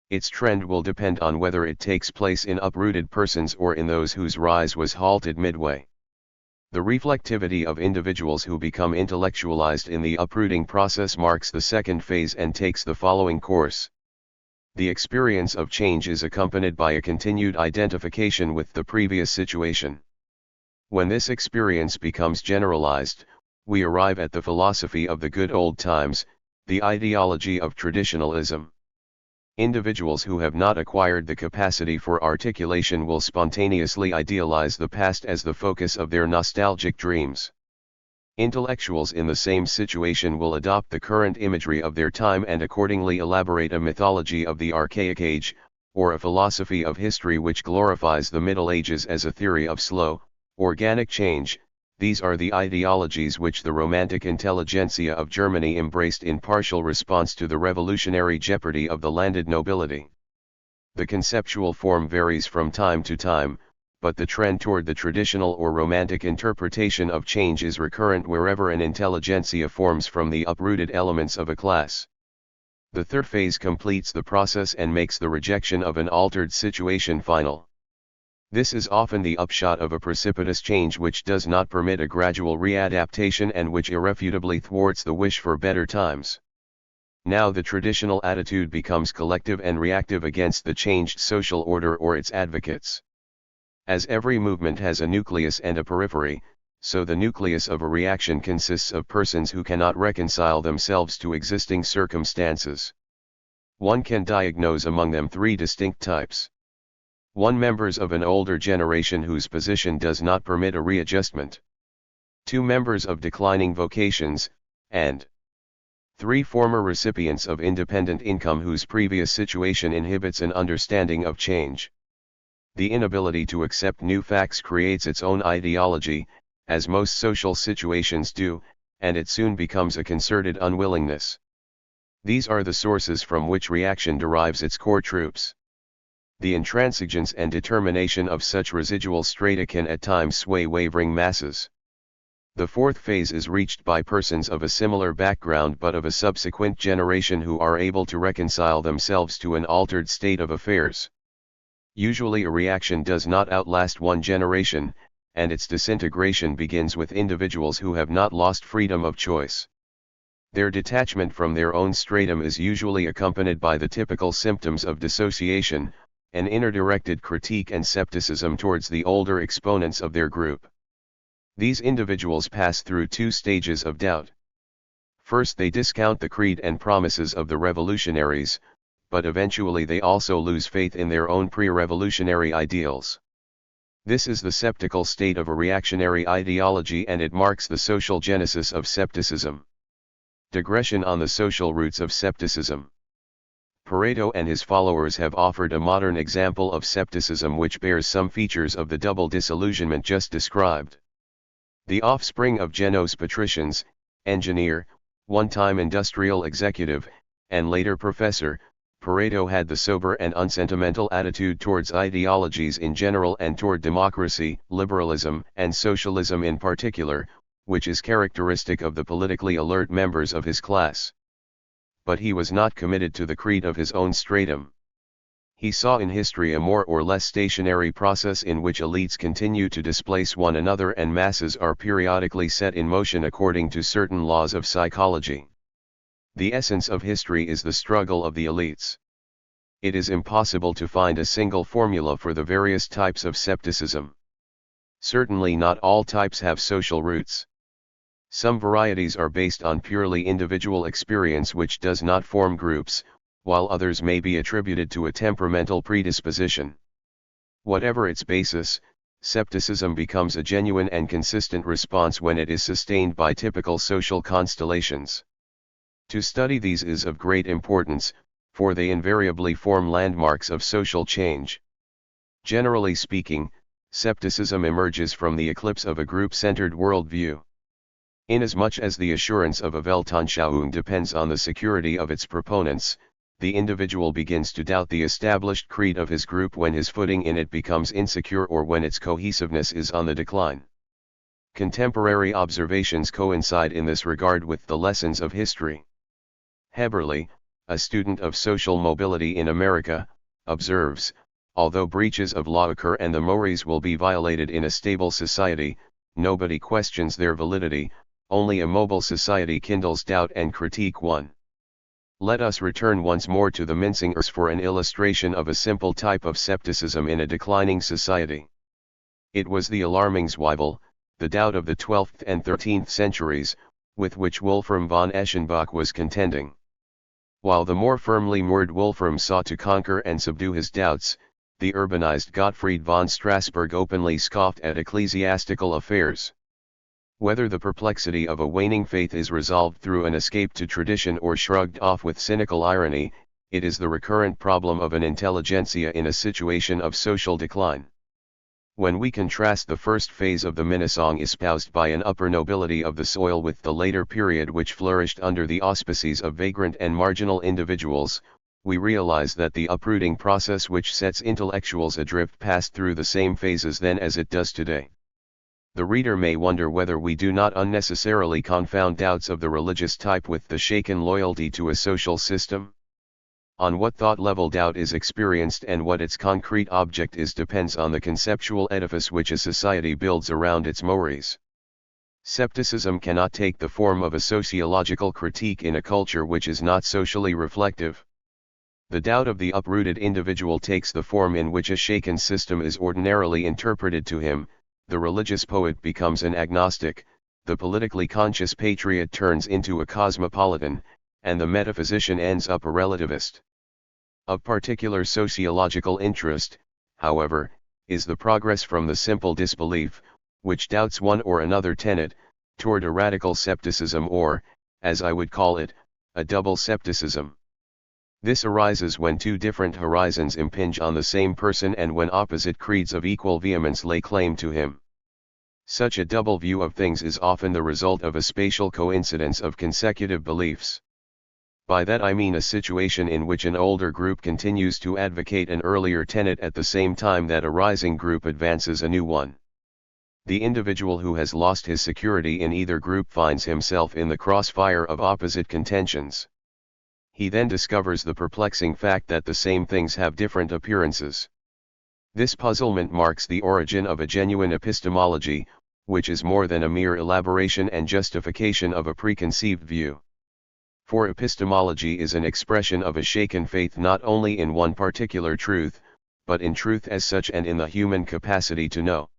Its trend will depend on whether it takes place in uprooted persons or in those whose rise was halted midway. The reflectivity of individuals who become intellectualized in the uprooting process marks the second phase and takes the following course. The experience of change is accompanied by a continued identification with the previous situation. When this experience becomes generalized, we arrive at the philosophy of the good old times, the ideology of traditionalism. Individuals who have not acquired the capacity for articulation will spontaneously idealize the past as the focus of their nostalgic dreams. Intellectuals in the same situation will adopt the current imagery of their time and accordingly elaborate a mythology of the archaic age, or a philosophy of history which glorifies the Middle Ages as a theory of slow, organic change. These are the ideologies which the Romantic intelligentsia of Germany embraced in partial response to the revolutionary jeopardy of the landed nobility. The conceptual form varies from time to time, but the trend toward the traditional or Romantic interpretation of change is recurrent wherever an intelligentsia forms from the uprooted elements of a class. The third phase completes the process and makes the rejection of an altered situation final. This is often the upshot of a precipitous change which does not permit a gradual readaptation and which irrefutably thwarts the wish for better times. Now the traditional attitude becomes collective and reactive against the changed social order or its advocates. As every movement has a nucleus and a periphery, so the nucleus of a reaction consists of persons who cannot reconcile themselves to existing circumstances. One can diagnose among them three distinct types. 1. Members of an older generation whose position does not permit a readjustment. 2. Members of declining vocations, and 3. Former recipients of independent income whose previous situation inhibits an understanding of change. The inability to accept new facts creates its own ideology, as most social situations do, and it soon becomes a concerted unwillingness. These are the sources from which reaction derives its core troops. The intransigence and determination of such residual strata can at times sway wavering masses. The fourth phase is reached by persons of a similar background but of a subsequent generation who are able to reconcile themselves to an altered state of affairs. Usually a reaction does not outlast one generation, and its disintegration begins with individuals who have not lost freedom of choice. Their detachment from their own stratum is usually accompanied by the typical symptoms of dissociation, an inner-directed critique and skepticism towards the older exponents of their group. These individuals pass through two stages of doubt. First, they discount the creed and promises of the revolutionaries, but eventually they also lose faith in their own pre-revolutionary ideals. This is the skeptical state of a reactionary ideology and it marks the social genesis of skepticism. Digression on the social roots of skepticism. Pareto and his followers have offered a modern example of skepticism which bears some features of the double disillusionment just described. The offspring of Geno's patricians, engineer, one-time industrial executive, and later professor, Pareto had the sober and unsentimental attitude towards ideologies in general and toward democracy, liberalism, and socialism in particular, which is characteristic of the politically alert members of his class. But he was not committed to the creed of his own stratum. He saw in history a more or less stationary process in which elites continue to displace one another and masses are periodically set in motion according to certain laws of psychology. The essence of history is the struggle of the elites. It is impossible to find a single formula for the various types of skepticism. Certainly not all types have social roots. Some varieties are based on purely individual experience which does not form groups, while others may be attributed to a temperamental predisposition. Whatever its basis, skepticism becomes a genuine and consistent response when it is sustained by typical social constellations. To study these is of great importance, for they invariably form landmarks of social change. Generally speaking, skepticism emerges from the eclipse of a group-centered worldview. Inasmuch as the assurance of a Weltanschauung depends on the security of its proponents, the individual begins to doubt the established creed of his group when his footing in it becomes insecure or when its cohesiveness is on the decline. Contemporary observations coincide in this regard with the lessons of history. Heberle, a student of social mobility in America, observes, although breaches of law occur and the mores will be violated in a stable society, nobody questions their validity, only a mobile society kindles doubt and critique one. Let us return once more to the Mincingers for an illustration of a simple type of skepticism in a declining society. It was the alarming Zweifel, the doubt of the 12th and 13th centuries, with which Wolfram von Eschenbach was contending. While the more firmly moored Wolfram sought to conquer and subdue his doubts, the urbanized Gottfried von Strasberg openly scoffed at ecclesiastical affairs. Whether the perplexity of a waning faith is resolved through an escape to tradition or shrugged off with cynical irony, it is the recurrent problem of an intelligentsia in a situation of social decline. When we contrast the first phase of the Minnesang espoused by an upper nobility of the soil with the later period which flourished under the auspices of vagrant and marginal individuals, we realize that the uprooting process which sets intellectuals adrift passed through the same phases then as it does today. The reader may wonder whether we do not unnecessarily confound doubts of the religious type with the shaken loyalty to a social system. On what thought level doubt is experienced and what its concrete object is depends on the conceptual edifice which a society builds around its mores. Skepticism cannot take the form of a sociological critique in a culture which is not socially reflective. The doubt of the uprooted individual takes the form in which a shaken system is ordinarily interpreted to him. The religious poet becomes an agnostic, the politically conscious patriot turns into a cosmopolitan, and the metaphysician ends up a relativist. Of particular sociological interest, however, is the progress from the simple disbelief, which doubts one or another tenet, toward a radical skepticism or, as I would call it, a double skepticism. This arises when two different horizons impinge on the same person and when opposite creeds of equal vehemence lay claim to him. Such a double view of things is often the result of a spatial coincidence of consecutive beliefs. By that I mean a situation in which an older group continues to advocate an earlier tenet at the same time that a rising group advances a new one. The individual who has lost his security in either group finds himself in the crossfire of opposite contentions. He then discovers the perplexing fact that the same things have different appearances. This puzzlement marks the origin of a genuine epistemology, which is more than a mere elaboration and justification of a preconceived view. For epistemology is an expression of a shaken faith not only in one particular truth, but in truth as such and in the human capacity to know.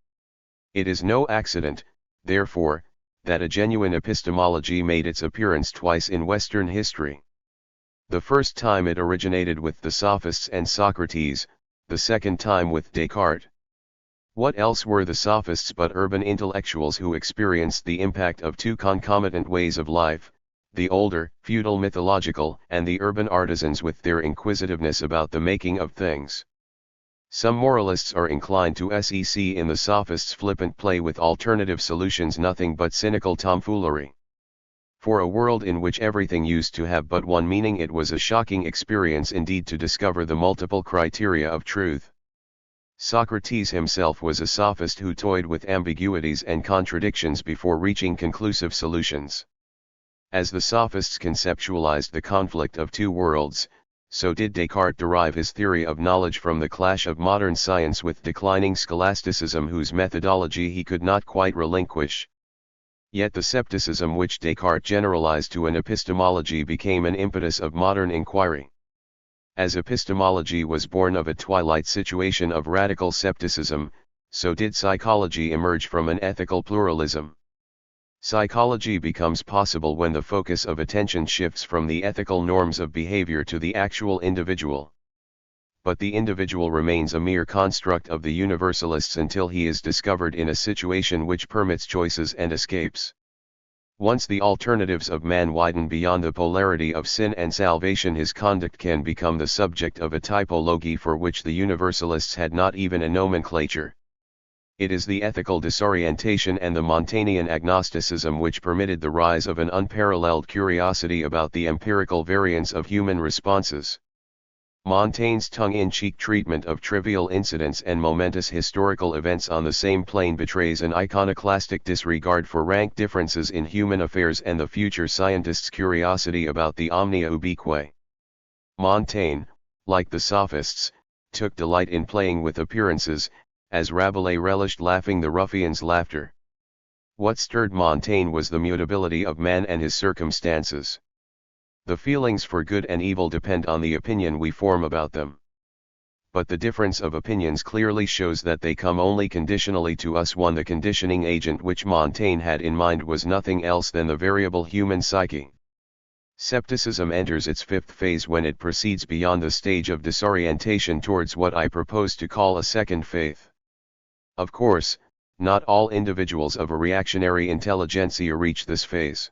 It is no accident, therefore, that a genuine epistemology made its appearance twice in Western history. The first time it originated with the Sophists and Socrates, the second time with Descartes. What else were the Sophists but urban intellectuals who experienced the impact of two concomitant ways of life, the older, feudal mythological and the urban artisans with their inquisitiveness about the making of things. Some moralists are inclined to see in the Sophists' flippant play with alternative solutions nothing but cynical tomfoolery. For a world in which everything used to have but one meaning, it was a shocking experience indeed to discover the multiple criteria of truth. Socrates himself was a sophist who toyed with ambiguities and contradictions before reaching conclusive solutions. As the sophists conceptualized the conflict of two worlds, so did Descartes derive his theory of knowledge from the clash of modern science with declining scholasticism whose methodology he could not quite relinquish. Yet the skepticism which Descartes generalized to an epistemology became an impetus of modern inquiry. As epistemology was born of a twilight situation of radical skepticism, so did psychology emerge from an ethical pluralism. Psychology becomes possible when the focus of attention shifts from the ethical norms of behavior to the actual individual. But the individual remains a mere construct of the universalists until he is discovered in a situation which permits choices and escapes. Once the alternatives of man widen beyond the polarity of sin and salvation, his conduct can become the subject of a typology for which the universalists had not even a nomenclature. It is the ethical disorientation and the Montaignian agnosticism which permitted the rise of an unparalleled curiosity about the empirical variance of human responses. Montaigne's tongue-in-cheek treatment of trivial incidents and momentous historical events on the same plane betrays an iconoclastic disregard for rank differences in human affairs and the future scientist's curiosity about the omnia ubique. Montaigne, like the sophists, took delight in playing with appearances, as Rabelais relished laughing the ruffian's laughter. What stirred Montaigne was the mutability of man and his circumstances. The feelings for good and evil depend on the opinion we form about them. But the difference of opinions clearly shows that they come only conditionally to us. The conditioning agent which Montaigne had in mind was nothing else than the variable human psyche. Scepticism enters its fifth phase when it proceeds beyond the stage of disorientation towards what I propose to call a second faith. Of course, not all individuals of a reactionary intelligentsia reach this phase.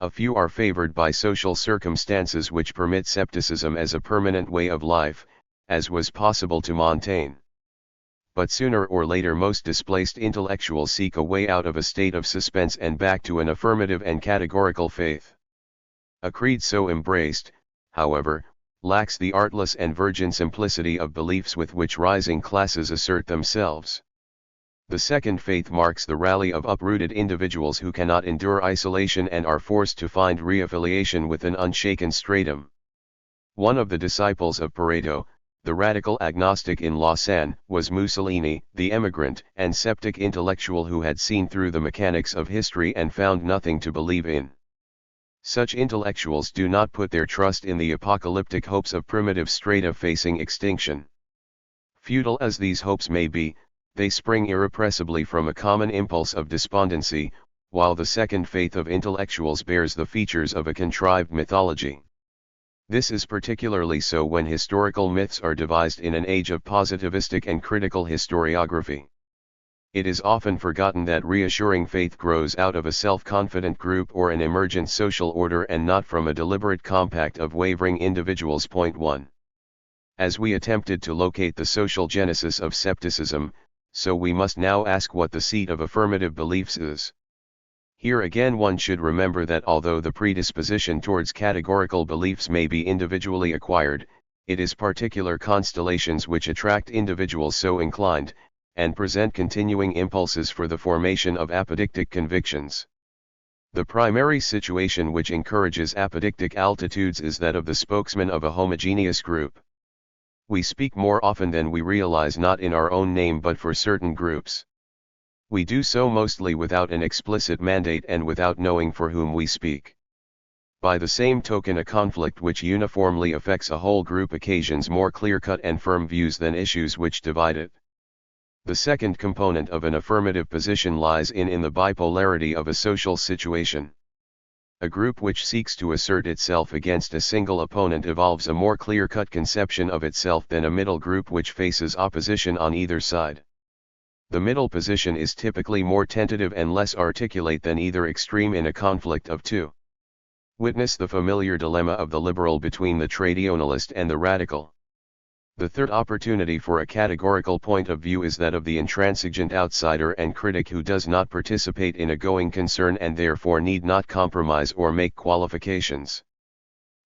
A few are favored by social circumstances which permit scepticism as a permanent way of life, as was possible to Montaigne. But sooner or later most displaced intellectuals seek a way out of a state of suspense and back to an affirmative and categorical faith. A creed so embraced, however, lacks the artless and virgin simplicity of beliefs with which rising classes assert themselves. The second faith marks the rally of uprooted individuals who cannot endure isolation and are forced to find reaffiliation with an unshaken stratum. One of the disciples of Pareto, the radical agnostic in Lausanne, was Mussolini, the emigrant and sceptic intellectual who had seen through the mechanics of history and found nothing to believe in. Such intellectuals do not put their trust in the apocalyptic hopes of primitive strata facing extinction. Futile as these hopes may be, they spring irrepressibly from a common impulse of despondency, while the second faith of intellectuals bears the features of a contrived mythology. This is particularly so when historical myths are devised in an age of positivistic and critical historiography. It is often forgotten that reassuring faith grows out of a self-confident group or an emergent social order and not from a deliberate compact of wavering individuals. 1. As we attempted to locate the social genesis of scepticism, so we must now ask what the seat of affirmative beliefs is. Here again one should remember that although the predisposition towards categorical beliefs may be individually acquired, it is particular constellations which attract individuals so inclined, and present continuing impulses for the formation of apodictic convictions. The primary situation which encourages apodictic altitudes is that of the spokesman of a homogeneous group. We speak more often than we realize not in our own name but for certain groups. We do so mostly without an explicit mandate and without knowing for whom we speak. By the same token, a conflict which uniformly affects a whole group occasions more clear-cut and firm views than issues which divide it. The second component of an affirmative position lies in the bipolarity of a social situation. A group which seeks to assert itself against a single opponent evolves a more clear-cut conception of itself than a middle group which faces opposition on either side. The middle position is typically more tentative and less articulate than either extreme in a conflict of two. Witness the familiar dilemma of the liberal between the traditionalist and the radical. The third opportunity for a categorical point of view is that of the intransigent outsider and critic who does not participate in a going concern and therefore need not compromise or make qualifications.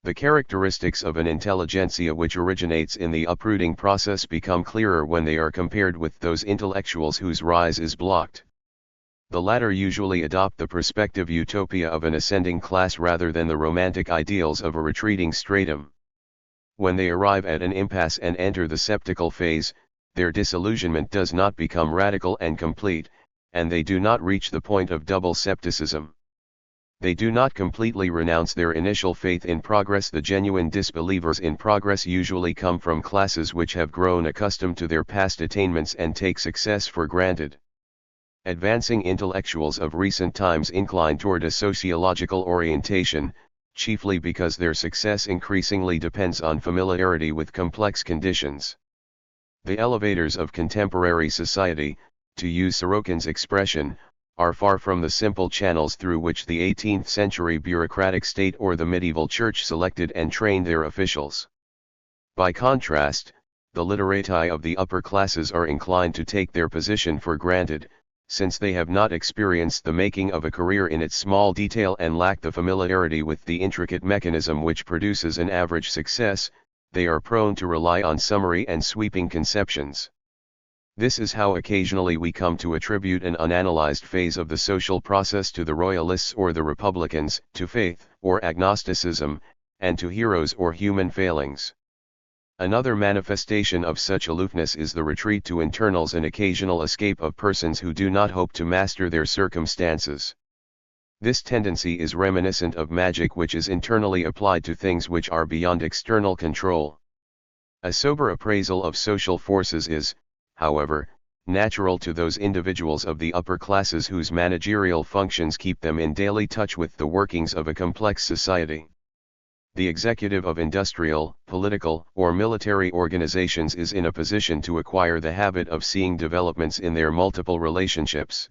The characteristics of an intelligentsia which originates in the uprooting process become clearer when they are compared with those intellectuals whose rise is blocked. The latter usually adopt the prospective utopia of an ascending class rather than the romantic ideals of a retreating stratum. When they arrive at an impasse and enter the sceptical phase, their disillusionment does not become radical and complete, and they do not reach the point of double scepticism. They do not completely renounce their initial faith in progress. The genuine disbelievers in progress usually come from classes which have grown accustomed to their past attainments and take success for granted. Advancing intellectuals of recent times incline toward a sociological orientation, chiefly because their success increasingly depends on familiarity with complex conditions. The elevators of contemporary society, to use Sorokin's expression, are far from the simple channels through which the 18th century bureaucratic state or the medieval church selected and trained their officials. By contrast, the literati of the upper classes are inclined to take their position for granted, since they have not experienced the making of a career in its small detail and lack the familiarity with the intricate mechanism which produces an average success. They are prone to rely on summary and sweeping conceptions. This is how occasionally we come to attribute an unanalyzed phase of the social process to the royalists or the republicans, to faith or agnosticism, and to heroes or human failings. Another manifestation of such aloofness is the retreat to internals and occasional escape of persons who do not hope to master their circumstances. This tendency is reminiscent of magic, which is internally applied to things which are beyond external control. A sober appraisal of social forces is, however, natural to those individuals of the upper classes whose managerial functions keep them in daily touch with the workings of a complex society. The executive of industrial, political, or military organizations is in a position to acquire the habit of seeing developments in their multiple relationships.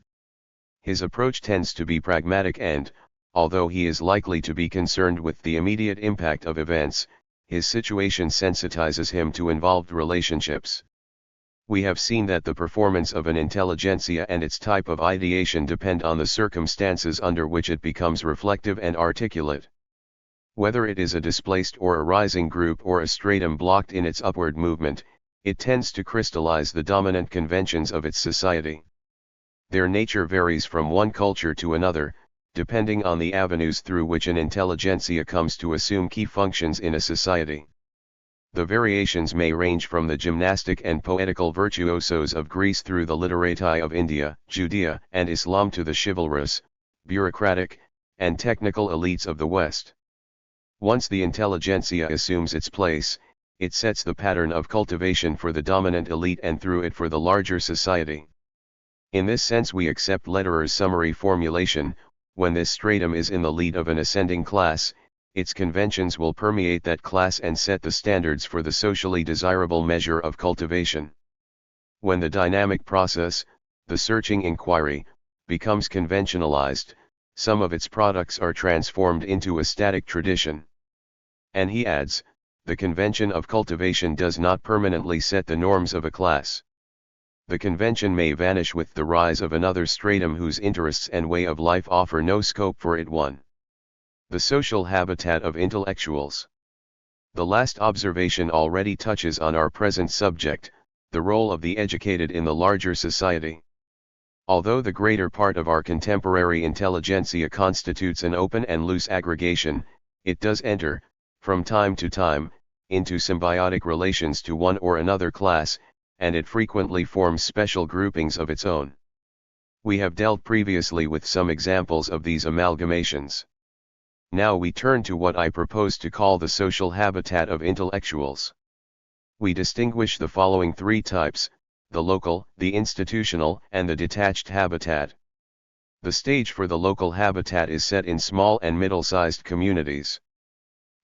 His approach tends to be pragmatic and, although he is likely to be concerned with the immediate impact of events, his situation sensitizes him to involved relationships. We have seen that the performance of an intelligentsia and its type of ideation depend on the circumstances under which it becomes reflective and articulate. Whether it is a displaced or a rising group or a stratum blocked in its upward movement, it tends to crystallize the dominant conventions of its society. Their nature varies from one culture to another, depending on the avenues through which an intelligentsia comes to assume key functions in a society. The variations may range from the gymnastic and poetical virtuosos of Greece through the literati of India, Judea, and Islam to the chivalrous, bureaucratic, and technical elites of the West. Once the intelligentsia assumes its place, it sets the pattern of cultivation for the dominant elite and through it for the larger society. In this sense we accept Lederer's summary formulation: when this stratum is in the lead of an ascending class, its conventions will permeate that class and set the standards for the socially desirable measure of cultivation. When the dynamic process, the searching inquiry, becomes conventionalized, some of its products are transformed into a static tradition. And he adds, the convention of cultivation does not permanently set the norms of a class. The convention may vanish with the rise of another stratum whose interests and way of life offer no scope for it. 1. The social habitat of intellectuals. The last observation already touches on our present subject, the role of the educated in the larger society. Although the greater part of our contemporary intelligentsia constitutes an open and loose aggregation, it does enter, from time to time, into symbiotic relations to one or another class, and it frequently forms special groupings of its own. We have dealt previously with some examples of these amalgamations. Now we turn to what I propose to call the social habitat of intellectuals. We distinguish the following three types: the local, the institutional, and the detached habitat. The stage for the local habitat is set in small and middle-sized communities.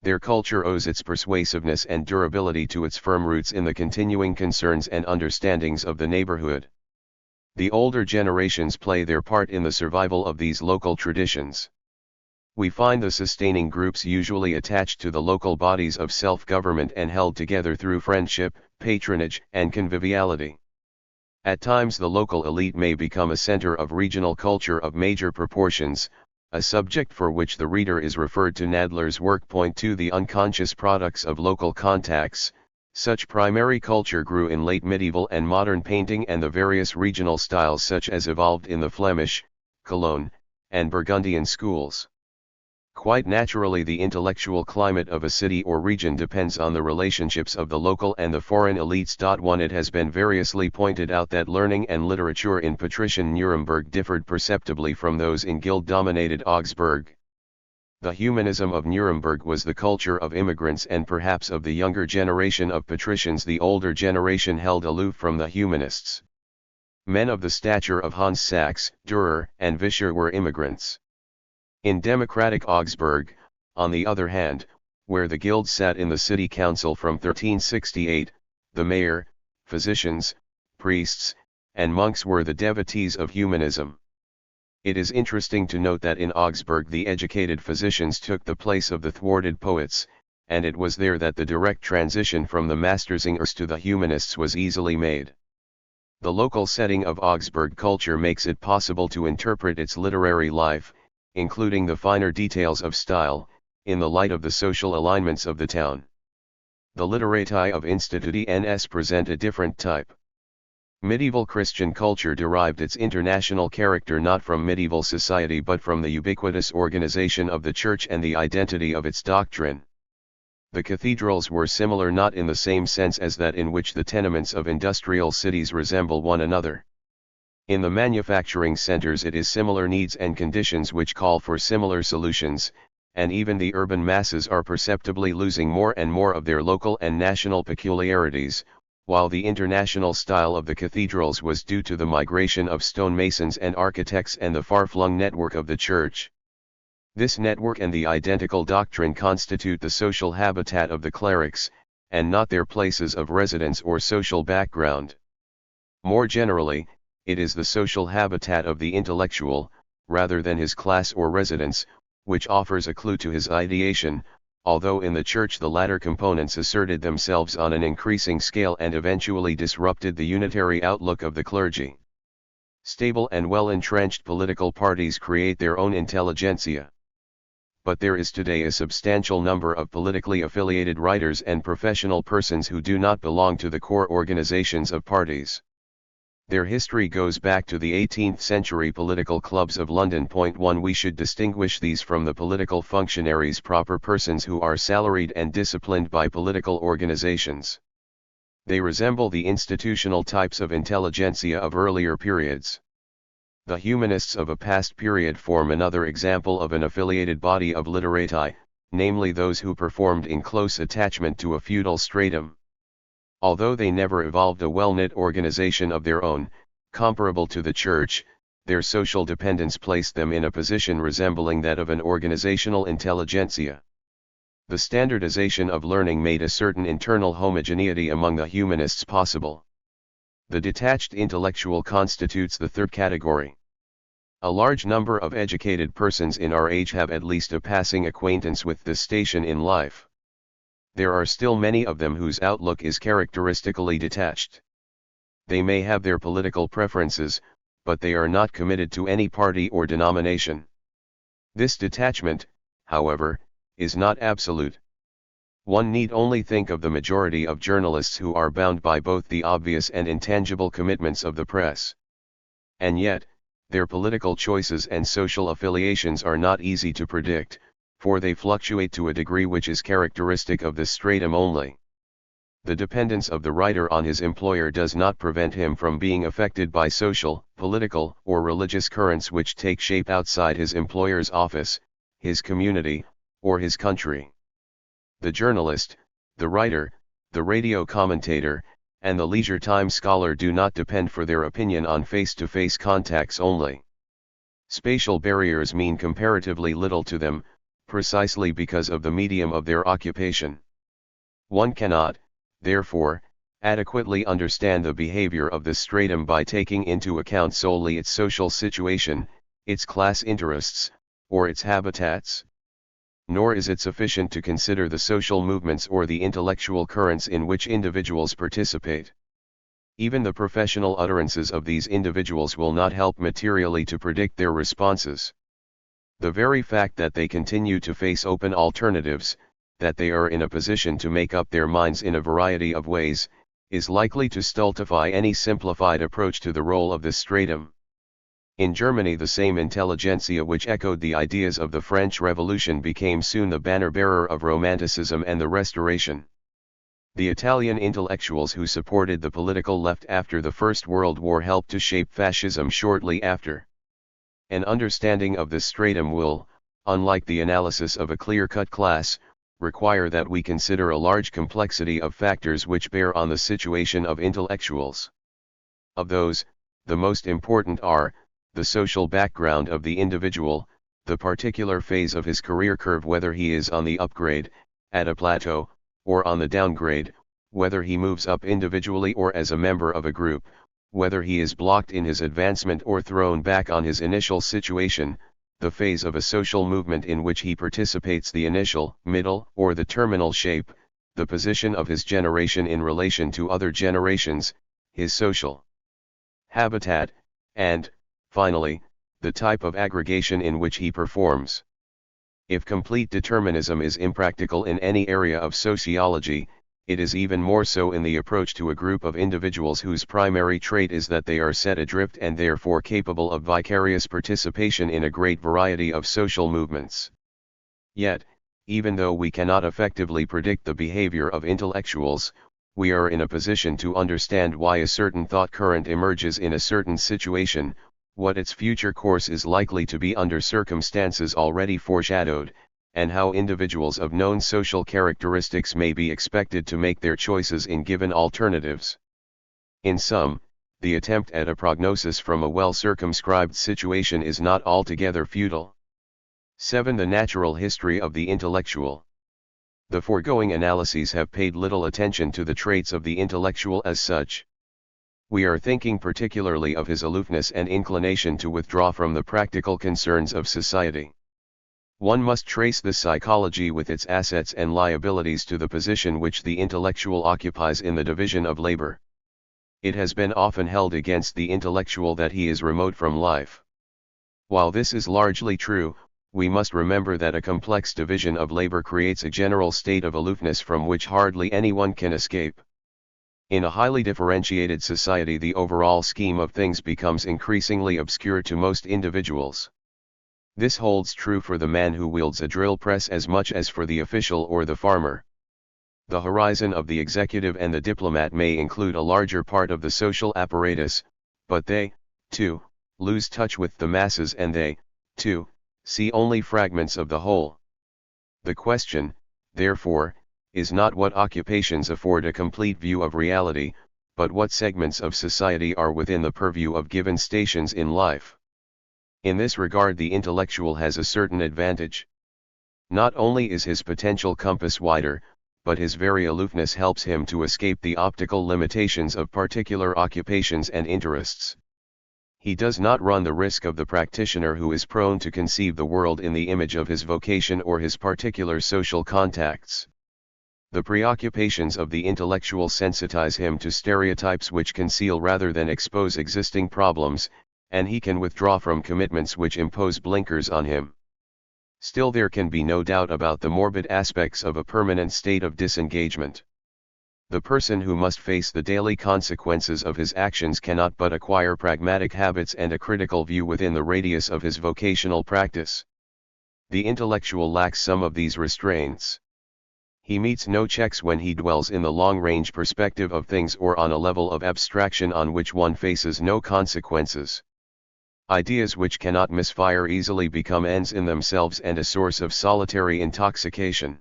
Their culture owes its persuasiveness and durability to its firm roots in the continuing concerns and understandings of the neighborhood. The older generations play their part in the survival of these local traditions. We find the sustaining groups usually attached to the local bodies of self-government and held together through friendship, patronage, and conviviality. At times the local elite may become a center of regional culture of major proportions, a subject for which the reader is referred to Nadler's work. 2. The unconscious products of local contacts. Such primary culture grew in late medieval and modern painting and the various regional styles such as evolved in the Flemish, Cologne, and Burgundian schools. Quite naturally, the intellectual climate of a city or region depends on the relationships of the local and the foreign elites. 1. It has been variously pointed out that learning and literature in patrician Nuremberg differed perceptibly from those in guild-dominated Augsburg. The humanism of Nuremberg was the culture of immigrants and perhaps of the younger generation of patricians. The older generation held aloof from the humanists. Men of the stature of Hans Sachs, Dürer, and Vischer were immigrants. In democratic Augsburg, on the other hand, where the guilds sat in the city council from 1368, the mayor, physicians, priests, and monks were the devotees of humanism. It is interesting to note that in Augsburg the educated physicians took the place of the thwarted poets, and it was there that the direct transition from the Mastersingers to the humanists was easily made. The local setting of Augsburg culture makes it possible to interpret its literary life, including the finer details of style, in the light of the social alignments of the town. The literati of Instituti NS present a different type. Medieval Christian culture derived its international character not from medieval society but from the ubiquitous organization of the Church and the identity of its doctrine. The cathedrals were similar not in the same sense as that in which the tenements of industrial cities resemble one another. In the manufacturing centers it is similar needs and conditions which call for similar solutions, and even the urban masses are perceptibly losing more and more of their local and national peculiarities, while the international style of the cathedrals was due to the migration of stonemasons and architects and the far-flung network of the church. This network and the identical doctrine constitute the social habitat of the clerics, and not their places of residence or social background. More generally, it is the social habitat of the intellectual, rather than his class or residence, which offers a clue to his ideation, although in the church the latter components asserted themselves on an increasing scale and eventually disrupted the unitary outlook of the clergy. Stable and well-entrenched political parties create their own intelligentsia. But there is today a substantial number of politically affiliated writers and professional persons who do not belong to the core organizations of parties. Their history goes back to the 18th century political clubs of London. 1 We should distinguish these from the political functionaries, proper persons who are salaried and disciplined by political organizations. They resemble the institutional types of intelligentsia of earlier periods. The humanists of a past period form another example of an affiliated body of literati, namely those who performed in close attachment to a feudal stratum. Although they never evolved a well-knit organization of their own, comparable to the church, their social dependence placed them in a position resembling that of an organizational intelligentsia. The standardization of learning made a certain internal homogeneity among the humanists possible. The detached intellectual constitutes the third category. A large number of educated persons in our age have at least a passing acquaintance with this station in life. There are still many of them whose outlook is characteristically detached. They may have their political preferences, but they are not committed to any party or denomination. This detachment, however, is not absolute. One need only think of the majority of journalists who are bound by both the obvious and intangible commitments of the press. And yet, their political choices and social affiliations are not easy to predict, for they fluctuate to a degree which is characteristic of this stratum only. The dependence of the writer on his employer does not prevent him from being affected by social, political, or religious currents which take shape outside his employer's office, his community, or his country. The journalist, the writer, the radio commentator, and the leisure time scholar do not depend for their opinion on face-to-face contacts only. Spatial barriers mean comparatively little to them, precisely because of the medium of their occupation. One cannot, therefore, adequately understand the behavior of this stratum by taking into account solely its social situation, its class interests, or its habitats. Nor is it sufficient to consider the social movements or the intellectual currents in which individuals participate. Even the professional utterances of these individuals will not help materially to predict their responses. The very fact that they continue to face open alternatives, that they are in a position to make up their minds in a variety of ways, is likely to stultify any simplified approach to the role of this stratum. In Germany, the same intelligentsia which echoed the ideas of the French Revolution became soon the banner-bearer of Romanticism and the Restoration. The Italian intellectuals who supported the political left after the First World War helped to shape fascism shortly after. An understanding of this stratum will, unlike the analysis of a clear-cut class, require that we consider a large complexity of factors which bear on the situation of intellectuals. Of those, the most important are the social background of the individual, the particular phase of his career curve, whether he is on the upgrade, at a plateau, or on the downgrade, whether he moves up individually or as a member of a group, whether he is blocked in his advancement or thrown back on his initial situation, the phase of a social movement in which he participates, the initial, middle, or the terminal shape, the position of his generation in relation to other generations, his social habitat, and, finally, the type of aggregation in which he performs. If complete determinism is impractical in any area of sociology, it is even more so in the approach to a group of individuals whose primary trait is that they are set adrift and therefore capable of vicarious participation in a great variety of social movements. Yet, Even though we cannot effectively predict the behavior of intellectuals, we are in a position to understand why a certain thought current emerges in a certain situation, what its future course is likely to be under circumstances already foreshadowed, and how individuals of known social characteristics may be expected to make their choices in given alternatives. In sum, the attempt at a prognosis from a well-circumscribed situation is not altogether futile. 7. The natural history of the intellectual. The foregoing analyses have paid little attention to the traits of the intellectual as such. We are thinking particularly of his aloofness and inclination to withdraw from the practical concerns of society. One must trace this psychology with its assets and liabilities to the position which the intellectual occupies in the division of labor. It has been often held against the intellectual that he is remote from life. While this is largely true, we must remember that a complex division of labor creates a general state of aloofness from which hardly anyone can escape. In a highly differentiated society, the overall scheme of things becomes increasingly obscure to most individuals. This holds true for the man who wields a drill press as much as for the official or the farmer. The horizon of the executive and the diplomat may include a larger part of the social apparatus, but they, too, lose touch with the masses, and they, too, see only fragments of the whole. The question, therefore, is not what occupations afford a complete view of reality, but what segments of society are within the purview of given stations in life. In this regard, the intellectual has a certain advantage. Not only is his potential compass wider, but his very aloofness helps him to escape the optical limitations of particular occupations and interests. He does not run the risk of the practitioner who is prone to conceive the world in the image of his vocation or his particular social contacts. The preoccupations of the intellectual sensitize him to stereotypes which conceal rather than expose existing problems, and he can withdraw from commitments which impose blinkers on him. Still, there can be no doubt about the morbid aspects of a permanent state of disengagement. The person who must face the daily consequences of his actions cannot but acquire pragmatic habits and a critical view within the radius of his vocational practice. The intellectual lacks some of these restraints. He meets no checks when he dwells in the long-range perspective of things or on a level of abstraction on which one faces no consequences. Ideas which cannot misfire easily become ends in themselves and a source of solitary intoxication.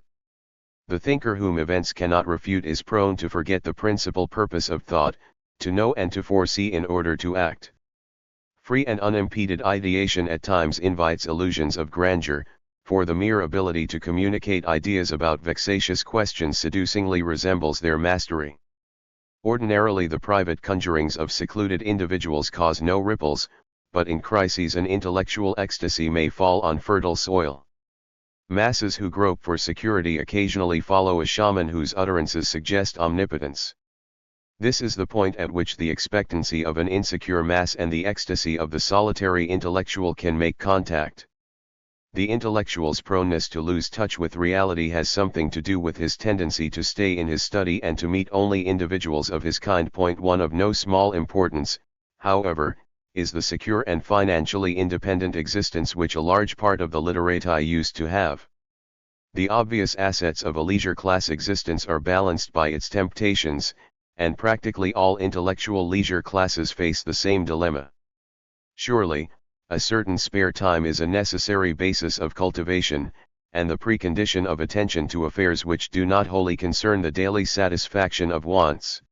The thinker whom events cannot refute is prone to forget the principal purpose of thought, to know and to foresee in order to act. Free and unimpeded ideation at times invites illusions of grandeur, for the mere ability to communicate ideas about vexatious questions seducingly resembles their mastery. Ordinarily, the private conjurings of secluded individuals cause no ripples, but in crises an intellectual ecstasy may fall on fertile soil. Masses who grope for security occasionally follow a shaman whose utterances suggest omnipotence. This is the point at which the expectancy of an insecure mass and the ecstasy of the solitary intellectual can make contact. The intellectual's proneness to lose touch with reality has something to do with his tendency to stay in his study and to meet only individuals of his kind. One of no small importance, however, is the secure and financially independent existence which a large part of the literati used to have. The obvious assets of a leisure class existence are balanced by its temptations, and practically all intellectual leisure classes face the same dilemma. Surely, a certain spare time is a necessary basis of cultivation, and the precondition of attention to affairs which do not wholly concern the daily satisfaction of wants.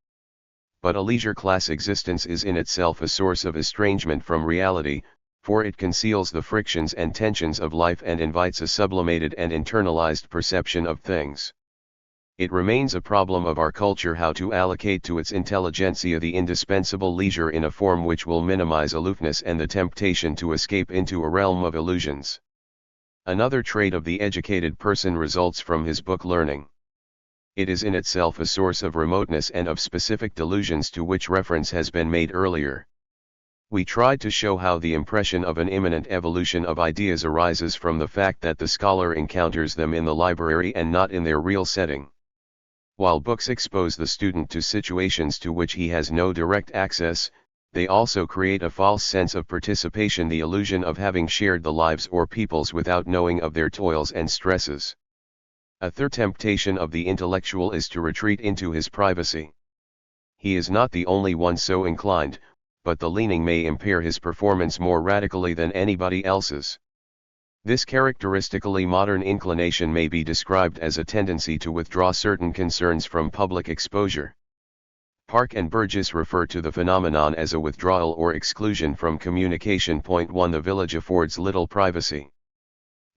But a leisure class existence is in itself a source of estrangement from reality, for it conceals the frictions and tensions of life and invites a sublimated and internalized perception of things. It remains a problem of our culture how to allocate to its intelligentsia the indispensable leisure in a form which will minimize aloofness and the temptation to escape into a realm of illusions. Another trait of the educated person results from his book learning. It is in itself a source of remoteness and of specific delusions to which reference has been made earlier. We tried to show how the impression of an imminent evolution of ideas arises from the fact that the scholar encounters them in the library and not in their real setting. While books expose the student to situations to which he has no direct access, they also create a false sense of participation, the illusion of having shared the lives or peoples without knowing of their toils and stresses. A third temptation of the intellectual is to retreat into his privacy. He is not the only one so inclined, but the leaning may impair his performance more radically than anybody else's. This characteristically modern inclination may be described as a tendency to withdraw certain concerns from public exposure. Park and Burgess refer to the phenomenon as a withdrawal or exclusion from communication. 1 The village affords little privacy.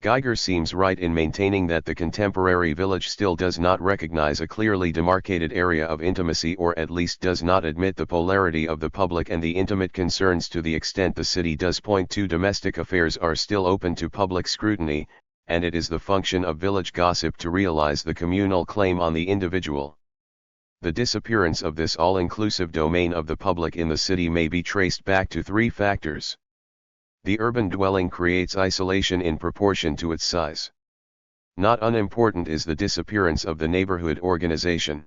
Geiger seems right in maintaining that the contemporary village still does not recognize a clearly demarcated area of intimacy, or at least does not admit the polarity of the public and the intimate concerns to the extent the city does. 2 Domestic affairs are still open to public scrutiny, and it is the function of village gossip to realize the communal claim on the individual. The disappearance of this all-inclusive domain of the public in the city may be traced back to three factors. The urban dwelling creates isolation in proportion to its size. Not unimportant is the disappearance of the neighborhood organization.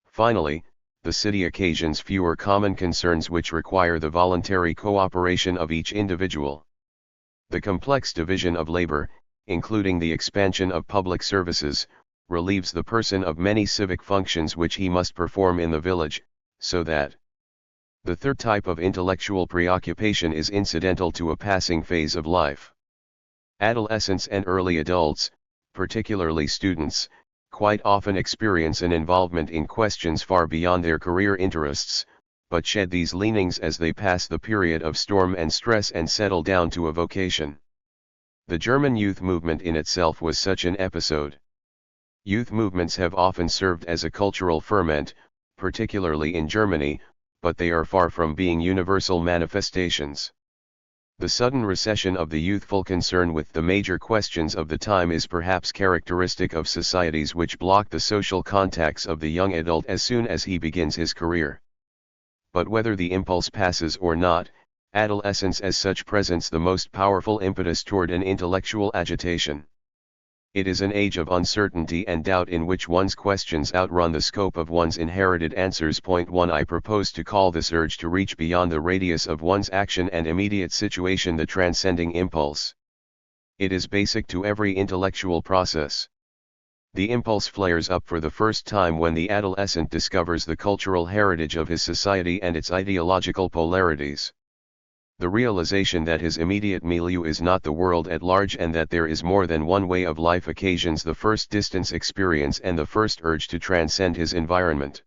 Finally, the city occasions fewer common concerns which require the voluntary cooperation of each individual. The complex division of labor, including the expansion of public services, relieves the person of many civic functions which he must perform in the village, so that the third type of intellectual preoccupation is incidental to a passing phase of life. Adolescents and early adults, particularly students, quite often experience an involvement in questions far beyond their career interests, but shed these leanings as they pass the period of storm and stress and settle down to a vocation. The German youth movement in itself was such an episode. Youth movements have often served as a cultural ferment, particularly in Germany, but they are far from being universal manifestations. The sudden recession of the youthful concern with the major questions of the time is perhaps characteristic of societies which block the social contacts of the young adult as soon as he begins his career. But whether the impulse passes or not, adolescence as such presents the most powerful impetus toward an intellectual agitation. It is an age of uncertainty and doubt in which one's questions outrun the scope of one's inherited answers. 1 I propose to call this urge to reach beyond the radius of one's action and immediate situation the transcending impulse. It is basic to every intellectual process. The impulse flares up for the first time when the adolescent discovers the cultural heritage of his society and its ideological polarities. The realization that his immediate milieu is not the world at large and that there is more than one way of life occasions the first distance experience and the first urge to transcend his environment.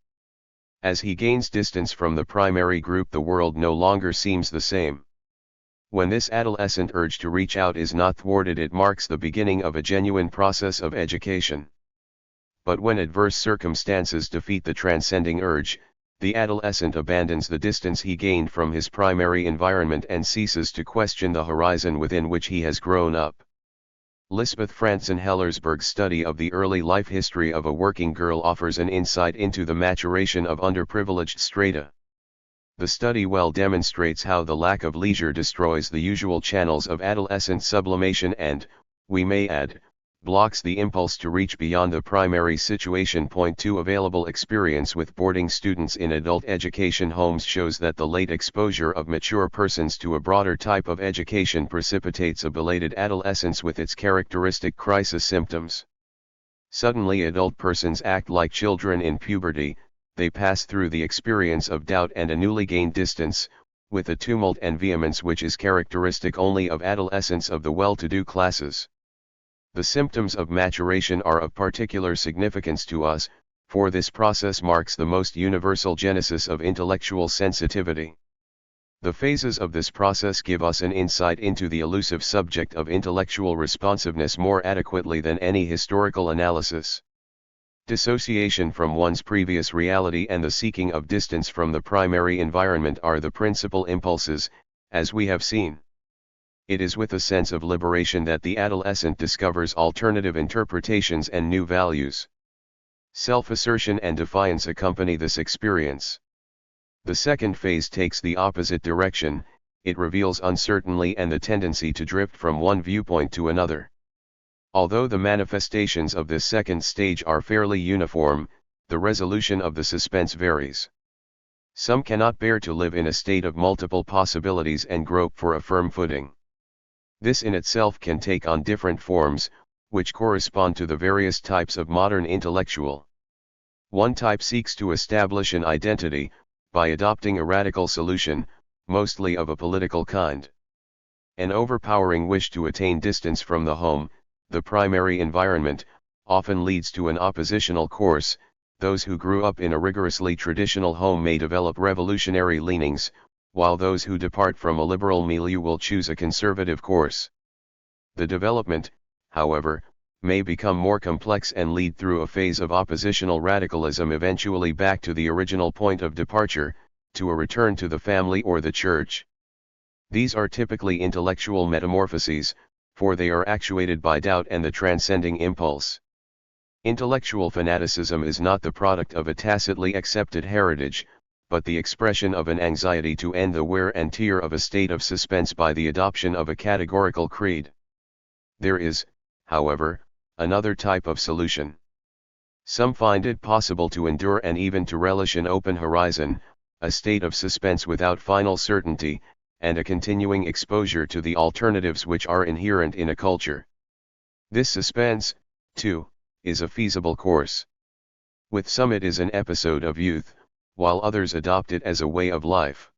As he gains distance from the primary group, the world no longer seems the same. When this adolescent urge to reach out is not thwarted, it marks the beginning of a genuine process of education. But when adverse circumstances defeat the transcending urge, the adolescent abandons the distance he gained from his primary environment and ceases to question the horizon within which he has grown up. Lisbeth Franzen-Hellersberg's study of the early life history of a working girl offers an insight into the maturation of underprivileged strata. The study well demonstrates how the lack of leisure destroys the usual channels of adolescent sublimation and, we may add, blocks the impulse to reach beyond the primary situation. 2 Available experience with boarding students in adult education homes shows that the late exposure of mature persons to a broader type of education precipitates a belated adolescence with its characteristic crisis symptoms. Suddenly adult persons act like children in puberty, they pass through the experience of doubt and a newly gained distance, with a tumult and vehemence which is characteristic only of adolescence of the well-to-do classes. The symptoms of maturation are of particular significance to us, for this process marks the most universal genesis of intellectual sensitivity. The phases of this process give us an insight into the elusive subject of intellectual responsiveness more adequately than any historical analysis. Dissociation from one's previous reality and the seeking of distance from the primary environment are the principal impulses, as we have seen. It is with a sense of liberation that the adolescent discovers alternative interpretations and new values. Self-assertion and defiance accompany this experience. The second phase takes the opposite direction, it reveals uncertainty and the tendency to drift from one viewpoint to another. Although the manifestations of this second stage are fairly uniform, the resolution of the suspense varies. Some cannot bear to live in a state of multiple possibilities and grope for a firm footing. This in itself can take on different forms, which correspond to the various types of modern intellectual. One type seeks to establish an identity, by adopting a radical solution, mostly of a political kind. An overpowering wish to attain distance from the home, the primary environment, often leads to an oppositional course. Those who grew up in a rigorously traditional home may develop revolutionary leanings, while those who depart from a liberal milieu will choose a conservative course. The development, however, may become more complex and lead through a phase of oppositional radicalism, eventually back to the original point of departure, to a return to the family or the church. These are typically intellectual metamorphoses, for they are actuated by doubt and the transcending impulse. Intellectual fanaticism is not the product of a tacitly accepted heritage, but the expression of an anxiety to end the wear and tear of a state of suspense by the adoption of a categorical creed. There is, however, another type of solution. Some find it possible to endure and even to relish an open horizon, a state of suspense without final certainty, and a continuing exposure to the alternatives which are inherent in a culture. This suspense, too, is a feasible course. With some it is an episode of youth, while others adopt it as a way of life.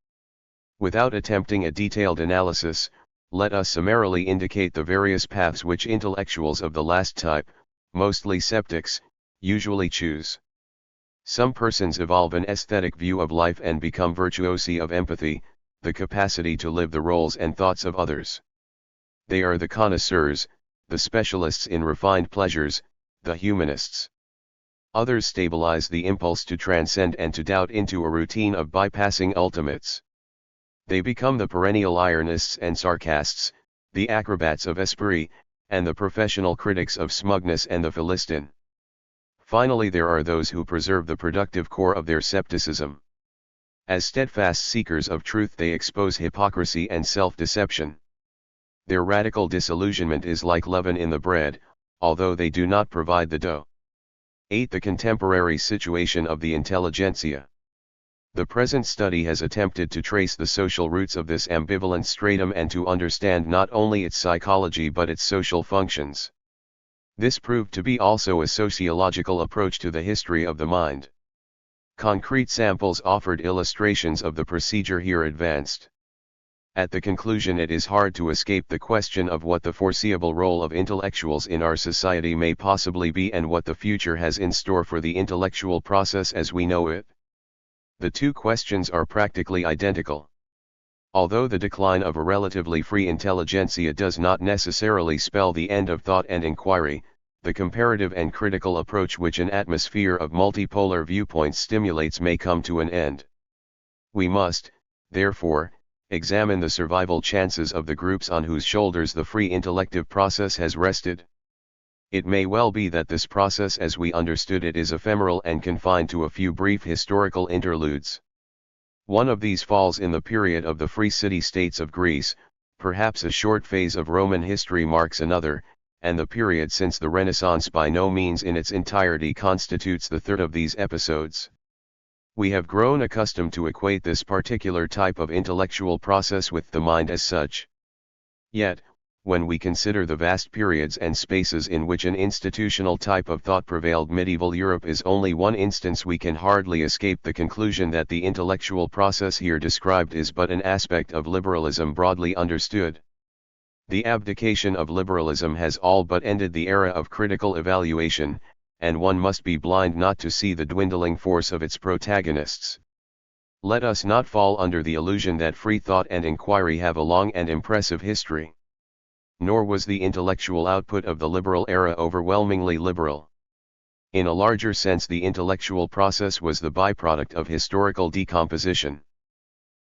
Without attempting a detailed analysis, let us summarily indicate the various paths which intellectuals of the last type, mostly skeptics, usually choose. Some persons evolve an aesthetic view of life and become virtuosi of empathy, the capacity to live the roles and thoughts of others. They are the connoisseurs, the specialists in refined pleasures, the humanists. Others stabilize the impulse to transcend and to doubt into a routine of bypassing ultimates. They become the perennial ironists and sarcasts, the acrobats of esprit, and the professional critics of smugness and the Philistine. Finally, there are those who preserve the productive core of their skepticism. As steadfast seekers of truth, they expose hypocrisy and self-deception. Their radical disillusionment is like leaven in the bread, although they do not provide the dough. 8. The contemporary situation of the intelligentsia. The present study has attempted to trace the social roots of this ambivalent stratum and to understand not only its psychology but its social functions. This proved to be also a sociological approach to the history of the mind. Concrete samples offered illustrations of the procedure here advanced. At the conclusion, it is hard to escape the question of what the foreseeable role of intellectuals in our society may possibly be and what the future has in store for the intellectual process as we know it. The two questions are practically identical. Although the decline of a relatively free intelligentsia does not necessarily spell the end of thought and inquiry, the comparative and critical approach which an atmosphere of multipolar viewpoints stimulates may come to an end. We must, therefore, examine the survival chances of the groups on whose shoulders the free intellective process has rested. It may well be that this process as we understood it is ephemeral and confined to a few brief historical interludes. One of these falls in the period of the free city-states of Greece, perhaps a short phase of Roman history marks another, and the period since the Renaissance by no means in its entirety constitutes the third of these episodes. We have grown accustomed to equate this particular type of intellectual process with the mind as such. Yet, when we consider the vast periods and spaces in which an institutional type of thought prevailed, medieval Europe is only one instance. We can hardly escape the conclusion that the intellectual process here described is but an aspect of liberalism broadly understood. The abdication of liberalism has all but ended the era of critical evaluation, and one must be blind not to see the dwindling force of its protagonists. Let us not fall under the illusion that free thought and inquiry have a long and impressive history. Nor was the intellectual output of the liberal era overwhelmingly liberal. In a larger sense, the intellectual process was the byproduct of historical decomposition.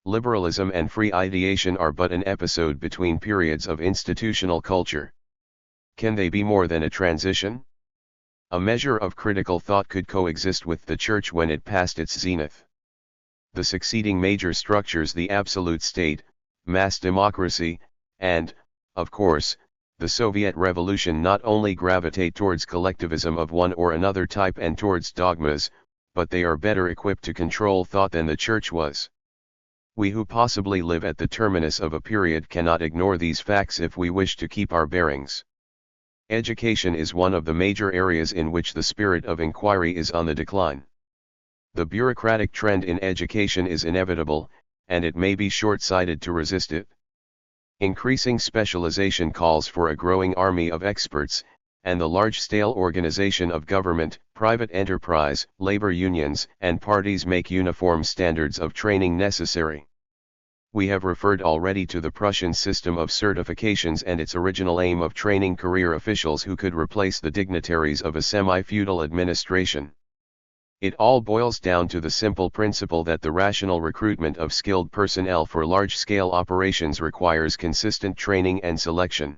Liberalism and free ideation are but an episode between periods of institutional culture. Can they be more than a transition? A measure of critical thought could coexist with the Church when it passed its zenith. The succeeding major structures, the absolute state, mass democracy, and, of course, the Soviet Revolution, not only gravitate towards collectivism of one or another type and towards dogmas, but they are better equipped to control thought than the Church was. We who possibly live at the terminus of a period cannot ignore these facts if we wish to keep our bearings. Education is one of the major areas in which the spirit of inquiry is on the decline. The bureaucratic trend in education is inevitable, and it may be short-sighted to resist it. Increasing specialization calls for a growing army of experts, and the large-scale organization of government, private enterprise, labor unions, and parties make uniform standards of training necessary. We have referred already to the Prussian system of certifications and its original aim of training career officials who could replace the dignitaries of a semi-feudal administration. It all boils down to the simple principle that the rational recruitment of skilled personnel for large-scale operations requires consistent training and selection.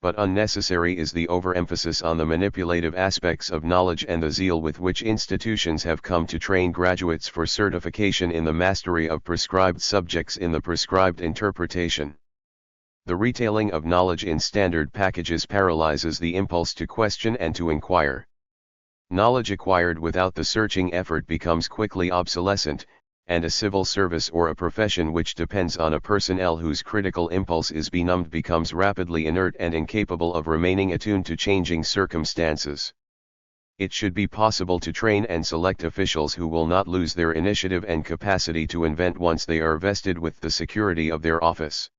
But unnecessary is the overemphasis on the manipulative aspects of knowledge and the zeal with which institutions have come to train graduates for certification in the mastery of prescribed subjects in the prescribed interpretation. The retailing of knowledge in standard packages paralyzes the impulse to question and to inquire. Knowledge acquired without the searching effort becomes quickly obsolescent, and a civil service or a profession which depends on a personnel whose critical impulse is benumbed becomes rapidly inert and incapable of remaining attuned to changing circumstances. It should be possible to train and select officials who will not lose their initiative and capacity to invent once they are vested with the security of their office.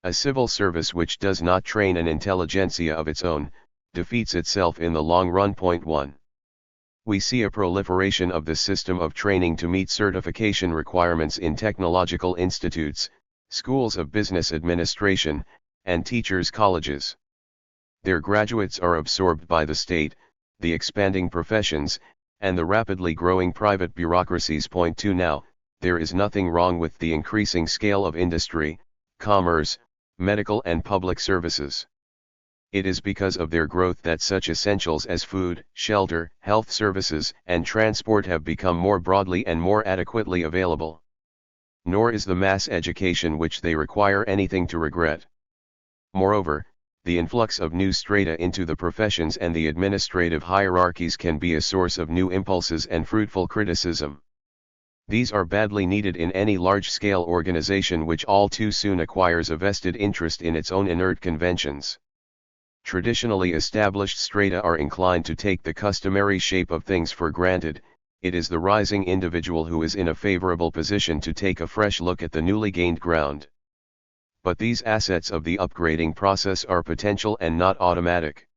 A civil service which does not train an intelligentsia of its own, defeats itself in the long run. 1. We see a proliferation of the system of training to meet certification requirements in technological institutes, schools of business administration, and teachers' colleges. Their graduates are absorbed by the state, the expanding professions, and the rapidly growing private bureaucracies. 2. Now, there is nothing wrong with the increasing scale of industry, commerce, medical and public services. It is because of their growth that such essentials as food, shelter, health services, and transport have become more broadly and more adequately available. Nor is the mass education which they require anything to regret. Moreover, the influx of new strata into the professions and the administrative hierarchies can be a source of new impulses and fruitful criticism. These are badly needed in any large-scale organization which all too soon acquires a vested interest in its own inert conventions. Traditionally established strata are inclined to take the customary shape of things for granted. It is the rising individual who is in a favorable position to take a fresh look at the newly gained ground. But these assets of the upgrading process are potential and not automatic.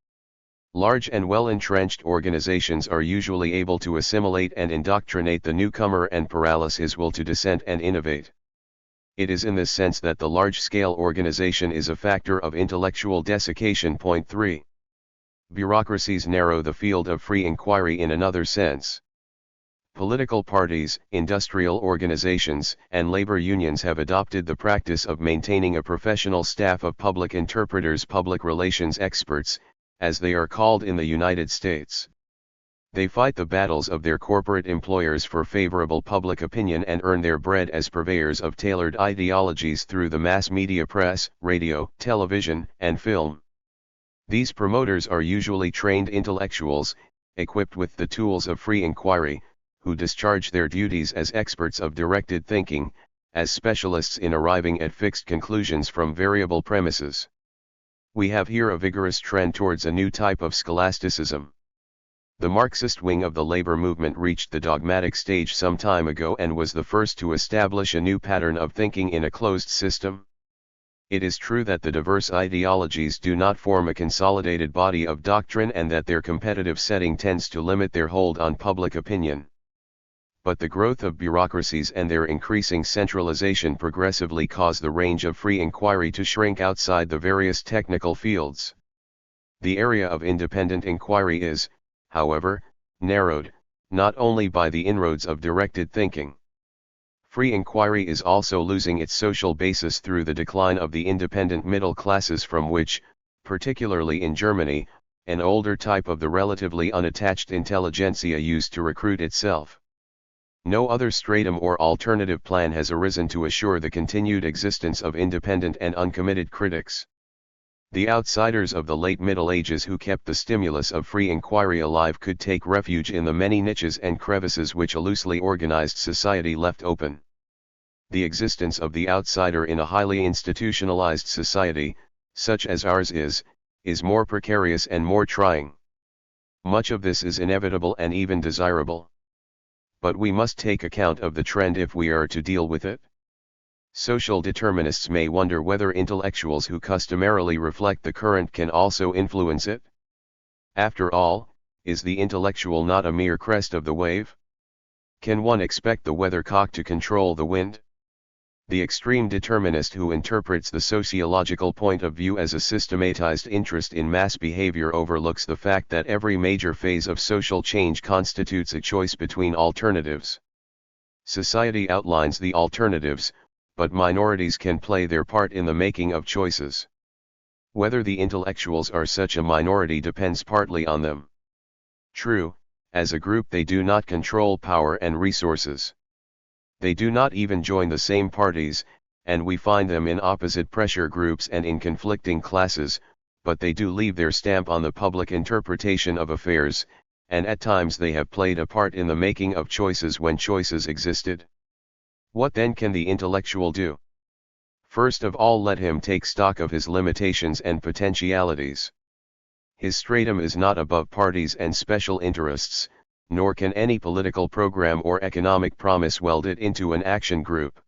Large and well-entrenched organizations are usually able to assimilate and indoctrinate the newcomer and paralyze his will to dissent and innovate. It is in this sense that the large-scale organization is a factor of intellectual desiccation. 3. Bureaucracies narrow the field of free inquiry in another sense. Political parties, industrial organizations, and labor unions have adopted the practice of maintaining a professional staff of public interpreters, public relations experts, as they are called in the United States. They fight the battles of their corporate employers for favorable public opinion and earn their bread as purveyors of tailored ideologies through the mass media press, radio, television, and film. These promoters are usually trained intellectuals, equipped with the tools of free inquiry, who discharge their duties as experts of directed thinking, as specialists in arriving at fixed conclusions from variable premises. We have here a vigorous trend towards a new type of scholasticism. The Marxist wing of the labor movement reached the dogmatic stage some time ago and was the first to establish a new pattern of thinking in a closed system. It is true that the diverse ideologies do not form a consolidated body of doctrine and that their competitive setting tends to limit their hold on public opinion. But the growth of bureaucracies and their increasing centralization progressively cause the range of free inquiry to shrink outside the various technical fields. The area of independent inquiry is, however, narrowed, not only by the inroads of directed thinking. Free inquiry is also losing its social basis through the decline of the independent middle classes from which, particularly in Germany, an older type of the relatively unattached intelligentsia used to recruit itself. No other stratum or alternative plan has arisen to assure the continued existence of independent and uncommitted critics. The outsiders of the late Middle Ages who kept the stimulus of free inquiry alive could take refuge in the many niches and crevices which a loosely organized society left open. The existence of the outsider in a highly institutionalized society, such as ours is, is more precarious and more trying. Much of this is inevitable and even desirable. But we must take account of the trend if we are to deal with it. Social determinists may wonder whether intellectuals who customarily reflect the current can also influence it. After all, is the intellectual not a mere crest of the wave? Can one expect the weathercock to control the wind? The extreme determinist who interprets the sociological point of view as a systematized interest in mass behavior overlooks the fact that every major phase of social change constitutes a choice between alternatives. Society outlines the alternatives, but minorities can play their part in the making of choices. Whether the intellectuals are such a minority depends partly on them. True, as a group they do not control power and resources. They do not even join the same parties, and we find them in opposite pressure groups and in conflicting classes, but they do leave their stamp on the public interpretation of affairs, and at times they have played a part in the making of choices when choices existed. What then can the intellectual do? First of all, let him take stock of his limitations and potentialities. His stratum is not above parties and special interests, nor can any political program or economic promise weld it into an action group.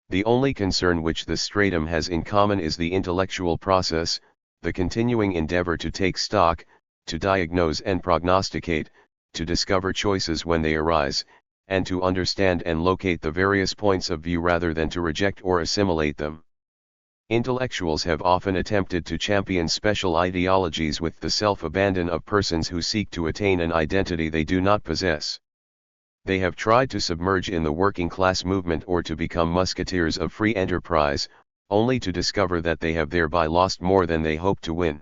The only concern which this stratum has in common is the intellectual process, the continuing endeavor to take stock, to diagnose and prognosticate, to discover choices when they arise, and to understand and locate the various points of view rather than to reject or assimilate them. Intellectuals have often attempted to champion special ideologies with the self-abandon of persons who seek to attain an identity they do not possess. They have tried to submerge in the working class movement or to become musketeers of free enterprise, only to discover that they have thereby lost more than they hoped to win.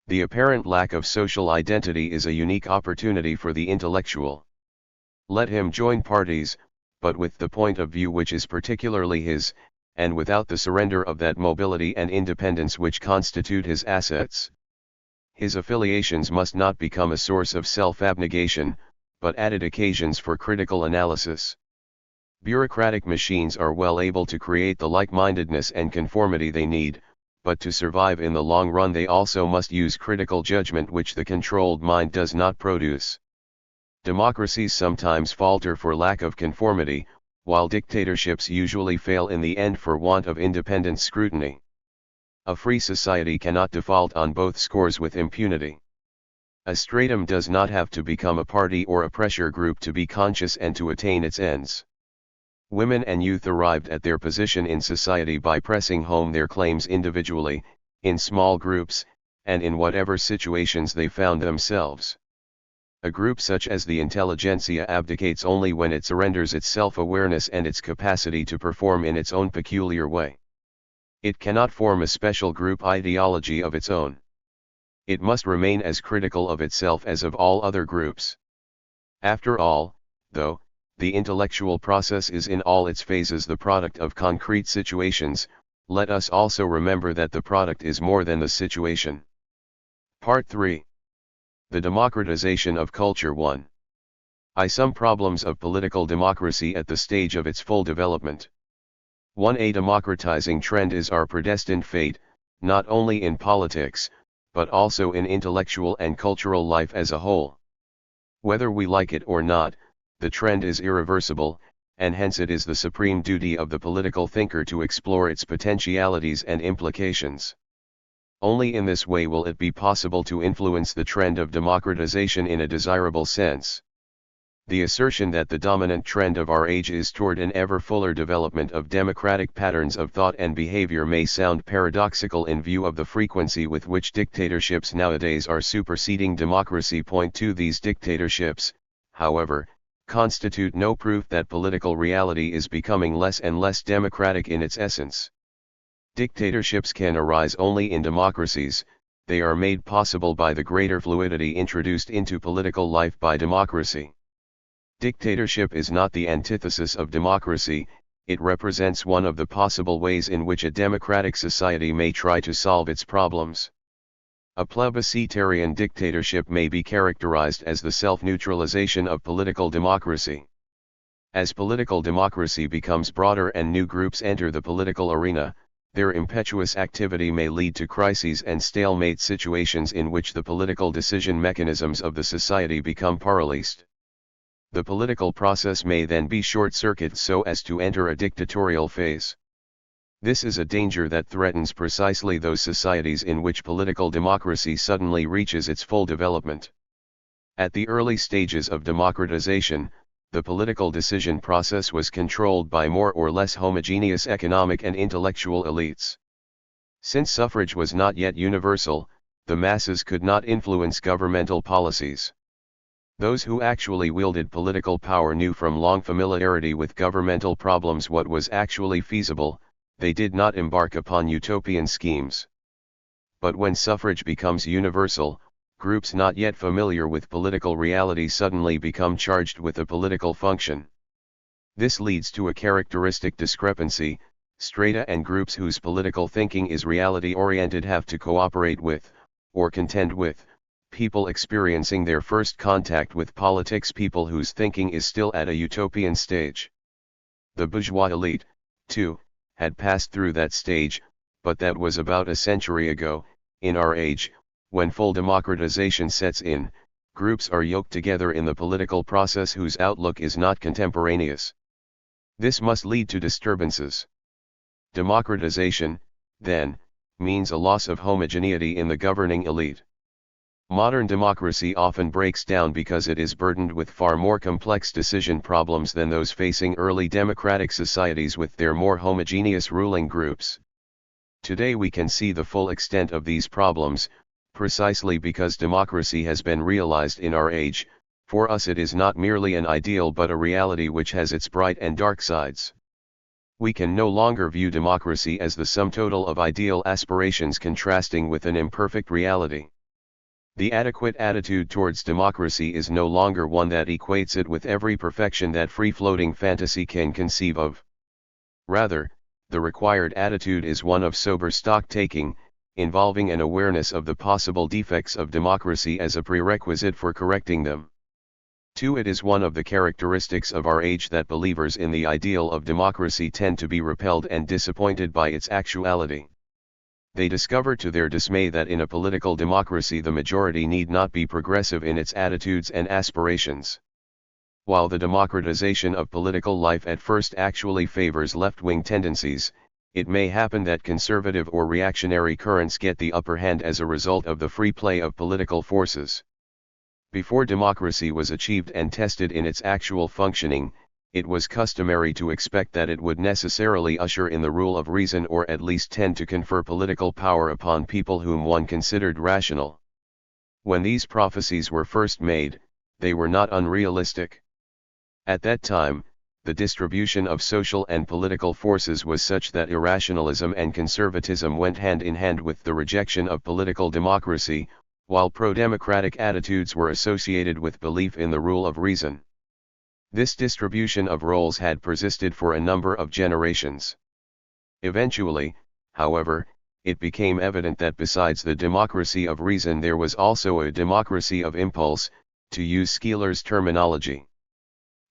The apparent lack of social identity is a unique opportunity for the intellectual. Let him join parties, but with the point of view which is particularly his, and without the surrender of that mobility and independence which constitute his assets. His affiliations must not become a source of self-abnegation, but added occasions for critical analysis. Bureaucratic machines are well able to create the like-mindedness and conformity they need, but to survive in the long run they also must use critical judgment which the controlled mind does not produce. Democracies sometimes falter for lack of conformity, while dictatorships usually fail in the end for want of independent scrutiny. A free society cannot default on both scores with impunity. A stratum does not have to become a party or a pressure group to be conscious and to attain its ends. Women and youth arrived at their position in society by pressing home their claims individually, in small groups, and in whatever situations they found themselves. A group such as the intelligentsia abdicates only when it surrenders its self-awareness and its capacity to perform in its own peculiar way. It cannot form a special group ideology of its own. It must remain as critical of itself as of all other groups. After all, though, the intellectual process is in all its phases the product of concrete situations, let us also remember that the product is more than the situation. Part 3. The democratization of culture 1. Some problems of political democracy at the stage of its full development. 1. A democratizing trend is our predestined fate, not only in politics, but also in intellectual and cultural life as a whole. Whether we like it or not, the trend is irreversible, and hence it is the supreme duty of the political thinker to explore its potentialities and implications. Only in this way will it be possible to influence the trend of democratization in a desirable sense. The assertion that the dominant trend of our age is toward an ever fuller development of democratic patterns of thought and behavior may sound paradoxical in view of the frequency with which dictatorships nowadays are superseding democracy. Point 2. These dictatorships, however, constitute no proof that political reality is becoming less and less democratic in its essence. Dictatorships can arise only in democracies. They are made possible by the greater fluidity introduced into political life by democracy. Dictatorship is not the antithesis of democracy, it represents one of the possible ways in which a democratic society may try to solve its problems. A plebiscitarian dictatorship may be characterized as the self-neutralization of political democracy. As political democracy becomes broader and new groups enter the political arena, Their impetuous activity may lead to crises and stalemate situations in which the political decision mechanisms of the society become paralyzed. The political process may then be short-circuited so as to enter a dictatorial phase. This is a danger that threatens precisely those societies in which political democracy suddenly reaches its full development. At the early stages of democratization, the political decision process was controlled by more or less homogeneous economic and intellectual elites. Since suffrage was not yet universal, the masses could not influence governmental policies. Those who actually wielded political power knew from long familiarity with governmental problems what was actually feasible. They did not embark upon utopian schemes. But when suffrage becomes universal, groups not yet familiar with political reality suddenly become charged with a political function. This leads to a characteristic discrepancy. Strata and groups whose political thinking is reality-oriented have to cooperate with, or contend with, people experiencing their first contact with politics, people whose thinking is still at a utopian stage. The bourgeois elite, too, had passed through that stage, but that was about a century ago. In our age, when full democratization sets in, groups are yoked together in the political process whose outlook is not contemporaneous. This must lead to disturbances. Democratization, then, means a loss of homogeneity in the governing elite. Modern democracy often breaks down because it is burdened with far more complex decision problems than those facing early democratic societies with their more homogeneous ruling groups. Today we can see the full extent of these problems, precisely because democracy has been realized in our age. For us it is not merely an ideal but a reality which has its bright and dark sides. We can no longer view democracy as the sum total of ideal aspirations contrasting with an imperfect reality. The adequate attitude towards democracy is no longer one that equates it with every perfection that free-floating fantasy can conceive of. Rather, the required attitude is one of sober stock-taking, involving an awareness of the possible defects of democracy as a prerequisite for correcting them. Too, it is one of the characteristics of our age that believers in the ideal of democracy tend to be repelled and disappointed by its actuality. They discover to their dismay that in a political democracy the majority need not be progressive in its attitudes and aspirations. While the democratization of political life at first actually favors left-wing tendencies, it may happen that conservative or reactionary currents get the upper hand as a result of the free play of political forces. Before democracy was achieved and tested in its actual functioning, it was customary to expect that it would necessarily usher in the rule of reason or at least tend to confer political power upon people whom one considered rational. When these prophecies were first made, they were not unrealistic. At that time, the distribution of social and political forces was such that irrationalism and conservatism went hand in hand with the rejection of political democracy, while pro-democratic attitudes were associated with belief in the rule of reason. This distribution of roles had persisted for a number of generations. Eventually, however, it became evident that besides the democracy of reason there was also a democracy of impulse, to use Skeeler's terminology.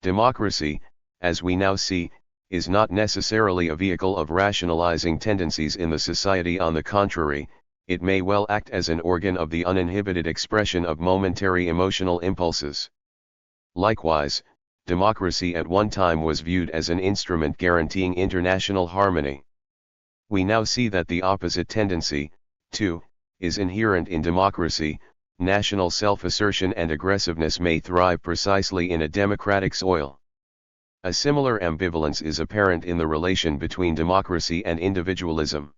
Democracy, as we now see, is not necessarily a vehicle of rationalizing tendencies in the society. On the contrary, it may well act as an organ of the uninhibited expression of momentary emotional impulses. Likewise, democracy at one time was viewed as an instrument guaranteeing international harmony. We now see that the opposite tendency, too, is inherent in democracy. National self-assertion and aggressiveness may thrive precisely in a democratic soil. A similar ambivalence is apparent in the relation between democracy and individualism.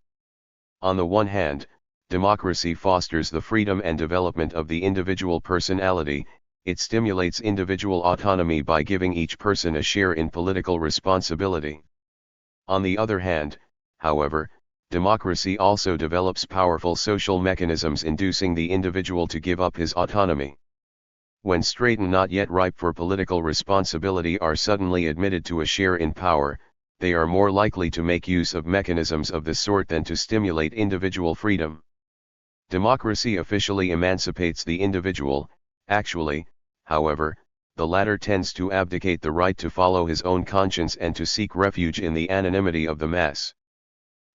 On the one hand, democracy fosters the freedom and development of the individual personality. It stimulates individual autonomy by giving each person a share in political responsibility. On the other hand, however, democracy also develops powerful social mechanisms inducing the individual to give up his autonomy. When straighten not yet ripe for political responsibility are suddenly admitted to a share in power, they are more likely to make use of mechanisms of this sort than to stimulate individual freedom. Democracy officially emancipates the individual. Actually, however, the latter tends to abdicate the right to follow his own conscience and to seek refuge in the anonymity of the mass.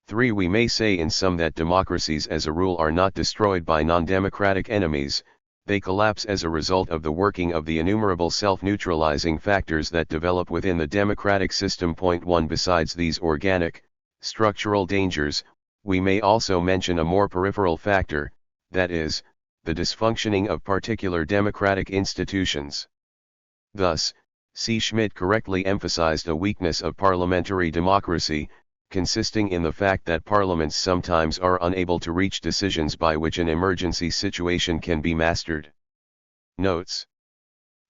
3. We may say in sum that democracies as a rule are not destroyed by non-democratic enemies, they collapse as a result of the working of the innumerable self-neutralizing factors that develop within the democratic system. 1. Besides these organic, structural dangers, we may also mention a more peripheral factor, that is, the dysfunctioning of particular democratic institutions. Thus, C. Schmidt correctly emphasized a weakness of parliamentary democracy, consisting in the fact that parliaments sometimes are unable to reach decisions by which an emergency situation can be mastered. Notes.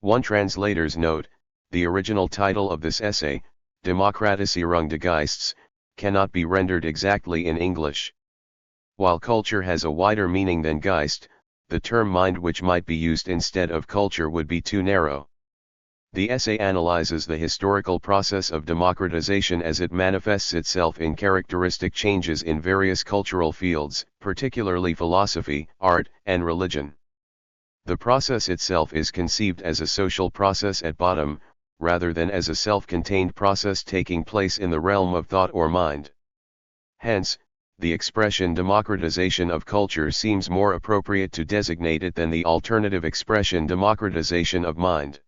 1. Translator's note: the original title of this essay, Demokratisierung des Geistes, cannot be rendered exactly in English. While culture has a wider meaning than Geist, the term mind which might be used instead of culture would be too narrow. The essay analyzes the historical process of democratization as it manifests itself in characteristic changes in various cultural fields, particularly philosophy, art, and religion. The process itself is conceived as a social process at bottom, rather than as a self-contained process taking place in the realm of thought or mind. Hence, the expression democratization of culture seems more appropriate to designate it than the alternative expression democratization of mind.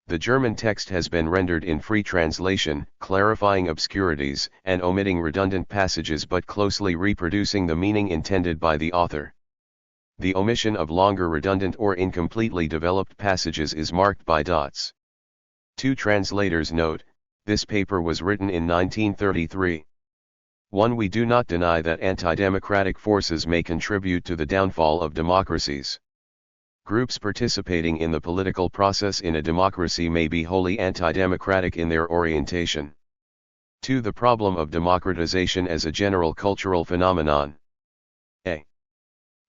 The German text has been rendered in free translation, clarifying obscurities and omitting redundant passages but closely reproducing the meaning intended by the author. The omission of longer redundant or incompletely developed passages is marked by dots. 2. Translator's note: this paper was written in 1933. 1. We do not deny that anti-democratic forces may contribute to the downfall of democracies. Groups participating in the political process in a democracy may be wholly anti-democratic in their orientation. 2. The problem of democratization as a general cultural phenomenon. A.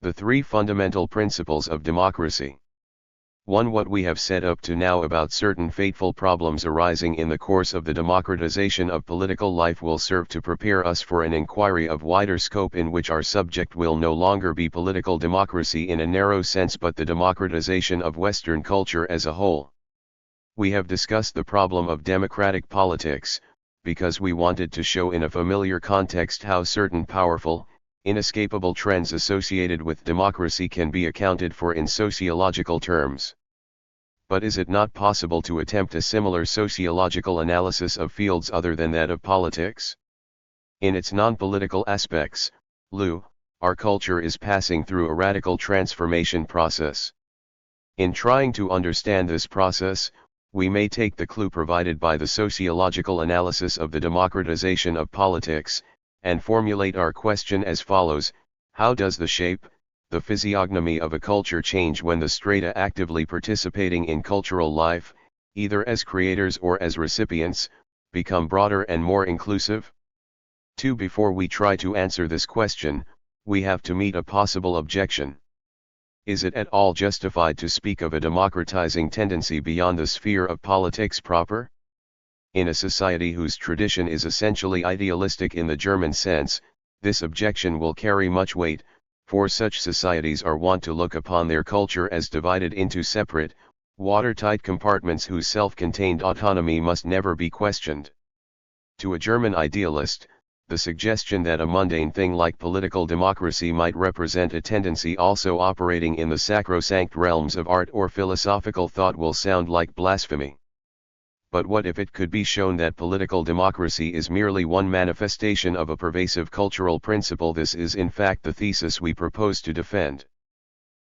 The three fundamental principles of democracy. 1. What we have said up to now about certain fateful problems arising in the course of the democratization of political life will serve to prepare us for an inquiry of wider scope in which our subject will no longer be political democracy in a narrow sense but the democratization of Western culture as a whole. We have discussed the problem of democratic politics, because we wanted to show in a familiar context how certain powerful, inescapable trends associated with democracy can be accounted for in sociological terms. But is it not possible to attempt a similar sociological analysis of fields other than that of politics? In its non-political aspects, our culture is passing through a radical transformation process. In trying to understand this process, we may take the clue provided by the sociological analysis of the democratization of politics, and formulate our question as follows: how does the shape, the physiognomy of a culture change when the strata actively participating in cultural life, either as creators or as recipients, become broader and more inclusive? 2. Before we try to answer this question, we have to meet a possible objection. Is it at all justified to speak of a democratizing tendency beyond the sphere of politics proper? In a society whose tradition is essentially idealistic in the German sense, this objection will carry much weight, for such societies are wont to look upon their culture as divided into separate, watertight compartments whose self-contained autonomy must never be questioned. To a German idealist, the suggestion that a mundane thing like political democracy might represent a tendency also operating in the sacrosanct realms of art or philosophical thought will sound like blasphemy. But what if it could be shown that political democracy is merely one manifestation of a pervasive cultural principle? This is in fact the thesis we propose to defend.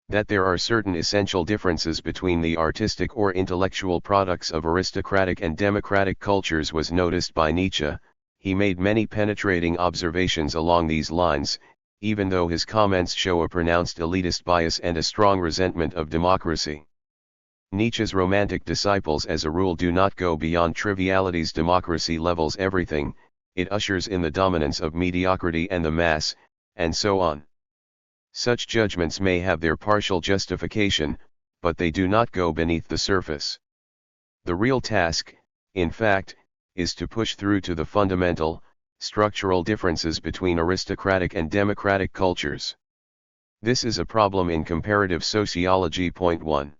That there are certain essential differences between the artistic or intellectual products of aristocratic and democratic cultures was noticed by Nietzsche. He made many penetrating observations along these lines, even though his comments show a pronounced elitist bias and a strong resentment of democracy. Nietzsche's romantic disciples as a rule do not go beyond trivialities. Democracy levels everything, it ushers in the dominance of mediocrity and the mass, and so on. Such judgments may have their partial justification, but they do not go beneath the surface. The real task, in fact, is to push through to the fundamental, structural differences between aristocratic and democratic cultures. This is a problem in comparative sociology. 1.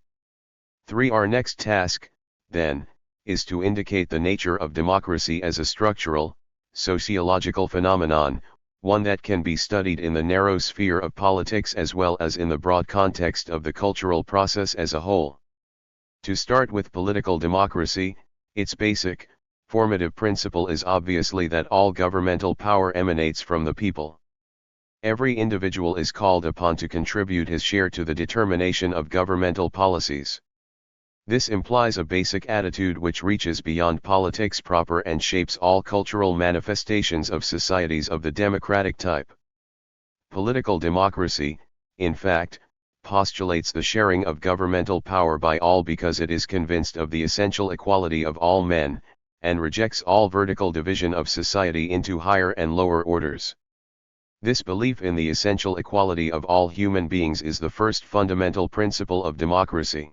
3. Our next task, then, is to indicate the nature of democracy as a structural, sociological phenomenon, one that can be studied in the narrow sphere of politics as well as in the broad context of the cultural process as a whole. To start with political democracy, its basic, formative principle is obviously that all governmental power emanates from the people. Every individual is called upon to contribute his share to the determination of governmental policies. This implies a basic attitude which reaches beyond politics proper and shapes all cultural manifestations of societies of the democratic type. Political democracy, in fact, postulates the sharing of governmental power by all because it is convinced of the essential equality of all men, and rejects all vertical division of society into higher and lower orders. This belief in the essential equality of all human beings is the first fundamental principle of democracy.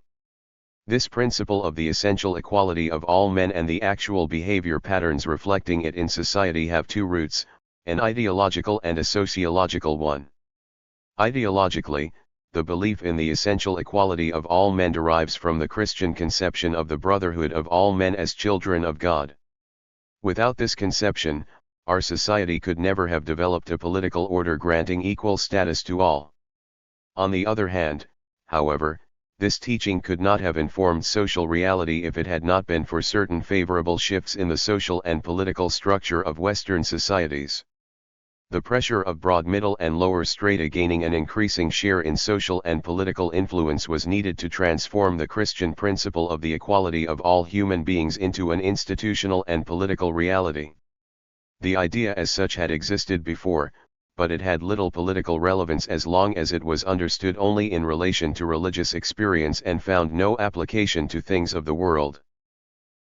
This principle of the essential equality of all men and the actual behavior patterns reflecting it in society have two roots, an ideological and a sociological one. Ideologically, the belief in the essential equality of all men derives from the Christian conception of the brotherhood of all men as children of God. Without this conception, our society could never have developed a political order granting equal status to all. On the other hand, however, this teaching could not have informed social reality if it had not been for certain favorable shifts in the social and political structure of Western societies. The pressure of broad middle and lower strata gaining an increasing share in social and political influence was needed to transform the Christian principle of the equality of all human beings into an institutional and political reality. The idea as such had existed before, but it had little political relevance as long as it was understood only in relation to religious experience and found no application to things of the world.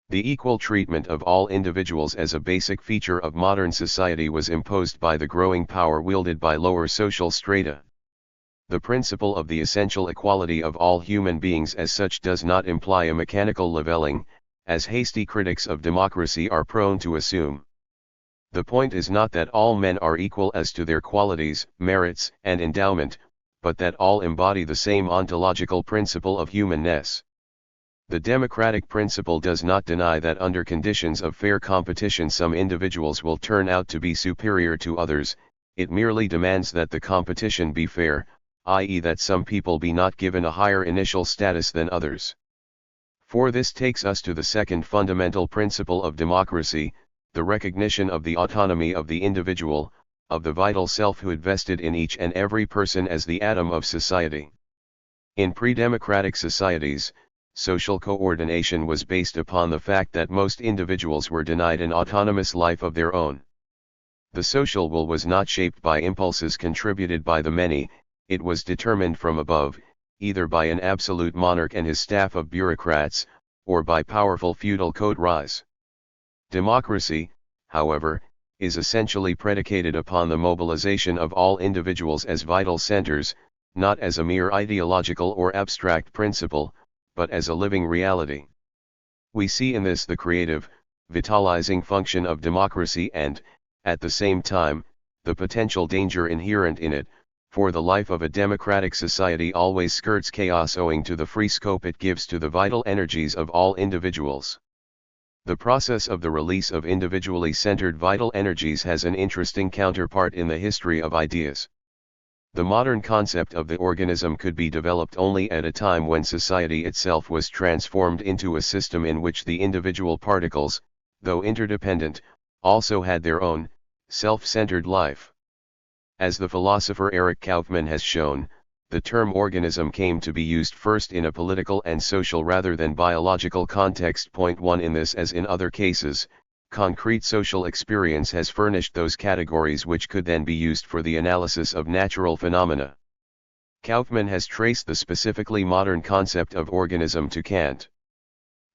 The equal treatment of all individuals as a basic feature of modern society was imposed by the growing power wielded by lower social strata. The principle of the essential equality of all human beings as such does not imply a mechanical leveling, as hasty critics of democracy are prone to assume. The point is not that all men are equal as to their qualities, merits, and endowment, but that all embody the same ontological principle of humanness. The democratic principle does not deny that under conditions of fair competition some individuals will turn out to be superior to others, it merely demands that the competition be fair, i.e. that some people be not given a higher initial status than others. For this takes us to the second fundamental principle of democracy, the recognition of the autonomy of the individual, of the vital selfhood vested in each and every person as the atom of society. In pre-democratic societies, social coordination was based upon the fact that most individuals were denied an autonomous life of their own. The social will was not shaped by impulses contributed by the many, it was determined from above, either by an absolute monarch and his staff of bureaucrats, or by powerful feudal coteries. Democracy, however, is essentially predicated upon the mobilization of all individuals as vital centers, not as a mere ideological or abstract principle, but as a living reality. We see in this the creative, vitalizing function of democracy and, at the same time, the potential danger inherent in it, for the life of a democratic society always skirts chaos owing to the free scope it gives to the vital energies of all individuals. The process of the release of individually centered vital energies has an interesting counterpart in the history of ideas. The modern concept of the organism could be developed only at a time when society itself was transformed into a system in which the individual particles, though interdependent, also had their own, self-centered life. As the philosopher Erich Kaufmann has shown, the term organism came to be used first in a political and social rather than biological context. Point 1 In this as in other cases, concrete social experience has furnished those categories which could then be used for the analysis of natural phenomena. Kaufmann has traced the specifically modern concept of organism to Kant.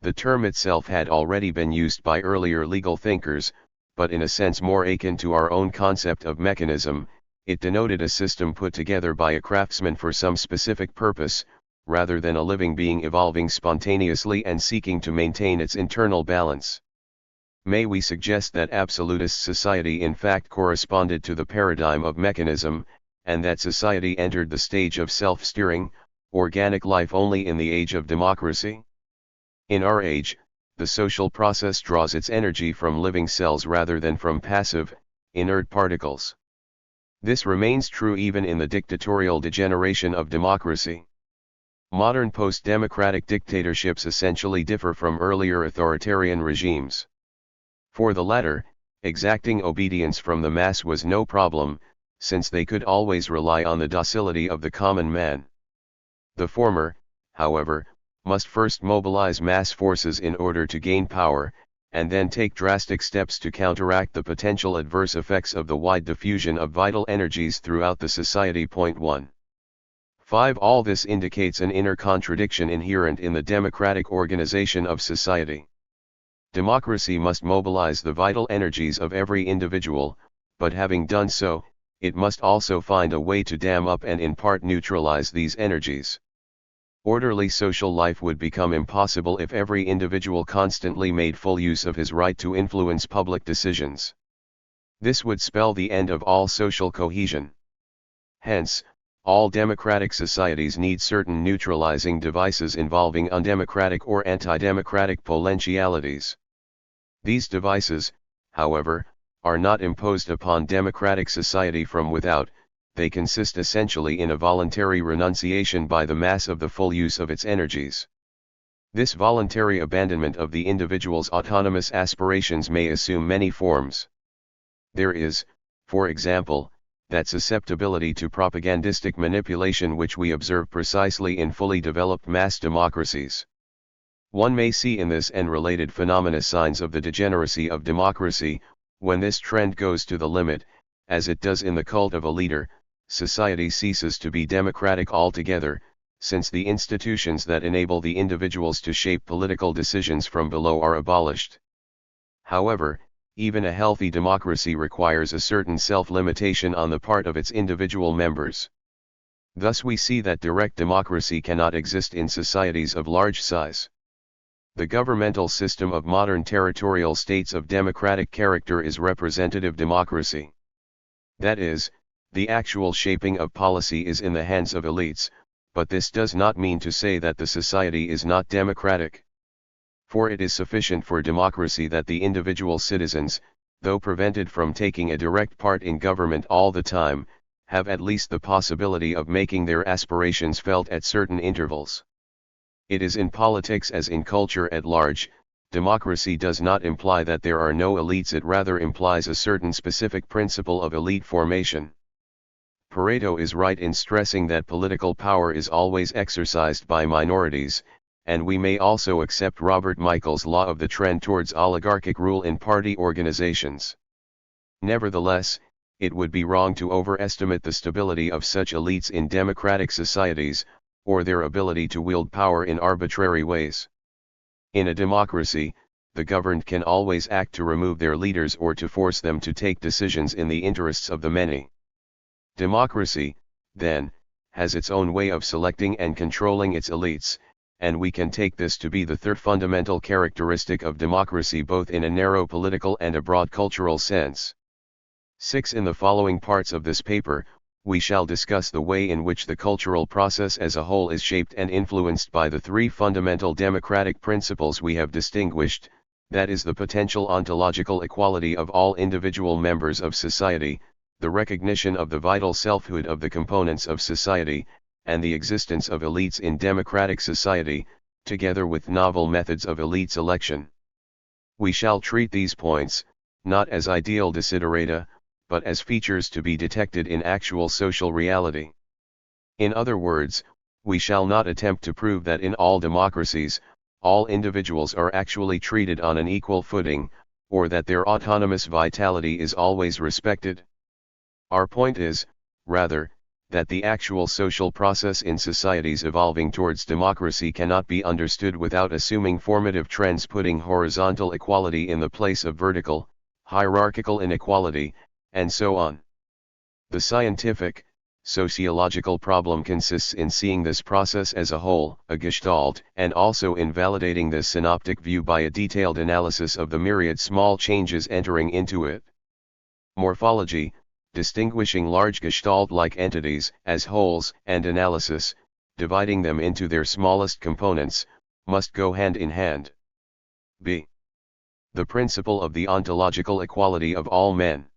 The term itself had already been used by earlier legal thinkers, but in a sense more akin to our own concept of mechanism. It denoted a system put together by a craftsman for some specific purpose, rather than a living being evolving spontaneously and seeking to maintain its internal balance. May we suggest that absolutist society in fact corresponded to the paradigm of mechanism, and that society entered the stage of self-steering, organic life only in the age of democracy? In our age, the social process draws its energy from living cells rather than from passive, inert particles. This remains true even in the dictatorial degeneration of democracy. Modern post-democratic dictatorships essentially differ from earlier authoritarian regimes. For the latter, exacting obedience from the mass was no problem, since they could always rely on the docility of the common man. The former, however, must first mobilize mass forces in order to gain power, and then take drastic steps to counteract the potential adverse effects of the wide diffusion of vital energies throughout the society. 1. 5. All this indicates an inner contradiction inherent in the democratic organization of society. Democracy must mobilize the vital energies of every individual, but having done so, it must also find a way to dam up and in part neutralize these energies. Orderly social life would become impossible if every individual constantly made full use of his right to influence public decisions. This would spell the end of all social cohesion. Hence, all democratic societies need certain neutralizing devices involving undemocratic or anti-democratic potentialities. These devices, however, are not imposed upon democratic society from without. They consist essentially in a voluntary renunciation by the mass of the full use of its energies. This voluntary abandonment of the individual's autonomous aspirations may assume many forms. There is, for example, that susceptibility to propagandistic manipulation which we observe precisely in fully developed mass democracies. One may see in this and related phenomena signs of the degeneracy of democracy. When this trend goes to the limit, as it does in the cult of a leader, society ceases to be democratic altogether, since the institutions that enable the individuals to shape political decisions from below are abolished. However, even a healthy democracy requires a certain self-limitation on the part of its individual members. Thus we see that direct democracy cannot exist in societies of large size. The governmental system of modern territorial states of democratic character is representative democracy. That is, the actual shaping of policy is in the hands of elites, but this does not mean to say that the society is not democratic. For it is sufficient for democracy that the individual citizens, though prevented from taking a direct part in government all the time, have at least the possibility of making their aspirations felt at certain intervals. It is in politics as in culture at large. Democracy does not imply that there are no elites, it rather implies a certain specific principle of elite formation. Pareto is right in stressing that political power is always exercised by minorities, and we may also accept Robert Michael's law of the trend towards oligarchic rule in party organizations. Nevertheless, it would be wrong to overestimate the stability of such elites in democratic societies, or their ability to wield power in arbitrary ways. In a democracy, the governed can always act to remove their leaders or to force them to take decisions in the interests of the many. Democracy, then, has its own way of selecting and controlling its elites, and we can take this to be the third fundamental characteristic of democracy both in a narrow political and a broad cultural sense. 6. In the following parts of this paper, we shall discuss the way in which the cultural process as a whole is shaped and influenced by the three fundamental democratic principles we have distinguished, that is the potential ontological equality of all individual members of society, the recognition of the vital selfhood of the components of society, and the existence of elites in democratic society, together with novel methods of elite selection. We shall treat these points, not as ideal desiderata, but as features to be detected in actual social reality. In other words, we shall not attempt to prove that in all democracies, all individuals are actually treated on an equal footing, or that their autonomous vitality is always respected. Our point is, rather, that the actual social process in societies evolving towards democracy cannot be understood without assuming formative trends putting horizontal equality in the place of vertical, hierarchical inequality, and so on. The scientific, sociological problem consists in seeing this process as a whole, a gestalt, and also in validating this synoptic view by a detailed analysis of the myriad small changes entering into it. Morphology, distinguishing large gestalt-like entities as wholes, and analysis, dividing them into their smallest components, must go hand in hand. b. The principle of the ontological equality of all men.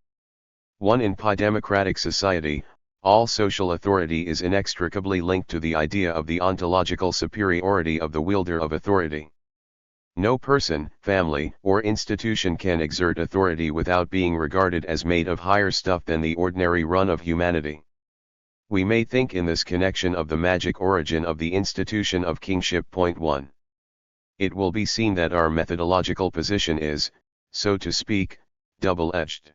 1. In democratic society, all social authority is inextricably linked to the idea of the ontological superiority of the wielder of authority. No person, family, or institution can exert authority without being regarded as made of higher stuff than the ordinary run of humanity. We may think in this connection of the magic origin of the institution of kingship. 1. It will be seen that our methodological position is, so to speak, double-edged.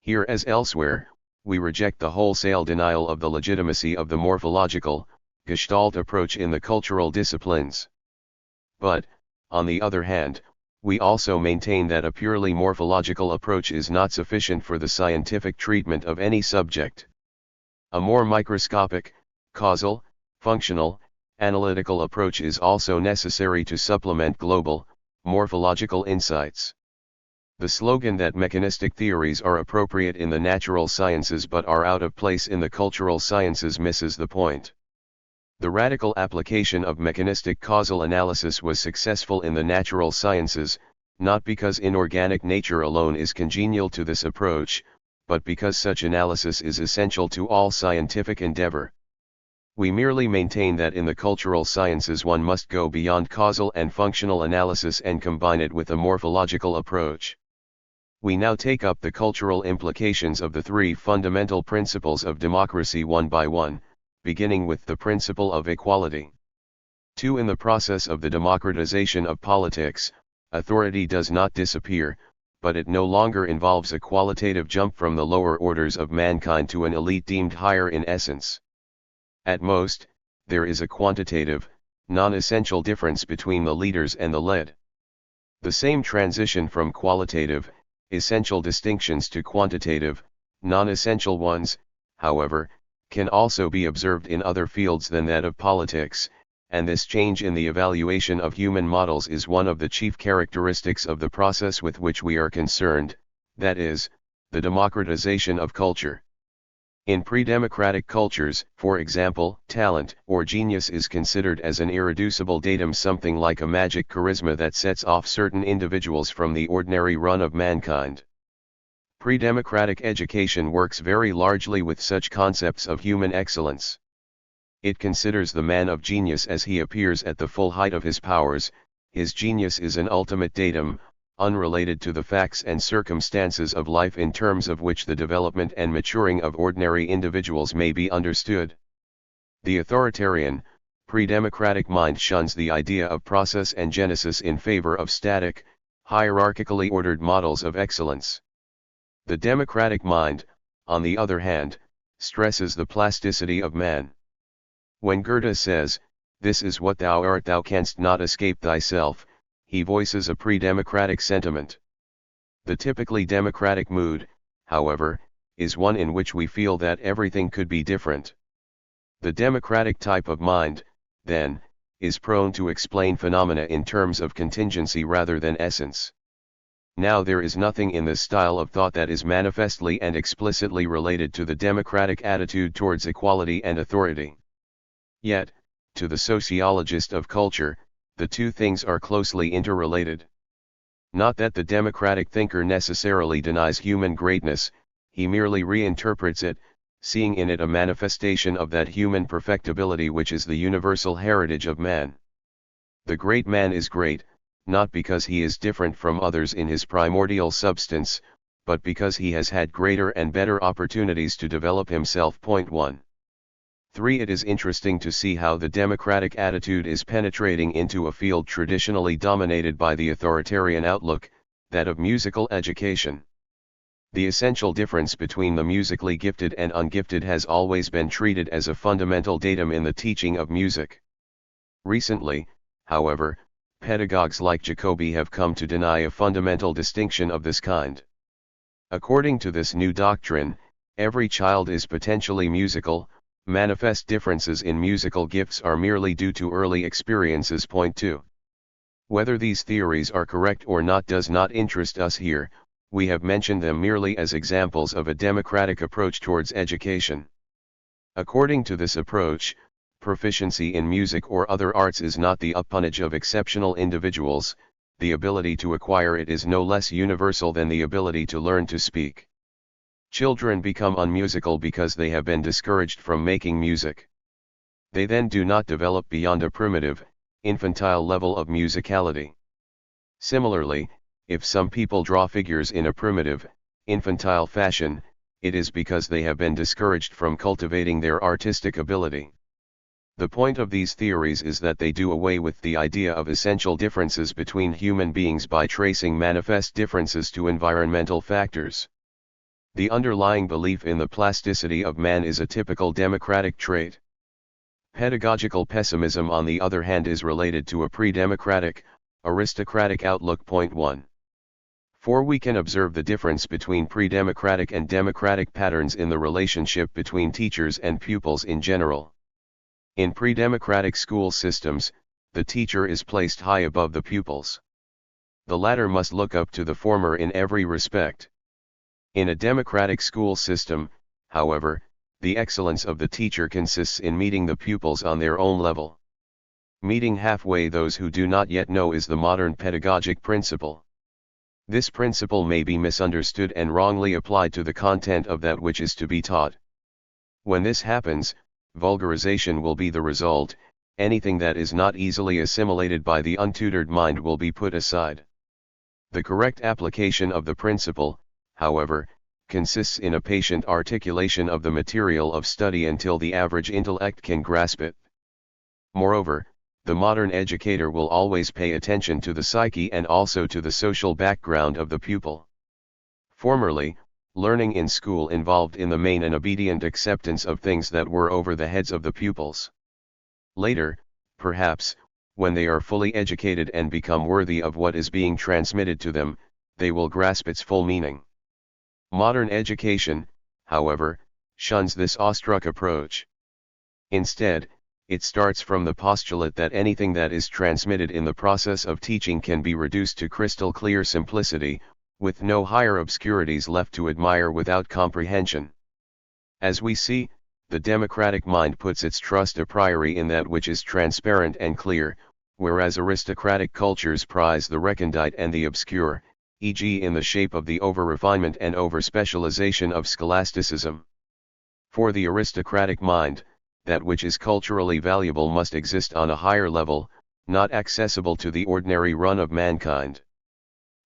Here as elsewhere, we reject the wholesale denial of the legitimacy of the morphological, Gestalt approach in the cultural disciplines. But, on the other hand, we also maintain that a purely morphological approach is not sufficient for the scientific treatment of any subject. A more microscopic, causal, functional, analytical approach is also necessary to supplement global, morphological insights. The slogan that mechanistic theories are appropriate in the natural sciences but are out of place in the cultural sciences misses the point. The radical application of mechanistic causal analysis was successful in the natural sciences, not because inorganic nature alone is congenial to this approach, but because such analysis is essential to all scientific endeavor. We merely maintain that in the cultural sciences one must go beyond causal and functional analysis and combine it with a morphological approach. We now take up the cultural implications of the three fundamental principles of democracy one by one, beginning with the principle of equality. 2. In the process of the democratization of politics, authority does not disappear, but it no longer involves a qualitative jump from the lower orders of mankind to an elite deemed higher in essence. At most, there is a quantitative, non-essential difference between the leaders and the led. The same transition from qualitative, essential distinctions to quantitative, non-essential ones, however, can also be observed in other fields than that of politics, and this change in the evaluation of human models is one of the chief characteristics of the process with which we are concerned, that is, the democratization of culture. In pre-democratic cultures, for example, talent or genius is considered as an irreducible datum, something like a magic charisma that sets off certain individuals from the ordinary run of mankind. Pre-democratic education works very largely with such concepts of human excellence. It considers the man of genius as he appears at the full height of his powers. His genius is an ultimate datum, unrelated to the facts and circumstances of life in terms of which the development and maturing of ordinary individuals may be understood. The authoritarian, pre-democratic mind shuns the idea of process and genesis in favor of static, hierarchically ordered models of excellence. The democratic mind, on the other hand, stresses the plasticity of man. When Goethe says, "This is what thou art, thou canst not escape thyself," he voices a pre-democratic sentiment. The typically democratic mood, however, is one in which we feel that everything could be different. The democratic type of mind, then, is prone to explain phenomena in terms of contingency rather than essence. Now there is nothing in this style of thought that is manifestly and explicitly related to the democratic attitude towards equality and authority. Yet, to the sociologist of culture, the two things are closely interrelated. Not that the democratic thinker necessarily denies human greatness, he merely reinterprets it, seeing in it a manifestation of that human perfectibility which is the universal heritage of man. The great man is great, not because he is different from others in his primordial substance, but because he has had greater and better opportunities to develop himself. 1. 3. It is interesting to see how the democratic attitude is penetrating into a field traditionally dominated by the authoritarian outlook, that of musical education. The essential difference between the musically gifted and ungifted has always been treated as a fundamental datum in the teaching of music. Recently, however, pedagogues like Jacobi have come to deny a fundamental distinction of this kind. According to this new doctrine, every child is potentially musical. Manifest differences in musical gifts are merely due to early experiences. 2. Whether these theories are correct or not does not interest us here, we have mentioned them merely as examples of a democratic approach towards education. According to this approach, proficiency in music or other arts is not the appanage of exceptional individuals, the ability to acquire it is no less universal than the ability to learn to speak. Children become unmusical because they have been discouraged from making music. They then do not develop beyond a primitive, infantile level of musicality. Similarly, if some people draw figures in a primitive, infantile fashion, it is because they have been discouraged from cultivating their artistic ability. The point of these theories is that they do away with the idea of essential differences between human beings by tracing manifest differences to environmental factors. The underlying belief in the plasticity of man is a typical democratic trait. Pedagogical pessimism, on the other hand, is related to a pre-democratic, aristocratic outlook. Point 1. For we can observe the difference between pre-democratic and democratic patterns in the relationship between teachers and pupils in general. In pre-democratic school systems, the teacher is placed high above the pupils. The latter must look up to the former in every respect. In a democratic school system, however, the excellence of the teacher consists in meeting the pupils on their own level. Meeting halfway those who do not yet know is the modern pedagogic principle. This principle may be misunderstood and wrongly applied to the content of that which is to be taught. When this happens, vulgarization will be the result. Anything that is not easily assimilated by the untutored mind will be put aside. The correct application of the principle, however, consists in a patient articulation of the material of study until the average intellect can grasp it. Moreover, the modern educator will always pay attention to the psyche and also to the social background of the pupil. Formerly, learning in school involved in the main an obedient acceptance of things that were over the heads of the pupils. Later, perhaps, when they are fully educated and become worthy of what is being transmitted to them, they will grasp its full meaning. Modern education, however, shuns this awestruck approach. Instead, it starts from the postulate that anything that is transmitted in the process of teaching can be reduced to crystal clear simplicity, with no higher obscurities left to admire without comprehension. As we see, the democratic mind puts its trust a priori in that which is transparent and clear, whereas aristocratic cultures prize the recondite and the obscure, e.g. in the shape of the over-refinement and over-specialization of scholasticism. For the aristocratic mind, that which is culturally valuable must exist on a higher level, not accessible to the ordinary run of mankind.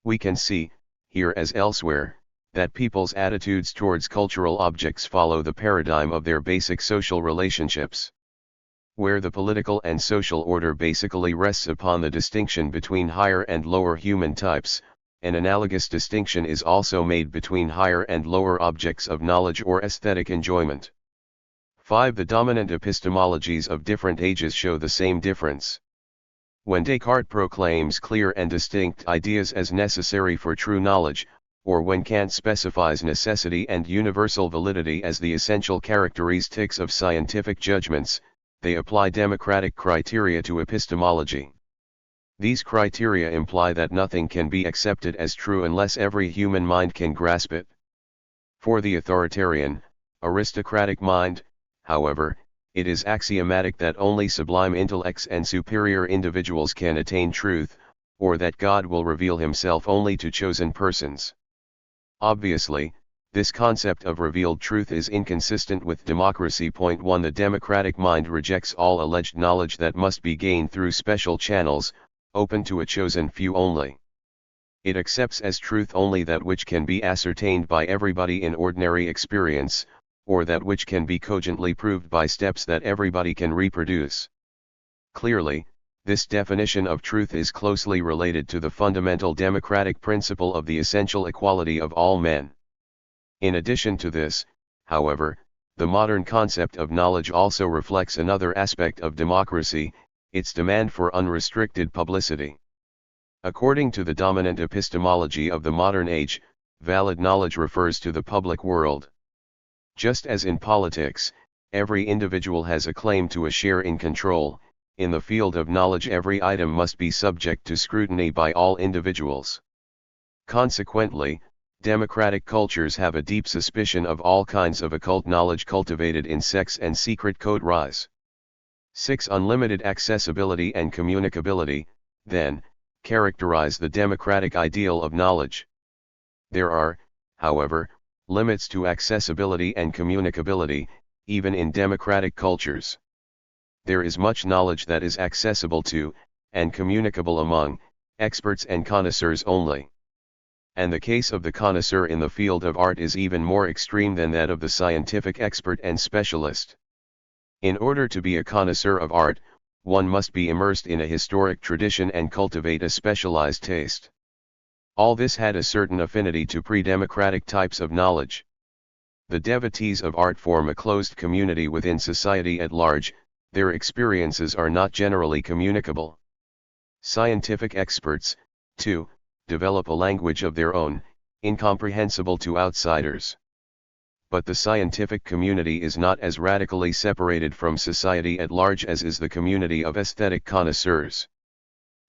We can see, here as elsewhere, that people's attitudes towards cultural objects follow the paradigm of their basic social relationships. Where the political and social order basically rests upon the distinction between higher and lower human types, an analogous distinction is also made between higher and lower objects of knowledge or aesthetic enjoyment. 5. The dominant epistemologies of different ages show the same difference. When Descartes proclaims clear and distinct ideas as necessary for true knowledge, or when Kant specifies necessity and universal validity as the essential characteristics of scientific judgments, they apply democratic criteria to epistemology. These criteria imply that nothing can be accepted as true unless every human mind can grasp it. For the authoritarian, aristocratic mind, however, it is axiomatic that only sublime intellects and superior individuals can attain truth, or that God will reveal himself only to chosen persons. Obviously, this concept of revealed truth is inconsistent with democracy. Point 1. The democratic mind rejects all alleged knowledge that must be gained through special channels, open to a chosen few only. It accepts as truth only that which can be ascertained by everybody in ordinary experience, or that which can be cogently proved by steps that everybody can reproduce. Clearly, this definition of truth is closely related to the fundamental democratic principle of the essential equality of all men. In addition to this, however, the modern concept of knowledge also reflects another aspect of democracy, its demand for unrestricted publicity. According to the dominant epistemology of the modern age, valid knowledge refers to the public world. Just as in politics, every individual has a claim to a share in control, in the field of knowledge every item must be subject to scrutiny by all individuals. Consequently, democratic cultures have a deep suspicion of all kinds of occult knowledge cultivated in sects and secret code rise. 6. Unlimited accessibility and communicability, then, characterize the democratic ideal of knowledge. There are, however, limits to accessibility and communicability, even in democratic cultures. There is much knowledge that is accessible to, and communicable among, experts and connoisseurs only. And the case of the connoisseur in the field of art is even more extreme than that of the scientific expert and specialist. In order to be a connoisseur of art, one must be immersed in a historic tradition and cultivate a specialized taste. All this had a certain affinity to pre-democratic types of knowledge. The devotees of art form a closed community within society at large, their experiences are not generally communicable. Scientific experts, too, develop a language of their own, incomprehensible to outsiders. But the scientific community is not as radically separated from society at large as is the community of aesthetic connoisseurs.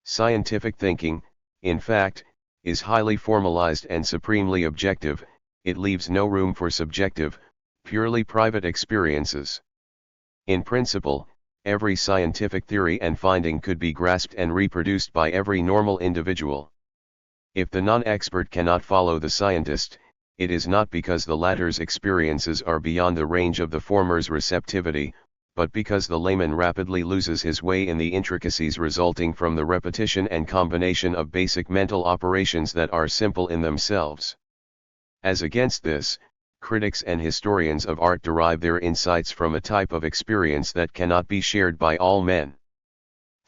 Scientific thinking, in fact, is highly formalized and supremely objective. It leaves no room for subjective, purely private experiences. In principle, every scientific theory and finding could be grasped and reproduced by every normal individual. If the non-expert cannot follow the scientist, it is not because the latter's experiences are beyond the range of the former's receptivity, but because the layman rapidly loses his way in the intricacies resulting from the repetition and combination of basic mental operations that are simple in themselves. As against this, critics and historians of art derive their insights from a type of experience that cannot be shared by all men.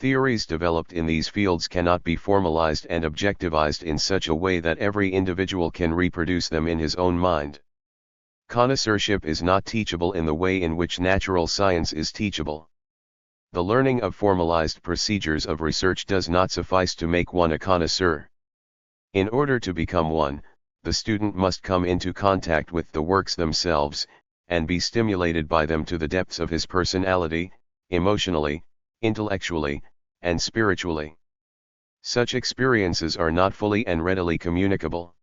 Theories developed in these fields cannot be formalized and objectivized in such a way that every individual can reproduce them in his own mind. Connoisseurship is not teachable in the way in which natural science is teachable. The learning of formalized procedures of research does not suffice to make one a connoisseur. In order to become one, the student must come into contact with the works themselves, and be stimulated by them to the depths of his personality, emotionally, intellectually, and spiritually. Such experiences are not fully and readily communicable.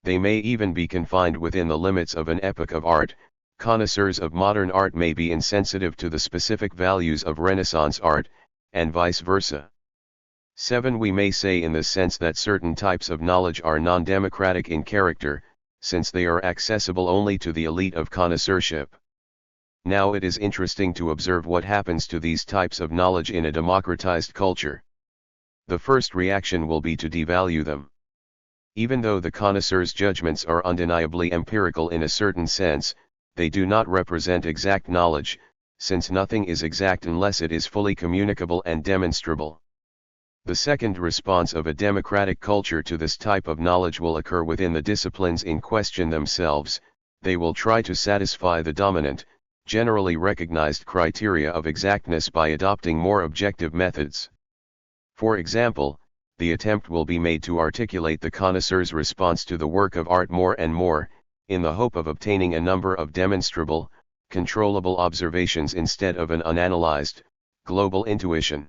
They may even be confined within the limits of an epoch of art. Connoisseurs of modern art may be insensitive to the specific values of Renaissance art, and vice versa. 7. We may say in the sense that certain types of knowledge are non-democratic in character, since they are accessible only to the elite of connoisseurship. Now it is interesting to observe what happens to these types of knowledge in a democratized culture. The first reaction will be to devalue them. Even though the connoisseur's judgments are undeniably empirical in a certain sense, they do not represent exact knowledge, since nothing is exact unless it is fully communicable and demonstrable. The second response of a democratic culture to this type of knowledge will occur within the disciplines in question themselves. They will try to satisfy the dominant, generally recognized criteria of exactness by adopting more objective methods. For example, the attempt will be made to articulate the connoisseur's response to the work of art more and more, in the hope of obtaining a number of demonstrable, controllable observations instead of an unanalyzed, global intuition.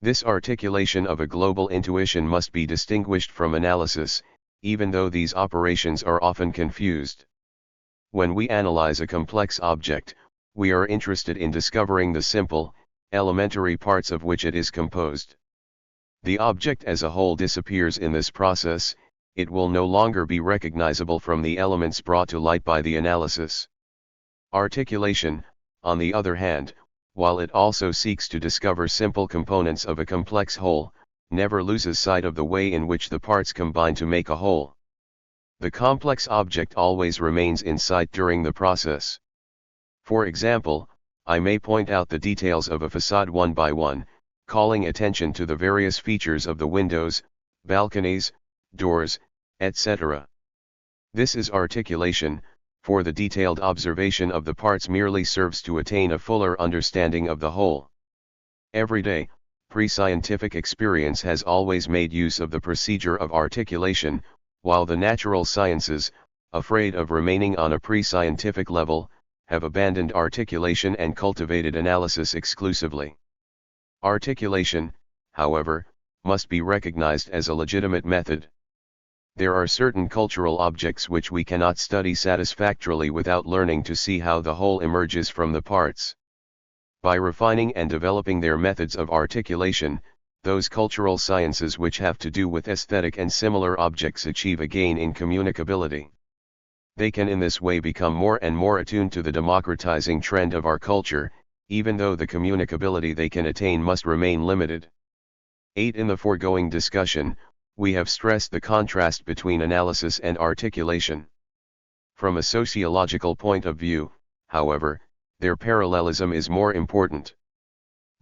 This articulation of a global intuition must be distinguished from analysis, even though these operations are often confused. When we analyze a complex object, we are interested in discovering the simple, elementary parts of which it is composed. The object as a whole disappears in this process. It will no longer be recognizable from the elements brought to light by the analysis. Articulation, on the other hand, while it also seeks to discover simple components of a complex whole, never loses sight of the way in which the parts combine to make a whole. The complex object always remains in sight during the process. For example, I may point out the details of a facade one by one, calling attention to the various features of the windows, balconies, doors, etc. This is articulation, for the detailed observation of the parts merely serves to attain a fuller understanding of the whole. Every day, pre-scientific experience has always made use of the procedure of articulation, while the natural sciences, afraid of remaining on a pre-scientific level, have abandoned articulation and cultivated analysis exclusively. Articulation, however, must be recognized as a legitimate method. There are certain cultural objects which we cannot study satisfactorily without learning to see how the whole emerges from the parts. By refining and developing their methods of articulation, those cultural sciences which have to do with aesthetic and similar objects achieve a gain in communicability. They can in this way become more and more attuned to the democratizing trend of our culture, even though the communicability they can attain must remain limited. 8. In the foregoing discussion, we have stressed the contrast between analysis and articulation. From a sociological point of view, however, their parallelism is more important.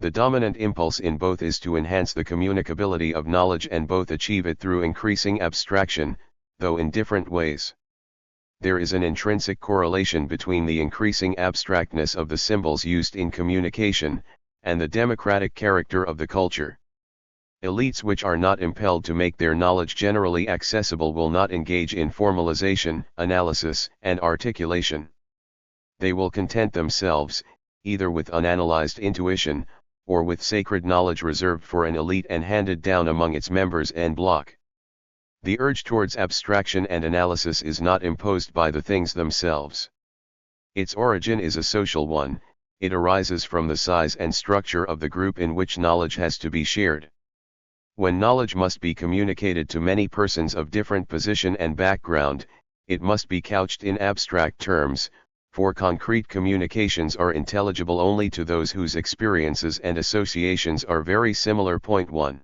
The dominant impulse in both is to enhance the communicability of knowledge, and both achieve it through increasing abstraction, though in different ways. There is an intrinsic correlation between the increasing abstractness of the symbols used in communication, and the democratic character of the culture. Elites which are not impelled to make their knowledge generally accessible will not engage in formalization, analysis, and articulation. They will content themselves, either with unanalyzed intuition, or with sacred knowledge reserved for an elite and handed down among its members en bloc. The urge towards abstraction and analysis is not imposed by the things themselves. Its origin is a social one. It arises from the size and structure of the group in which knowledge has to be shared. When knowledge must be communicated to many persons of different position and background, it must be couched in abstract terms, for concrete communications are intelligible only to those whose experiences and associations are very similar. 1.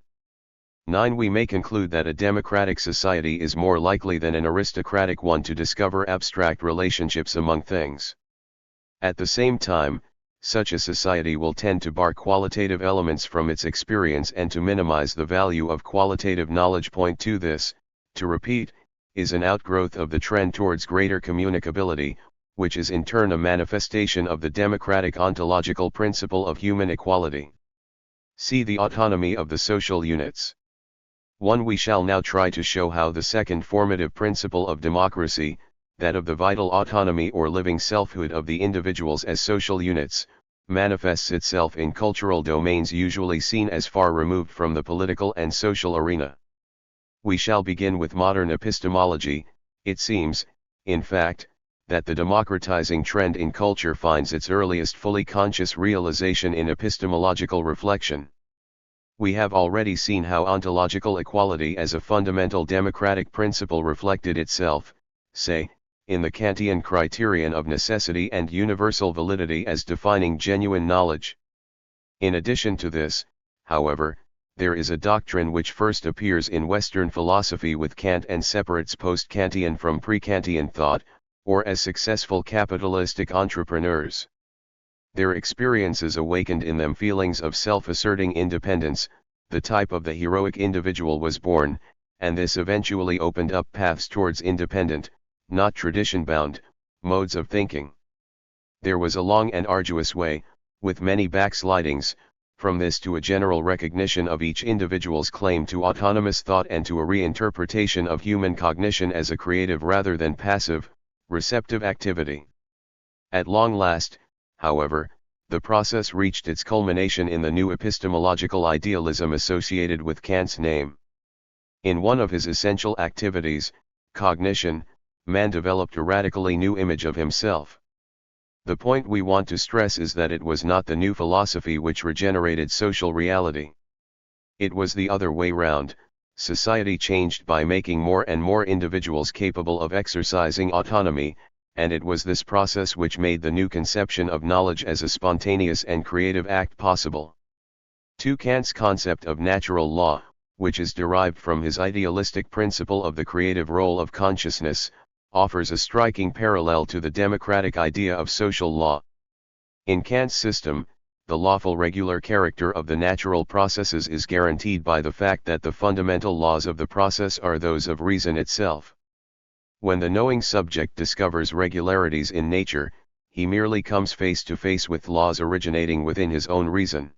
9. We may conclude that a democratic society is more likely than an aristocratic one to discover abstract relationships among things. At the same time, such a society will tend to bar qualitative elements from its experience and to minimize the value of qualitative knowledge. 2. This, to repeat, is an outgrowth of the trend towards greater communicability, which is in turn a manifestation of the democratic ontological principle of human equality. See the autonomy of the social units. 1. We shall now try to show how the second formative principle of democracy, that of the vital autonomy or living selfhood of the individuals as social units, manifests itself in cultural domains usually seen as far removed from the political and social arena. We shall begin with modern epistemology. It seems, in fact, that the democratizing trend in culture finds its earliest fully conscious realization in epistemological reflection. We have already seen how ontological equality as a fundamental democratic principle reflected itself, say, in the Kantian criterion of necessity and universal validity as defining genuine knowledge. In addition to this, however, there is a doctrine which first appears in Western philosophy with Kant and separates post-Kantian from pre-Kantian thought, or as successful capitalistic entrepreneurs. Their experiences awakened in them feelings of self-asserting independence. The type of the heroic individual was born, and this eventually opened up paths towards independent, not tradition-bound, modes of thinking. There was a long and arduous way, with many backslidings, from this to a general recognition of each individual's claim to autonomous thought and to a reinterpretation of human cognition as a creative rather than passive, receptive activity. At long last, however, the process reached its culmination in the new epistemological idealism associated with Kant's name. In one of his essential activities, cognition, man developed a radically new image of himself. The point we want to stress is that it was not the new philosophy which regenerated social reality. It was the other way round. Society changed by making more and more individuals capable of exercising autonomy, and it was this process which made the new conception of knowledge as a spontaneous and creative act possible. 2. Kant's concept of natural law, which is derived from his idealistic principle of the creative role of consciousness, offers a striking parallel to the democratic idea of social law. In Kant's system, the lawful regular character of the natural processes is guaranteed by the fact that the fundamental laws of the process are those of reason itself. When the knowing subject discovers regularities in nature, he merely comes face to face with laws originating within his own reason.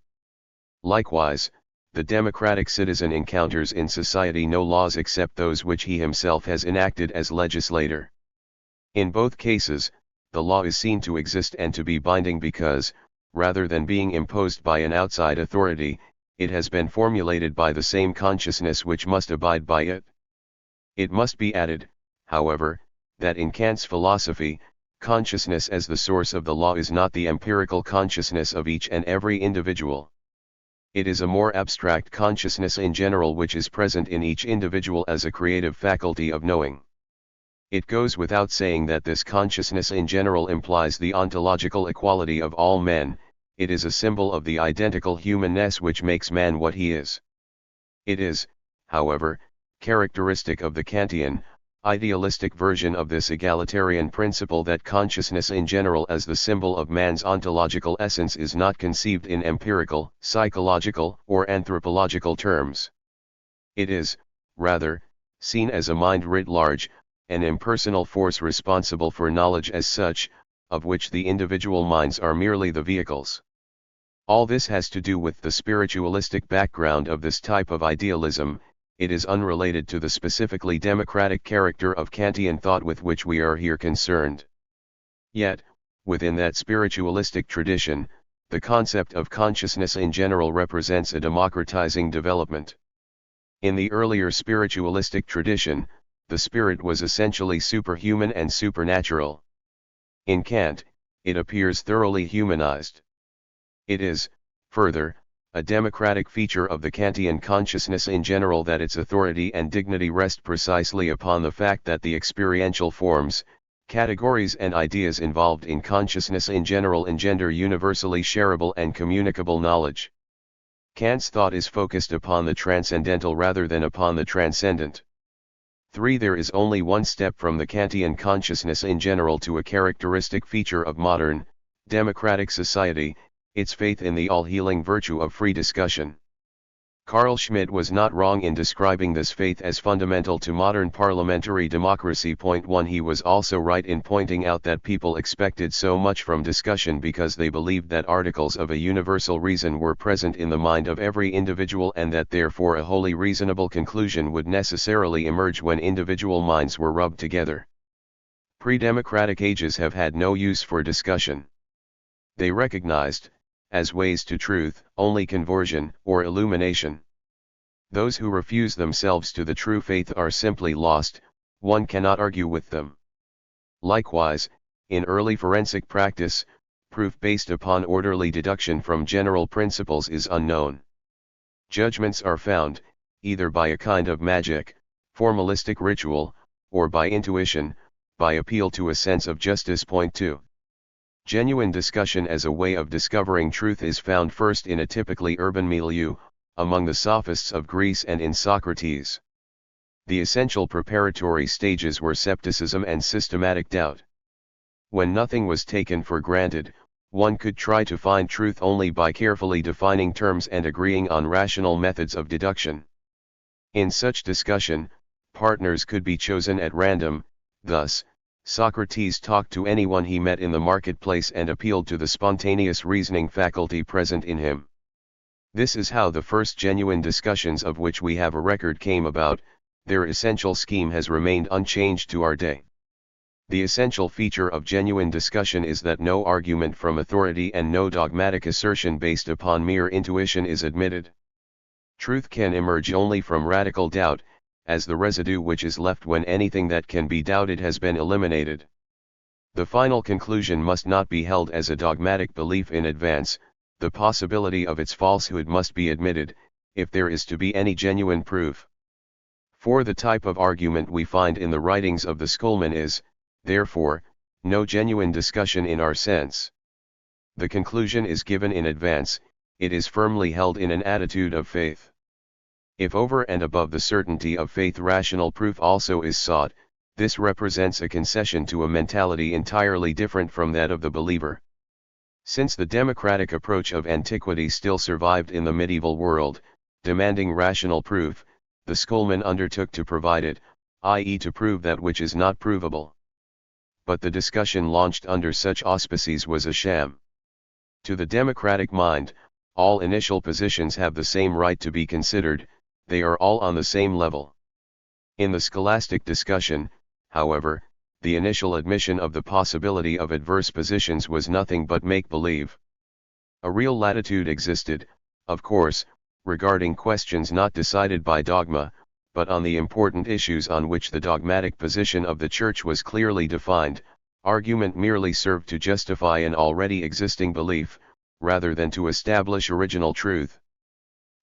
Likewise, the democratic citizen encounters in society no laws except those which he himself has enacted as legislator. In both cases, the law is seen to exist and to be binding because, rather than being imposed by an outside authority, it has been formulated by the same consciousness which must abide by it. It must be added, however, that in Kant's philosophy, consciousness as the source of the law is not the empirical consciousness of each and every individual. It is a more abstract consciousness in general which is present in each individual as a creative faculty of knowing. It goes without saying that this consciousness in general implies the ontological equality of all men. It is a symbol of the identical humanness which makes man what he is. It is, however, characteristic of the Kantian, idealistic version of this egalitarian principle that consciousness in general as the symbol of man's ontological essence is not conceived in empirical, psychological, or anthropological terms. It is, rather, seen as a mind writ large, an impersonal force responsible for knowledge as such, of which the individual minds are merely the vehicles. All this has to do with the spiritualistic background of this type of idealism. It is unrelated to the specifically democratic character of Kantian thought with which we are here concerned. Yet, within that spiritualistic tradition, the concept of consciousness in general represents a democratizing development. In the earlier spiritualistic tradition, the spirit was essentially superhuman and supernatural. In Kant, it appears thoroughly humanized. It is, further, a democratic feature of the Kantian consciousness in general that its authority and dignity rest precisely upon the fact that the experiential forms, categories and ideas involved in consciousness in general engender universally shareable and communicable knowledge. Kant's thought is focused upon the transcendental rather than upon the transcendent. 3. There is only one step from the Kantian consciousness in general to a characteristic feature of modern, democratic society, its faith in the all-healing virtue of free discussion. Carl Schmitt was not wrong in describing this faith as fundamental to modern parliamentary democracy. 1. He was also right in pointing out that people expected so much from discussion because they believed that articles of a universal reason were present in the mind of every individual and that therefore a wholly reasonable conclusion would necessarily emerge when individual minds were rubbed together. Pre-democratic ages have had no use for discussion. They recognized, as ways to truth, only conversion or illumination. Those who refuse themselves to the true faith are simply lost. One cannot argue with them. Likewise, in early forensic practice, proof based upon orderly deduction from general principles is unknown. Judgments are found, either by a kind of magic, formalistic ritual, or by intuition, by appeal to a sense of justice. 2. Genuine discussion as a way of discovering truth is found first in a typically urban milieu, among the sophists of Greece and in Socrates. The essential preparatory stages were skepticism and systematic doubt. When nothing was taken for granted, one could try to find truth only by carefully defining terms and agreeing on rational methods of deduction. In such discussion, partners could be chosen at random. Thus, Socrates talked to anyone he met in the marketplace and appealed to the spontaneous reasoning faculty present in him. This is how the first genuine discussions of which we have a record came about. Their essential scheme has remained unchanged to our day. The essential feature of genuine discussion is that no argument from authority and no dogmatic assertion based upon mere intuition is admitted. Truth can emerge only from radical doubt, as the residue which is left when anything that can be doubted has been eliminated. The final conclusion must not be held as a dogmatic belief in advance. The possibility of its falsehood must be admitted, if there is to be any genuine proof. For the type of argument we find in the writings of the schoolmen is, therefore, no genuine discussion in our sense. The conclusion is given in advance, it is firmly held in an attitude of faith. If over and above the certainty of faith rational proof also is sought, this represents a concession to a mentality entirely different from that of the believer. Since the democratic approach of antiquity still survived in the medieval world, demanding rational proof, the schoolmen undertook to provide it, i.e. to prove that which is not provable. But the discussion launched under such auspices was a sham. To the democratic mind, all initial positions have the same right to be considered, they are all on the same level. In the scholastic discussion, however, the initial admission of the possibility of adverse positions was nothing but make-believe. A real latitude existed, of course, regarding questions not decided by dogma, but on the important issues on which the dogmatic position of the Church was clearly defined, argument merely served to justify an already existing belief, rather than to establish original truth.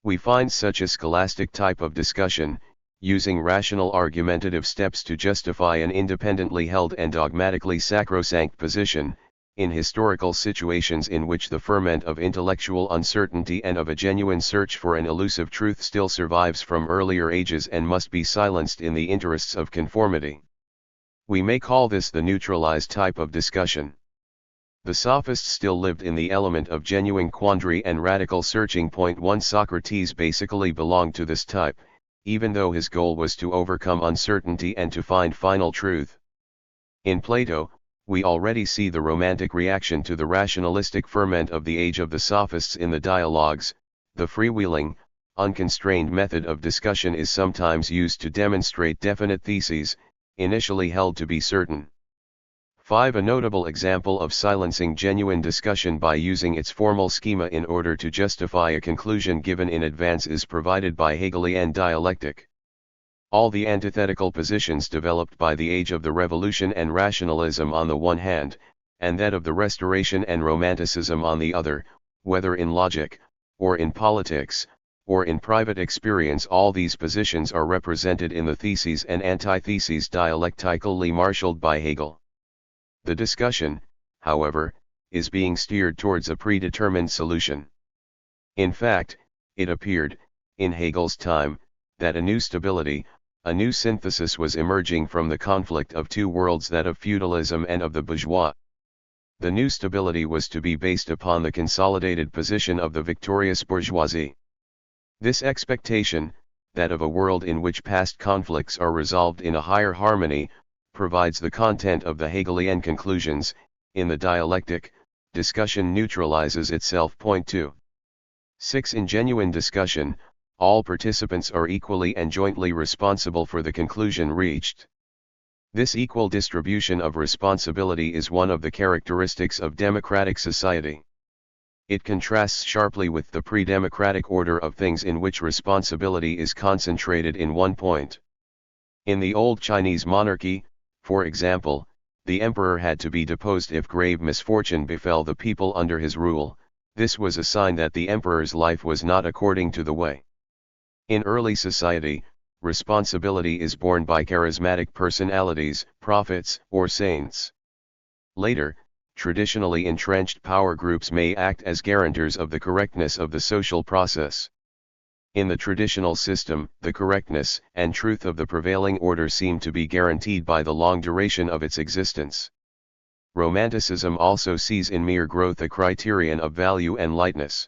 We find such a scholastic type of discussion, using rational argumentative steps to justify an independently held and dogmatically sacrosanct position, in historical situations in which the ferment of intellectual uncertainty and of a genuine search for an elusive truth still survives from earlier ages and must be silenced in the interests of conformity. We may call this the neutralized type of discussion. The sophists still lived in the element of genuine quandary and radical searching. 1 Socrates basically belonged to this type, even though his goal was to overcome uncertainty and to find final truth. In Plato, we already see the romantic reaction to the rationalistic ferment of the age of the sophists in the dialogues. The freewheeling, unconstrained method of discussion is sometimes used to demonstrate definite theses, initially held to be certain. 5. A notable example of silencing genuine discussion by using its formal schema in order to justify a conclusion given in advance is provided by Hegelian dialectic. All the antithetical positions developed by the age of the Revolution and rationalism on the one hand, and that of the Restoration and Romanticism on the other, whether in logic, or in politics, or in private experience, all these positions are represented in the theses and antitheses dialectically marshaled by Hegel. The discussion, however, is being steered towards a predetermined solution. In fact, it appeared, in Hegel's time, that a new stability, a new synthesis was emerging from the conflict of two worlds, that of feudalism and of the bourgeois. The new stability was to be based upon the consolidated position of the victorious bourgeoisie. This expectation, that of a world in which past conflicts are resolved in a higher harmony, provides the content of the Hegelian conclusions. In the dialectic, discussion neutralizes itself. 2. 6. In genuine discussion, all participants are equally and jointly responsible for the conclusion reached. This equal distribution of responsibility is one of the characteristics of democratic society. It contrasts sharply with the pre-democratic order of things in which responsibility is concentrated in one point. In the old Chinese monarchy, for example, the emperor had to be deposed if grave misfortune befell the people under his rule. This was a sign that the emperor's life was not according to the way. In early society, responsibility is borne by charismatic personalities, prophets, or saints. Later, traditionally entrenched power groups may act as guarantors of the correctness of the social process. In the traditional system, the correctness and truth of the prevailing order seem to be guaranteed by the long duration of its existence. Romanticism also sees in mere growth a criterion of value and lightness.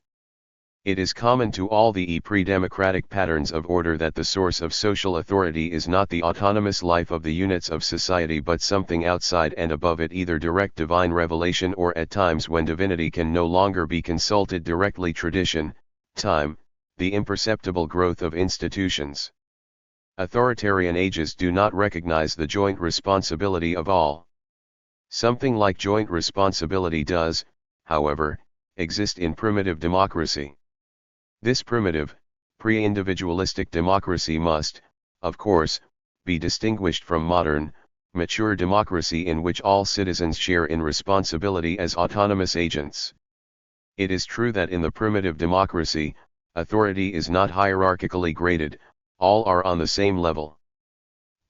It is common to all the pre-democratic patterns of order that the source of social authority is not the autonomous life of the units of society but something outside and above it, either direct divine revelation or, at times when divinity can no longer be consulted directly, tradition, time, the imperceptible growth of institutions. Authoritarian ages do not recognize the joint responsibility of all. Something like joint responsibility does, however, exist in primitive democracy. This primitive, pre-individualistic democracy must, of course, be distinguished from modern, mature democracy in which all citizens share in responsibility as autonomous agents. It is true that in the primitive democracy, authority is not hierarchically graded, all are on the same level.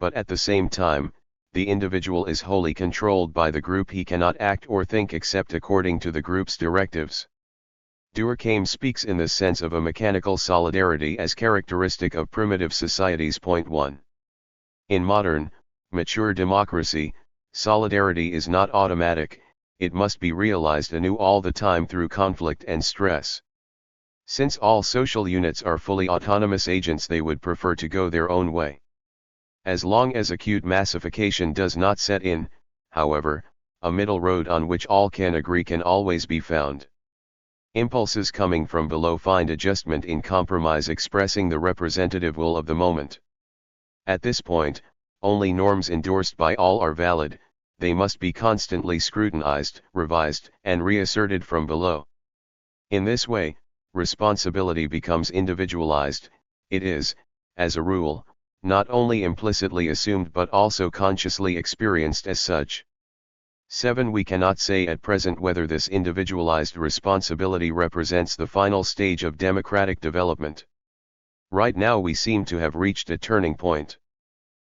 But at the same time, the individual is wholly controlled by the group. He cannot act or think except according to the group's directives. Durkheim speaks in this sense of a mechanical solidarity as characteristic of primitive societies. 1. In modern, mature democracy, solidarity is not automatic, it must be realized anew all the time through conflict and stress. Since all social units are fully autonomous agents, they would prefer to go their own way. As long as acute massification does not set in, however, a middle road on which all can agree can always be found. Impulses coming from below find adjustment in compromise expressing the representative will of the moment. At this point, only norms endorsed by all are valid, they must be constantly scrutinized, revised, and reasserted from below. In this way, responsibility becomes individualized. It is, as a rule, not only implicitly assumed but also consciously experienced as such. 7. We cannot say at present whether this individualized responsibility represents the final stage of democratic development. Right now we seem to have reached a turning point.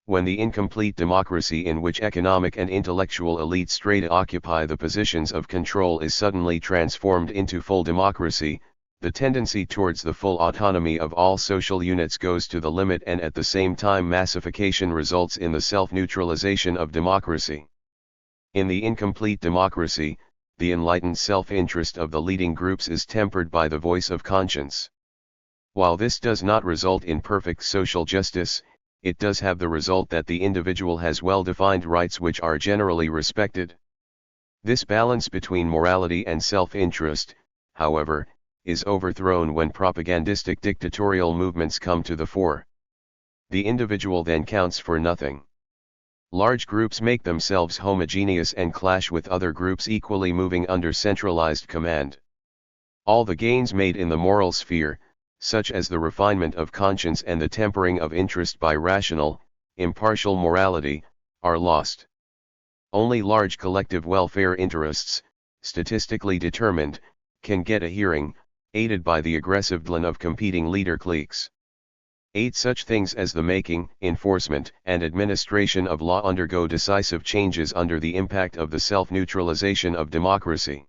When the incomplete democracy in which economic and intellectual elite strata occupy the positions of control is suddenly transformed into full democracy, the tendency towards the full autonomy of all social units goes to the limit, and at the same time massification results in the self-neutralization of democracy. In the incomplete democracy, the enlightened self-interest of the leading groups is tempered by the voice of conscience. While this does not result in perfect social justice, it does have the result that the individual has well-defined rights which are generally respected. This balance between morality and self-interest, however, is overthrown when propagandistic dictatorial movements come to the fore. The individual then counts for nothing. Large groups make themselves homogeneous and clash with other groups equally moving under centralized command. All the gains made in the moral sphere, such as the refinement of conscience and the tempering of interest by rational, impartial morality, are lost. Only large collective welfare interests, statistically determined, can get a hearing, aided by the aggressive clan of competing leader cliques. 8. Such things as the making, enforcement, and administration of law undergo decisive changes under the impact of the self-neutralization of democracy.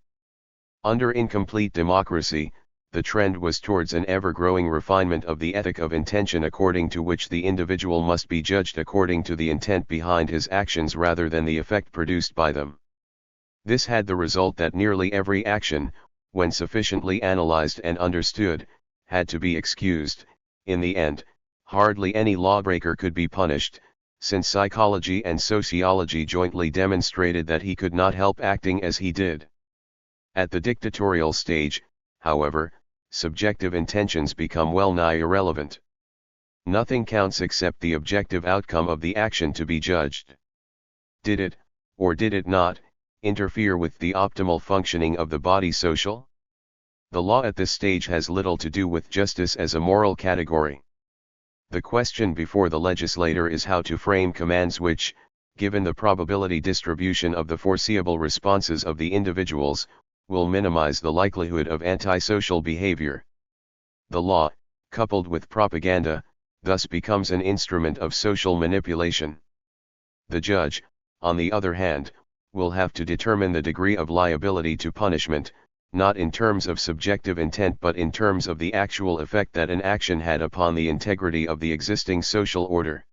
Under incomplete democracy, the trend was towards an ever-growing refinement of the ethic of intention, according to which the individual must be judged according to the intent behind his actions rather than the effect produced by them. This had the result that nearly every action, when sufficiently analyzed and understood, had to be excused. In the end, hardly any lawbreaker could be punished, since psychology and sociology jointly demonstrated that he could not help acting as he did. At the dictatorial stage, however, subjective intentions become well-nigh irrelevant. Nothing counts except the objective outcome of the action to be judged. Did it, or did it not, interfere with the optimal functioning of the body social? The law at this stage has little to do with justice as a moral category. The question before the legislator is how to frame commands which, given the probability distribution of the foreseeable responses of the individuals, will minimize the likelihood of antisocial behavior. The law, coupled with propaganda, thus becomes an instrument of social manipulation. The judge, on the other hand, will have to determine the degree of liability to punishment, not in terms of subjective intent but in terms of the actual effect that an action had upon the integrity of the existing social order.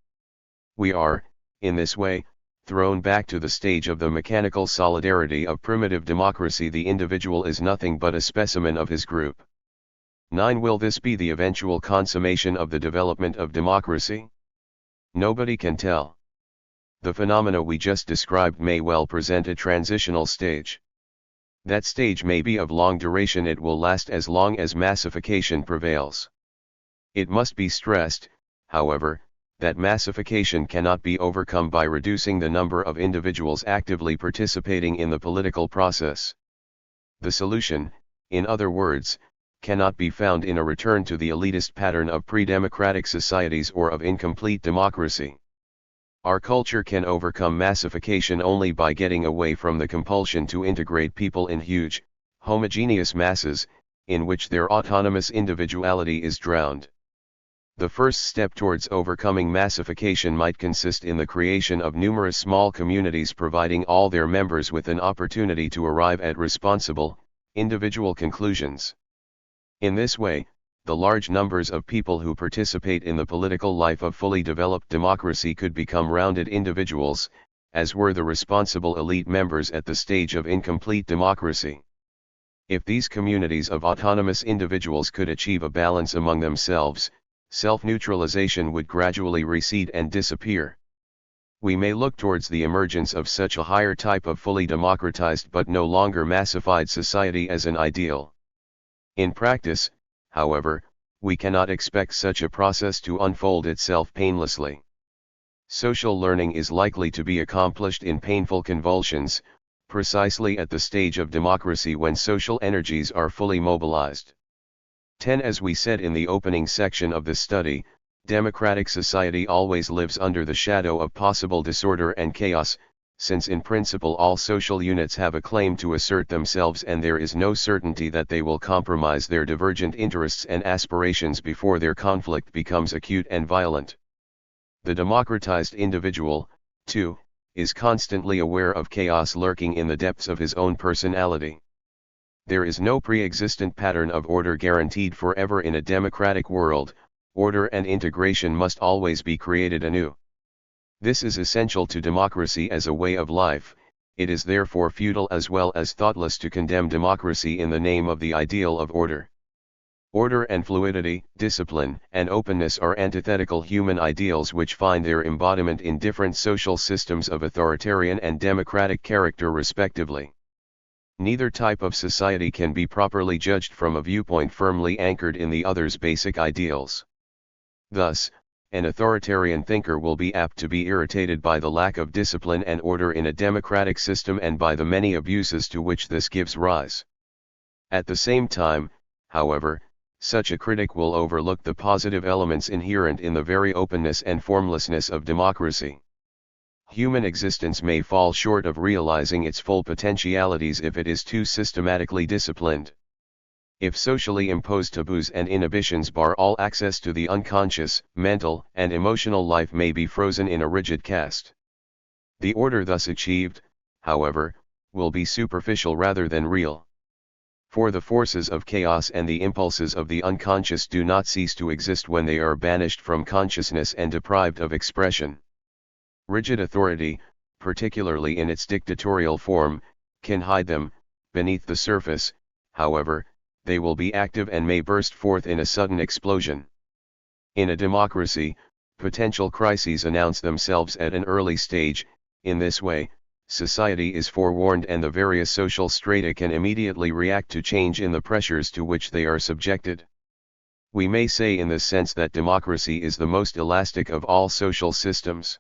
We are, in this way, thrown back to the stage of the mechanical solidarity of primitive democracy. The individual is nothing but a specimen of his group. 9. Will this be the eventual consummation of the development of democracy? Nobody can tell. The phenomena we just described may well present a transitional stage. That stage may be of long duration. It will last as long as massification prevails. It must be stressed, however, that massification cannot be overcome by reducing the number of individuals actively participating in the political process. The solution, in other words, cannot be found in a return to the elitist pattern of pre-democratic societies or of incomplete democracy. Our culture can overcome massification only by getting away from the compulsion to integrate people in huge, homogeneous masses, in which their autonomous individuality is drowned. The first step towards overcoming massification might consist in the creation of numerous small communities providing all their members with an opportunity to arrive at responsible, individual conclusions. In this way, the large numbers of people who participate in the political life of fully developed democracy could become rounded individuals, as were the responsible elite members at the stage of incomplete democracy. If these communities of autonomous individuals could achieve a balance among themselves, self-neutralization would gradually recede and disappear. We may look towards the emergence of such a higher type of fully democratized but no longer massified society as an ideal. In practice, however, we cannot expect such a process to unfold itself painlessly. Social learning is likely to be accomplished in painful convulsions, precisely at the stage of democracy when social energies are fully mobilized. 10. As we said in the opening section of this study, democratic society always lives under the shadow of possible disorder and chaos, since in principle all social units have a claim to assert themselves and there is no certainty that they will compromise their divergent interests and aspirations before their conflict becomes acute and violent. The democratized individual, too, is constantly aware of chaos lurking in the depths of his own personality. There is no pre-existent pattern of order guaranteed forever in a democratic world. Order and integration must always be created anew. This is essential to democracy as a way of life. It is therefore futile as well as thoughtless to condemn democracy in the name of the ideal of order. Order and fluidity, discipline, and openness are antithetical human ideals which find their embodiment in different social systems of authoritarian and democratic character respectively. Neither type of society can be properly judged from a viewpoint firmly anchored in the other's basic ideals. Thus, an authoritarian thinker will be apt to be irritated by the lack of discipline and order in a democratic system and by the many abuses to which this gives rise. At the same time, however, such a critic will overlook the positive elements inherent in the very openness and formlessness of democracy. Human existence may fall short of realizing its full potentialities if it is too systematically disciplined. If socially imposed taboos and inhibitions bar all access to the unconscious, mental, and emotional life may be frozen in a rigid caste. The order thus achieved, however, will be superficial rather than real. For the forces of chaos and the impulses of the unconscious do not cease to exist when they are banished from consciousness and deprived of expression. Rigid authority, particularly in its dictatorial form, can hide them. Beneath the surface, however, they will be active and may burst forth in a sudden explosion. In a democracy, potential crises announce themselves at an early stage. In this way, society is forewarned and the various social strata can immediately react to change in the pressures to which they are subjected. We may say in this sense that democracy is the most elastic of all social systems.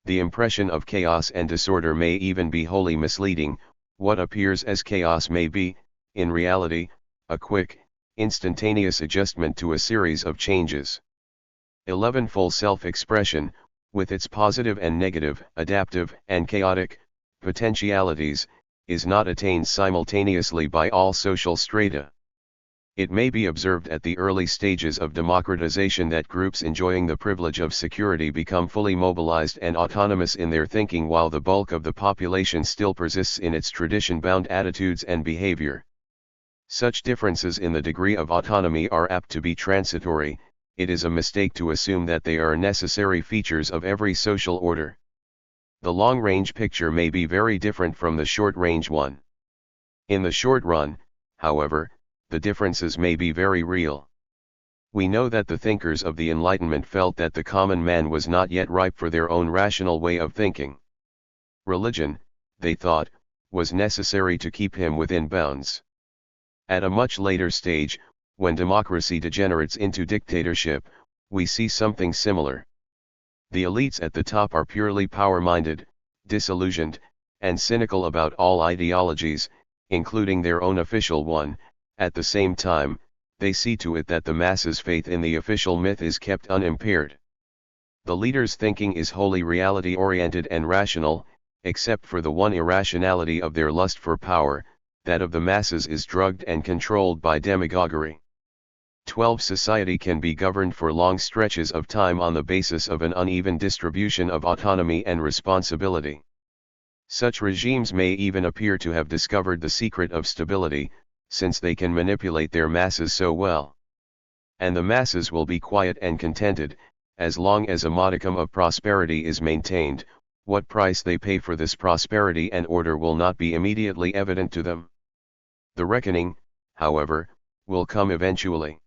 The impression of chaos and disorder may even be wholly misleading. What appears as chaos may be, in reality, a quick, instantaneous adjustment to a series of changes. 11. Full self-expression, with its positive and negative, adaptive and chaotic potentialities, is not attained simultaneously by all social strata. It may be observed at the early stages of democratization that groups enjoying the privilege of security become fully mobilized and autonomous in their thinking while the bulk of the population still persists in its tradition-bound attitudes and behavior. Such differences in the degree of autonomy are apt to be transitory. It is a mistake to assume that they are necessary features of every social order. The long-range picture may be very different from the short-range one. In the short run, however, the differences may be very real. We know that the thinkers of the Enlightenment felt that the common man was not yet ripe for their own rational way of thinking. Religion, they thought, was necessary to keep him within bounds. At a much later stage, when democracy degenerates into dictatorship, we see something similar. The elites at the top are purely power-minded, disillusioned, and cynical about all ideologies, including their own official one. At the same time, they see to it that the masses' faith in the official myth is kept unimpaired. The leaders' thinking is wholly reality-oriented and rational, except for the one irrationality of their lust for power. That of the masses is drugged and controlled by demagoguery. 12. Society can be governed for long stretches of time on the basis of an uneven distribution of autonomy and responsibility. Such regimes may even appear to have discovered the secret of stability, since they can manipulate their masses so well. And the masses will be quiet and contented, as long as a modicum of prosperity is maintained. What price they pay for this prosperity and order will not be immediately evident to them. The reckoning, however, will come eventually.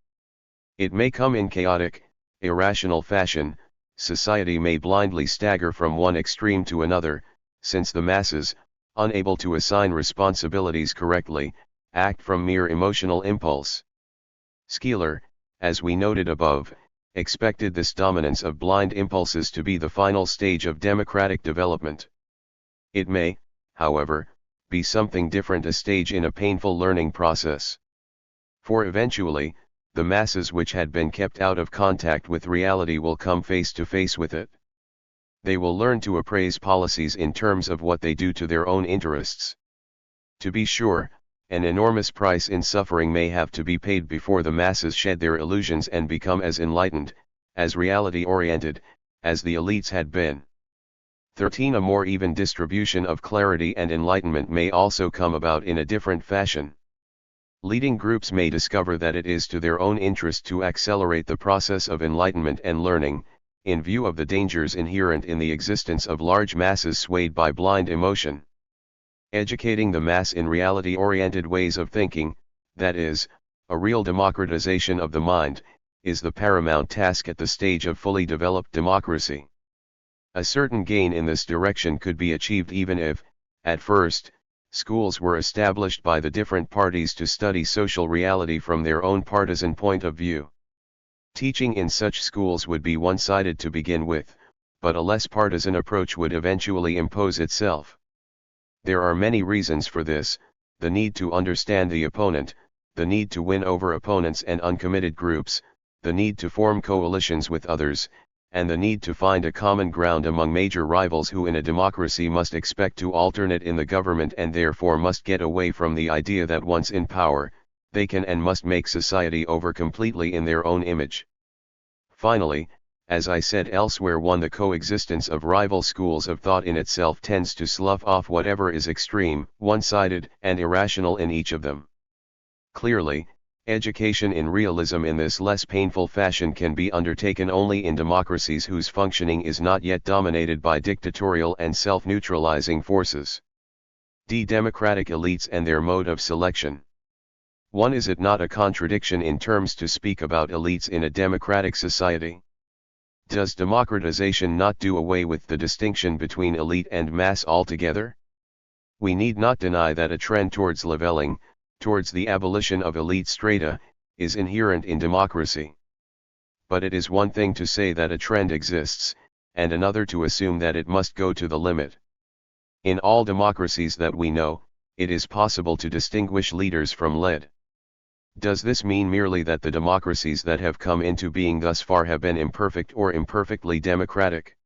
It may come in chaotic, irrational fashion. Society may blindly stagger from one extreme to another, since the masses, unable to assign responsibilities correctly, act from mere emotional impulse. Skeeler, as we noted above, expected this dominance of blind impulses to be the final stage of democratic development. It may, however, be something different, a stage in a painful learning process. For eventually, the masses which had been kept out of contact with reality will come face to face with it. They will learn to appraise policies in terms of what they do to their own interests. To be sure, an enormous price in suffering may have to be paid before the masses shed their illusions and become as enlightened, as reality-oriented, as the elites had been. 13. A more even distribution of clarity and enlightenment may also come about in a different fashion. Leading groups may discover that it is to their own interest to accelerate the process of enlightenment and learning, in view of the dangers inherent in the existence of large masses swayed by blind emotion. Educating the mass in reality-oriented ways of thinking, that is, a real democratization of the mind, is the paramount task at the stage of fully developed democracy. A certain gain in this direction could be achieved even if, at first, schools were established by the different parties to study social reality from their own partisan point of view. Teaching in such schools would be one-sided to begin with, but a less partisan approach would eventually impose itself. There are many reasons for this: the need to understand the opponent, the need to win over opponents and uncommitted groups, the need to form coalitions with others, and the need to find a common ground among major rivals who in a democracy must expect to alternate in the government and therefore must get away from the idea that once in power, they can and must make society over completely in their own image. Finally, as I said elsewhere, the coexistence of rival schools of thought in itself tends to slough off whatever is extreme, one-sided, and irrational in each of them. Clearly, education in realism in this less painful fashion can be undertaken only in democracies whose functioning is not yet dominated by dictatorial and self-neutralizing forces. Democratic elites and their mode of selection. 1. Is it not a contradiction in terms to speak about elites in a democratic society? Does democratization not do away with the distinction between elite and mass altogether? We need not deny that a trend towards leveling, towards the abolition of elite strata, is inherent in democracy. But it is one thing to say that a trend exists, and another to assume that it must go to the limit. In all democracies that we know, it is possible to distinguish leaders from led. Does this mean merely that the democracies that have come into being thus far have been imperfect or imperfectly democratic?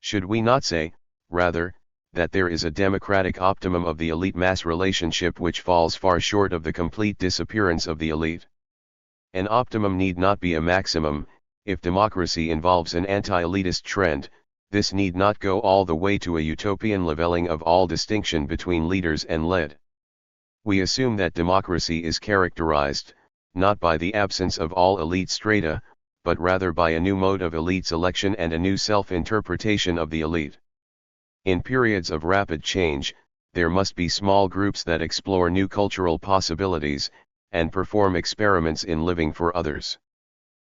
Should we not say, rather, that there is a democratic optimum of the elite-mass relationship which falls far short of the complete disappearance of the elite? An optimum need not be a maximum. If democracy involves an anti-elitist trend, this need not go all the way to a utopian leveling of all distinction between leaders and led. We assume that democracy is characterized, not by the absence of all elite strata, but rather by a new mode of elite selection and a new self-interpretation of the elite. In periods of rapid change, there must be small groups that explore new cultural possibilities, and perform experiments in living for others.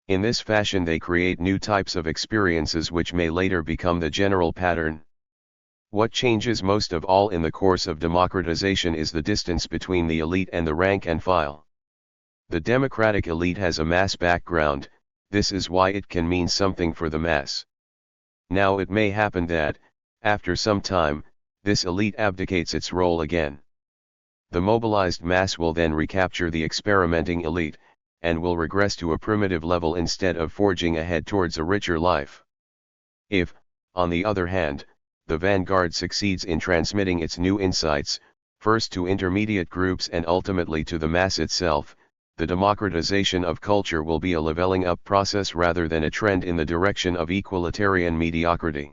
In this fashion they create new types of experiences which may later become the general pattern. What changes most of all in the course of democratization is the distance between the elite and the rank and file. The democratic elite has a mass background. This is why it can mean something for the mass. Now it may happen that, after some time, this elite abdicates its role again. The mobilized mass will then recapture the experimenting elite, and will regress to a primitive level instead of forging ahead towards a richer life. If, on the other hand, the vanguard succeeds in transmitting its new insights, first to intermediate groups and ultimately to the mass itself, the democratization of culture will be a leveling up process rather than a trend in the direction of equalitarian mediocrity.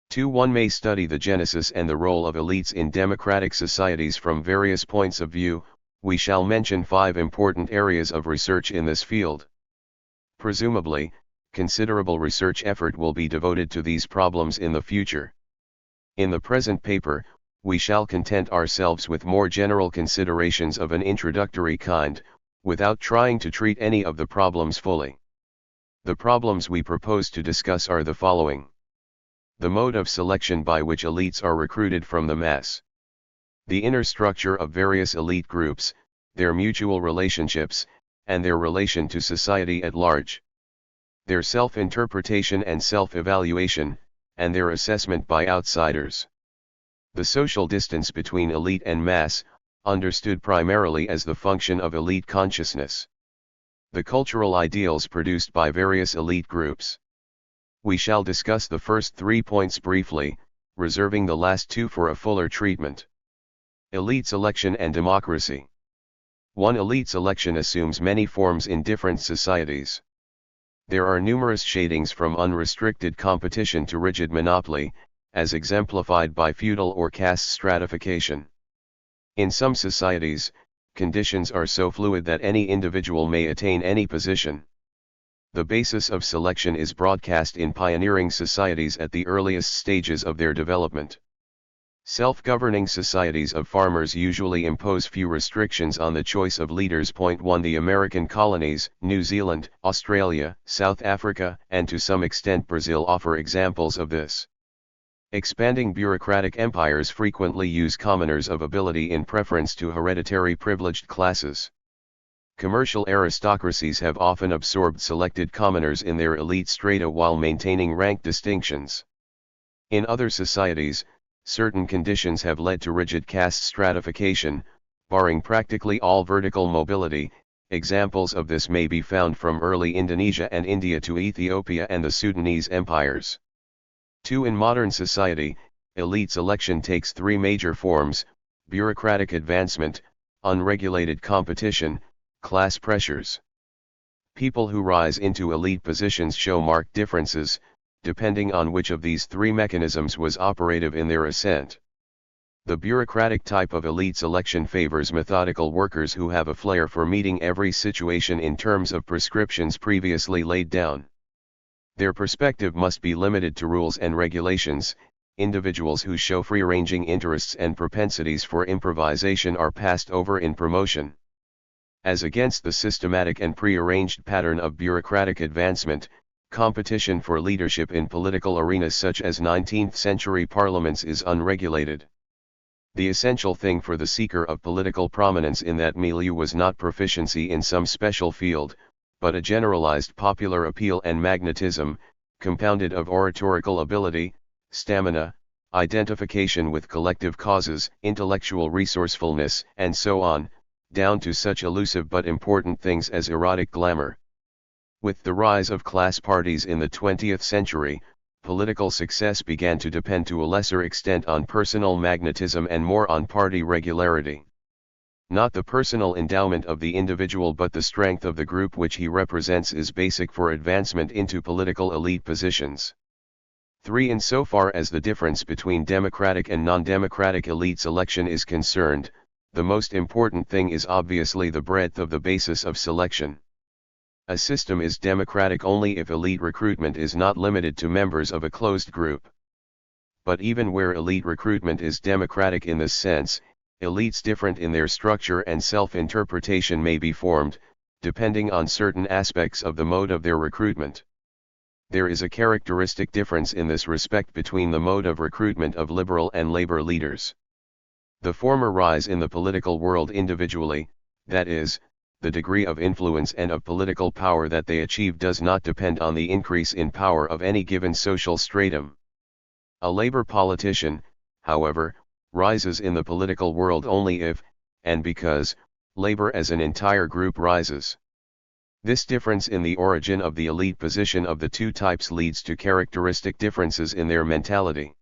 2. One may study the genesis and the role of elites in democratic societies from various points of view. We shall mention 5 important areas of research in this field. Presumably, considerable research effort will be devoted to these problems in the future. In the present paper, we shall content ourselves with more general considerations of an introductory kind, without trying to treat any of the problems fully. The problems we propose to discuss are the following: the mode of selection by which elites are recruited from the mass, the inner structure of various elite groups, their mutual relationships, and their relation to society at large, their self-interpretation and self-evaluation, and their assessment by outsiders. The social distance between elite and mass, understood primarily as the function of elite consciousness. The cultural ideals produced by various elite groups. We shall discuss the first 3 points briefly, reserving the last 2 for a fuller treatment. Elite selection and democracy. 1. Elite selection assumes many forms in different societies. There are numerous shadings from unrestricted competition to rigid monopoly, as exemplified by feudal or caste stratification. In some societies, conditions are so fluid that any individual may attain any position. The basis of selection is broadcast in pioneering societies at the earliest stages of their development. Self-governing societies of farmers usually impose few restrictions on the choice of leaders. 1. The American colonies, New Zealand, Australia, South Africa, and to some extent Brazil offer examples of this. Expanding bureaucratic empires frequently use commoners of ability in preference to hereditary privileged classes. Commercial aristocracies have often absorbed selected commoners in their elite strata while maintaining rank distinctions. In other societies, certain conditions have led to rigid caste stratification, barring practically all vertical mobility. Examples of this may be found from early Indonesia and India to Ethiopia and the Sudanese empires. 2. In modern society, elite selection takes 3 major forms: bureaucratic advancement, unregulated competition, class pressures. People who rise into elite positions show marked differences, depending on which of these 3 mechanisms was operative in their ascent. The bureaucratic type of elite selection favors methodical workers who have a flair for meeting every situation in terms of prescriptions previously laid down. Their perspective must be limited to rules and regulations. Individuals who show free-ranging interests and propensities for improvisation are passed over in promotion. As against the systematic and pre-arranged pattern of bureaucratic advancement, competition for leadership in political arenas such as 19th-century parliaments is unregulated. The essential thing for the seeker of political prominence in that milieu was not proficiency in some special field, but a generalized popular appeal and magnetism, compounded of oratorical ability, stamina, identification with collective causes, intellectual resourcefulness, and so on, down to such elusive but important things as erotic glamour. With the rise of class parties in the 20th century, political success began to depend to a lesser extent on personal magnetism and more on party regularity. Not the personal endowment of the individual but the strength of the group which he represents is basic for advancement into political elite positions. 3. Insofar as the difference between democratic and non-democratic elite selection is concerned, the most important thing is obviously the breadth of the basis of selection. A system is democratic only if elite recruitment is not limited to members of a closed group. But even where elite recruitment is democratic in this sense, elites different in their structure and self-interpretation may be formed, depending on certain aspects of the mode of their recruitment. There is a characteristic difference in this respect between the mode of recruitment of liberal and labor leaders. The former rise in the political world individually, that is, the degree of influence and of political power that they achieve does not depend on the increase in power of any given social stratum. A labor politician, however, rises in the political world only if, and because, labor as an entire group rises. This difference in the origin of the elite position of the 2 types leads to characteristic differences in their mentality.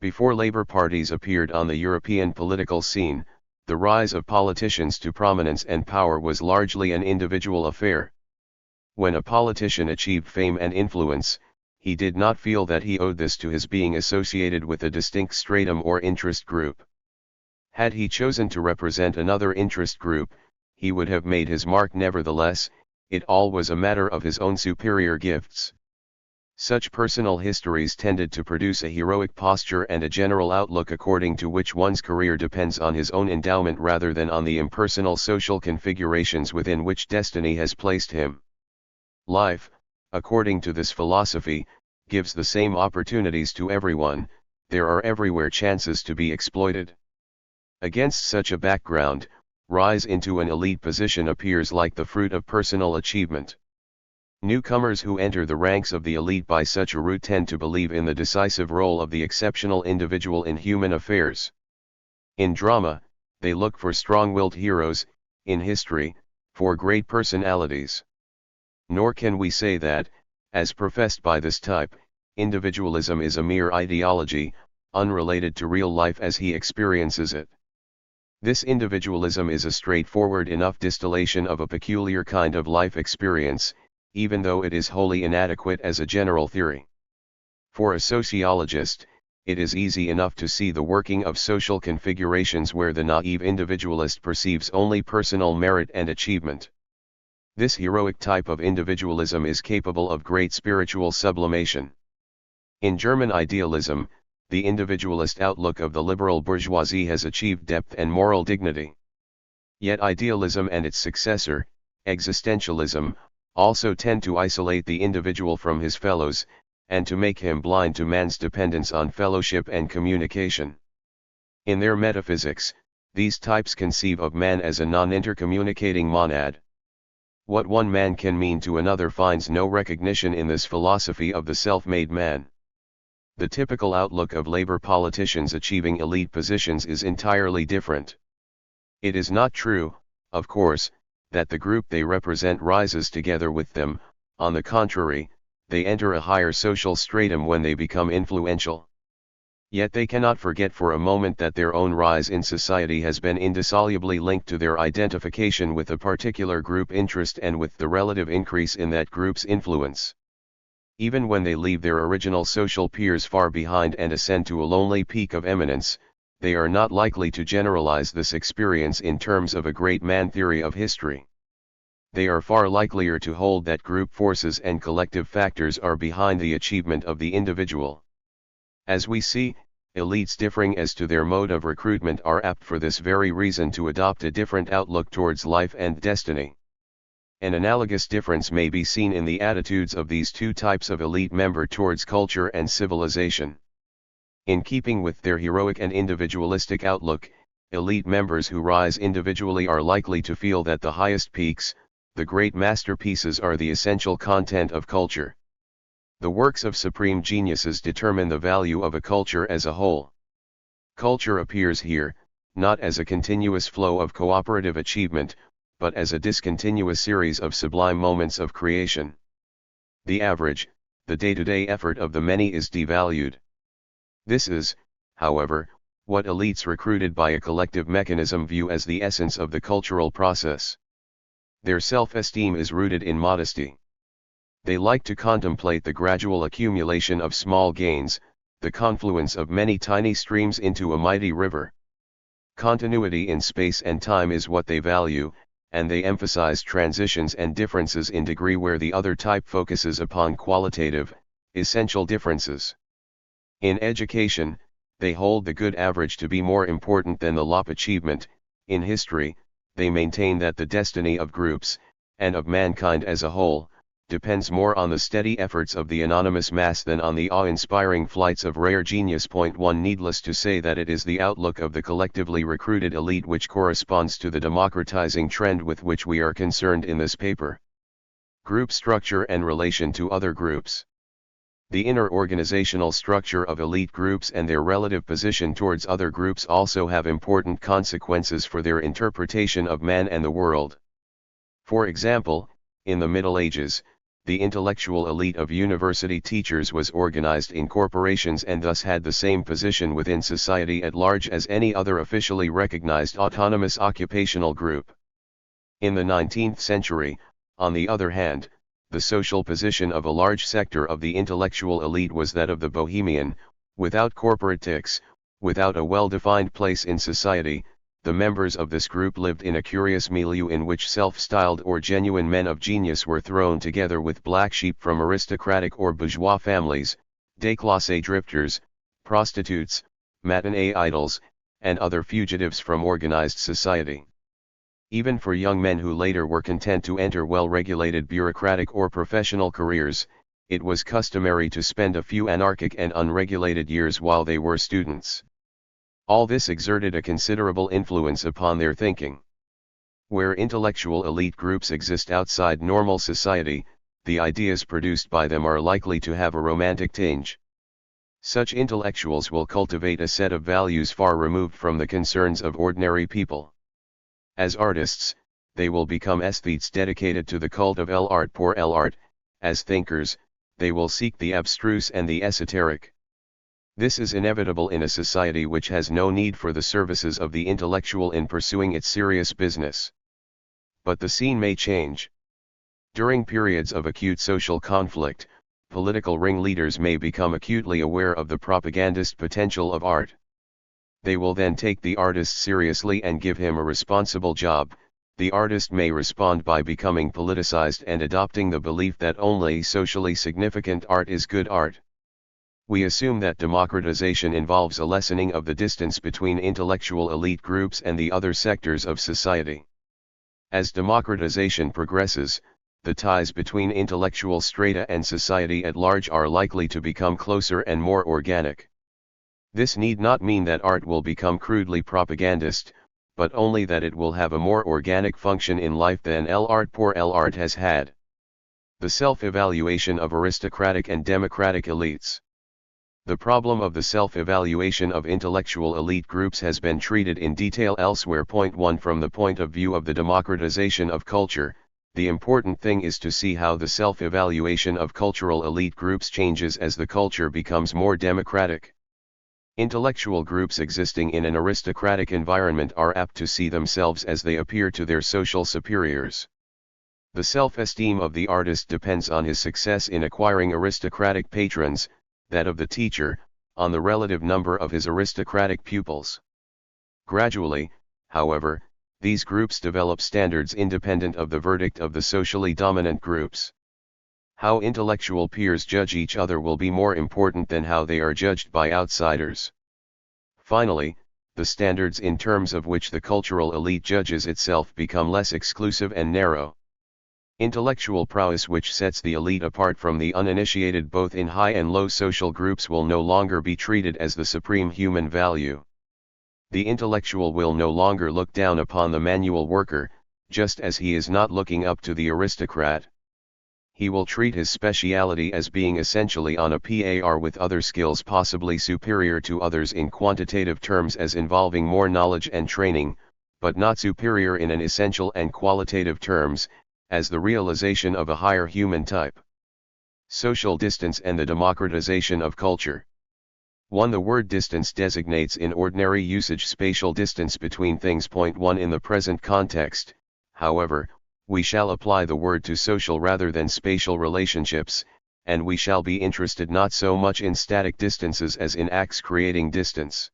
Before labor parties appeared on the European political scene, the rise of politicians to prominence and power was largely an individual affair. When a politician achieved fame and influence, he did not feel that he owed this to his being associated with a distinct stratum or interest group. Had he chosen to represent another interest group, he would have made his mark nevertheless. It all was a matter of his own superior gifts. Such personal histories tended to produce a heroic posture and a general outlook according to which one's career depends on his own endowment rather than on the impersonal social configurations within which destiny has placed him. Life, according to this philosophy, gives the same opportunities to everyone. There are everywhere chances to be exploited. Against such a background, rise into an elite position appears like the fruit of personal achievement. Newcomers who enter the ranks of the elite by such a route tend to believe in the decisive role of the exceptional individual in human affairs. In drama, they look for strong-willed heroes; in history, for great personalities. Nor can we say that, As professed by this type, individualism is a mere ideology, unrelated to real life as he experiences it. This individualism is a straightforward enough distillation of a peculiar kind of life experience, even though it is wholly inadequate as a general theory. For a sociologist, it is easy enough to see the working of social configurations where the naive individualist perceives only personal merit and achievement. This heroic type of individualism is capable of great spiritual sublimation. In German idealism, the individualist outlook of the liberal bourgeoisie has achieved depth and moral dignity. Yet idealism and its successor, existentialism, also tend to isolate the individual from his fellows, and to make him blind to man's dependence on fellowship and communication. In their metaphysics, these types conceive of man as a non-intercommunicating monad. What one man can mean to another finds no recognition in this philosophy of the self-made man. The typical outlook of labor politicians achieving elite positions is entirely different. It is not true, of course, that the group they represent rises together with them. On the contrary, they enter a higher social stratum when they become influential. Yet they cannot forget for a moment that their own rise in society has been indissolubly linked to their identification with a particular group interest and with the relative increase in that group's influence. Even when they leave their original social peers far behind and ascend to a lonely peak of eminence, they are not likely to generalize this experience in terms of a great man theory of history. They are far likelier to hold that group forces and collective factors are behind the achievement of the individual. As we see, elites differing as to their mode of recruitment are apt for this very reason to adopt a different outlook towards life and destiny. An analogous difference may be seen in the attitudes of these two types of elite member towards culture and civilization. In keeping with their heroic and individualistic outlook, elite members who rise individually are likely to feel that the highest peaks, the great masterpieces, are the essential content of culture. The works of supreme geniuses determine the value of a culture as a whole. Culture appears here, not as a continuous flow of cooperative achievement, but as a discontinuous series of sublime moments of creation. The average, the day-to-day effort of the many is devalued. This is, however, what elites recruited by a collective mechanism view as the essence of the cultural process. Their self-esteem is rooted in modesty. They like to contemplate the gradual accumulation of small gains, the confluence of many tiny streams into a mighty river. Continuity in space and time is what they value, and they emphasize transitions and differences in degree where the other type focuses upon qualitative, essential differences. In education, they hold the good average to be more important than the lop achievement. In history, they maintain that the destiny of groups, and of mankind as a whole, depends more on the steady efforts of the anonymous mass than on the awe-inspiring flights of rare genius. 1 Needless to say that it is the outlook of the collectively recruited elite which corresponds to the democratizing trend with which we are concerned in this paper. Group structure and relation to other groups. The inner organizational structure of elite groups and their relative position towards other groups also have important consequences for their interpretation of man and the world. For example, in the Middle Ages, the intellectual elite of university teachers was organized in corporations and thus had the same position within society at large as any other officially recognized autonomous occupational group. In the 19th century, on the other hand, the social position of a large sector of the intellectual elite was that of the bohemian, without corporate tics, without a well-defined place in society. The members of this group lived in a curious milieu in which self-styled or genuine men of genius were thrown together with black sheep from aristocratic or bourgeois families, déclassé drifters, prostitutes, matinee idols, and other fugitives from organized society. Even for young men who later were content to enter well-regulated bureaucratic or professional careers, it was customary to spend a few anarchic and unregulated years while they were students. All this exerted a considerable influence upon their thinking. Where intellectual elite groups exist outside normal society, the ideas produced by them are likely to have a romantic tinge. Such intellectuals will cultivate a set of values far removed from the concerns of ordinary people. As artists, they will become aesthetes dedicated to the cult of l'art pour l'art. As thinkers, they will seek the abstruse and the esoteric. This is inevitable in a society which has no need for the services of the intellectual in pursuing its serious business. But the scene may change. During periods of acute social conflict, political ringleaders may become acutely aware of the propagandist potential of art. They will then take the artist seriously and give him a responsible job. The artist may respond by becoming politicized and adopting the belief that only socially significant art is good art. We assume that democratization involves a lessening of the distance between intellectual elite groups and the other sectors of society. As democratization progresses, the ties between intellectual strata and society at large are likely to become closer and more organic. This need not mean that art will become crudely propagandist, but only that it will have a more organic function in life than l'art pour l'art has had. The self-evaluation of aristocratic and democratic elites. The problem of the self-evaluation of intellectual elite groups has been treated in detail elsewhere. Point 1. From the point of view of the democratization of culture, the important thing is to see how the self-evaluation of cultural elite groups changes as the culture becomes more democratic. Intellectual groups existing in an aristocratic environment are apt to see themselves as they appear to their social superiors. The self-esteem of the artist depends on his success in acquiring aristocratic patrons, that of the teacher, on the relative number of his aristocratic pupils. Gradually, however, these groups develop standards independent of the verdict of the socially dominant groups. How intellectual peers judge each other will be more important than how they are judged by outsiders. Finally, the standards in terms of which the cultural elite judges itself become less exclusive and narrow. Intellectual prowess which sets the elite apart from the uninitiated both in high and low social groups will no longer be treated as the supreme human value. The intellectual will no longer look down upon the manual worker, just as he is not looking up to the aristocrat. He will treat his speciality as being essentially on a par with other skills possibly superior to others in quantitative terms as involving more knowledge and training, but not superior in an essential and qualitative terms, as the realization of a higher human type. Social distance and the democratization of culture. 1. The word distance designates in ordinary usage spatial distance between things. Point 1. In the present context, however, we shall apply the word to social rather than spatial relationships, and we shall be interested not so much in static distances as in acts creating distance.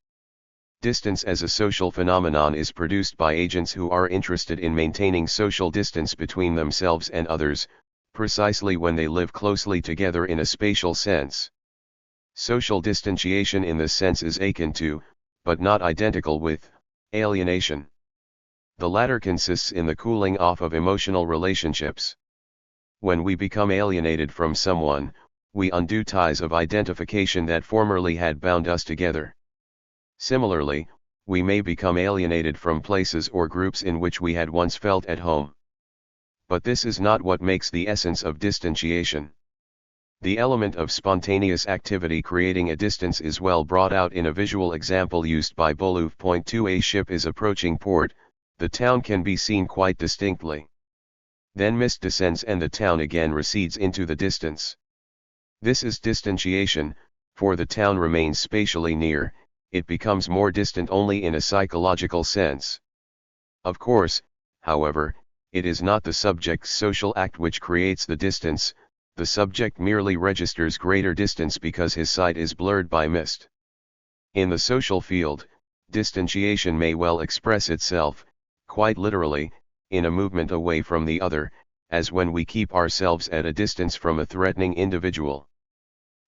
Distance as a social phenomenon is produced by agents who are interested in maintaining social distance between themselves and others, precisely when they live closely together in a spatial sense. Social distanciation in this sense is akin to, but not identical with, alienation. The latter consists in the cooling off of emotional relationships. When we become alienated from someone, we undo ties of identification that formerly had bound us together. Similarly, we may become alienated from places or groups in which we had once felt at home. But this is not what makes the essence of distanciation. The element of spontaneous activity creating a distance is well brought out in a visual example used by Boluv. Point 2. A ship is approaching port, the town can be seen quite distinctly. Then mist descends and the town again recedes into the distance. This is distanciation, for the town remains spatially near, it becomes more distant only in a psychological sense. Of course, however, it is not the subject's social act which creates the distance, the subject merely registers greater distance because his sight is blurred by mist. In the social field, distanciation may well express itself, quite literally, in a movement away from the other, as when we keep ourselves at a distance from a threatening individual.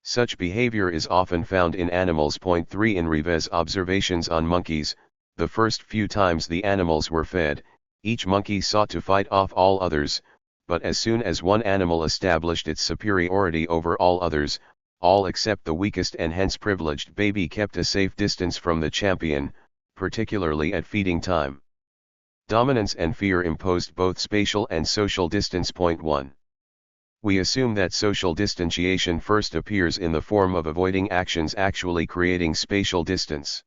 Such behavior is often found in animals. Point 3. In Rivet's observations on monkeys, the first few times the animals were fed, each monkey sought to fight off all others, but as soon as one animal established its superiority over all others, all except the weakest and hence privileged baby kept a safe distance from the champion, particularly at feeding time. Dominance and fear imposed both spatial and social distance. Point 1. We assume that social distanciation first appears in the form of avoiding actions actually creating spatial distance.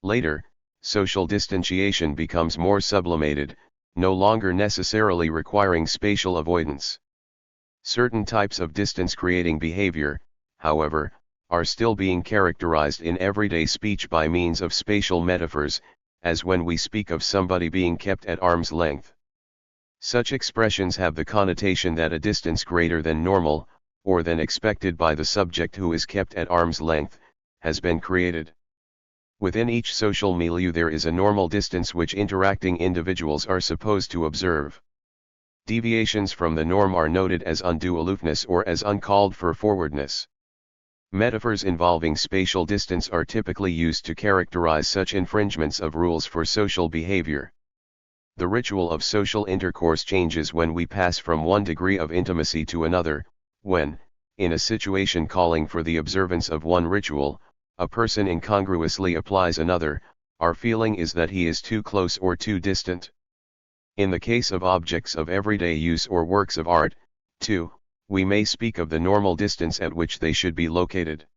Later, social distanciation becomes more sublimated, no longer necessarily requiring spatial avoidance. Certain types of distance-creating behavior, however, are still being characterized in everyday speech by means of spatial metaphors, as when we speak of somebody being kept at arm's length. Such expressions have the connotation that a distance greater than normal, or than expected by the subject who is kept at arm's length, has been created. Within each social milieu there is a normal distance which interacting individuals are supposed to observe. Deviations from the norm are noted as undue aloofness or as uncalled for forwardness. Metaphors involving spatial distance are typically used to characterize such infringements of rules for social behavior. The ritual of social intercourse changes when we pass from one degree of intimacy to another, when, in a situation calling for the observance of one ritual, a person incongruously applies another. Our feeling is that he is too close or too distant. In the case of objects of everyday use or works of art, too, we may speak of the normal distance at which they should be located.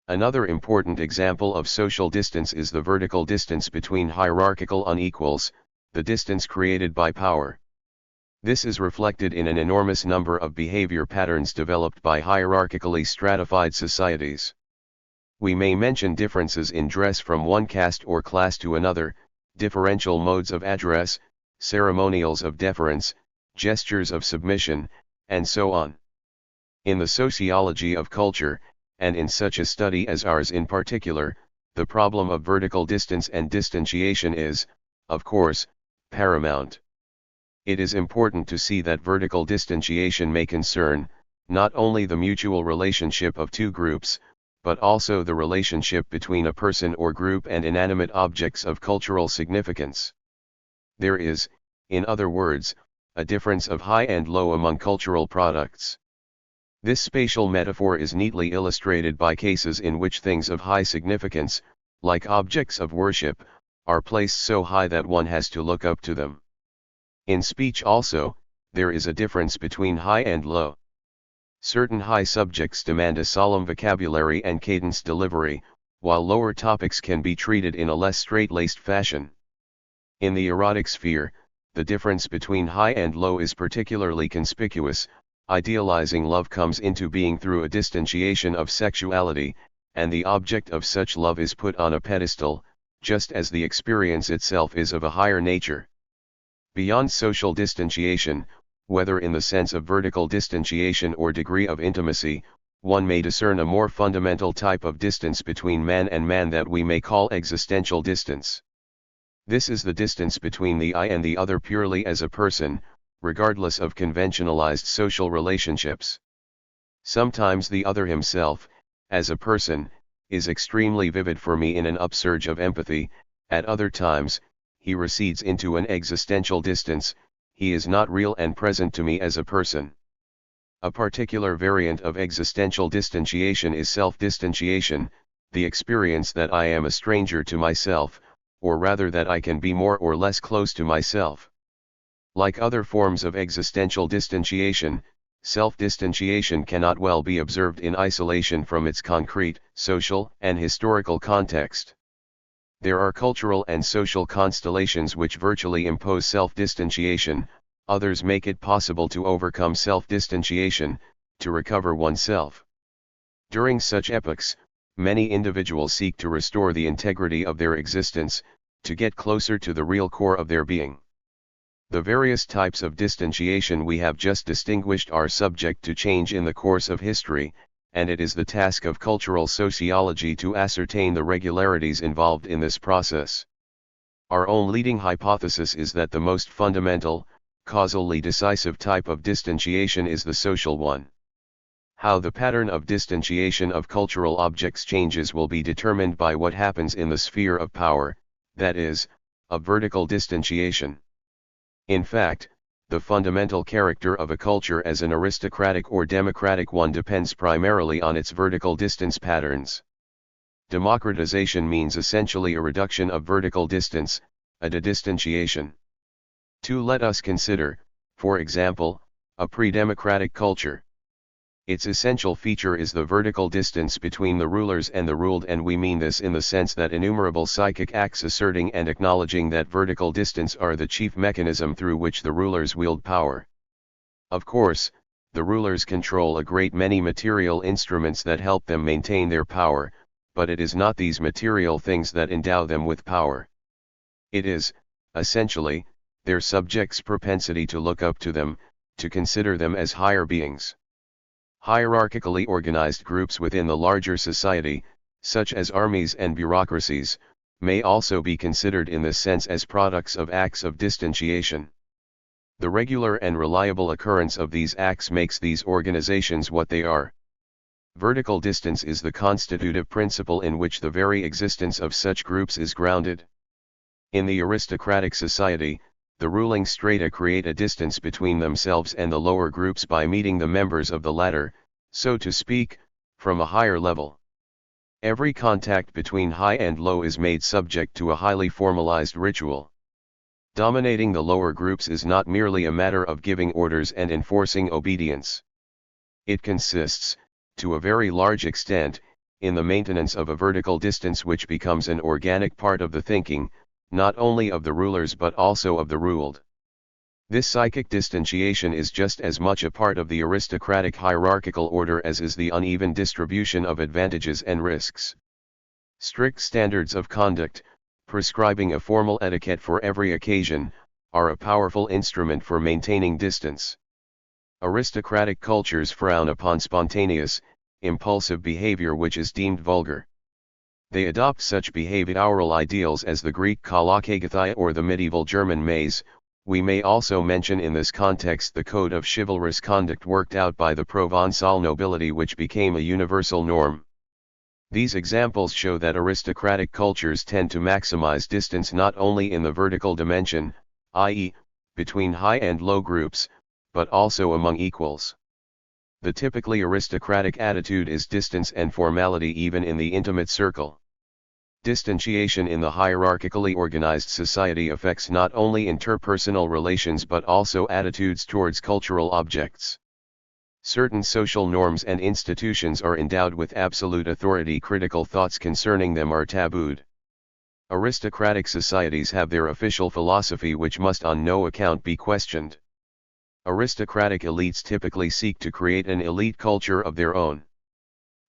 Another important example of social distance is the vertical distance between hierarchical unequals, the distance created by power. This is reflected in an enormous number of behavior patterns developed by hierarchically stratified societies. We may mention differences in dress from one caste or class to another, differential modes of address, ceremonials of deference, gestures of submission, and so on. In the sociology of culture, and in such a study as ours in particular, the problem of vertical distance and distantiation is, of course, paramount. It is important to see that vertical distantiation may concern, not only the mutual relationship of two groups, but also the relationship between a person or group and inanimate objects of cultural significance. There is, in other words, a difference of high and low among cultural products. This spatial metaphor is neatly illustrated by cases in which things of high significance, like objects of worship, are placed so high that one has to look up to them. In speech also, there is a difference between high and low. Certain high subjects demand a solemn vocabulary and cadenced delivery, while lower topics can be treated in a less straight-laced fashion. In the erotic sphere, the difference between high and low is particularly conspicuous. Idealizing love comes into being through a distantiation of sexuality, and the object of such love is put on a pedestal, just as the experience itself is of a higher nature. Beyond social distantiation, whether in the sense of vertical distantiation or degree of intimacy, one may discern a more fundamental type of distance between man and man that we may call existential distance. This is the distance between the I and the other purely as a person, regardless of conventionalized social relationships. Sometimes the other himself, as a person, is extremely vivid for me in an upsurge of empathy. At other times, he recedes into an existential distance. He is not real and present to me as a person. A particular variant of existential distantiation is self-distantiation, the experience that I am a stranger to myself, or rather that I can be more or less close to myself. Like other forms of existential distantiation, self-distantiation cannot well be observed in isolation from its concrete, social, and historical context. There are cultural and social constellations which virtually impose self-distantiation, others make it possible to overcome self-distantiation, to recover oneself. During such epochs, many individuals seek to restore the integrity of their existence, to get closer to the real core of their being. The various types of distantiation we have just distinguished are subject to change in the course of history, and it is the task of cultural sociology to ascertain the regularities involved in this process. Our own leading hypothesis is that the most fundamental, causally decisive type of distantiation is the social one. How the pattern of distantiation of cultural objects changes will be determined by what happens in the sphere of power, that is, of vertical distantiation. In fact, the fundamental character of a culture as an aristocratic or democratic one depends primarily on its vertical distance patterns. Democratization means essentially a reduction of vertical distance, a de-distantiation. Let us consider, for example, a pre-democratic culture. Its essential feature is the vertical distance between the rulers and the ruled, and we mean this in the sense that innumerable psychic acts asserting and acknowledging that vertical distance are the chief mechanism through which the rulers wield power. Of course, the rulers control a great many material instruments that help them maintain their power, but it is not these material things that endow them with power. It is, essentially, their subjects' propensity to look up to them, to consider them as higher beings. Hierarchically organized groups within the larger society, such as armies and bureaucracies, may also be considered in this sense as products of acts of distanciation. The regular and reliable occurrence of these acts makes these organizations what they are. Vertical distance is the constitutive principle in which the very existence of such groups is grounded. In the aristocratic society, the ruling strata create a distance between themselves and the lower groups by meeting the members of the latter, so to speak, from a higher level. Every contact between high and low is made subject to a highly formalized ritual. Dominating the lower groups is not merely a matter of giving orders and enforcing obedience. It consists, to a very large extent, in the maintenance of a vertical distance which becomes an organic part of the thinking, not only of the rulers but also of the ruled. This psychic distanciation is just as much a part of the aristocratic hierarchical order as is the uneven distribution of advantages and risks. Strict standards of conduct, prescribing a formal etiquette for every occasion, are a powerful instrument for maintaining distance. Aristocratic cultures frown upon spontaneous, impulsive behavior which is deemed vulgar. They adopt such behavioral ideals as the Greek kalokagathia or the medieval German maze. We may also mention in this context the code of chivalrous conduct worked out by the Provençal nobility which became a universal norm. These examples show that aristocratic cultures tend to maximize distance not only in the vertical dimension, i.e., between high and low groups, but also among equals. The typically aristocratic attitude is distance and formality even in the intimate circle. Distanciation in the hierarchically organized society affects not only interpersonal relations but also attitudes towards cultural objects. Certain social norms and institutions are endowed with absolute authority. Critical thoughts concerning them are tabooed. Aristocratic societies have their official philosophy which must on no account be questioned. Aristocratic elites typically seek to create an elite culture of their own.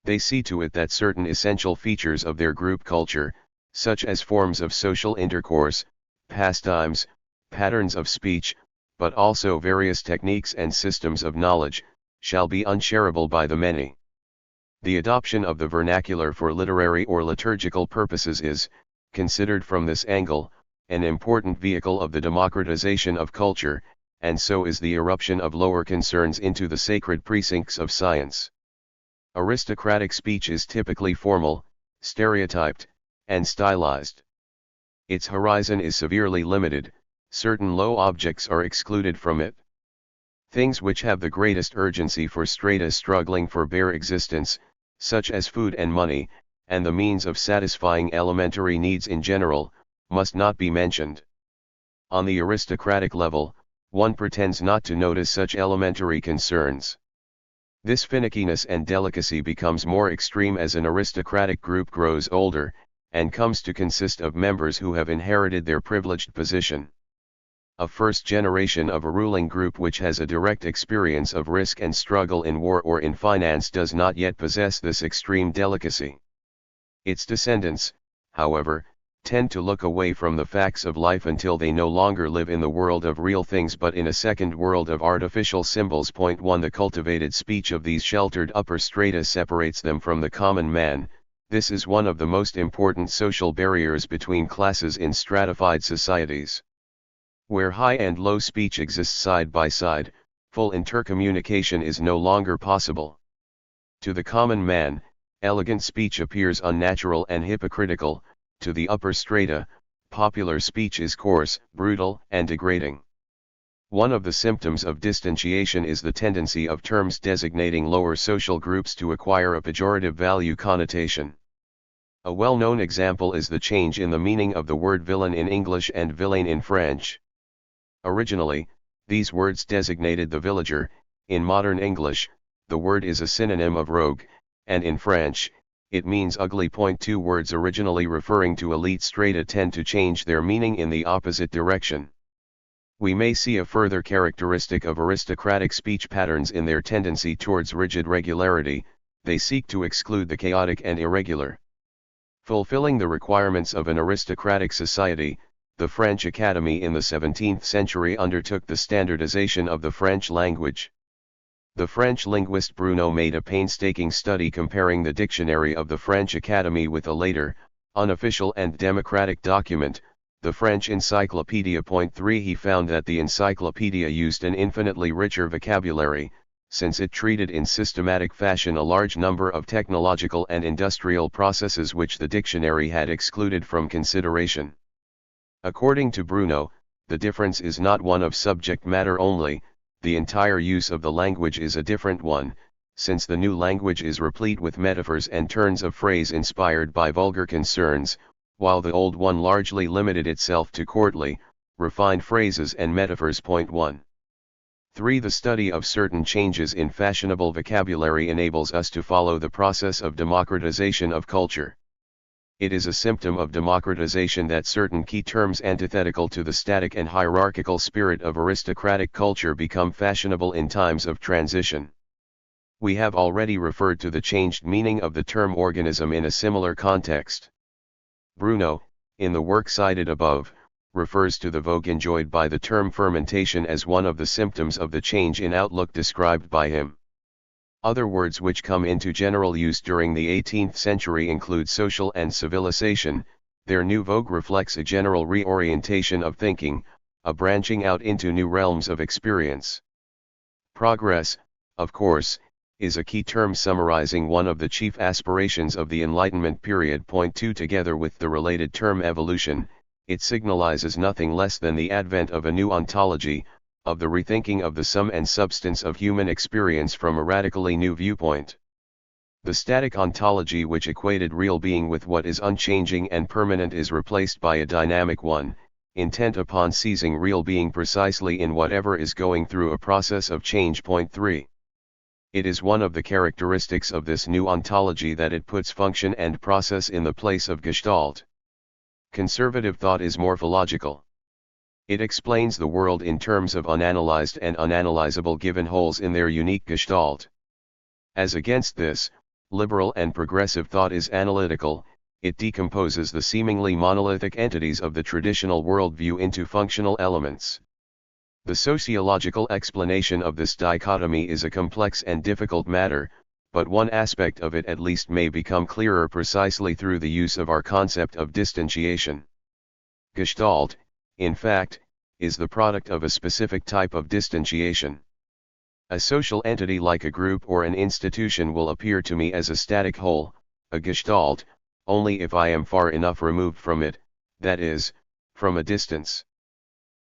They see to it that certain essential features of their group culture, such as forms of social intercourse, pastimes, patterns of speech, but also various techniques and systems of knowledge, shall be unshareable by the many. The adoption of the vernacular for literary or liturgical purposes is, considered from this angle, an important vehicle of the democratization of culture, and so is the eruption of lower concerns into the sacred precincts of science. Aristocratic speech is typically formal, stereotyped, and stylized. Its horizon is severely limited, certain low objects are excluded from it. Things which have the greatest urgency for strata struggling for bare existence, such as food and money, and the means of satisfying elementary needs in general, must not be mentioned. On the aristocratic level, one pretends not to notice such elementary concerns. This finickiness and delicacy becomes more extreme as an aristocratic group grows older, and comes to consist of members who have inherited their privileged position. A first generation of a ruling group which has a direct experience of risk and struggle in war or in finance does not yet possess this extreme delicacy. Its descendants, however, tend to look away from the facts of life until they no longer live in the world of real things but in a second world of artificial symbols. Point 1. The cultivated speech of these sheltered upper strata separates them from the common man. This is one of the most important social barriers between classes in stratified societies. Where high and low speech exists side by side, full intercommunication is no longer possible. To the common man, elegant speech appears unnatural and hypocritical. To the upper strata, popular speech is coarse, brutal, and degrading. One of the symptoms of distanciation is the tendency of terms designating lower social groups to acquire a pejorative value connotation. A well-known example is the change in the meaning of the word villain in English and villain in French. Originally, these words designated the villager. In modern English, the word is a synonym of rogue, and in French, it means ugly. 2 Words originally referring to elite strata tend to change their meaning in the opposite direction. We may see a further characteristic of aristocratic speech patterns in their tendency towards rigid regularity. They seek to exclude the chaotic and irregular. Fulfilling the requirements of an aristocratic society, the French Academy in the 17th century undertook the standardization of the French language. The French linguist Bruno made a painstaking study comparing the dictionary of the French Academy with a later, unofficial and democratic document, the French Encyclopedia. 3 He found that the encyclopedia used an infinitely richer vocabulary, since it treated in systematic fashion a large number of technological and industrial processes which the dictionary had excluded from consideration. According to Bruno, the difference is not one of subject matter only, the entire use of the language is a different one, since the new language is replete with metaphors and turns of phrase inspired by vulgar concerns, while the old one largely limited itself to courtly, refined phrases and metaphors. 1. 3. The study of certain changes in fashionable vocabulary enables us to follow the process of democratization of culture. It is a symptom of democratization that certain key terms antithetical to the static and hierarchical spirit of aristocratic culture become fashionable in times of transition. We have already referred to the changed meaning of the term organism in a similar context. Bruno, in the work cited above, refers to the vogue enjoyed by the term fermentation as one of the symptoms of the change in outlook described by him. Other words which come into general use during the 18th century include social and civilization. Their new vogue reflects a general reorientation of thinking, a branching out into new realms of experience. Progress, of course, is a key term summarizing one of the chief aspirations of the Enlightenment period. 2 Together with the related term evolution, it signalizes nothing less than the advent of a new ontology, of the rethinking of the sum and substance of human experience from a radically new viewpoint. The static ontology which equated real being with what is unchanging and permanent is replaced by a dynamic one, intent upon seizing real being precisely in whatever is going through a process of change. 3. It is one of the characteristics of this new ontology that it puts function and process in the place of gestalt. Conservative thought is morphological. It explains the world in terms of unanalyzed and unanalyzable given wholes in their unique gestalt. As against this, liberal and progressive thought is analytical. It decomposes the seemingly monolithic entities of the traditional worldview into functional elements. The sociological explanation of this dichotomy is a complex and difficult matter, but one aspect of it at least may become clearer precisely through the use of our concept of distantiation. Gestalt, in fact, is the product of a specific type of distantiation. A social entity like a group or an institution will appear to me as a static whole, a gestalt, only if I am far enough removed from it, that is, from a distance.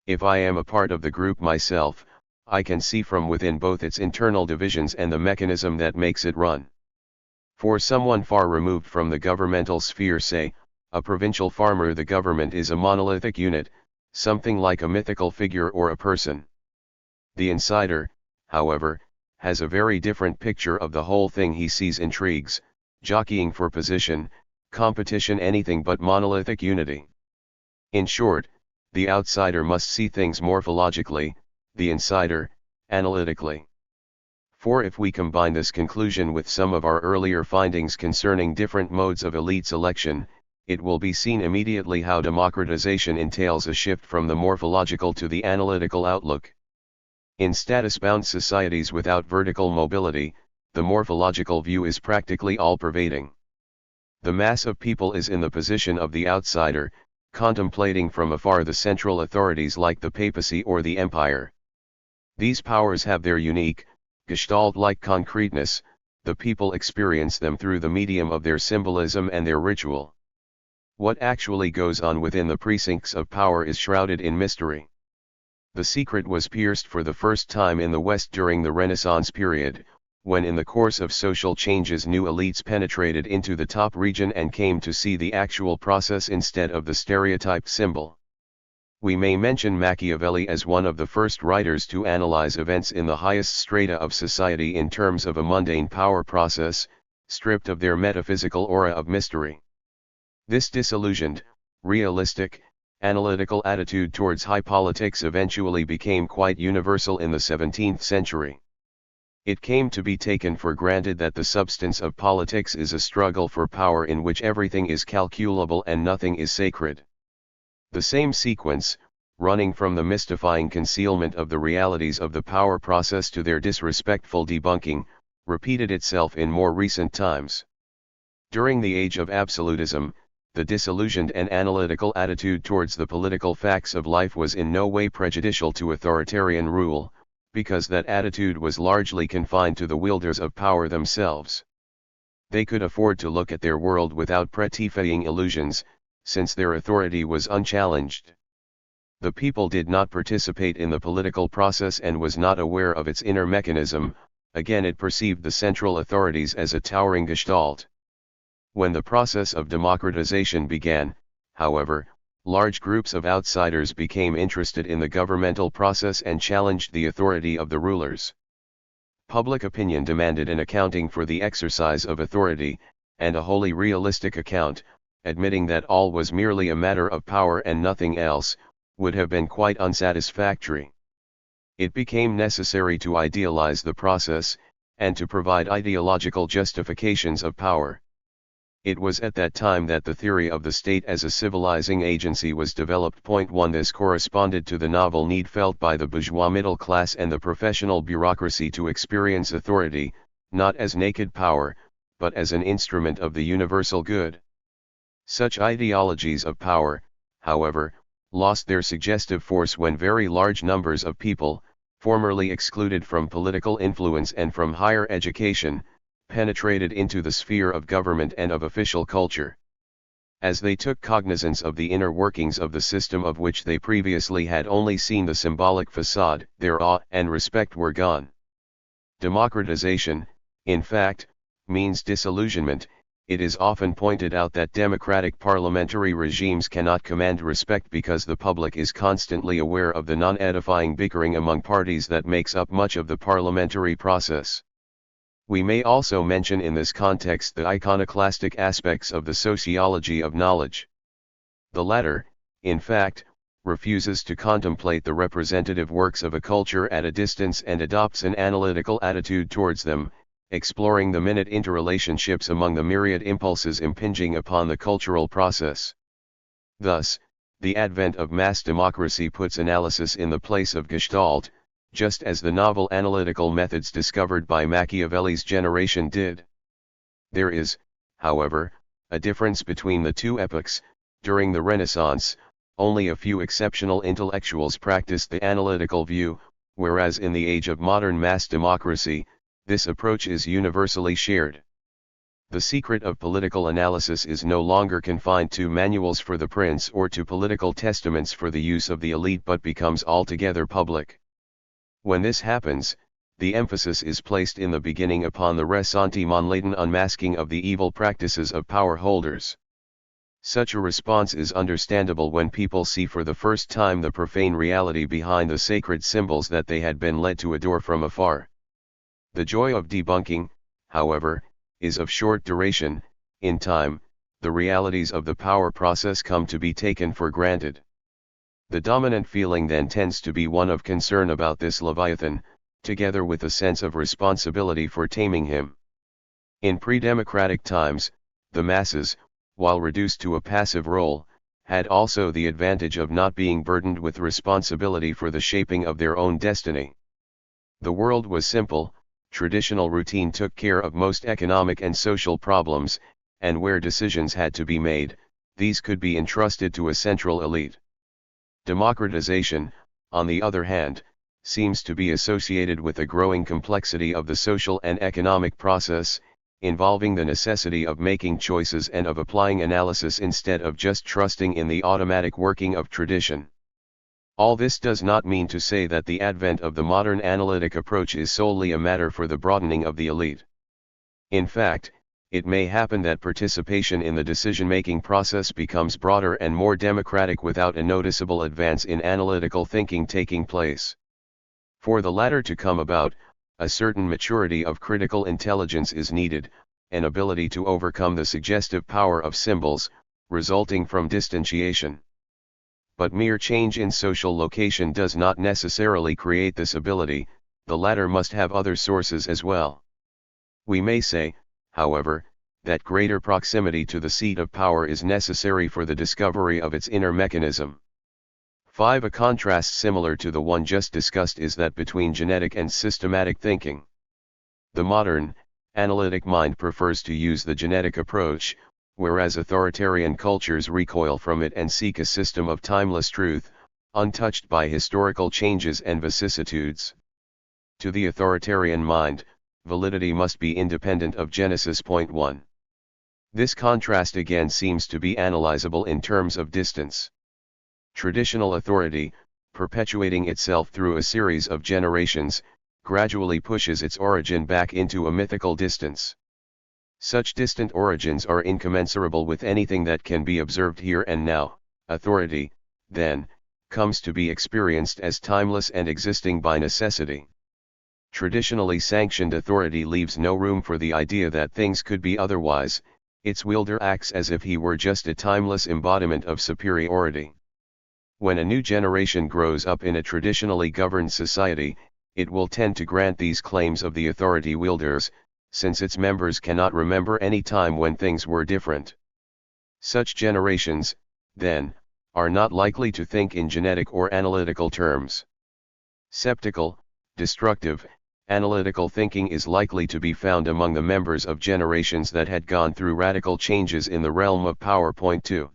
If I am a part of the group myself, I can see from within both its internal divisions and the mechanism that makes it run. For someone far removed from the governmental sphere, say, a provincial farmer, the government is a monolithic unit, something like a mythical figure or a person. The insider, however, has a very different picture of the whole thing. He sees intrigues, jockeying for position, competition, anything but monolithic unity. In short, the outsider must see things morphologically, the insider, analytically. For if we combine this conclusion with some of our earlier findings concerning different modes of elite selection, it will be seen immediately how democratization entails a shift from the morphological to the analytical outlook. In status-bound societies without vertical mobility, the morphological view is practically all-pervading. The mass of people is in the position of the outsider, contemplating from afar the central authorities like the papacy or the empire. These powers have their unique, gestalt-like concreteness. The people experience them through the medium of their symbolism and their ritual. What actually goes on within the precincts of power is shrouded in mystery. The secret was pierced for the first time in the West during the Renaissance period, when in the course of social changes new elites penetrated into the top region and came to see the actual process instead of the stereotyped symbol. We may mention Machiavelli as one of the first writers to analyze events in the highest strata of society in terms of a mundane power process, stripped of their metaphysical aura of mystery. This disillusioned, realistic, Analytical attitude towards high politics eventually became quite universal in the 17th century. It came to be taken for granted that the substance of politics is a struggle for power in which everything is calculable and nothing is sacred. The same sequence, running from the mystifying concealment of the realities of the power process to their disrespectful debunking, repeated itself in more recent times. During the age of absolutism, the disillusioned and analytical attitude towards the political facts of life was in no way prejudicial to authoritarian rule, because that attitude was largely confined to the wielders of power themselves. They could afford to look at their world without prettifying illusions, since their authority was unchallenged. The people did not participate in the political process and was not aware of its inner mechanism. Again, it perceived the central authorities as a towering gestalt. When the process of democratization began, however, large groups of outsiders became interested in the governmental process and challenged the authority of the rulers. Public opinion demanded an accounting for the exercise of authority, and a wholly realistic account, admitting that all was merely a matter of power and nothing else, would have been quite unsatisfactory. It became necessary to idealize the process, and to provide ideological justifications of power. It was at that time that the theory of the state as a civilizing agency was developed. 1. This corresponded to the novel need felt by the bourgeois middle class and the professional bureaucracy to experience authority, not as naked power, but as an instrument of the universal good. Such ideologies of power, however, lost their suggestive force when very large numbers of people, formerly excluded from political influence and from higher education, penetrated into the sphere of government and of official culture. As they took cognizance of the inner workings of the system of which they previously had only seen the symbolic facade, their awe and respect were gone. Democratization, in fact, means disillusionment. It is often pointed out that democratic parliamentary regimes cannot command respect because the public is constantly aware of the non-edifying bickering among parties that makes up much of the parliamentary process. We may also mention in this context the iconoclastic aspects of the sociology of knowledge. The latter, in fact, refuses to contemplate the representative works of a culture at a distance and adopts an analytical attitude towards them, exploring the minute interrelationships among the myriad impulses impinging upon the cultural process. Thus, the advent of mass democracy puts analysis in the place of gestalt, just as the novel analytical methods discovered by Machiavelli's generation did. There is, however, a difference between the two epochs. During the Renaissance, only a few exceptional intellectuals practiced the analytical view, whereas in the age of modern mass democracy, this approach is universally shared. The secret of political analysis is no longer confined to manuals for the prince or to political testaments for the use of the elite, but becomes altogether public. When this happens, the emphasis is placed in the beginning upon the ressentiment-laden unmasking of the evil practices of power holders. Such a response is understandable when people see for the first time the profane reality behind the sacred symbols that they had been led to adore from afar. The joy of debunking, however, is of short duration. In time, the realities of the power process come to be taken for granted. The dominant feeling then tends to be one of concern about this Leviathan, together with a sense of responsibility for taming him. In pre-democratic times, the masses, while reduced to a passive role, had also the advantage of not being burdened with responsibility for the shaping of their own destiny. The world was simple, traditional routine took care of most economic and social problems, and where decisions had to be made, these could be entrusted to a central elite. Democratization, on the other hand, seems to be associated with a growing complexity of the social and economic process, involving the necessity of making choices and of applying analysis instead of just trusting in the automatic working of tradition. All this does not mean to say that the advent of the modern analytic approach is solely a matter for the broadening of the elite. In fact, it may happen that participation in the decision-making process becomes broader and more democratic without a noticeable advance in analytical thinking taking place. For the latter to come about, a certain maturity of critical intelligence is needed, an ability to overcome the suggestive power of symbols, resulting from distantiation. But mere change in social location does not necessarily create this ability, the latter must have other sources as well. We may say, however, that greater proximity to the seat of power is necessary for the discovery of its inner mechanism. 5. A contrast similar to the one just discussed is that between genetic and systematic thinking. The modern, analytic mind prefers to use the genetic approach, whereas authoritarian cultures recoil from it and seek a system of timeless truth, untouched by historical changes and vicissitudes. To the authoritarian mind, validity must be independent of genesis. 1. This contrast again seems to be analyzable in terms of distance. Traditional authority, perpetuating itself through a series of generations, gradually pushes its origin back into a mythical distance. Such distant origins are incommensurable with anything that can be observed here and now. Authority, then, comes to be experienced as timeless and existing by necessity. Traditionally sanctioned authority leaves no room for the idea that things could be otherwise. Its wielder acts as if he were just a timeless embodiment of superiority. When a new generation grows up in a traditionally governed society, it will tend to grant these claims of the authority wielders, since its members cannot remember any time when things were different. Such generations, then, are not likely to think in genetic or analytical terms. Skeptical, destructive, analytical thinking is likely to be found among the members of generations that had gone through radical changes in the realm of power. 2.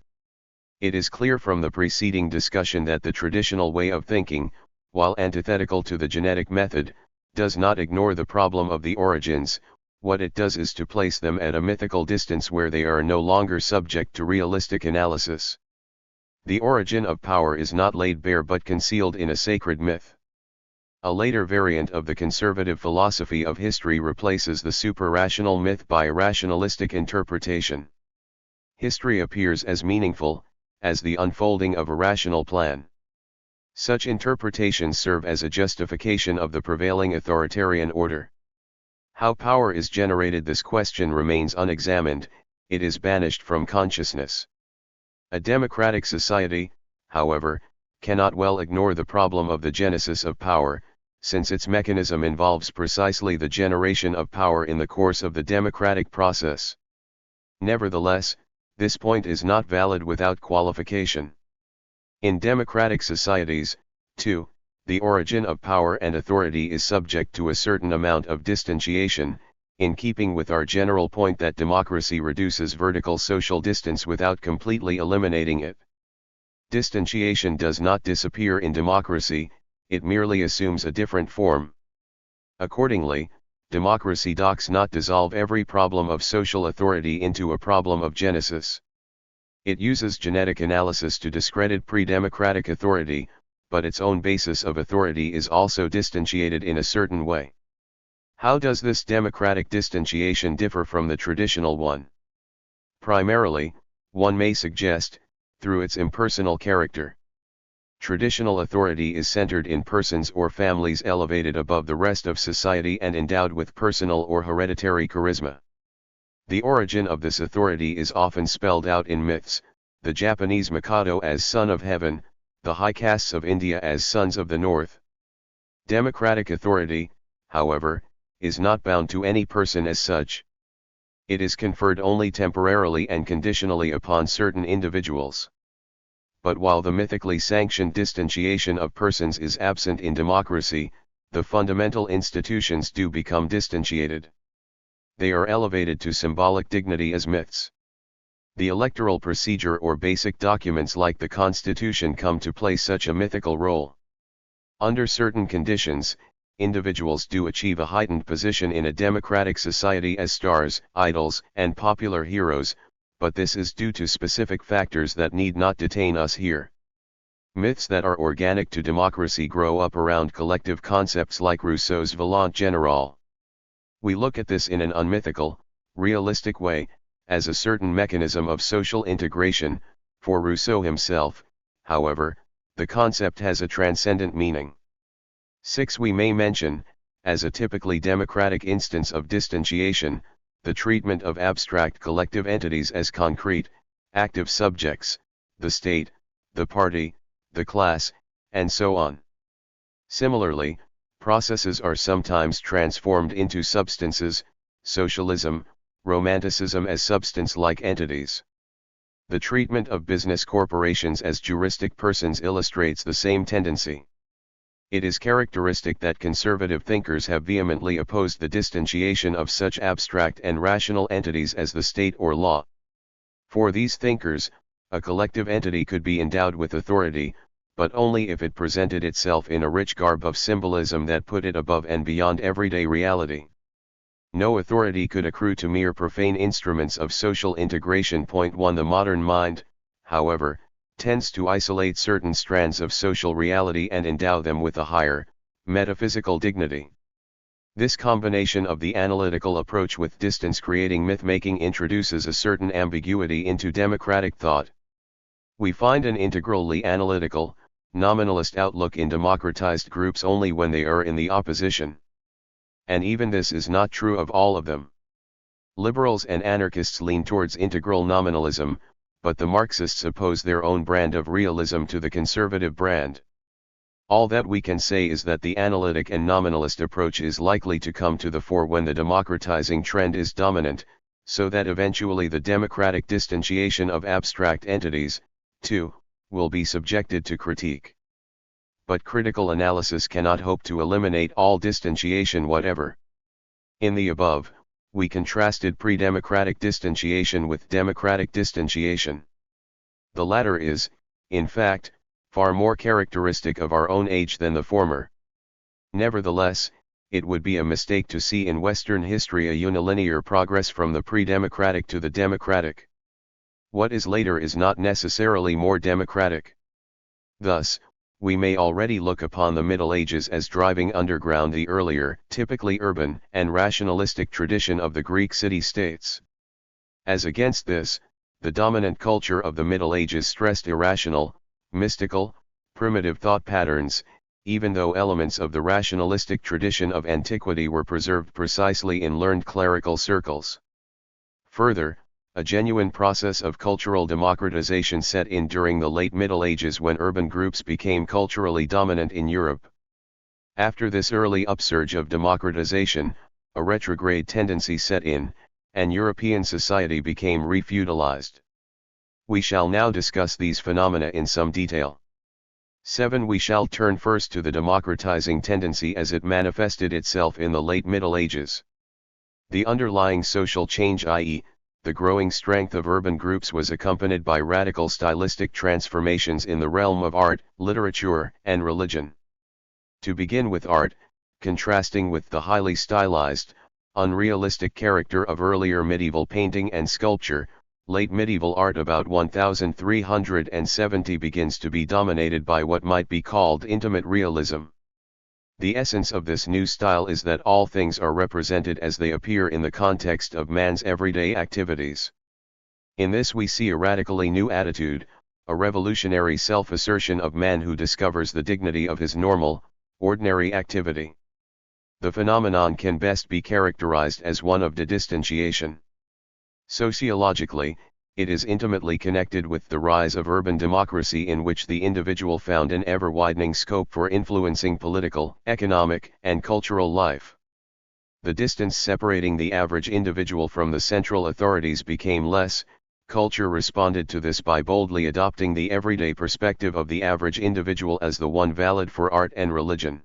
It is clear from the preceding discussion that the traditional way of thinking, while antithetical to the genetic method, does not ignore the problem of the origins. What it does is to place them at a mythical distance where they are no longer subject to realistic analysis. The origin of power is not laid bare but concealed in a sacred myth. A later variant of the conservative philosophy of history replaces the super-rational myth by a rationalistic interpretation. History appears as meaningful, as the unfolding of a rational plan. Such interpretations serve as a justification of the prevailing authoritarian order. How power is generated, this question remains unexamined, it is banished from consciousness. A democratic society, however, cannot well ignore the problem of the genesis of power, since its mechanism involves precisely the generation of power in the course of the democratic process. Nevertheless, this point is not valid without qualification. In democratic societies, too, the origin of power and authority is subject to a certain amount of distantiation, in keeping with our general point that democracy reduces vertical social distance without completely eliminating it. Distantiation does not disappear in democracy, it merely assumes a different form. Accordingly, democracy does not dissolve every problem of social authority into a problem of genesis. It uses genetic analysis to discredit pre-democratic authority, but its own basis of authority is also distantiated in a certain way. How does this democratic distantiation differ from the traditional one? Primarily, one may suggest, through its impersonal character. Traditional authority is centered in persons or families elevated above the rest of society and endowed with personal or hereditary charisma. The origin of this authority is often spelled out in myths, the Japanese Mikado as son of heaven, the high castes of India as sons of the north. Democratic authority, however, is not bound to any person as such. It is conferred only temporarily and conditionally upon certain individuals. But while the mythically sanctioned distantiation of persons is absent in democracy, the fundamental institutions do become distantiated. They are elevated to symbolic dignity as myths. The electoral procedure or basic documents like the Constitution come to play such a mythical role. Under certain conditions, individuals do achieve a heightened position in a democratic society as stars, idols, and popular heroes, but this is due to specific factors that need not detain us here. Myths that are organic to democracy grow up around collective concepts like Rousseau's Volonté Générale. We look at this in an unmythical, realistic way, as a certain mechanism of social integration. For Rousseau himself, however, the concept has a transcendent meaning. 6. We may mention, as a typically democratic instance of distantiation, the treatment of abstract collective entities as concrete, active subjects, the state, the party, the class, and so on. Similarly, processes are sometimes transformed into substances, socialism, romanticism as substance-like entities. The treatment of business corporations as juristic persons illustrates the same tendency. It is characteristic that conservative thinkers have vehemently opposed the distantiation of such abstract and rational entities as the state or law. For these thinkers, a collective entity could be endowed with authority, but only if it presented itself in a rich garb of symbolism that put it above and beyond everyday reality. No authority could accrue to mere profane instruments of social integration. 1. The modern mind, however, tends to isolate certain strands of social reality and endow them with a higher, metaphysical dignity. This combination of the analytical approach with distance-creating myth-making introduces a certain ambiguity into democratic thought. We find an integrally analytical, nominalist outlook in democratized groups only when they are in the opposition. And even this is not true of all of them. Liberals and anarchists lean towards integral nominalism, but the Marxists oppose their own brand of realism to the conservative brand. All that we can say is that the analytic and nominalist approach is likely to come to the fore when the democratizing trend is dominant, so that eventually the democratic distantiation of abstract entities, too, will be subjected to critique. But critical analysis cannot hope to eliminate all distantiation whatever. In the above, we contrasted pre-democratic distantiation with democratic distantiation. The latter is, in fact, far more characteristic of our own age than the former. Nevertheless, it would be a mistake to see in Western history a unilinear progress from the pre-democratic to the democratic. What is later is not necessarily more democratic. Thus, we may already look upon the Middle Ages as driving underground the earlier, typically urban and rationalistic tradition of the Greek city-states. As against this, the dominant culture of the Middle Ages stressed irrational, mystical, primitive thought patterns, even though elements of the rationalistic tradition of antiquity were preserved precisely in learned clerical circles. Further, a genuine process of cultural democratization set in during the late Middle Ages when urban groups became culturally dominant in Europe. After this early upsurge of democratization, a retrograde tendency set in, and European society became refeudalized. We shall now discuss these phenomena in some detail. 7. We shall turn first to the democratizing tendency as it manifested itself in the late Middle Ages. The underlying social change, i.e., the growing strength of urban groups, was accompanied by radical stylistic transformations in the realm of art, literature, and religion. To begin with art, contrasting with the highly stylized, unrealistic character of earlier medieval painting and sculpture, late medieval art about 1370 begins to be dominated by what might be called intimate realism. The essence of this new style is that all things are represented as they appear in the context of man's everyday activities. In this we see a radically new attitude, a revolutionary self-assertion of man who discovers the dignity of his normal, ordinary activity. The phenomenon can best be characterized as one of distantiation. Sociologically, it is intimately connected with the rise of urban democracy in which the individual found an ever-widening scope for influencing political, economic, and cultural life. The distance separating the average individual from the central authorities became less. Culture responded to this by boldly adopting the everyday perspective of the average individual as the one valid for art and religion.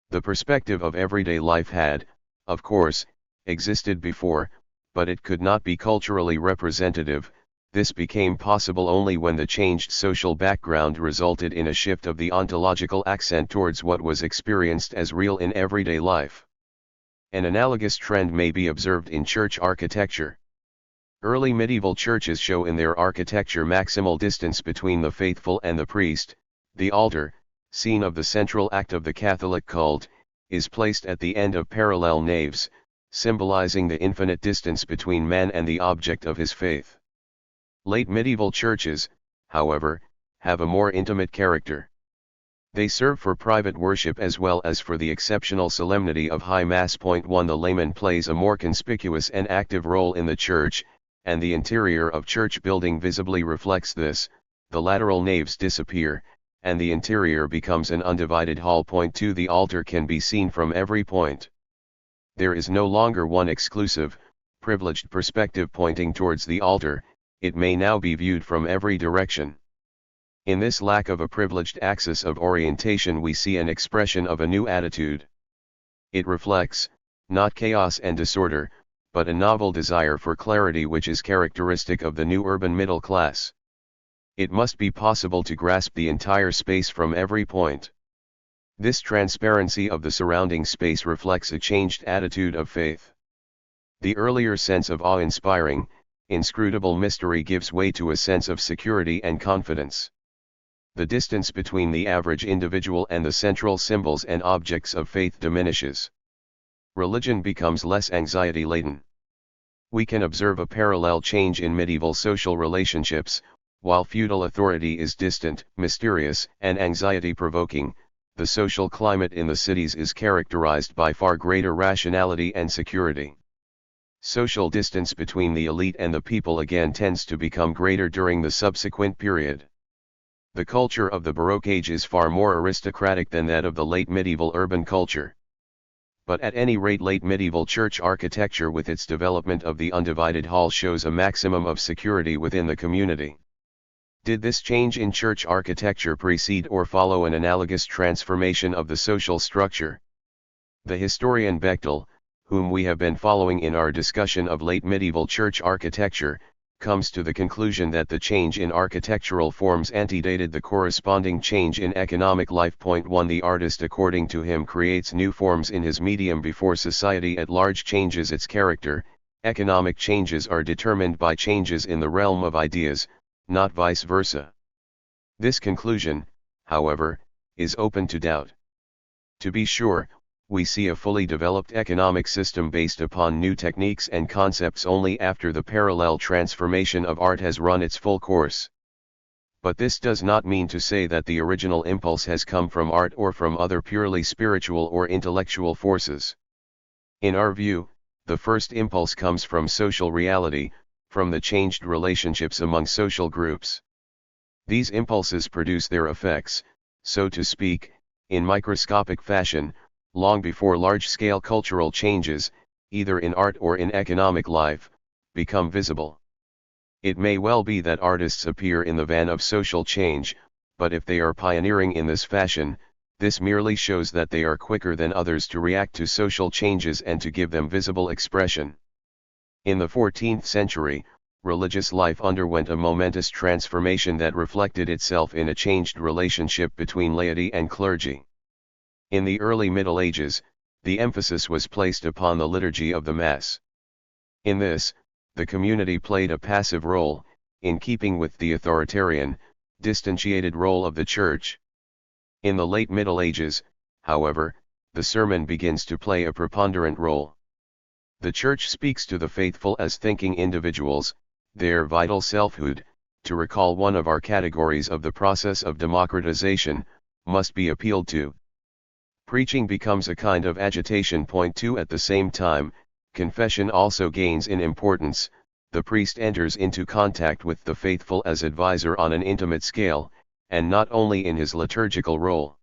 The perspective of everyday life had, of course, existed before, but it could not be culturally representative. This became possible only when the changed social background resulted in a shift of the ontological accent towards what was experienced as real in everyday life. An analogous trend may be observed in church architecture. Early medieval churches show in their architecture maximal distance between the faithful and the priest. The altar, scene of the central act of the Catholic cult, is placed at the end of parallel naves, symbolizing the infinite distance between man and the object of his faith. Late medieval churches, however, have a more intimate character. They serve for private worship as well as for the exceptional solemnity of High Mass. 1. The layman plays a more conspicuous and active role in the church, and the interior of church building visibly reflects this. The lateral naves disappear, and the interior becomes an undivided hall. Point 2. The altar can be seen from every point. There is no longer one exclusive, privileged perspective pointing towards the altar, it may now be viewed from every direction. In this lack of a privileged axis of orientation we see an expression of a new attitude. It reflects, not chaos and disorder, but a novel desire for clarity which is characteristic of the new urban middle class. It must be possible to grasp the entire space from every point. This transparency of the surrounding space reflects a changed attitude of faith. The earlier sense of awe-inspiring, inscrutable mystery gives way to a sense of security and confidence. The distance between the average individual and the central symbols and objects of faith diminishes. Religion becomes less anxiety-laden. We can observe a parallel change in medieval social relationships. While feudal authority is distant, mysterious, and anxiety-provoking, the social climate in the cities is characterized by far greater rationality and security. Social distance between the elite and the people again tends to become greater during the subsequent period. The culture of the Baroque age is far more aristocratic than that of the late medieval urban culture. But at any rate, late medieval church architecture with its development of the undivided hall shows a maximum of security within the community. Did this change in church architecture precede or follow an analogous transformation of the social structure? The historian Bechtel, whom we have been following in our discussion of late medieval church architecture, comes to the conclusion that the change in architectural forms antedated the corresponding change in economic life. Point 1. The artist, according to him, creates new forms in his medium before society at large changes its character. Economic changes are determined by changes in the realm of ideas, not vice versa. This conclusion, however, is open to doubt. To be sure, we see a fully developed economic system based upon new techniques and concepts only after the parallel transformation of art has run its full course. But this does not mean to say that the original impulse has come from art or from other purely spiritual or intellectual forces. In our view, the first impulse comes from social reality, from the changed relationships among social groups. These impulses produce their effects, so to speak, in microscopic fashion, long before large-scale cultural changes, either in art or in economic life, become visible. It may well be that artists appear in the van of social change, but if they are pioneering in this fashion, this merely shows that they are quicker than others to react to social changes and to give them visible expression. In the 14th century, religious life underwent a momentous transformation that reflected itself in a changed relationship between laity and clergy. In the early Middle Ages, the emphasis was placed upon the liturgy of the Mass. In this, the community played a passive role, in keeping with the authoritarian, distantiated role of the Church. In the late Middle Ages, however, the sermon begins to play a preponderant role. The Church speaks to the faithful as thinking individuals, their vital selfhood, to recall one of our categories of the process of democratization, must be appealed to. Preaching becomes a kind of agitation. Point 2. At the same time, confession also gains in importance. The priest enters into contact with the faithful as advisor on an intimate scale, and not only in his liturgical role.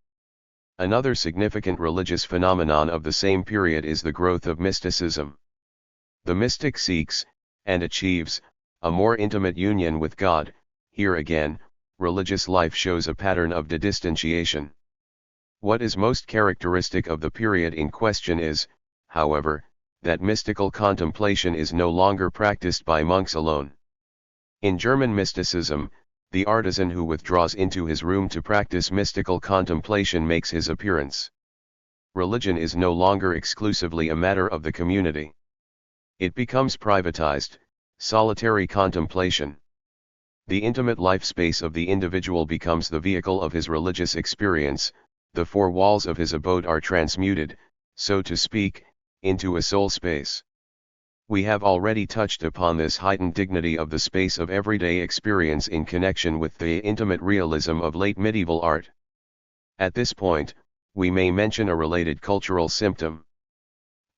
Another significant religious phenomenon of the same period is the growth of mysticism. The mystic seeks, and achieves, a more intimate union with God. Here again, religious life shows a pattern of distanciation. What is most characteristic of the period in question is, however, that mystical contemplation is no longer practiced by monks alone. In German mysticism, the artisan who withdraws into his room to practice mystical contemplation makes his appearance. Religion is no longer exclusively a matter of the community. It becomes privatized, solitary contemplation. The intimate life space of the individual becomes the vehicle of his religious experience. The four walls of his abode are transmuted, so to speak, into a soul space. We have already touched upon this heightened dignity of the space of everyday experience in connection with the intimate realism of late medieval art. At this point, we may mention a related cultural symptom.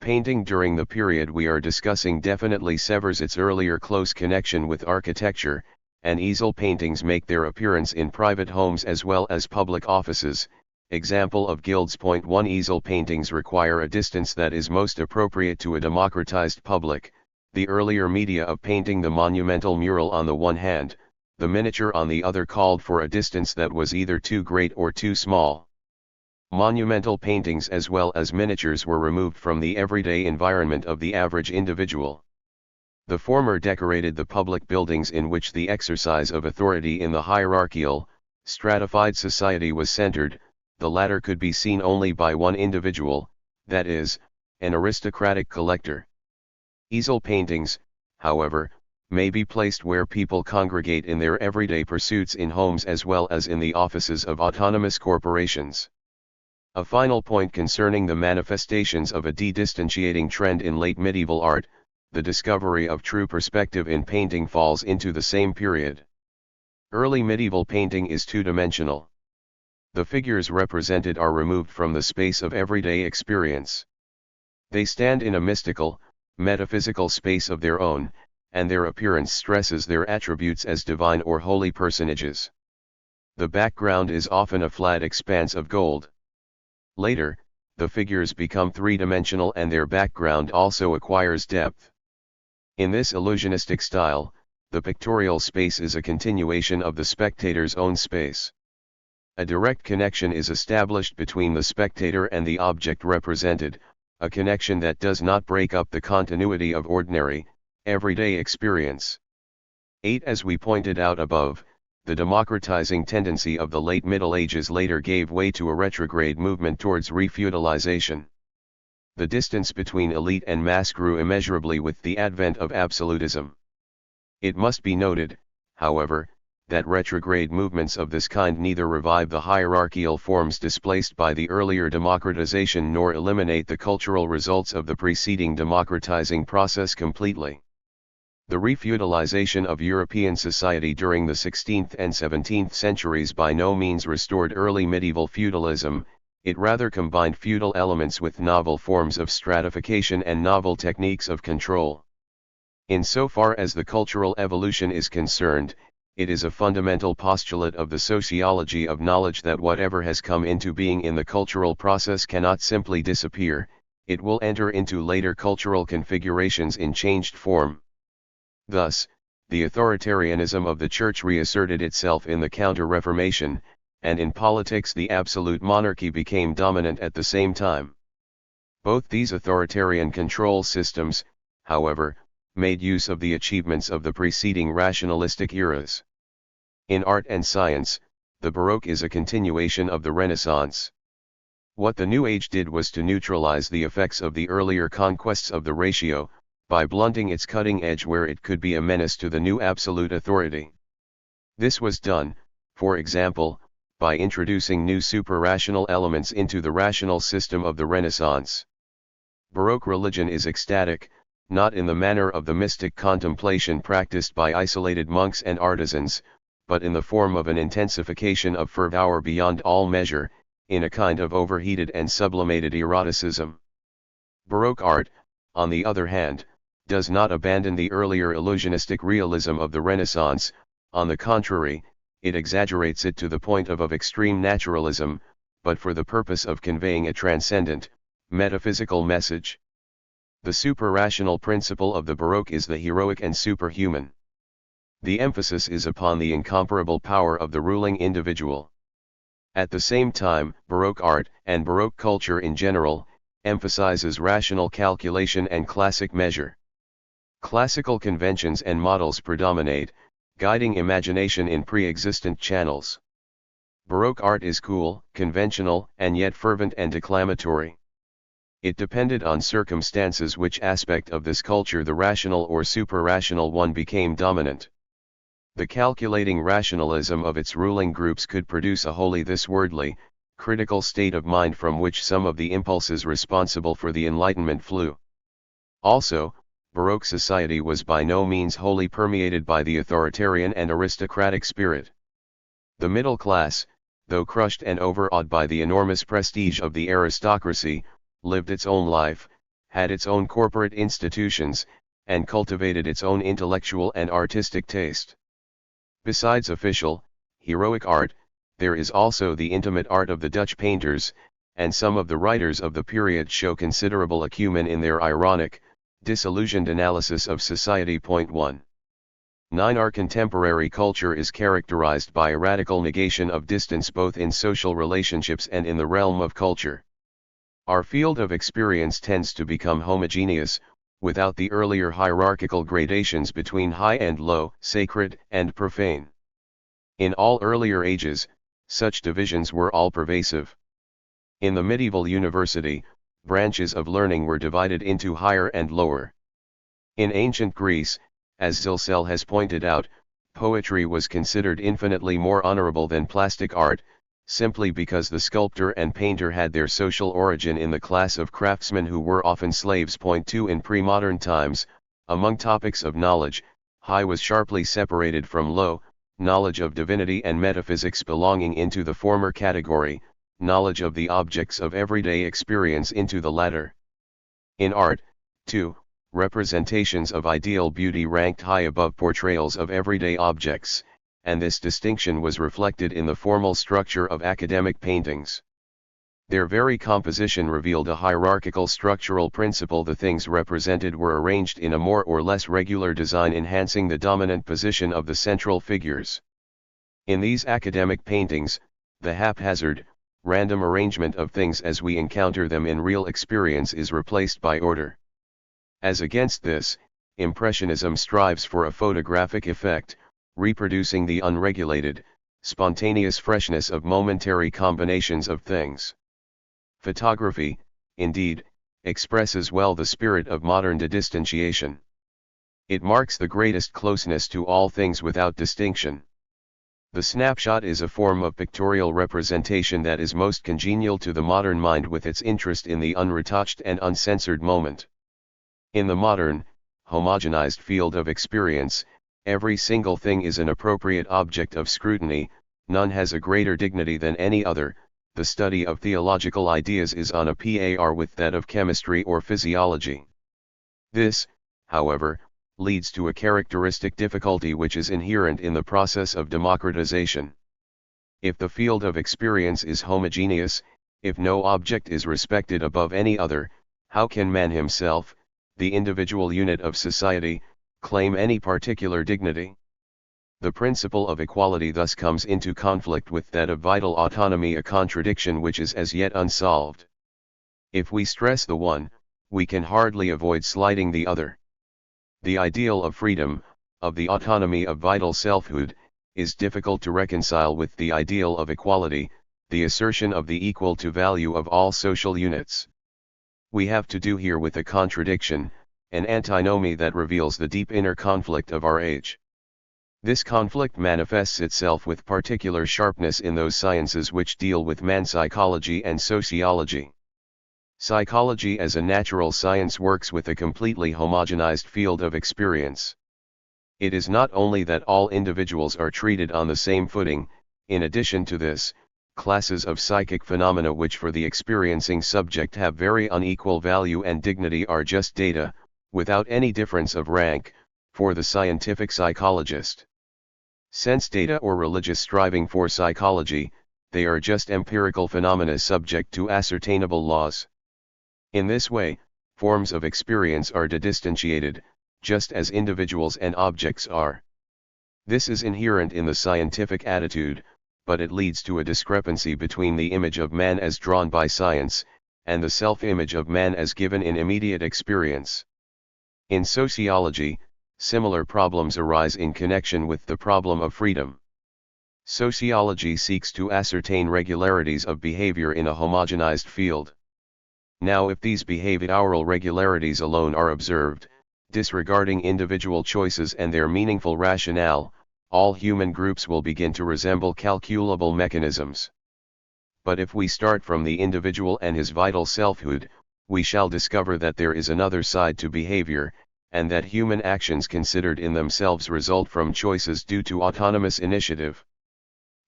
Painting during the period we are discussing definitely severs its earlier close connection with architecture, and easel paintings make their appearance in private homes as well as public offices. Example of guilds. 1 Easel paintings require a distance that is most appropriate to a democratized public. The earlier media of painting, the monumental mural on the one hand, the miniature on the other, called for a distance that was either too great or too small. Monumental paintings as well as miniatures were removed from the everyday environment of the average individual. The former decorated the public buildings in which the exercise of authority in the hierarchical, stratified society was centered. The latter could be seen only by one individual, that is, an aristocratic collector. Easel paintings, however, may be placed where people congregate in their everyday pursuits, in homes as well as in the offices of autonomous corporations. A final point concerning the manifestations of a de-distantiating trend in late medieval art: the discovery of true perspective in painting falls into the same period. Early medieval painting is two-dimensional. The figures represented are removed from the space of everyday experience. They stand in a mystical, metaphysical space of their own, and their appearance stresses their attributes as divine or holy personages. The background is often a flat expanse of gold. Later, the figures become three-dimensional and their background also acquires depth. In this illusionistic style, the pictorial space is a continuation of the spectator's own space. A direct connection is established between the spectator and the object represented, a connection that does not break up the continuity of ordinary, everyday experience. 8. As we pointed out above, the democratizing tendency of the late Middle Ages later gave way to a retrograde movement towards refeudalization. The distance between elite and mass grew immeasurably with the advent of absolutism. It must be noted, however, that retrograde movements of this kind neither revive the hierarchical forms displaced by the earlier democratization nor eliminate the cultural results of the preceding democratizing process completely. The refeudalization of European society during the 16th and 17th centuries by no means restored early medieval feudalism. It rather combined feudal elements with novel forms of stratification and novel techniques of control. Insofar as the cultural evolution is concerned, it is a fundamental postulate of the sociology of knowledge that whatever has come into being in the cultural process cannot simply disappear, it will enter into later cultural configurations in changed form. Thus, the authoritarianism of the Church reasserted itself in the Counter-Reformation, and in politics the absolute monarchy became dominant at the same time. Both these authoritarian control systems, however, made use of the achievements of the preceding rationalistic eras. In art and science, the Baroque is a continuation of the Renaissance. What the New Age did was to neutralize the effects of the earlier conquests of the ratio, by blunting its cutting edge where it could be a menace to the new absolute authority. This was done, for example, by introducing new super-rational elements into the rational system of the Renaissance. Baroque religion is ecstatic, not in the manner of the mystic contemplation practiced by isolated monks and artisans, but in the form of an intensification of fervor beyond all measure, in a kind of overheated and sublimated eroticism. Baroque art, on the other hand, does not abandon the earlier illusionistic realism of the Renaissance. On the contrary, it exaggerates it to the point of extreme naturalism, but for the purpose of conveying a transcendent, metaphysical message. The super-rational principle of the Baroque is the heroic and superhuman. The emphasis is upon the incomparable power of the ruling individual. At the same time, Baroque art, and Baroque culture in general, emphasizes rational calculation and classic measure. Classical conventions and models predominate, guiding imagination in pre-existent channels. Baroque art is cool, conventional, and yet fervent and declamatory. It depended on circumstances which aspect of this culture, the rational or super-rational one, became dominant. The calculating rationalism of its ruling groups could produce a wholly this worldly, critical state of mind from which some of the impulses responsible for the Enlightenment flew. Also, Baroque society was by no means wholly permeated by the authoritarian and aristocratic spirit. The middle class, though crushed and overawed by the enormous prestige of the aristocracy, lived its own life, had its own corporate institutions, and cultivated its own intellectual and artistic taste. Besides official, heroic art, there is also the intimate art of the Dutch painters, and some of the writers of the period show considerable acumen in their ironic, disillusioned analysis of society. 1. 9. Our contemporary culture is characterized by a radical negation of distance both in social relationships and in the realm of culture. Our field of experience tends to become homogeneous, without the earlier hierarchical gradations between high and low, sacred and profane. In all earlier ages, such divisions were all-pervasive. In the medieval university, branches of learning were divided into higher and lower. In ancient Greece, as Zilsel has pointed out, poetry was considered infinitely more honorable than plastic art, simply because the sculptor and painter had their social origin in the class of craftsmen who were often slaves. 2. In pre-modern times, among topics of knowledge, high was sharply separated from low, knowledge of divinity and metaphysics belonging into the former category, knowledge of the objects of everyday experience into the latter. In art, too, representations of ideal beauty ranked high above portrayals of everyday objects, and this distinction was reflected in the formal structure of academic paintings. Their very composition revealed a hierarchical structural principle. The things represented were arranged in a more or less regular design enhancing the dominant position of the central figures. In these academic paintings, the haphazard, random arrangement of things as we encounter them in real experience is replaced by order. As against this, Impressionism strives for a photographic effect, reproducing the unregulated, spontaneous freshness of momentary combinations of things. Photography, indeed, expresses well the spirit of modern distanciation. It marks the greatest closeness to all things without distinction. The snapshot is a form of pictorial representation that is most congenial to the modern mind with its interest in the unretouched and uncensored moment. In the modern, homogenized field of experience, every single thing is an appropriate object of scrutiny, none has a greater dignity than any other. The study of theological ideas is on a par with that of chemistry or physiology. This, however, leads to a characteristic difficulty which is inherent in the process of democratization. If the field of experience is homogeneous, if no object is respected above any other, how can man himself, the individual unit of society, claim any particular dignity? The principle of equality thus comes into conflict with that of vital autonomy, a contradiction which is as yet unsolved. If we stress the one, we can hardly avoid slighting the other. The ideal of freedom, of the autonomy of vital selfhood, is difficult to reconcile with the ideal of equality, the assertion of the equal to value of all social units. We have to do here with a contradiction, an antinomy that reveals the deep inner conflict of our age. This conflict manifests itself with particular sharpness in those sciences which deal with man, psychology and sociology. Psychology as a natural science works with a completely homogenized field of experience. It is not only that all individuals are treated on the same footing, in addition to this, classes of psychic phenomena which for the experiencing subject have very unequal value and dignity are just data, without any difference of rank, for the scientific psychologist. Sense data or religious striving for psychology, they are just empirical phenomena subject to ascertainable laws. In this way, forms of experience are distantiated, just as individuals and objects are. This is inherent in the scientific attitude, but it leads to a discrepancy between the image of man as drawn by science, and the self-image of man as given in immediate experience. In sociology, similar problems arise in connection with the problem of freedom. Sociology seeks to ascertain regularities of behavior in a homogenized field. Now, if these behavioral regularities alone are observed, disregarding individual choices and their meaningful rationale, all human groups will begin to resemble calculable mechanisms. But if we start from the individual and his vital selfhood, we shall discover that there is another side to behavior, and that human actions considered in themselves result from choices due to autonomous initiative.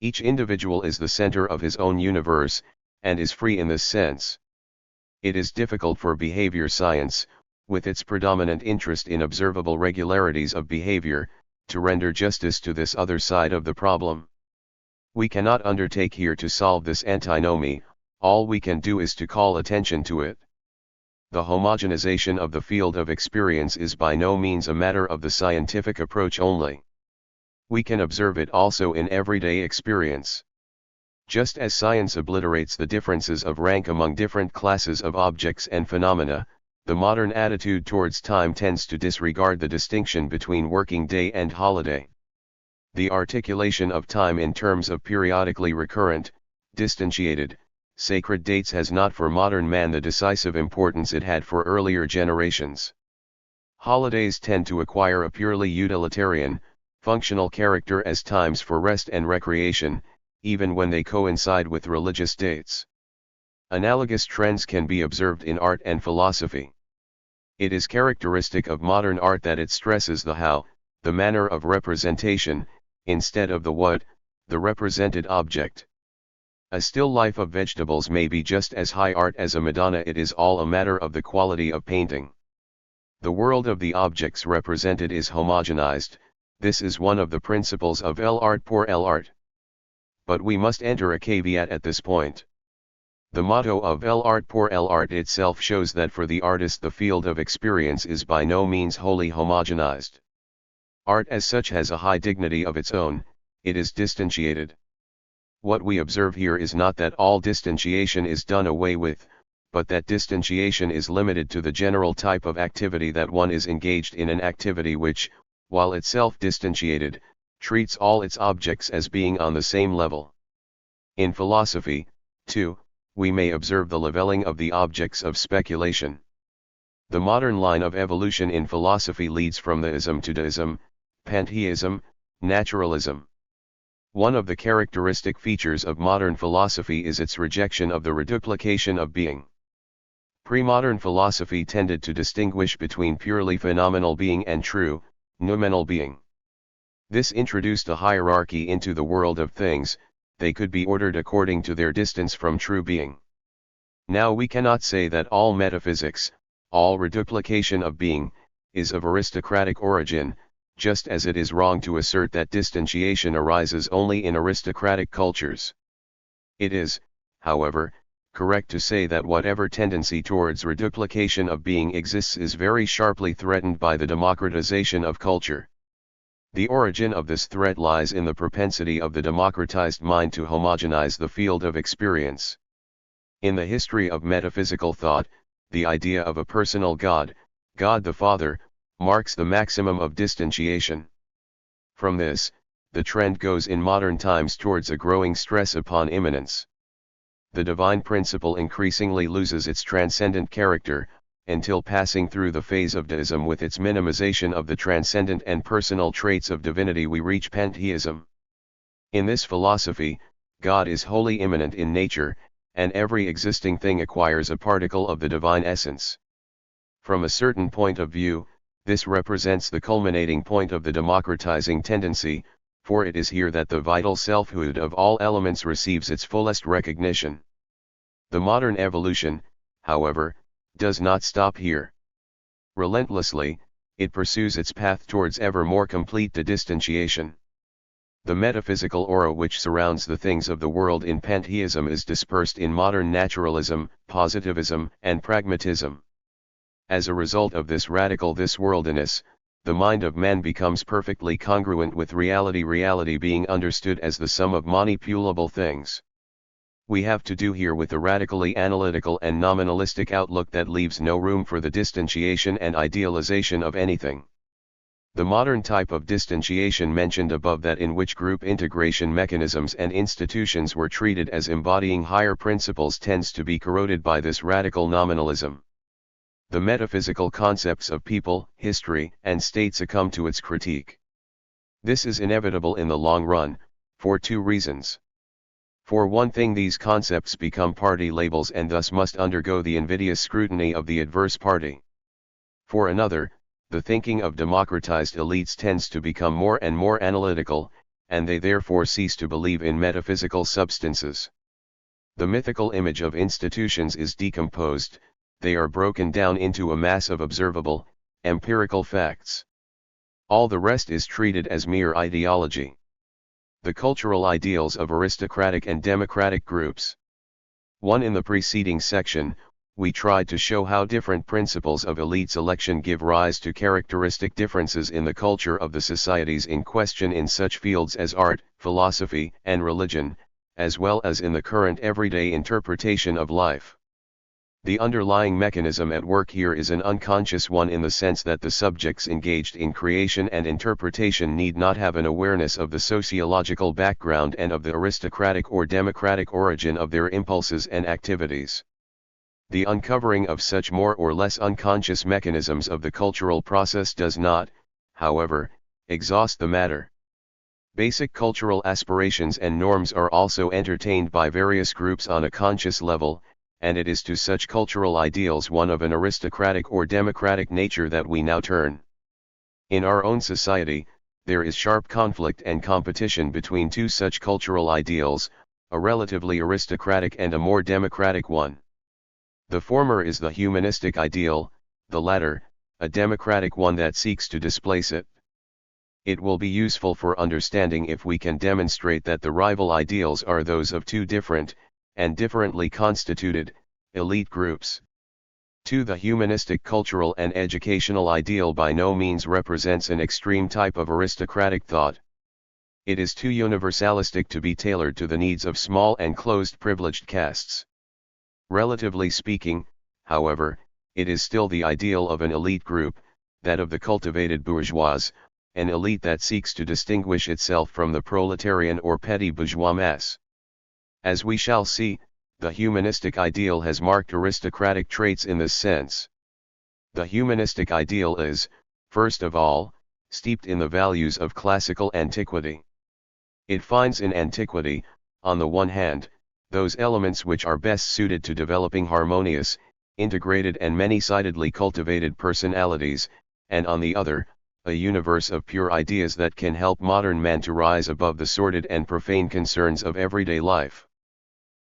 Each individual is the center of his own universe, and is free in this sense. It is difficult for behavior science, with its predominant interest in observable regularities of behavior, to render justice to this other side of the problem. We cannot undertake here to solve this antinomy, all we can do is to call attention to it. The homogenization of the field of experience is by no means a matter of the scientific approach only. We can observe it also in everyday experience. Just as science obliterates the differences of rank among different classes of objects and phenomena, the modern attitude towards time tends to disregard the distinction between working day and holiday. The articulation of time in terms of periodically recurrent, distantiated, sacred dates has not for modern man the decisive importance it had for earlier generations. Holidays tend to acquire a purely utilitarian, functional character as times for rest and recreation, even when they coincide with religious dates. Analogous trends can be observed in art and philosophy. It is characteristic of modern art that it stresses the how, the manner of representation, instead of the what, the represented object. A still life of vegetables may be just as high art as a Madonna. It is all a matter of the quality of painting. The world of the objects represented is homogenized. This is one of the principles of l'art pour l'art. But we must enter a caveat at this point. The motto of l'art pour l'art itself shows that for the artist the field of experience is by no means wholly homogenized. Art as such has a high dignity of its own, it is distantiated. What we observe here is not that all distantiation is done away with, but that distantiation is limited to the general type of activity that one is engaged in, an activity which, while itself distantiated, treats all its objects as being on the same level. In philosophy, too, we may observe the leveling of the objects of speculation. The modern line of evolution in philosophy leads from theism to deism, pantheism, naturalism. One of the characteristic features of modern philosophy is its rejection of the reduplication of being. Pre-modern philosophy tended to distinguish between purely phenomenal being and true, noumenal being. This introduced a hierarchy into the world of things. They could be ordered according to their distance from true being. Now we cannot say that all metaphysics, all reduplication of being, is of aristocratic origin, just as it is wrong to assert that distantiation arises only in aristocratic cultures. It is, however, correct to say that whatever tendency towards reduplication of being exists is very sharply threatened by the democratization of culture. The origin of this threat lies in the propensity of the democratized mind to homogenize the field of experience. In the history of metaphysical thought, the idea of a personal God, God the Father, marks the maximum of distantiation. From this, the trend goes in modern times towards a growing stress upon immanence. The divine principle increasingly loses its transcendent character, until passing through the phase of deism with its minimization of the transcendent and personal traits of divinity we reach pantheism. In this philosophy, God is wholly immanent in nature, and every existing thing acquires a particle of the divine essence. From a certain point of view, this represents the culminating point of the democratizing tendency, for it is here that the vital selfhood of all elements receives its fullest recognition. The modern evolution, however, does not stop here. Relentlessly, it pursues its path towards ever more complete distantiation. The metaphysical aura which surrounds the things of the world in pantheism is dispersed in modern naturalism, positivism, and pragmatism. As a result of this radical this-worldiness, the mind of man becomes perfectly congruent with reality, reality being understood as the sum of manipulable things. We have to do here with a radically analytical and nominalistic outlook that leaves no room for the distantiation and idealization of anything. The modern type of distantiation mentioned above, that in which group integration mechanisms and institutions were treated as embodying higher principles, tends to be corroded by this radical nominalism. The metaphysical concepts of people, history, and state succumb to its critique. This is inevitable in the long run, for two reasons. For one thing, these concepts become party labels and thus must undergo the invidious scrutiny of the adverse party. For another, the thinking of democratized elites tends to become more and more analytical, and they therefore cease to believe in metaphysical substances. The mythical image of institutions is decomposed, they are broken down into a mass of observable, empirical facts. All the rest is treated as mere ideology. The cultural ideals of aristocratic and democratic groups. 1. In the preceding section, we tried to show how different principles of elite selection give rise to characteristic differences in the culture of the societies in question in such fields as art, philosophy, and religion, as well as in the current everyday interpretation of life. The underlying mechanism at work here is an unconscious one in the sense that the subjects engaged in creation and interpretation need not have an awareness of the sociological background and of the aristocratic or democratic origin of their impulses and activities. The uncovering of such more or less unconscious mechanisms of the cultural process does not, however, exhaust the matter. Basic cultural aspirations and norms are also entertained by various groups on a conscious level, and it is to such cultural ideals, one of an aristocratic or democratic nature, that we now turn. In our own society, there is sharp conflict and competition between two such cultural ideals, a relatively aristocratic and a more democratic one. The former is the humanistic ideal, the latter, a democratic one that seeks to displace it. It will be useful for understanding if we can demonstrate that the rival ideals are those of two different, and differently constituted, elite groups. 2. The humanistic cultural and educational ideal by no means represents an extreme type of aristocratic thought. It is too universalistic to be tailored to the needs of small and closed privileged castes. Relatively speaking, however, it is still the ideal of an elite group, that of the cultivated bourgeois, an elite that seeks to distinguish itself from the proletarian or petty bourgeois mass. As we shall see, the humanistic ideal has marked aristocratic traits in this sense. The humanistic ideal is, first of all, steeped in the values of classical antiquity. It finds in antiquity, on the one hand, those elements which are best suited to developing harmonious, integrated and many-sidedly cultivated personalities, and on the other, a universe of pure ideas that can help modern man to rise above the sordid and profane concerns of everyday life.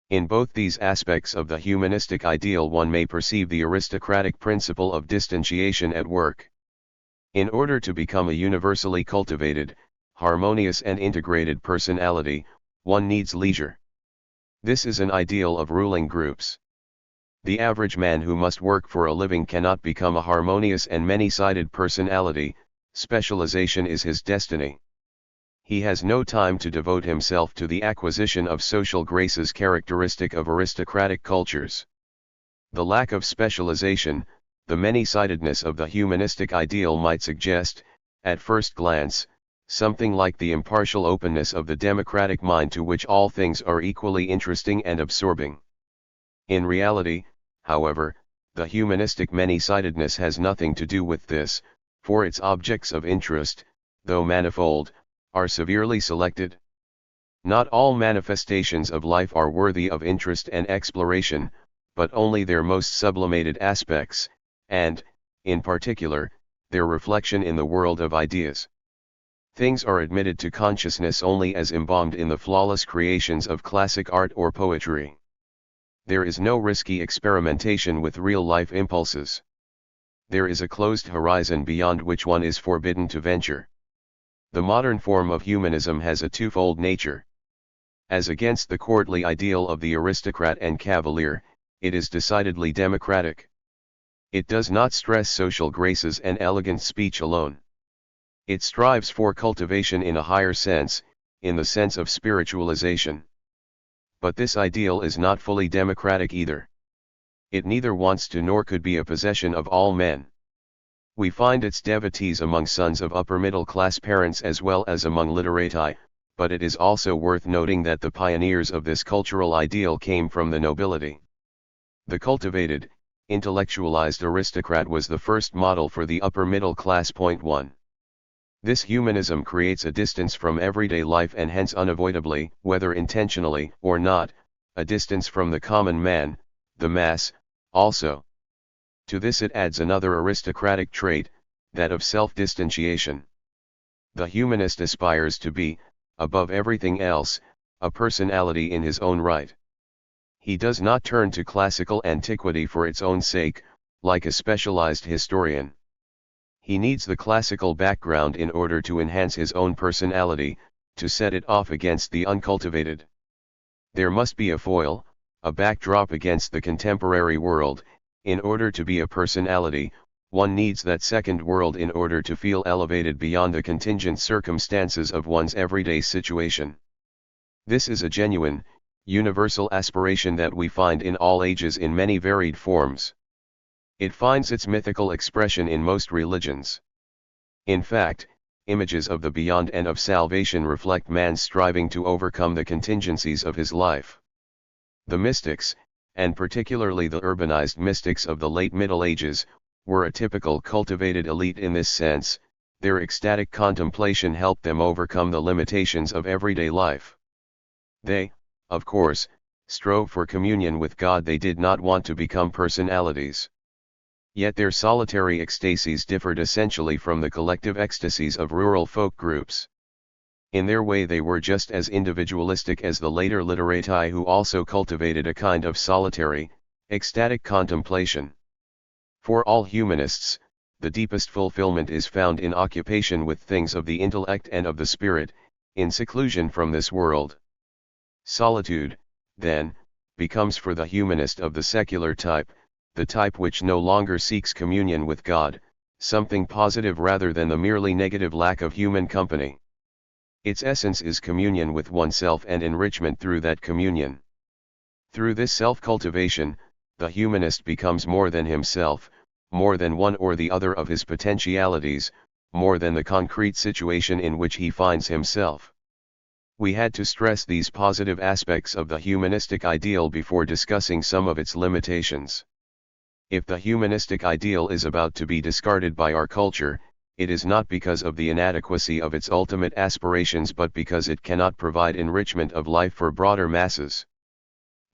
In both these aspects of the humanistic ideal one may perceive the aristocratic principle of distanciation at work. In order to become a universally cultivated, harmonious and integrated personality, one needs leisure. This is an ideal of ruling groups. The average man who must work for a living cannot become a harmonious and many-sided personality. Specialization is his destiny. He has no time to devote himself to the acquisition of social graces characteristic of aristocratic cultures. The lack of specialization, the many-sidedness of the humanistic ideal might suggest, at first glance, something like the impartial openness of the democratic mind to which all things are equally interesting and absorbing. In reality, however, the humanistic many-sidedness has nothing to do with this, for its objects of interest, though manifold, are severely selected. Not all manifestations of life are worthy of interest and exploration, but only their most sublimated aspects, and, in particular, their reflection in the world of ideas. Things are admitted to consciousness only as embalmed in the flawless creations of classic art or poetry. There is no risky experimentation with real-life impulses. There is a closed horizon beyond which one is forbidden to venture. The modern form of humanism has a twofold nature. As against the courtly ideal of the aristocrat and cavalier, it is decidedly democratic. It does not stress social graces and elegant speech alone. It strives for cultivation in a higher sense, in the sense of spiritualization. But this ideal is not fully democratic either. It neither wants to nor could be a possession of all men. We find its devotees among sons of upper-middle-class parents as well as among literati, but it is also worth noting that the pioneers of this cultural ideal came from the nobility. The cultivated, intellectualized aristocrat was the first model for the upper-middle-class. 1. This humanism creates a distance from everyday life and hence unavoidably, whether intentionally or not, a distance from the common man, the mass, also. To this it adds another aristocratic trait, that of self-distanciation. The humanist aspires to be, above everything else, a personality in his own right. He does not turn to classical antiquity for its own sake, like a specialized historian. He needs the classical background in order to enhance his own personality, to set it off against the uncultivated. There must be a foil, a backdrop against the contemporary world. In order to be a personality, one needs that second world in order to feel elevated beyond the contingent circumstances of one's everyday situation. This is a genuine, universal aspiration that we find in all ages in many varied forms. It finds its mythical expression in most religions. In fact, images of the beyond and of salvation reflect man's striving to overcome the contingencies of his life. The mystics, and particularly the urbanized mystics of the late Middle Ages, were a typical cultivated elite in this sense. Their ecstatic contemplation helped them overcome the limitations of everyday life. They, of course, strove for communion with God. They did not want to become personalities. Yet their solitary ecstasies differed essentially from the collective ecstasies of rural folk groups. In their way they were just as individualistic as the later literati, who also cultivated a kind of solitary, ecstatic contemplation. For all humanists, the deepest fulfillment is found in occupation with things of the intellect and of the spirit, in seclusion from this world. Solitude, then, becomes for the humanist of the secular type, the type which no longer seeks communion with God, something positive rather than the merely negative lack of human company. Its essence is communion with oneself and enrichment through that communion. Through this self-cultivation, the humanist becomes more than himself, more than one or the other of his potentialities, more than the concrete situation in which he finds himself. We had to stress these positive aspects of the humanistic ideal before discussing some of its limitations. If the humanistic ideal is about to be discarded by our culture, it is not because of the inadequacy of its ultimate aspirations but because it cannot provide enrichment of life for broader masses.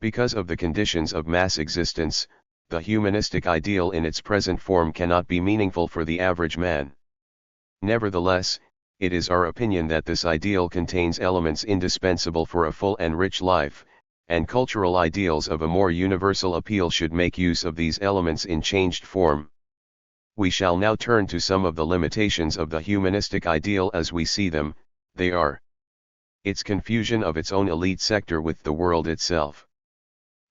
Because of the conditions of mass existence, the humanistic ideal in its present form cannot be meaningful for the average man. Nevertheless, it is our opinion that this ideal contains elements indispensable for a full and rich life, and cultural ideals of a more universal appeal should make use of these elements in changed form. We shall now turn to some of the limitations of the humanistic ideal as we see them. They are: its confusion of its own elite sector with the world itself.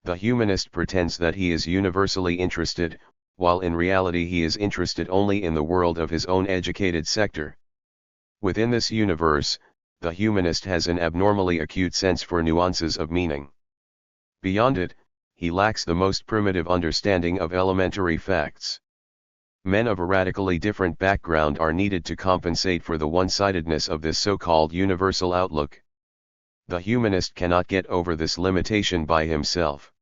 The humanist pretends that he is universally interested, while in reality he is interested only in the world of his own educated sector. Within this universe, the humanist has an abnormally acute sense for nuances of meaning. Beyond it, he lacks the most primitive understanding of elementary facts. Men of a radically different background are needed to compensate for the one-sidedness of this so-called universal outlook. The humanist cannot get over this limitation by himself.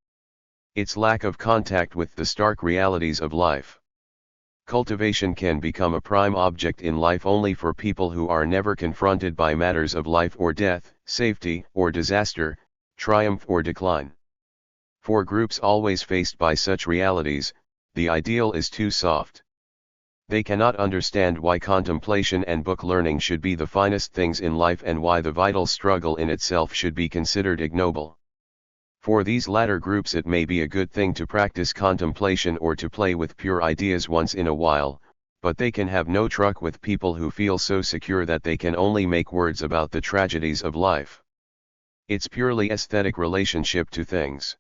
Its lack of contact with the stark realities of life. Cultivation can become a prime object in life only for people who are never confronted by matters of life or death, safety or disaster, triumph or decline. For groups always faced by such realities, the ideal is too soft. They cannot understand why contemplation and book learning should be the finest things in life and why the vital struggle in itself should be considered ignoble. For these latter groups it may be a good thing to practice contemplation or to play with pure ideas once in a while, but they can have no truck with people who feel so secure that they can only make words about the tragedies of life. Its purely aesthetic relationship to things.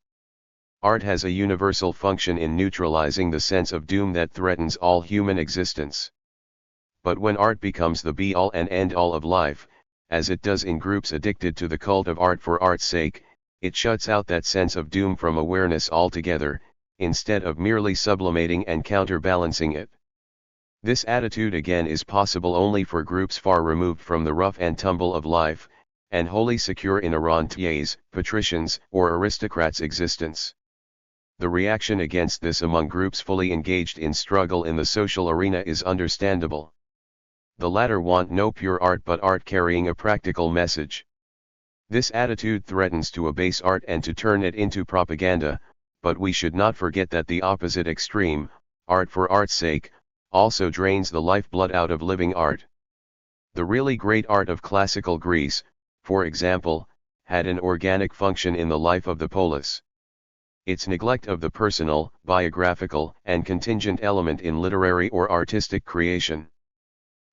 Art has a universal function in neutralizing the sense of doom that threatens all human existence. But when art becomes the be-all and end-all of life, as it does in groups addicted to the cult of art for art's sake, it shuts out that sense of doom from awareness altogether, instead of merely sublimating and counterbalancing it. This attitude again is possible only for groups far removed from the rough and tumble of life, and wholly secure in a rentier's, patrician's, or aristocrat's existence. The reaction against this among groups fully engaged in struggle in the social arena is understandable. The latter want no pure art but art carrying a practical message. This attitude threatens to abase art and to turn it into propaganda, but we should not forget that the opposite extreme, art for art's sake, also drains the lifeblood out of living art. The really great art of classical Greece, for example, had an organic function in the life of the polis. its neglect of the personal, biographical, and contingent element in literary or artistic creation.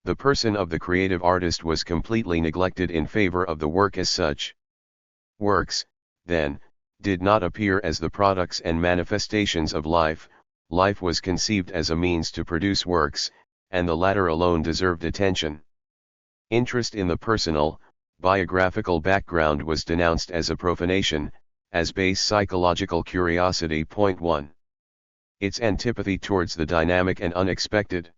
The person of the creative artist was completely neglected in favor of the work as such. Works, then, did not appear as the products and manifestations of life. Life was conceived as a means to produce works, and the latter alone deserved attention. Interest in the personal, biographical background was denounced as a profanation, as base psychological curiosity. 1. Its antipathy towards the dynamic and unexpected.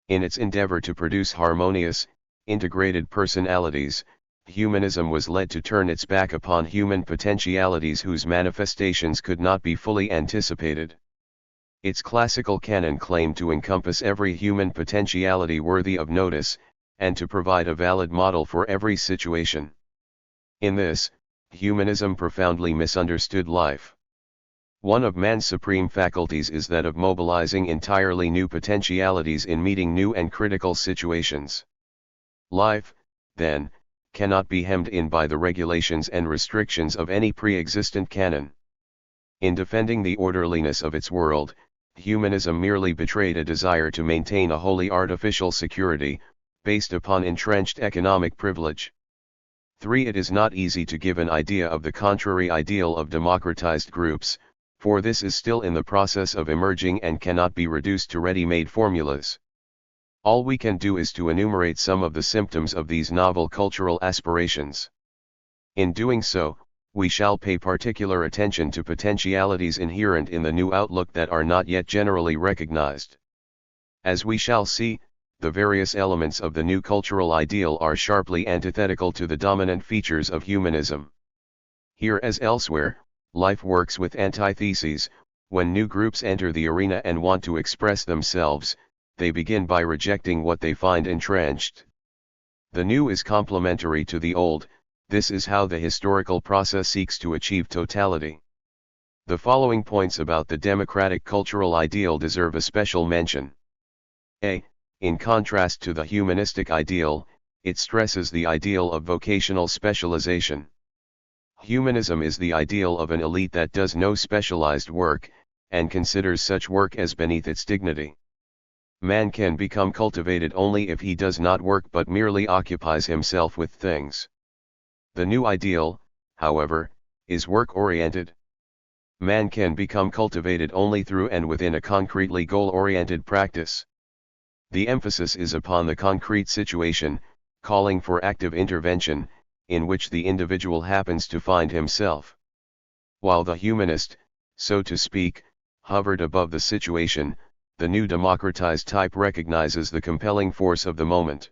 In its endeavor to produce harmonious, integrated personalities, humanism was led to turn its back upon human potentialities whose manifestations could not be fully anticipated. Its classical canon claimed to encompass every human potentiality worthy of notice, and to provide a valid model for every situation. In this, humanism profoundly misunderstood life. One of man's supreme faculties is that of mobilizing entirely new potentialities in meeting new and critical situations. Life, then, cannot be hemmed in by the regulations and restrictions of any pre-existent canon. In defending the orderliness of its world, humanism merely betrayed a desire to maintain a wholly artificial security, based upon entrenched economic privilege. 3. It is not easy to give an idea of the contrary ideal of democratized groups, for this is still in the process of emerging and cannot be reduced to ready-made formulas. All we can do is to enumerate some of the symptoms of these novel cultural aspirations. In doing so, we shall pay particular attention to potentialities inherent in the new outlook that are not yet generally recognized. As we shall see, the various elements of the new cultural ideal are sharply antithetical to the dominant features of humanism. Here as elsewhere, life works with antitheses. When new groups enter the arena and want to express themselves, they begin by rejecting what they find entrenched. The new is complementary to the old. This is how the historical process seeks to achieve totality. The following points about the democratic cultural ideal deserve a special mention. A. In contrast to the humanistic ideal, it stresses the ideal of vocational specialization. Humanism is the ideal of an elite that does no specialized work, and considers such work as beneath its dignity. Man can become cultivated only if he does not work but merely occupies himself with things. The new ideal, however, is work-oriented. Man can become cultivated only through and within a concretely goal-oriented practice. The emphasis is upon the concrete situation, calling for active intervention, in which the individual happens to find himself. While the humanist, so to speak, hovered above the situation, the new democratized type recognizes the compelling force of the moment.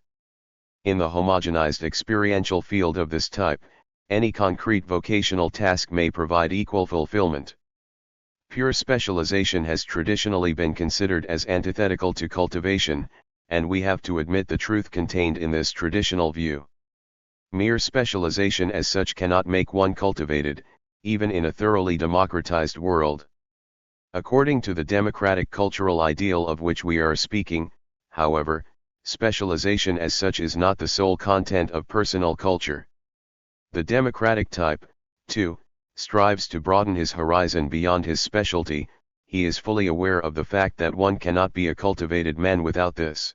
In the homogenized experiential field of this type, any concrete vocational task may provide equal fulfillment. Pure specialization has traditionally been considered as antithetical to cultivation, and we have to admit the truth contained in this traditional view. Mere specialization as such cannot make one cultivated, even in a thoroughly democratized world. According to the democratic cultural ideal of which we are speaking, however, specialization as such is not the sole content of personal culture. The democratic type, too, strives to broaden his horizon beyond his specialty. He is fully aware of the fact that one cannot be a cultivated man without this.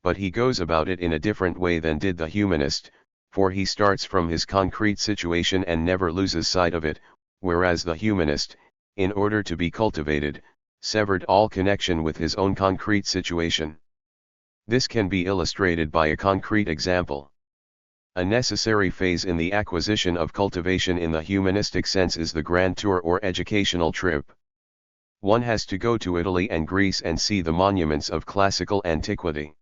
But he goes about it in a different way than did the humanist, for he starts from his concrete situation and never loses sight of it, whereas the humanist, in order to be cultivated, severed all connection with his own concrete situation. This can be illustrated by a concrete example. A necessary phase in the acquisition of cultivation in the humanistic sense is the grand tour or educational trip. One has to go to Italy and Greece and see the monuments of classical antiquity.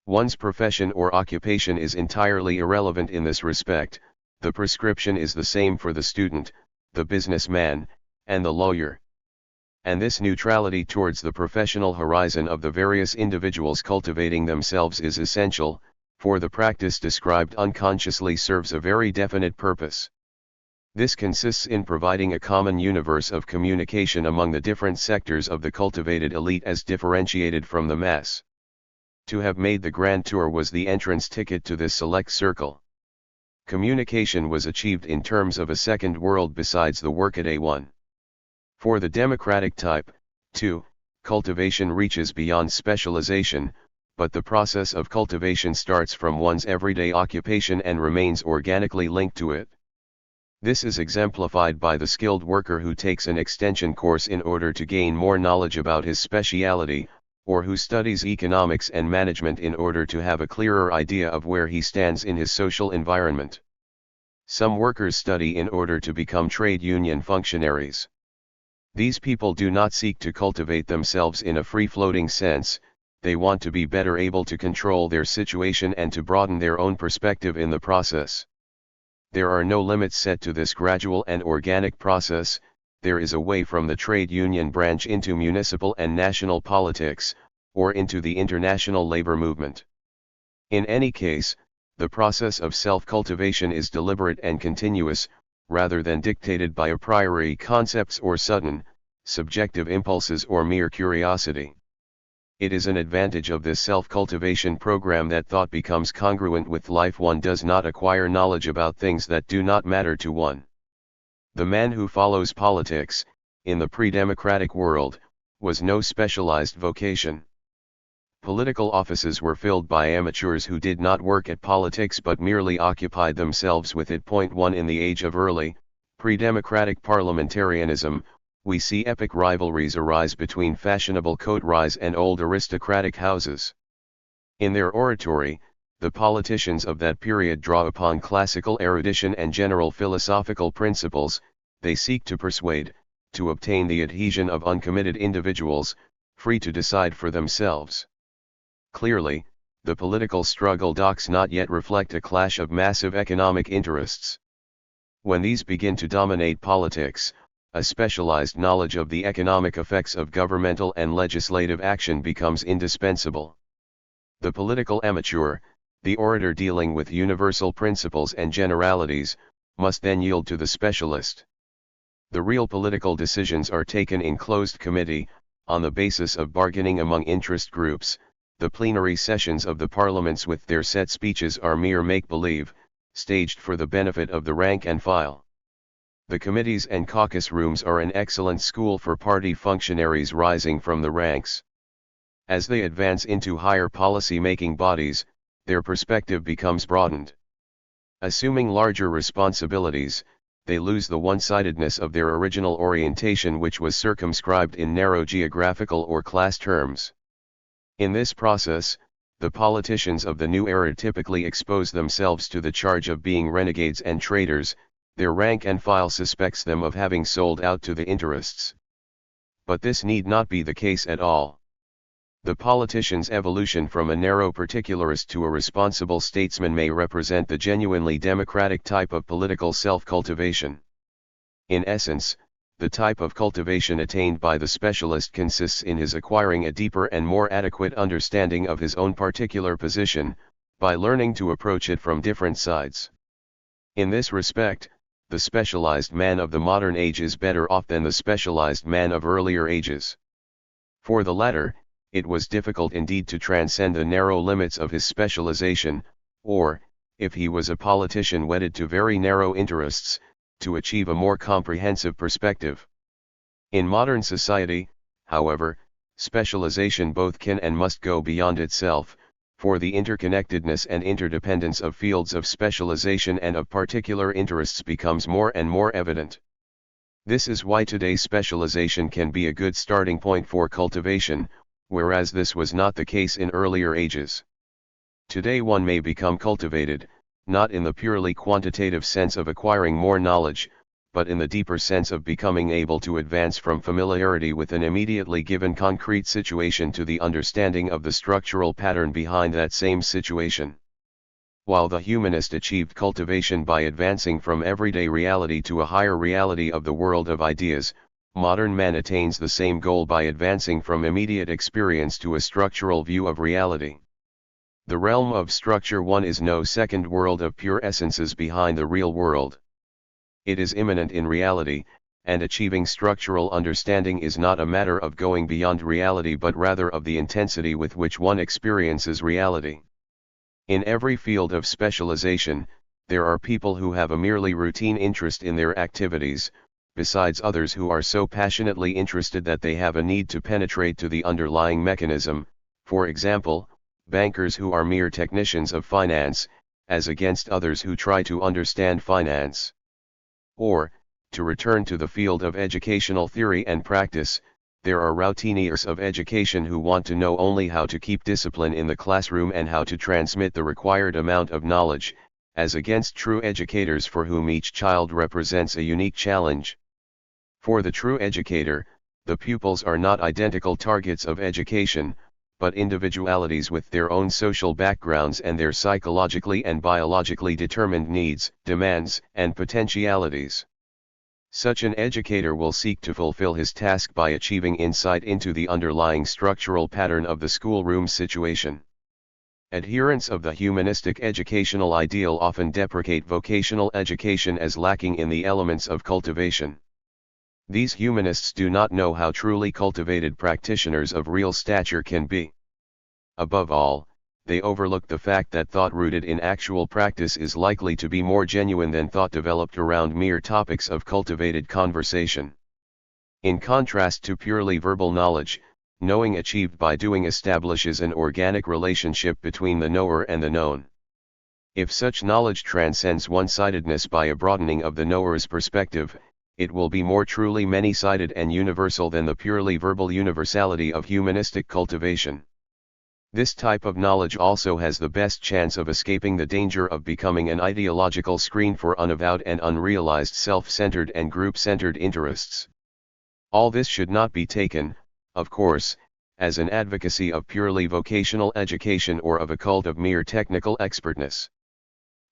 One's profession or occupation is entirely irrelevant in this respect. The prescription is the same for the student, the businessman, and the lawyer. And this neutrality towards the professional horizon of the various individuals cultivating themselves is essential, for the practice described unconsciously serves a very definite purpose. This consists in providing a common universe of communication among the different sectors of the cultivated elite as differentiated from the mass. To have made the grand tour was the entrance ticket to this select circle. Communication was achieved in terms of a second world besides the work at A1. For the democratic type, 2, cultivation reaches beyond specialization, but the process of cultivation starts from one's everyday occupation and remains organically linked to it. This is exemplified by the skilled worker who takes an extension course in order to gain more knowledge about his specialty, or who studies economics and management in order to have a clearer idea of where he stands in his social environment. Some workers study in order to become trade union functionaries. These people do not seek to cultivate themselves in a free-floating sense, they want to be better able to control their situation and to broaden their own perspective in the process. There are no limits set to this gradual and organic process. There is a way from the trade union branch into municipal and national politics, or into the international labor movement. In any case, the process of self-cultivation is deliberate and continuous, rather than dictated by a priori concepts or sudden, subjective impulses or mere curiosity. It is an advantage of this self-cultivation program that thought becomes congruent with life. One does not acquire knowledge about things that do not matter to one. The man who follows politics, in the pre-democratic world, was no specialized vocation. Political offices were filled by amateurs who did not work at politics but merely occupied themselves with it. 1 In the age of early, pre-democratic parliamentarianism, we see epic rivalries arise between fashionable coteries and old aristocratic houses. In their oratory, the politicians of that period draw upon classical erudition and general philosophical principles. They seek to persuade, to obtain the adhesion of uncommitted individuals, free to decide for themselves. Clearly, the political struggle does not yet reflect a clash of massive economic interests. When these begin to dominate politics, a specialized knowledge of the economic effects of governmental and legislative action becomes indispensable. The political amateur, the orator dealing with universal principles and generalities, must then yield to the specialist. The real political decisions are taken in closed committee, on the basis of bargaining among interest groups. The plenary sessions of the parliaments with their set speeches are mere make-believe, staged for the benefit of the rank and file. The committees and caucus rooms are an excellent school for party functionaries rising from the ranks. As they advance into higher policy-making bodies, their perspective becomes broadened. Assuming larger responsibilities, they lose the one-sidedness of their original orientation, which was circumscribed in narrow geographical or class terms. In this process, the politicians of the new era typically expose themselves to the charge of being renegades and traitors. Their rank and file suspects them of having sold out to the interests. But this need not be the case at all. The politician's evolution from a narrow particularist to a responsible statesman may represent the genuinely democratic type of political self-cultivation. In essence, the type of cultivation attained by the specialist consists in his acquiring a deeper and more adequate understanding of his own particular position, by learning to approach it from different sides. In this respect, the specialized man of the modern age is better off than the specialized man of earlier ages. For the latter, it was difficult indeed to transcend the narrow limits of his specialization, or, if he was a politician wedded to very narrow interests, to achieve a more comprehensive perspective. In modern society, however, specialization both can and must go beyond itself, for the interconnectedness and interdependence of fields of specialization and of particular interests becomes more and more evident. This is why today specialization can be a good starting point for cultivation, whereas this was not the case in earlier ages. Today one may become cultivated, not in the purely quantitative sense of acquiring more knowledge, but in the deeper sense of becoming able to advance from familiarity with an immediately given concrete situation to the understanding of the structural pattern behind that same situation. While the humanist achieved cultivation by advancing from everyday reality to a higher reality of the world of ideas, modern man attains the same goal by advancing from immediate experience to a structural view of reality. The realm of structure one is no second world of pure essences behind the real world. It is immanent in reality, and achieving structural understanding is not a matter of going beyond reality but rather of the intensity with which one experiences reality. In every field of specialization, there are people who have a merely routine interest in their activities, besides others who are so passionately interested that they have a need to penetrate to the underlying mechanism, for example, bankers who are mere technicians of finance, as against others who try to understand finance. Or, to return to the field of educational theory and practice, there are routiniers of education who want to know only how to keep discipline in the classroom and how to transmit the required amount of knowledge, as against true educators for whom each child represents a unique challenge. For the true educator, the pupils are not identical targets of education, but individualities with their own social backgrounds and their psychologically and biologically determined needs, demands, and potentialities. Such an educator will seek to fulfill his task by achieving insight into the underlying structural pattern of the schoolroom situation. Adherents of the humanistic educational ideal often deprecate vocational education as lacking in the elements of cultivation. These humanists do not know how truly cultivated practitioners of real stature can be. Above all, they overlook the fact that thought rooted in actual practice is likely to be more genuine than thought developed around mere topics of cultivated conversation. In contrast to purely verbal knowledge, knowing achieved by doing establishes an organic relationship between the knower and the known. If such knowledge transcends one-sidedness by a broadening of the knower's perspective, it will be more truly many-sided and universal than the purely verbal universality of humanistic cultivation. This type of knowledge also has the best chance of escaping the danger of becoming an ideological screen for unavowed and unrealized self-centered and group-centered interests. All this should not be taken, of course, as an advocacy of purely vocational education or of a cult of mere technical expertness.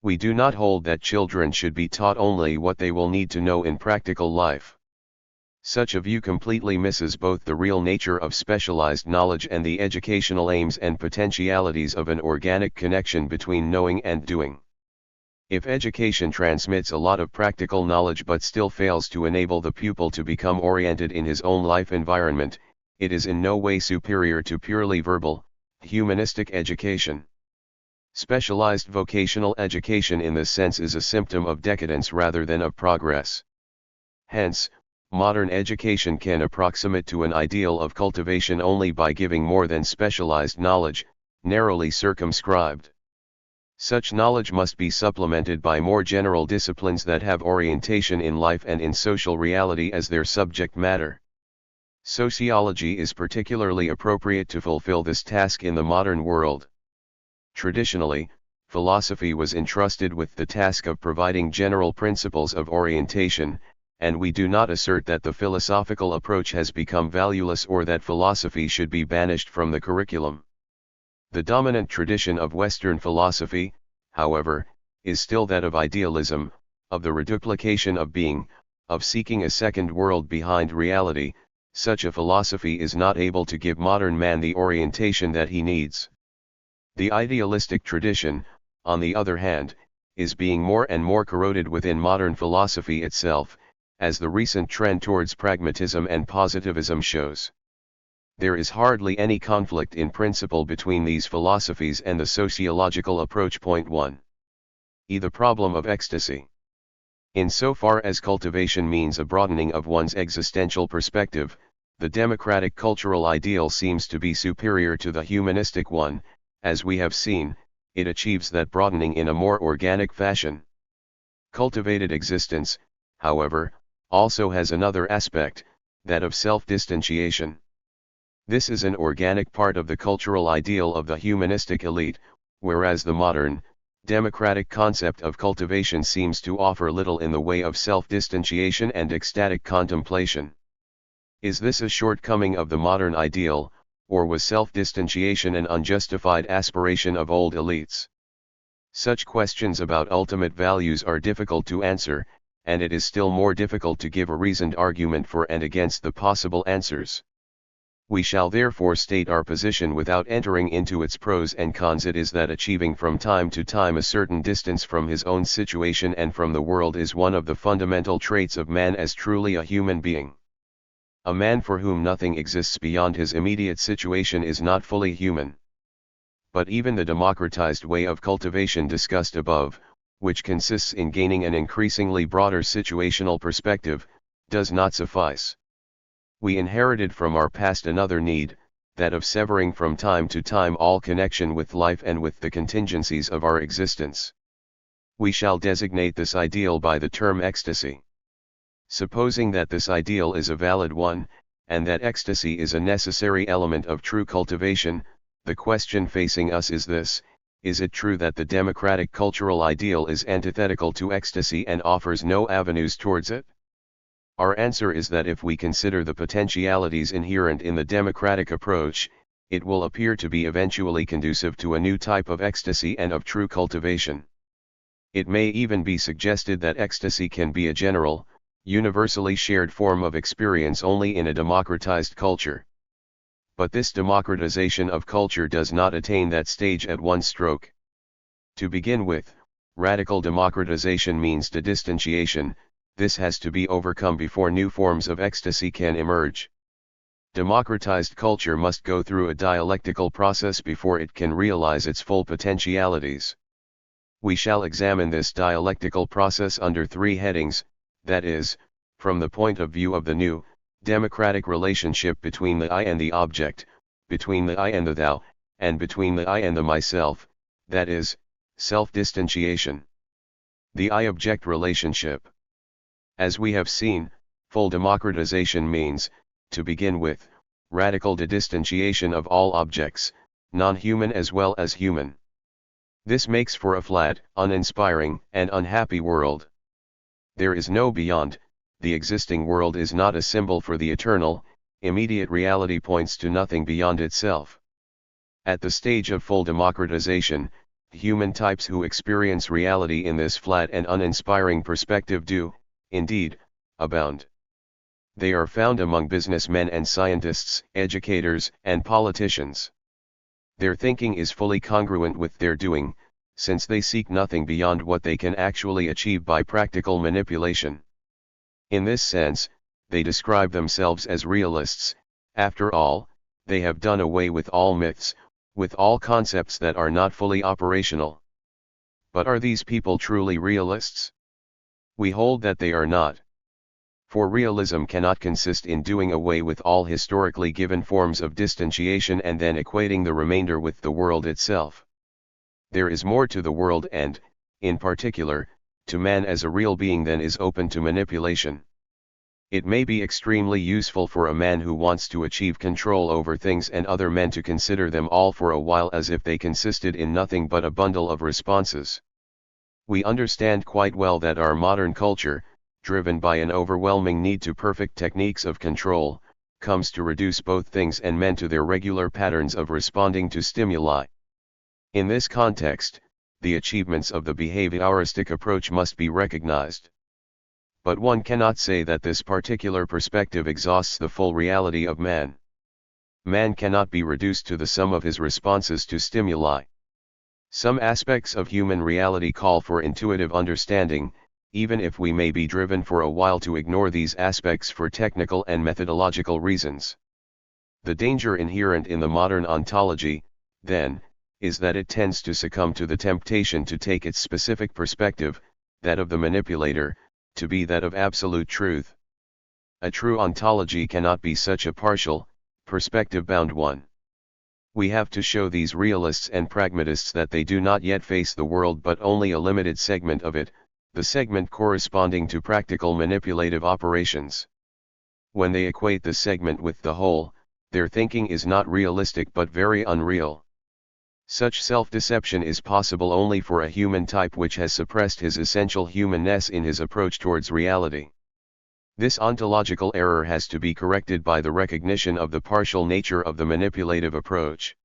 We do not hold that children should be taught only what they will need to know in practical life. Such a view completely misses both the real nature of specialized knowledge and the educational aims and potentialities of an organic connection between knowing and doing. If education transmits a lot of practical knowledge but still fails to enable the pupil to become oriented in his own life environment, it is in no way superior to purely verbal, humanistic education. Specialized vocational education in this sense is a symptom of decadence rather than of progress. Hence, modern education can approximate to an ideal of cultivation only by giving more than specialized knowledge, narrowly circumscribed. Such knowledge must be supplemented by more general disciplines that have orientation in life and in social reality as their subject matter. Sociology is particularly appropriate to fulfill this task in the modern world. Traditionally, philosophy was entrusted with the task of providing general principles of orientation, and we do not assert that the philosophical approach has become valueless or that philosophy should be banished from the curriculum. The dominant tradition of Western philosophy, however, is still that of idealism, of the reduplication of being, of seeking a second world behind reality. Such a philosophy is not able to give modern man the orientation that he needs. The idealistic tradition, on the other hand, is being more and more corroded within modern philosophy itself, as the recent trend towards pragmatism and positivism shows. There is hardly any conflict in principle between these philosophies and the sociological approach. Point 1. The problem of ecstasy. Insofar as cultivation means a broadening of one's existential perspective, the democratic cultural ideal seems to be superior to the humanistic one. As we have seen, it achieves that broadening in a more organic fashion. Cultivated existence, however, also has another aspect, that of self-distantiation. This is an organic part of the cultural ideal of the humanistic elite, whereas the modern, democratic concept of cultivation seems to offer little in the way of self-distantiation and ecstatic contemplation. Is this a shortcoming of the modern ideal, or was self-distantiation an unjustified aspiration of old elites? Such questions about ultimate values are difficult to answer, and it is still more difficult to give a reasoned argument for and against the possible answers. We shall therefore state our position without entering into its pros and cons. It is that achieving from time to time a certain distance from his own situation and from the world is one of the fundamental traits of man as truly a human being. A man for whom nothing exists beyond his immediate situation is not fully human. But even the democratized way of cultivation discussed above, which consists in gaining an increasingly broader situational perspective, does not suffice. We inherited from our past another need, that of severing from time to time all connection with life and with the contingencies of our existence. We shall designate this ideal by the term ecstasy. Supposing that this ideal is a valid one, and that ecstasy is a necessary element of true cultivation, the question facing us is this: is it true that the democratic cultural ideal is antithetical to ecstasy and offers no avenues towards it? Our answer is that if we consider the potentialities inherent in the democratic approach, it will appear to be eventually conducive to a new type of ecstasy and of true cultivation. It may even be suggested that ecstasy can be a general, universally shared form of experience only in a democratized culture. But this democratization of culture does not attain that stage at one stroke. To begin with, radical democratization means distanciation. This has to be overcome before new forms of ecstasy can emerge. Democratized culture must go through a dialectical process before it can realize its full potentialities. We shall examine this dialectical process under three headings, that is, from the point of view of the new, democratic relationship between the I and the object, between the I and the thou, and between the I and the myself, that is, self-distanciation. The I-object relationship. As we have seen, full democratization means, to begin with, radical distanciation of all objects, non-human as well as human. This makes for a flat, uninspiring, and unhappy world. There is no beyond. The existing world is not a symbol for the eternal. Immediate reality points to nothing beyond itself. At the stage of full democratization, human types who experience reality in this flat and uninspiring perspective do, indeed, abound. They are found among businessmen and scientists, educators, and politicians. Their thinking is fully congruent with their doing, since they seek nothing beyond what they can actually achieve by practical manipulation. In this sense, they describe themselves as realists. After all, they have done away with all myths, with all concepts that are not fully operational. But are these people truly realists? We hold that they are not. For realism cannot consist in doing away with all historically given forms of distanciation and then equating the remainder with the world itself. There is more to the world and, in particular, to man as a real being than is open to manipulation. It may be extremely useful for a man who wants to achieve control over things and other men to consider them all for a while as if they consisted in nothing but a bundle of responses. We understand quite well that our modern culture, driven by an overwhelming need to perfect techniques of control, comes to reduce both things and men to their regular patterns of responding to stimuli. In this context, the achievements of the behavioristic approach must be recognized. But one cannot say that this particular perspective exhausts the full reality of man. Man cannot be reduced to the sum of his responses to stimuli. Some aspects of human reality call for intuitive understanding, even if we may be driven for a while to ignore these aspects for technical and methodological reasons. The danger inherent in the modern ontology, then, is that it tends to succumb to the temptation to take its specific perspective, that of the manipulator, to be that of absolute truth. A true ontology cannot be such a partial, perspective-bound one. We have to show these realists and pragmatists that they do not yet face the world but only a limited segment of it, the segment corresponding to practical manipulative operations. When they equate the segment with the whole, their thinking is not realistic but very unreal. Such self-deception is possible only for a human type which has suppressed his essential humanness in his approach towards reality. This ontological error has to be corrected by the recognition of the partial nature of the manipulative approach.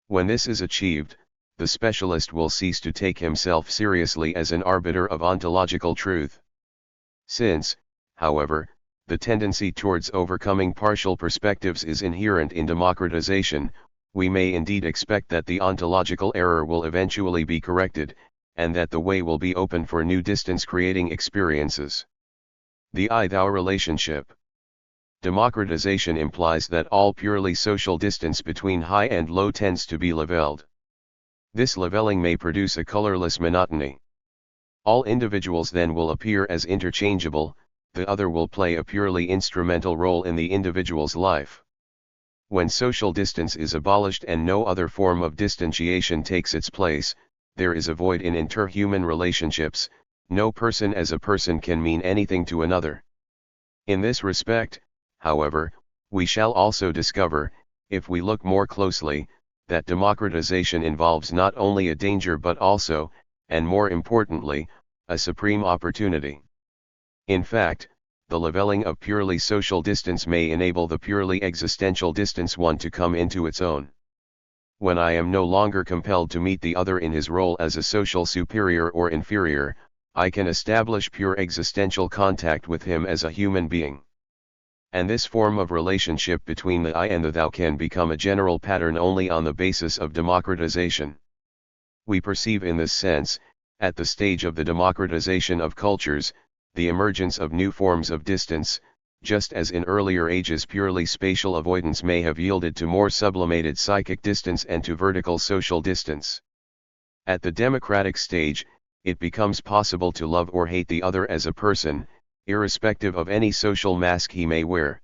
When this is achieved, the specialist will cease to take himself seriously as an arbiter of ontological truth. Since, however, the tendency towards overcoming partial perspectives is inherent in democratization, we may indeed expect that the ontological error will eventually be corrected, and that the way will be open for new distance-creating experiences. The I-thou relationship. Democratization implies that all purely social distance between high and low tends to be leveled. This leveling may produce a colorless monotony. All individuals then will appear as interchangeable, the other will play a purely instrumental role in the individual's life. When social distance is abolished and no other form of distanciation takes its place, there is a void in interhuman relationships. No person as a person can mean anything to another. In this respect, however, we shall also discover, if we look more closely, that democratization involves not only a danger but also, and more importantly, a supreme opportunity. In fact, the leveling of purely social distance may enable the purely existential distance one to come into its own. When I am no longer compelled to meet the other in his role as a social superior or inferior, I can establish pure existential contact with him as a human being. And this form of relationship between the I and the thou can become a general pattern only on the basis of democratization. We perceive in this sense, at the stage of the democratization of cultures, the emergence of new forms of distance, just as in earlier ages purely spatial avoidance may have yielded to more sublimated psychic distance and to vertical social distance. At the democratic stage, it becomes possible to love or hate the other as a person, irrespective of any social mask he may wear.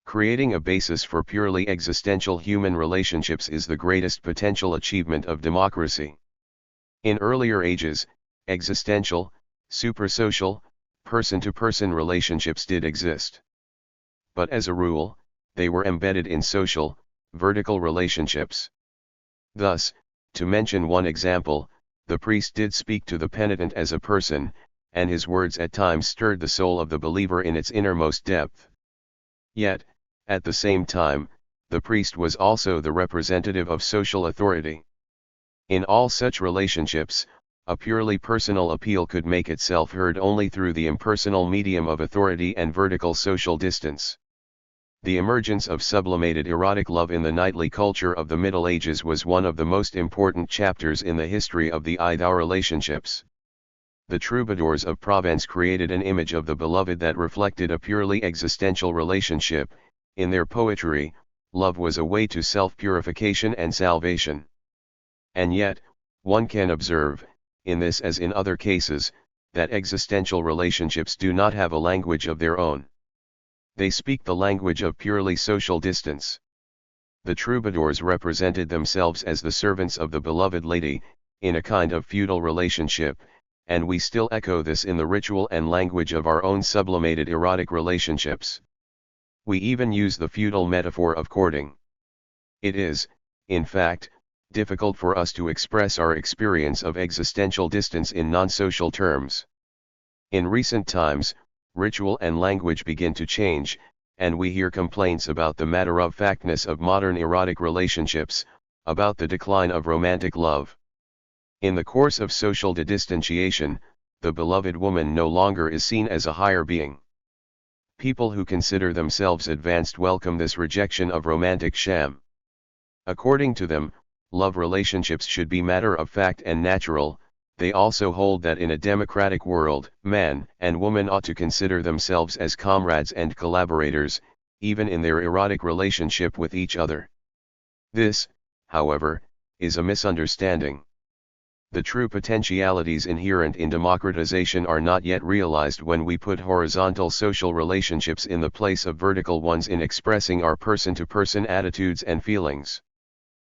Creating a basis for purely existential human relationships is the greatest potential achievement of democracy. In earlier ages, existential, supersocial, person-to-person relationships did exist. But as a rule, they were embedded in social, vertical relationships. Thus, to mention one example, the priest did speak to the penitent as a person, and his words at times stirred the soul of the believer in its innermost depth. Yet, at the same time, the priest was also the representative of social authority. In all such relationships, a purely personal appeal could make itself heard only through the impersonal medium of authority and vertical social distance. The emergence of sublimated erotic love in the knightly culture of the Middle Ages was one of the most important chapters in the history of the I-thou relationships. The troubadours of Provence created an image of the beloved that reflected a purely existential relationship. In their poetry, love was a way to self-purification and salvation. And yet, one can observe, in this as in other cases, that existential relationships do not have a language of their own. They speak the language of purely social distance. The troubadours represented themselves as the servants of the beloved lady, in a kind of feudal relationship, and we still echo this in the ritual and language of our own sublimated erotic relationships. We even use the feudal metaphor of courting. It is, in fact, difficult for us to express our experience of existential distance in non-social terms. In recent times, ritual and language begin to change, and we hear complaints about the matter-of-factness of modern erotic relationships, about the decline of romantic love. In the course of social distanciation, the beloved woman no longer is seen as a higher being. People who consider themselves advanced welcome this rejection of romantic sham. According to them, love relationships should be matter-of-fact and natural. They also hold that in a democratic world, man and woman ought to consider themselves as comrades and collaborators, even in their erotic relationship with each other. This, however, is a misunderstanding. The true potentialities inherent in democratization are not yet realized when we put horizontal social relationships in the place of vertical ones in expressing our person-to-person attitudes and feelings.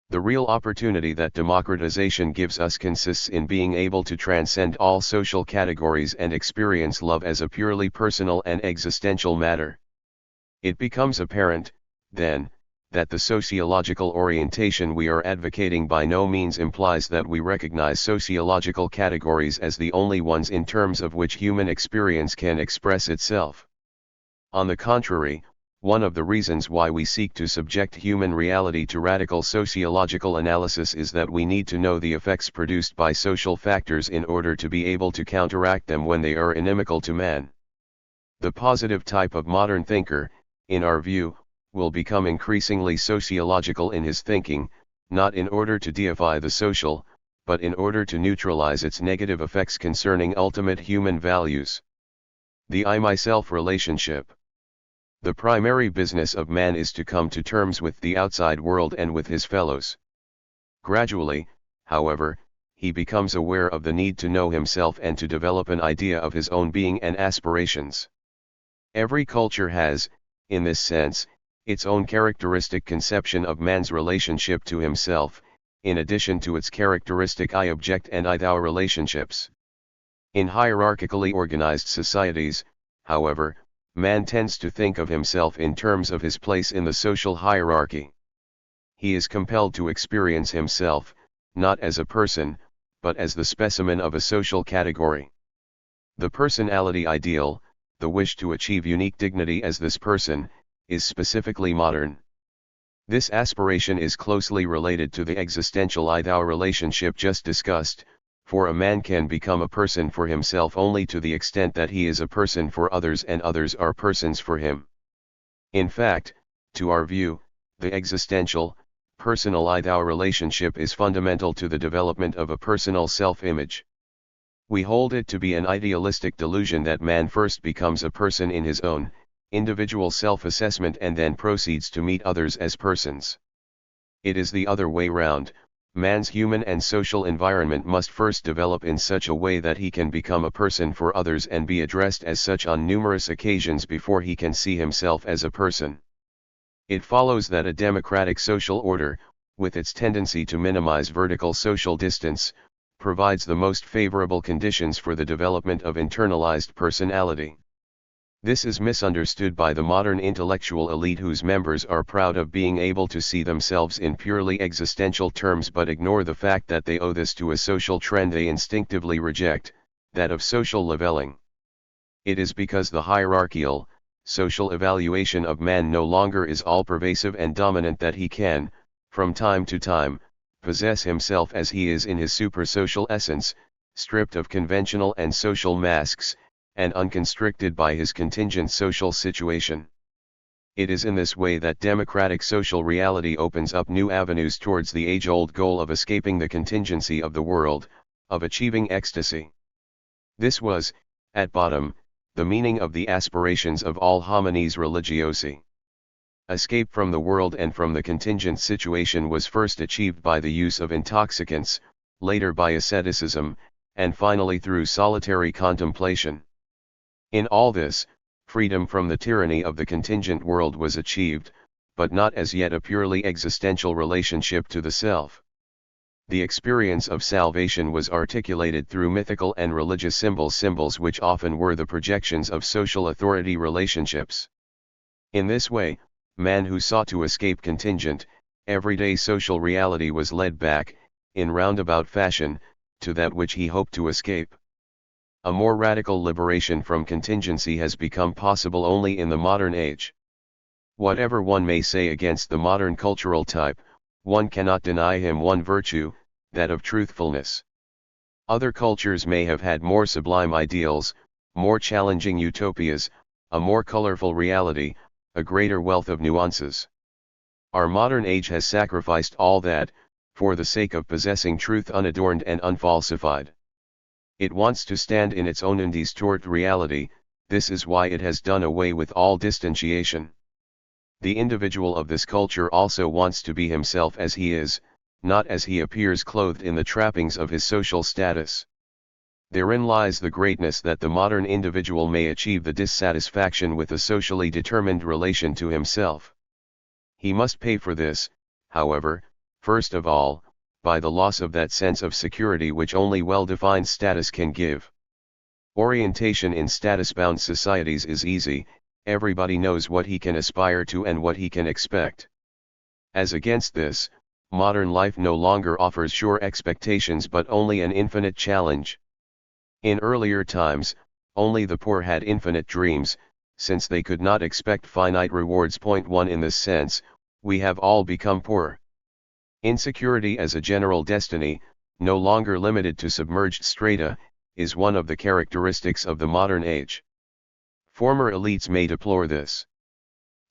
The real opportunity that democratization gives us consists in being able to transcend all social categories and experience love as a purely personal and existential matter. It becomes apparent, then, that the sociological orientation we are advocating by no means implies that we recognize sociological categories as the only ones in terms of which human experience can express itself. On the contrary, one of the reasons why we seek to subject human reality to radical sociological analysis is that we need to know the effects produced by social factors in order to be able to counteract them when they are inimical to man. The positive type of modern thinker, in our view, will become increasingly sociological in his thinking, not in order to deify the social, but in order to neutralize its negative effects concerning ultimate human values. The I-myself relationship. The primary business of man is to come to terms with the outside world and with his fellows. Gradually, however, he becomes aware of the need to know himself and to develop an idea of his own being and aspirations. Every culture has, in this sense, its own characteristic conception of man's relationship to himself, in addition to its characteristic I-object and I-thou relationships. In hierarchically organized societies, however, man tends to think of himself in terms of his place in the social hierarchy. He is compelled to experience himself, not as a person, but as the specimen of a social category. The personality ideal, the wish to achieve unique dignity as this person, is specifically modern. This aspiration is closely related to the existential I-thou relationship just discussed, for a man can become a person for himself only to the extent that he is a person for others and others are persons for him. In fact, to our view, the existential, personal I-thou relationship is fundamental to the development of a personal self-image. We hold it to be an idealistic delusion that man first becomes a person in his own, individual self-assessment and then proceeds to meet others as persons. It is the other way round. Man's human and social environment must first develop in such a way that he can become a person for others and be addressed as such on numerous occasions before he can see himself as a person. It follows that a democratic social order, with its tendency to minimize vertical social distance, provides the most favorable conditions for the development of internalized personality. This is misunderstood by the modern intellectual elite whose members are proud of being able to see themselves in purely existential terms but ignore the fact that they owe this to a social trend they instinctively reject, that of social leveling. It is because the hierarchical, social evaluation of man no longer is all-pervasive and dominant that he can, from time to time, possess himself as he is in his supersocial essence, stripped of conventional and social masks, and unconstricted by his contingent social situation. It is in this way that democratic social reality opens up new avenues towards the age-old goal of escaping the contingency of the world, of achieving ecstasy. This was, at bottom, the meaning of the aspirations of all homines religiosi. Escape from the world and from the contingent situation was first achieved by the use of intoxicants, later by asceticism, and finally through solitary contemplation. In all this, freedom from the tyranny of the contingent world was achieved, but not as yet a purely existential relationship to the self. The experience of salvation was articulated through mythical and religious symbols which often were the projections of social authority relationships. In this way, man who sought to escape contingent, everyday social reality was led back, in roundabout fashion, to that which he hoped to escape. A more radical liberation from contingency has become possible only in the modern age. Whatever one may say against the modern cultural type, one cannot deny him one virtue, that of truthfulness. Other cultures may have had more sublime ideals, more challenging utopias, a more colorful reality, a greater wealth of nuances. Our modern age has sacrificed all that, for the sake of possessing truth unadorned and unfalsified. It wants to stand in its own undistort reality. This is why it has done away with all distantiation. The individual of this culture also wants to be himself as he is, not as he appears clothed in the trappings of his social status. Therein lies the greatness that the modern individual may achieve the dissatisfaction with a socially determined relation to himself. He must pay for this, however, first of all, by the loss of that sense of security which only well-defined status can give. Orientation in status-bound societies is easy, everybody knows what he can aspire to and what he can expect. As against this, modern life no longer offers sure expectations but only an infinite challenge. In earlier times, only the poor had infinite dreams, since they could not expect finite rewards. 1 In this sense, we have all become poor. Insecurity as a general destiny, no longer limited to submerged strata, is one of the characteristics of the modern age. Former elites may deplore this.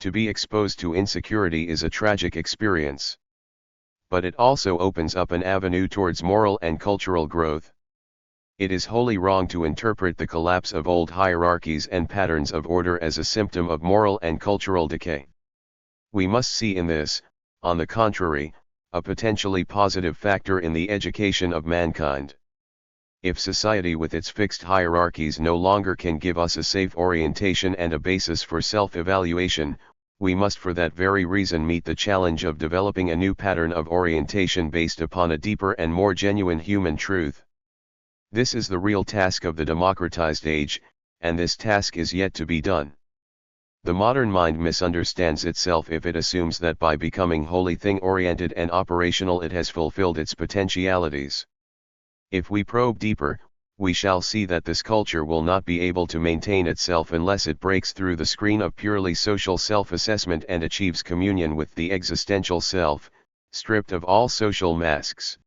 To be exposed to insecurity is a tragic experience. But it also opens up an avenue towards moral and cultural growth. It is wholly wrong to interpret the collapse of old hierarchies and patterns of order as a symptom of moral and cultural decay. We must see in this, on the contrary, a potentially positive factor in the education of mankind. If society with its fixed hierarchies no longer can give us a safe orientation and a basis for self-evaluation, we must for that very reason meet the challenge of developing a new pattern of orientation based upon a deeper and more genuine human truth. This is the real task of the democratized age, and this task is yet to be done. The modern mind misunderstands itself if it assumes that by becoming wholly thing-oriented and operational it has fulfilled its potentialities. If we probe deeper, we shall see that this culture will not be able to maintain itself unless it breaks through the screen of purely social self-assessment and achieves communion with the existential self, stripped of all social masks.